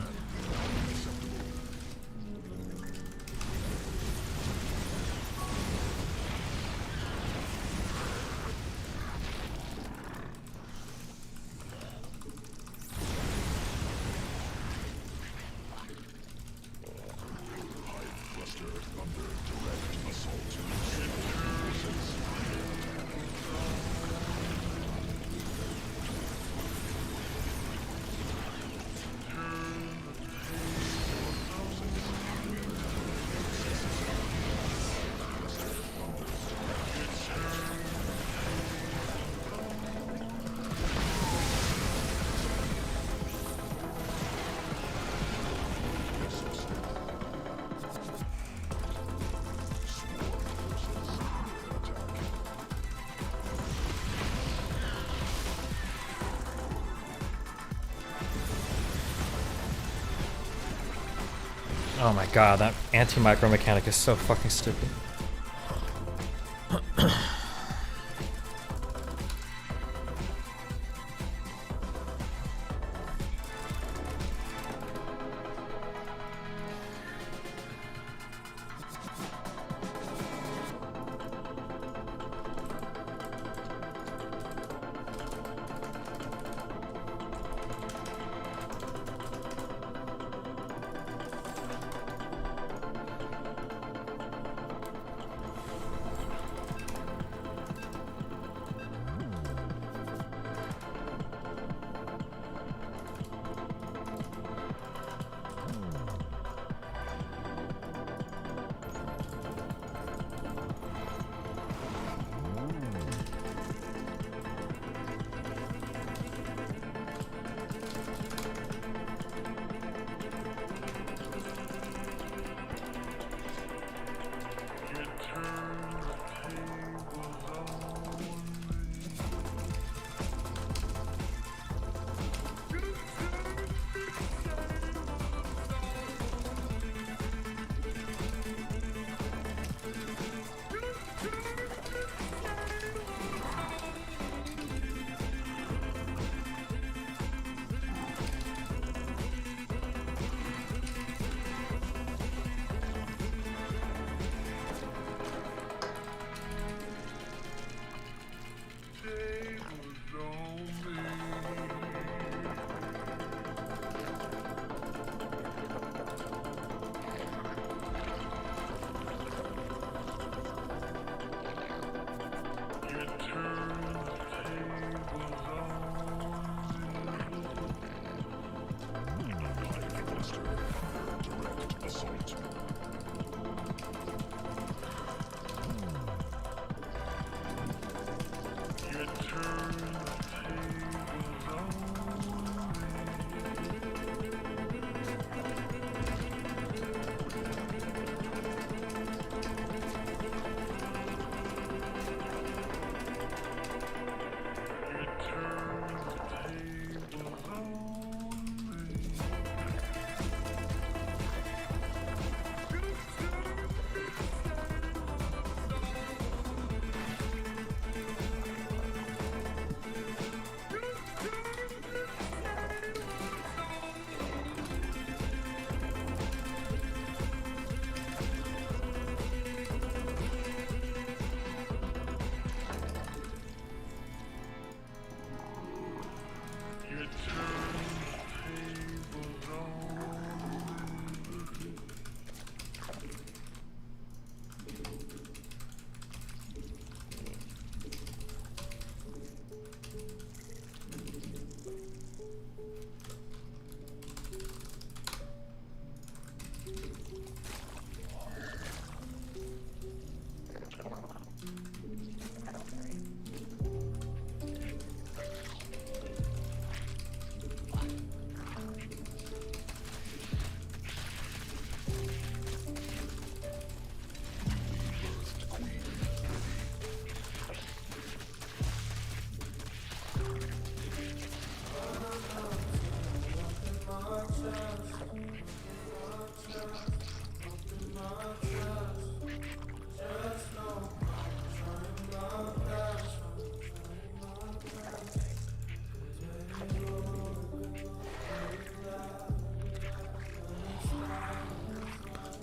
Oh my god, that anti-micro mechanic is so fucking stupid.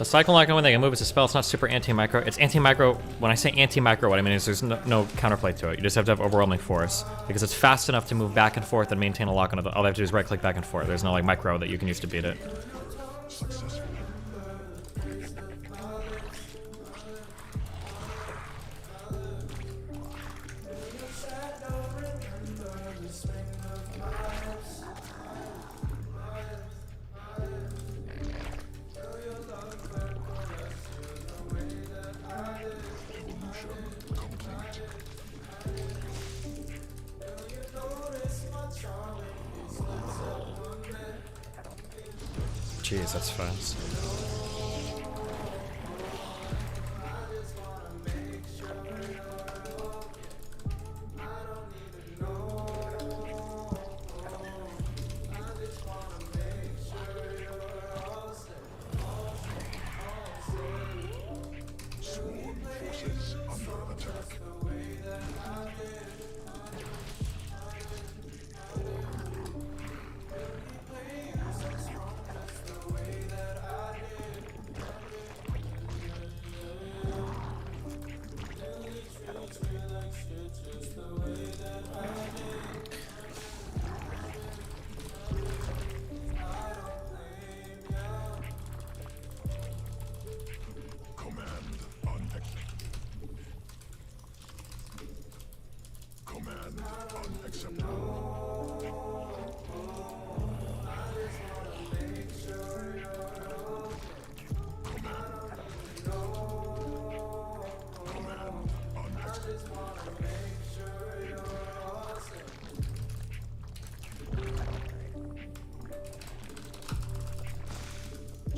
The cycle icon, when they can move, it's a spell. It's not super anti-micro. It's anti-micro. When I say anti-micro, what I mean is there's no counterplay to it. You just have to have overwhelming force because it's fast enough to move back and forth and maintain a lock on it. All they have to do is right-click back and forth. There's no like micro that you can use to beat it. Jeez, that's fast. Sworn forces under attack. Command unacceptable.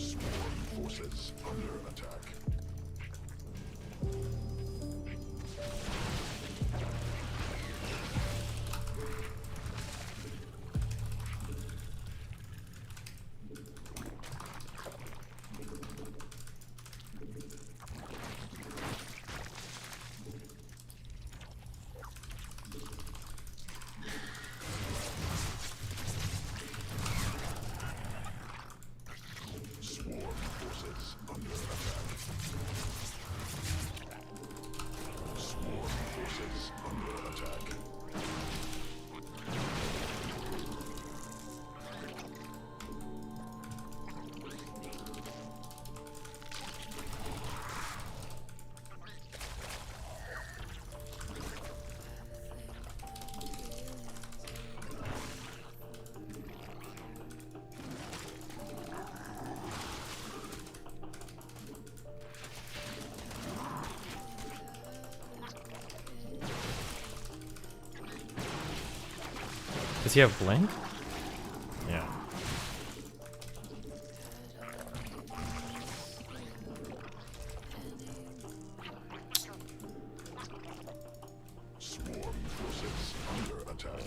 Sworn forces under attack. Sworn forces under attack. Sworn forces under attack. Does he have blink? Yeah. Sworn forces under attack.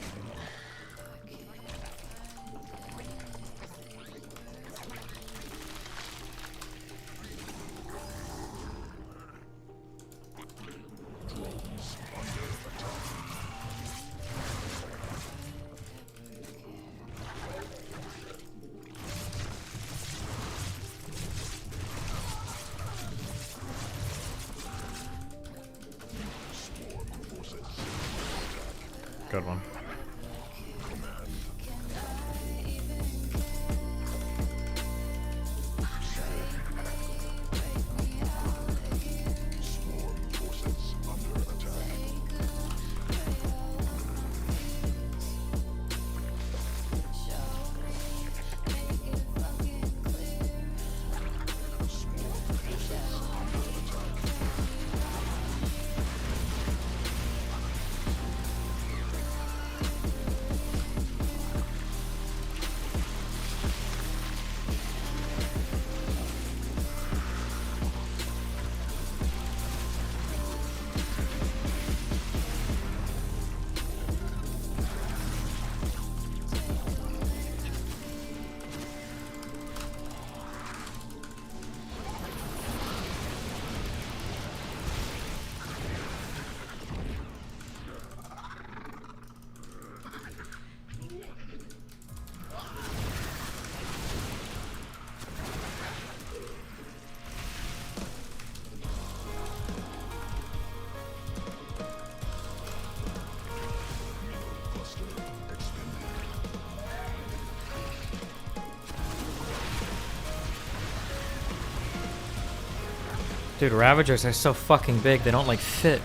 Drones under attack. Sworn forces under attack. Good one. Command. Sworn forces under attack. Sworn forces under attack. Dude, Ravagers are so fucking big, they don't like fit.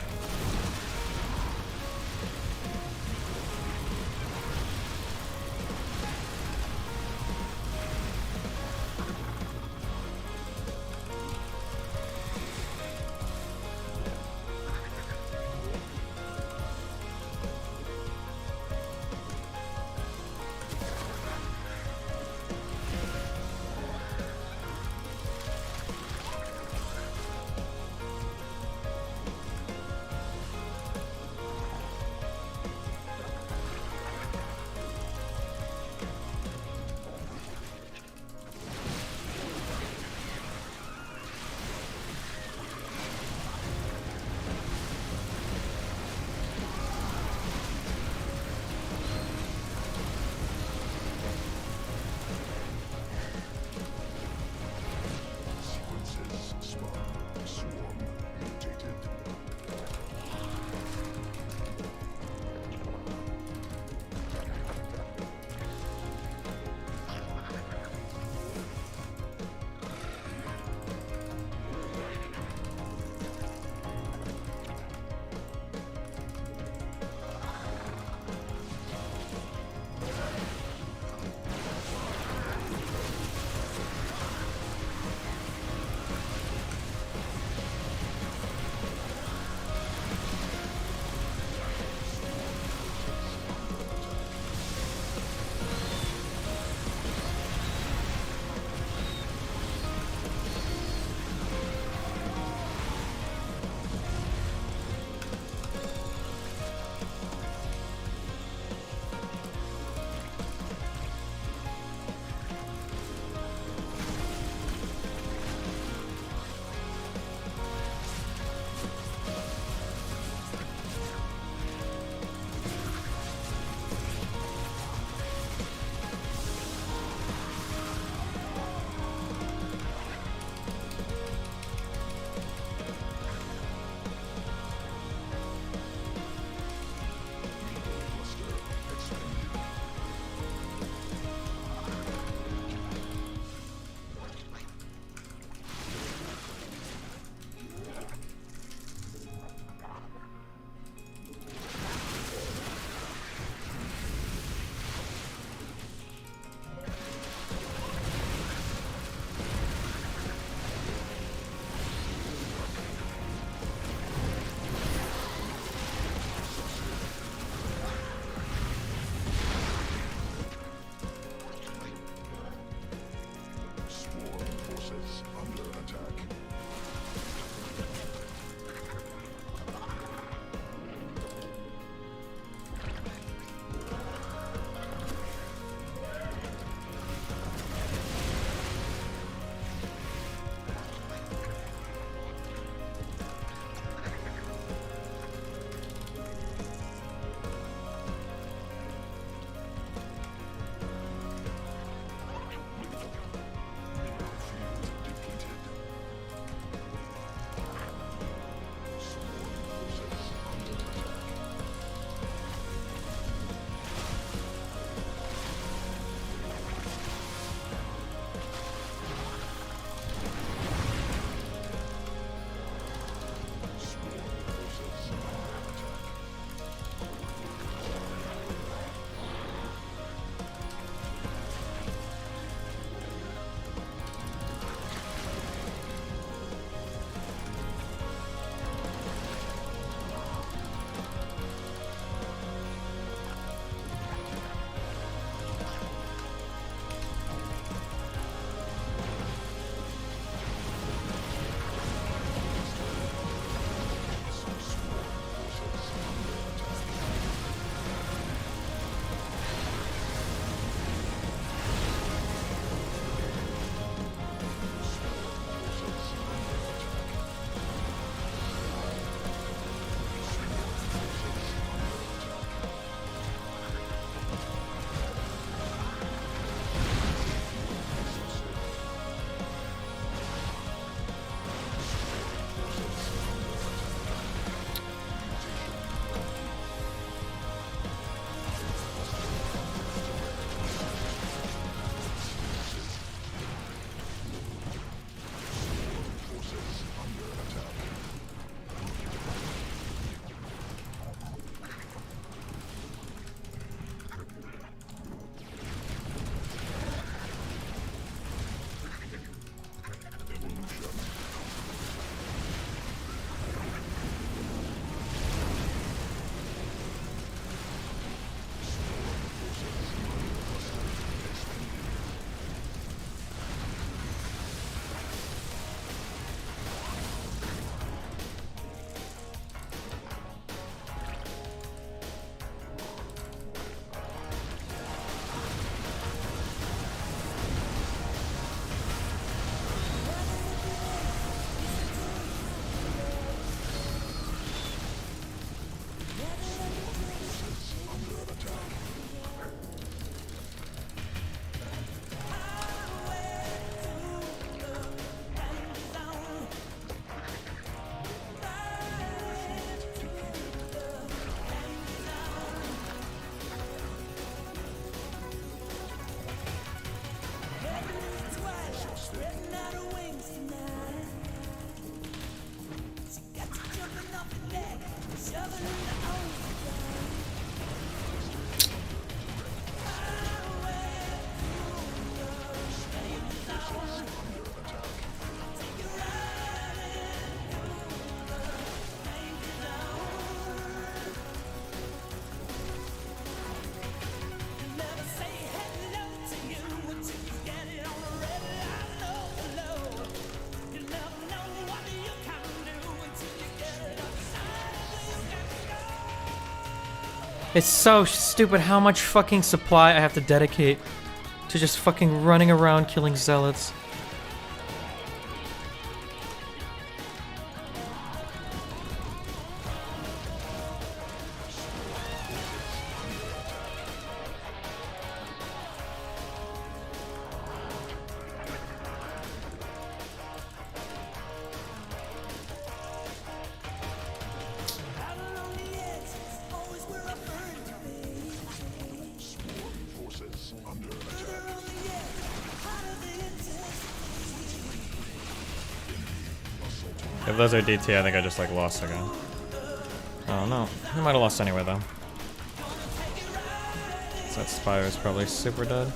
It's so stupid how much fucking supply I have to dedicate to just fucking running around killing zealots. If those are DT, I think I just like lost again. Oh no, I might have lost anyway though. So that Spire is probably super dead.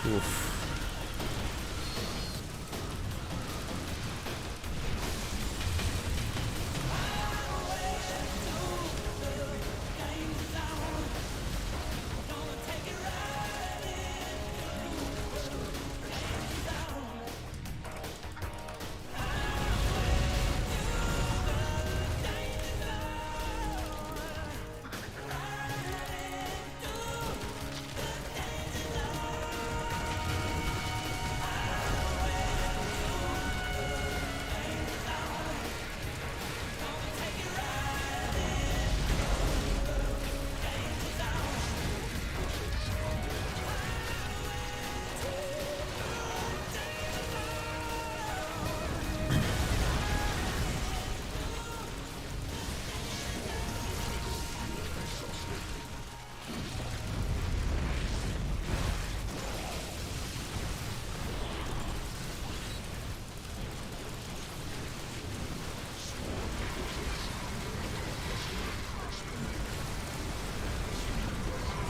Oof.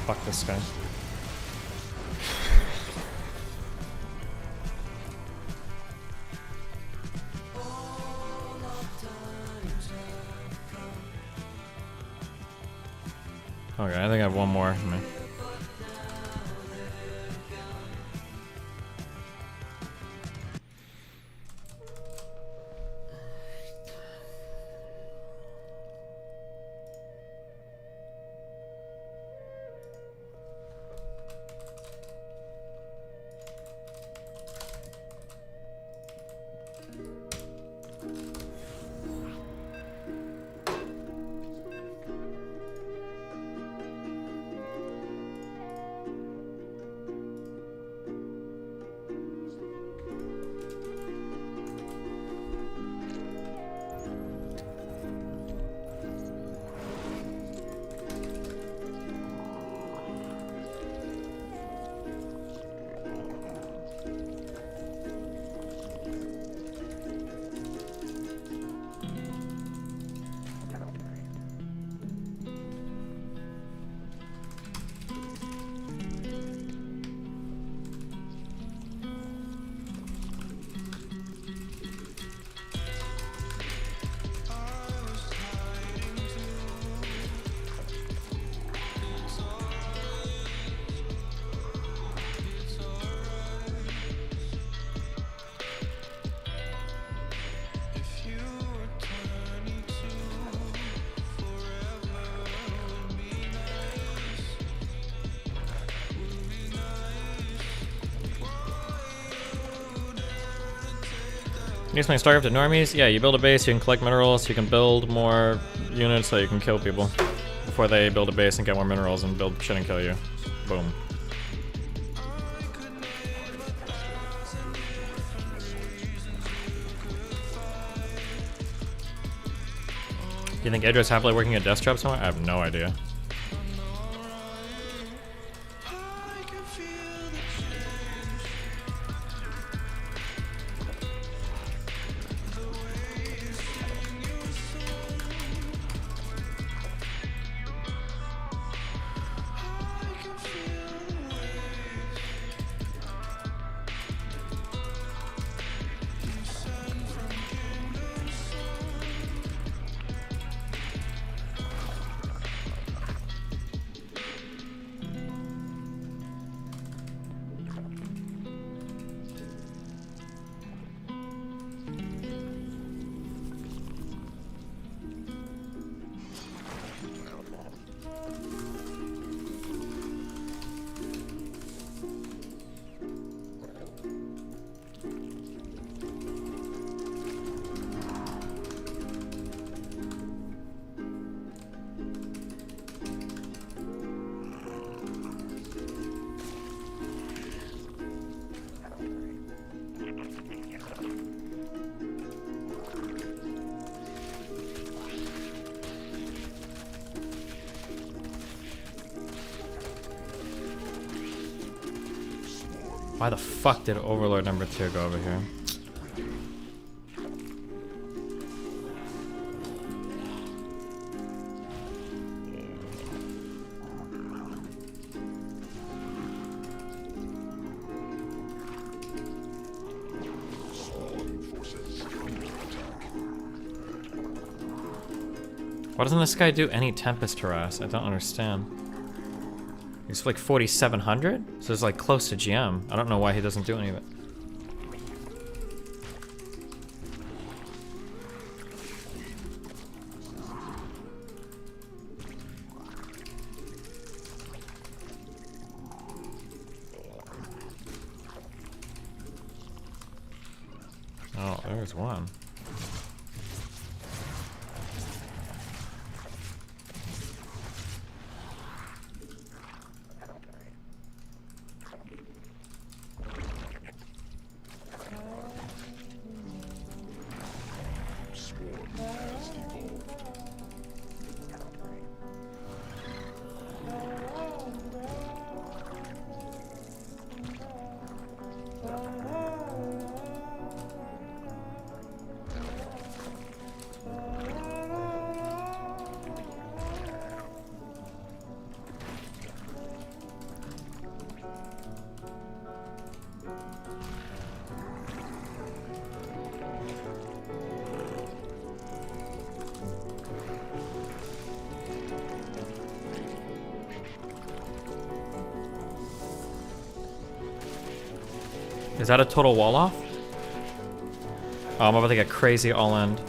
Fuck this guy. Okay, I think I have one more. You just playing StarCraft to normies? Yeah, you build a base, you can collect minerals, you can build more units so you can kill people before they build a base and get more minerals and build shit and kill you. Boom. Do you think Edgar's happily working a death trap somewhere? I have no idea. Why the fuck did Overlord number 2 go over here? Why doesn't this guy do any Tempest harass? I don't understand. He's like 4,700? So it's like close to GM. I don't know why he doesn't do any of it. Oh, there's one. Is that a total wall off? Oh, I'm about to get crazy all end.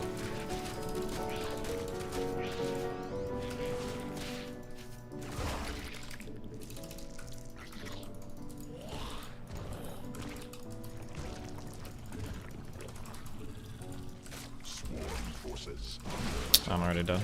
I'm already done.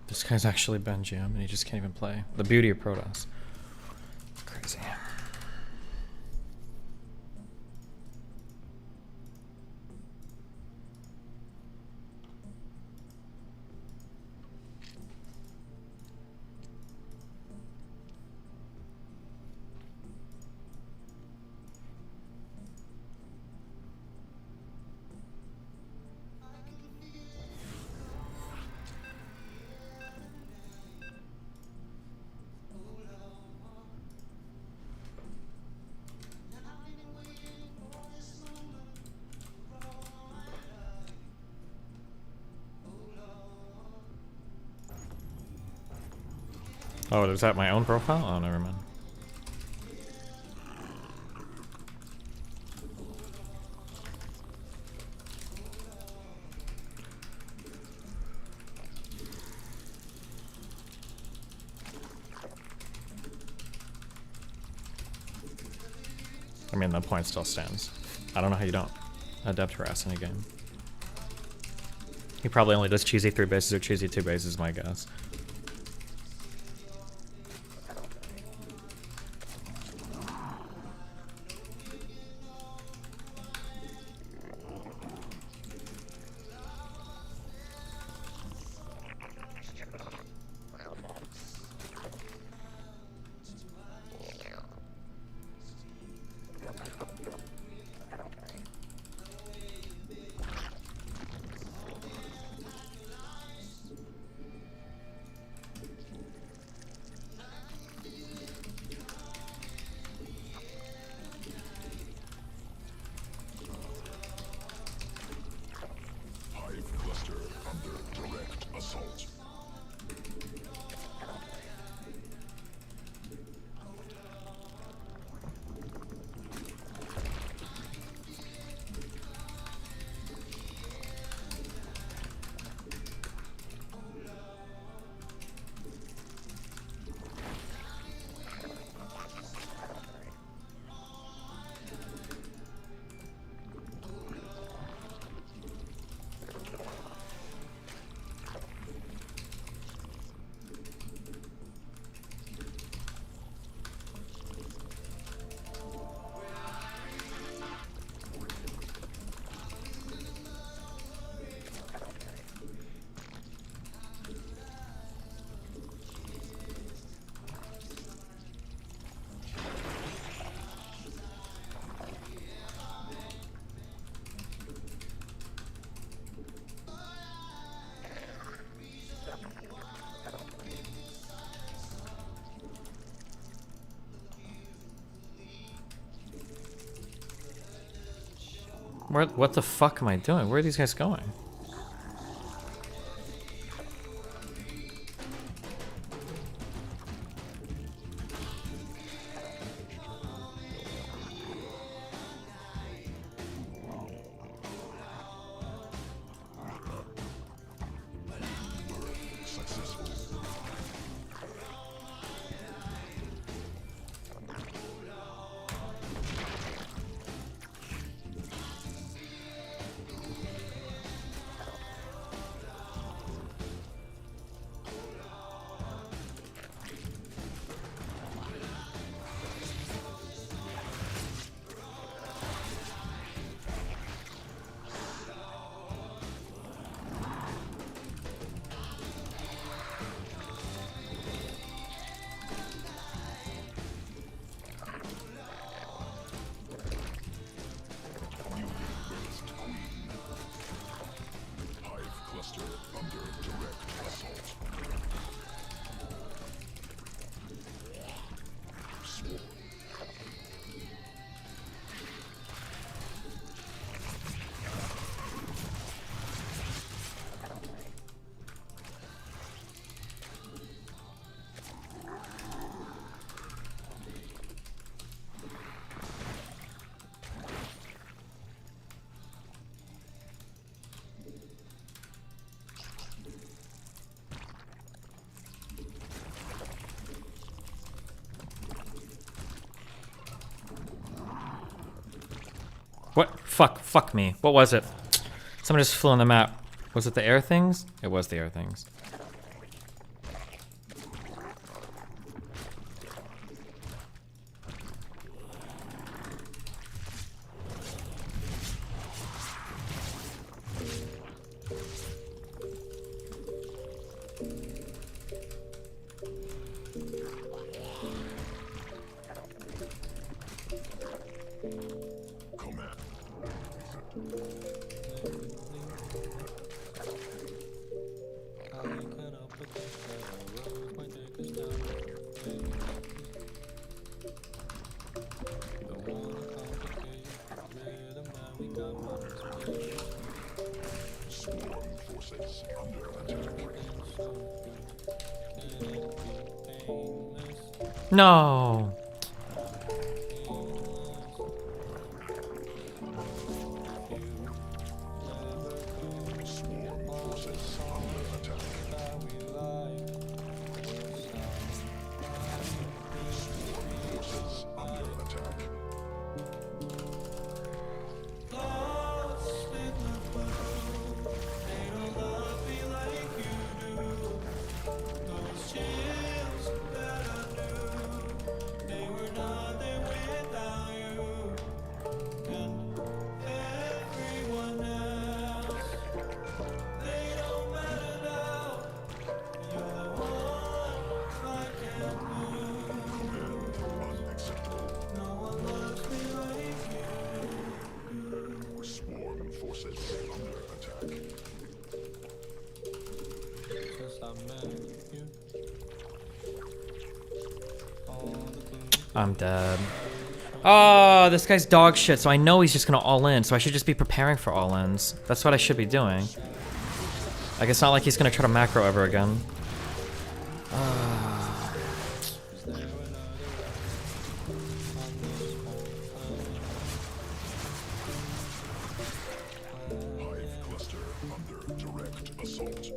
This guy's actually been GM and he just can't even play. The beauty of Protoss. Crazy. Oh, is that my own profile? Oh, never mind. I mean, the point still stands. I don't know how you don't adept harass in a game. He probably only does cheesy 3 bases or cheesy 2 bases, my guess. Hive cluster under direct assault. What the fuck am I doing? Where are these guys going? What? Fuck me. What was it? Someone just flew on the map. Was it the air things? It was the air things. No. I'm dead. Oh, this guy's dog shit, so I know he's just gonna all in, so I should just be preparing for all ins. That's what I should be doing. Like, it's not like he's gonna try to macro ever again. Hive cluster under direct assault.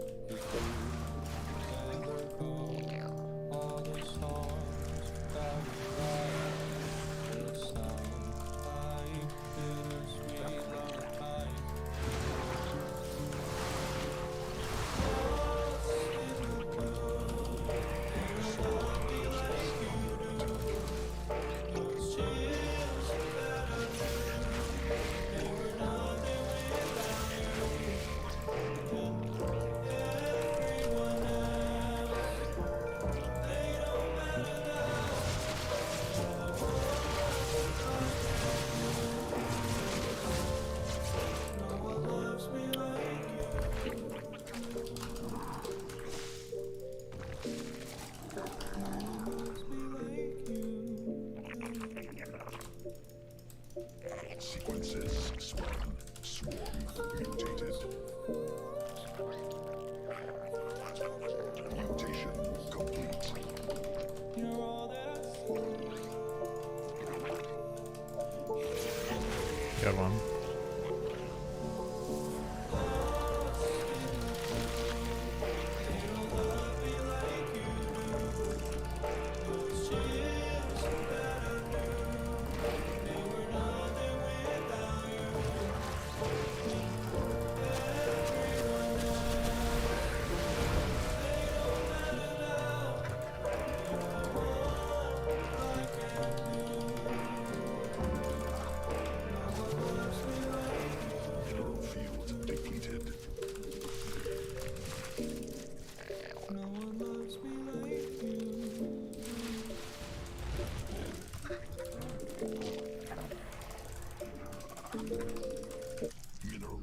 Sequences swarm mutated. Mutation complete. Good one. Field depleted. Mineral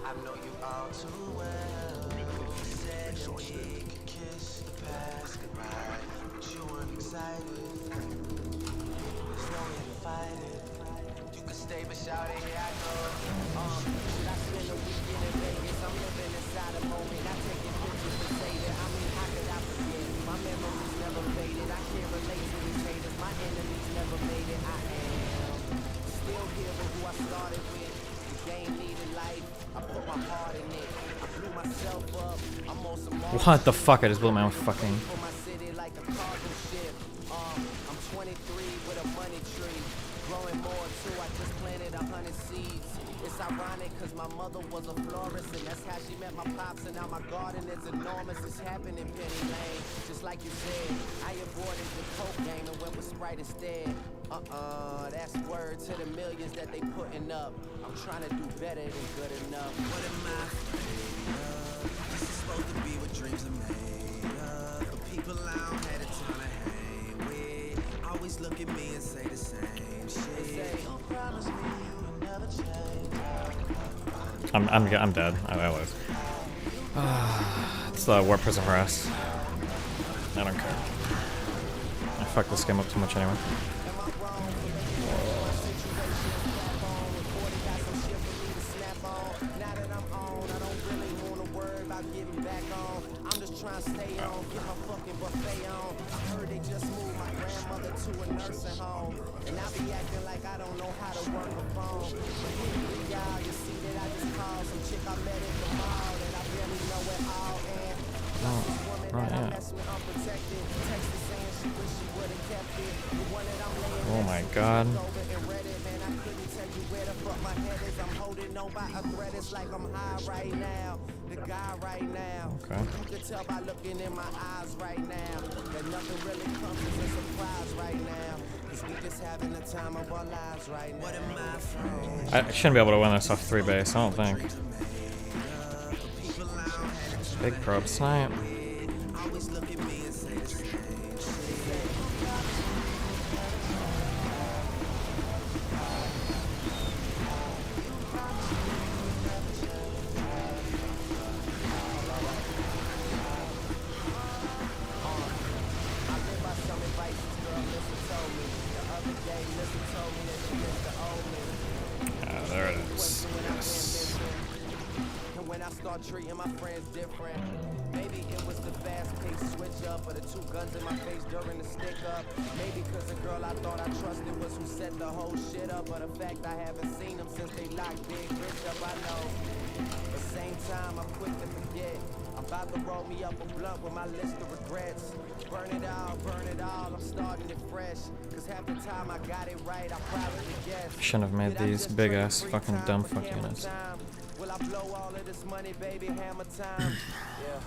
I know you all too well. You said that we could kiss the past goodbye, but you weren't excited. There's no way to fight it. You could stay, but shout it, here I go. Should I spend a weekend in Vegas? I'm living inside a moment. I take it pictures to say that. I mean, how could I forget? My memories never faded. I can't relate to these haters. My enemies never made it. I am still here with who I started with. The game needed life. I put my heart in it. I blew myself up. I'm on some more. What the fuck? I just blew my own fucking. For my city like a cargo ship. I'm 23 with a money tree. Growing more too. I just planted 100 seeds. It's ironic cause my mother was a florist and that's how she met my pops, and now my garden is enormous. It's happening in Penny Lane. Just like you said, I avoided the coke game and went with Sprite instead. That's word to the millions that they putting up. I'm trying to do better than good enough. What am I afraid of? This is supposed to be what dreams are made of. For people I don't have the time to hang with. Always look at me and say the same shit. Say, oh, promise me you will never change. I'm dead. I was. It's the warp prison for us. I don't care. I fucked this game up too much anyway. Trying to stay on, get my fucking buffet on. I heard they just moved my grandmother to a nursing home, and I be acting like I don't know how to work a phone. But here, y'all, you see that I just called some chick I met in the mall that I barely know at all, and this woman that I messed with unprotected, texted saying she wish she would have kept it. The one that I'm laying Oh my god. over and read it, man. I couldn't tell you where the fuck my head is. I'm holding on by a thread. It's like I'm high right now. The guy right now. Okay. You can tell by looking in my eyes right now that nothing really comes as a surprise right now. Cause we just having the time of our lives right now. What am I from? I shouldn't be able to win this off 3 base, I don't think. Big probe snipe. Always look at me and say the same shit. friends different. Maybe it was the fast-paced switch up, or the 2 guns in my face during the stick up. Maybe cause the girl I thought I trusted was who set the whole shit up, but the fact I haven't seen them since they locked Big Rich up, I know. At the same time, I'm quick to forget. I'm about to roll me up a blunt with my list of regrets. Burn it all, I'm starting it fresh. Cause half the time I got it right, I probably guess. Shouldn't have made these big ass fucking dumb fuck units. Will I blow all of this money, baby? Hammer time. Yeah.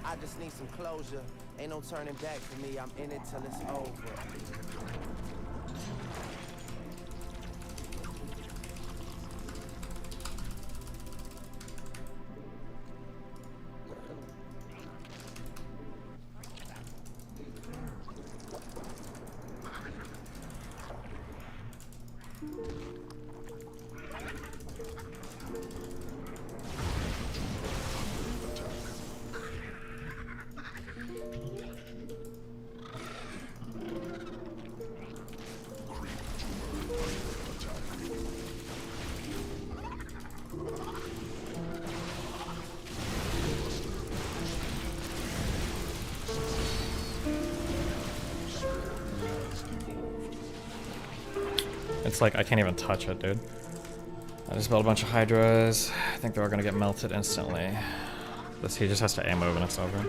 I just need some closure. Ain't no turning back for me. I'm in it till it's over. It's like I can't even touch it, dude. I just built a bunch of Hydras. I think they're all gonna get melted instantly. He just has to A move and it's over.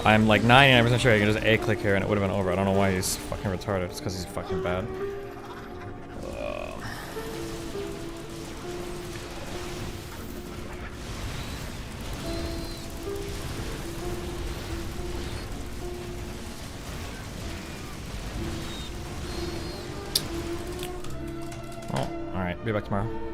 I'm like 99% sure I can just A click here and it would have been over. I don't know why he's fucking retarded. It's because he's fucking bad. Alright, be back tomorrow.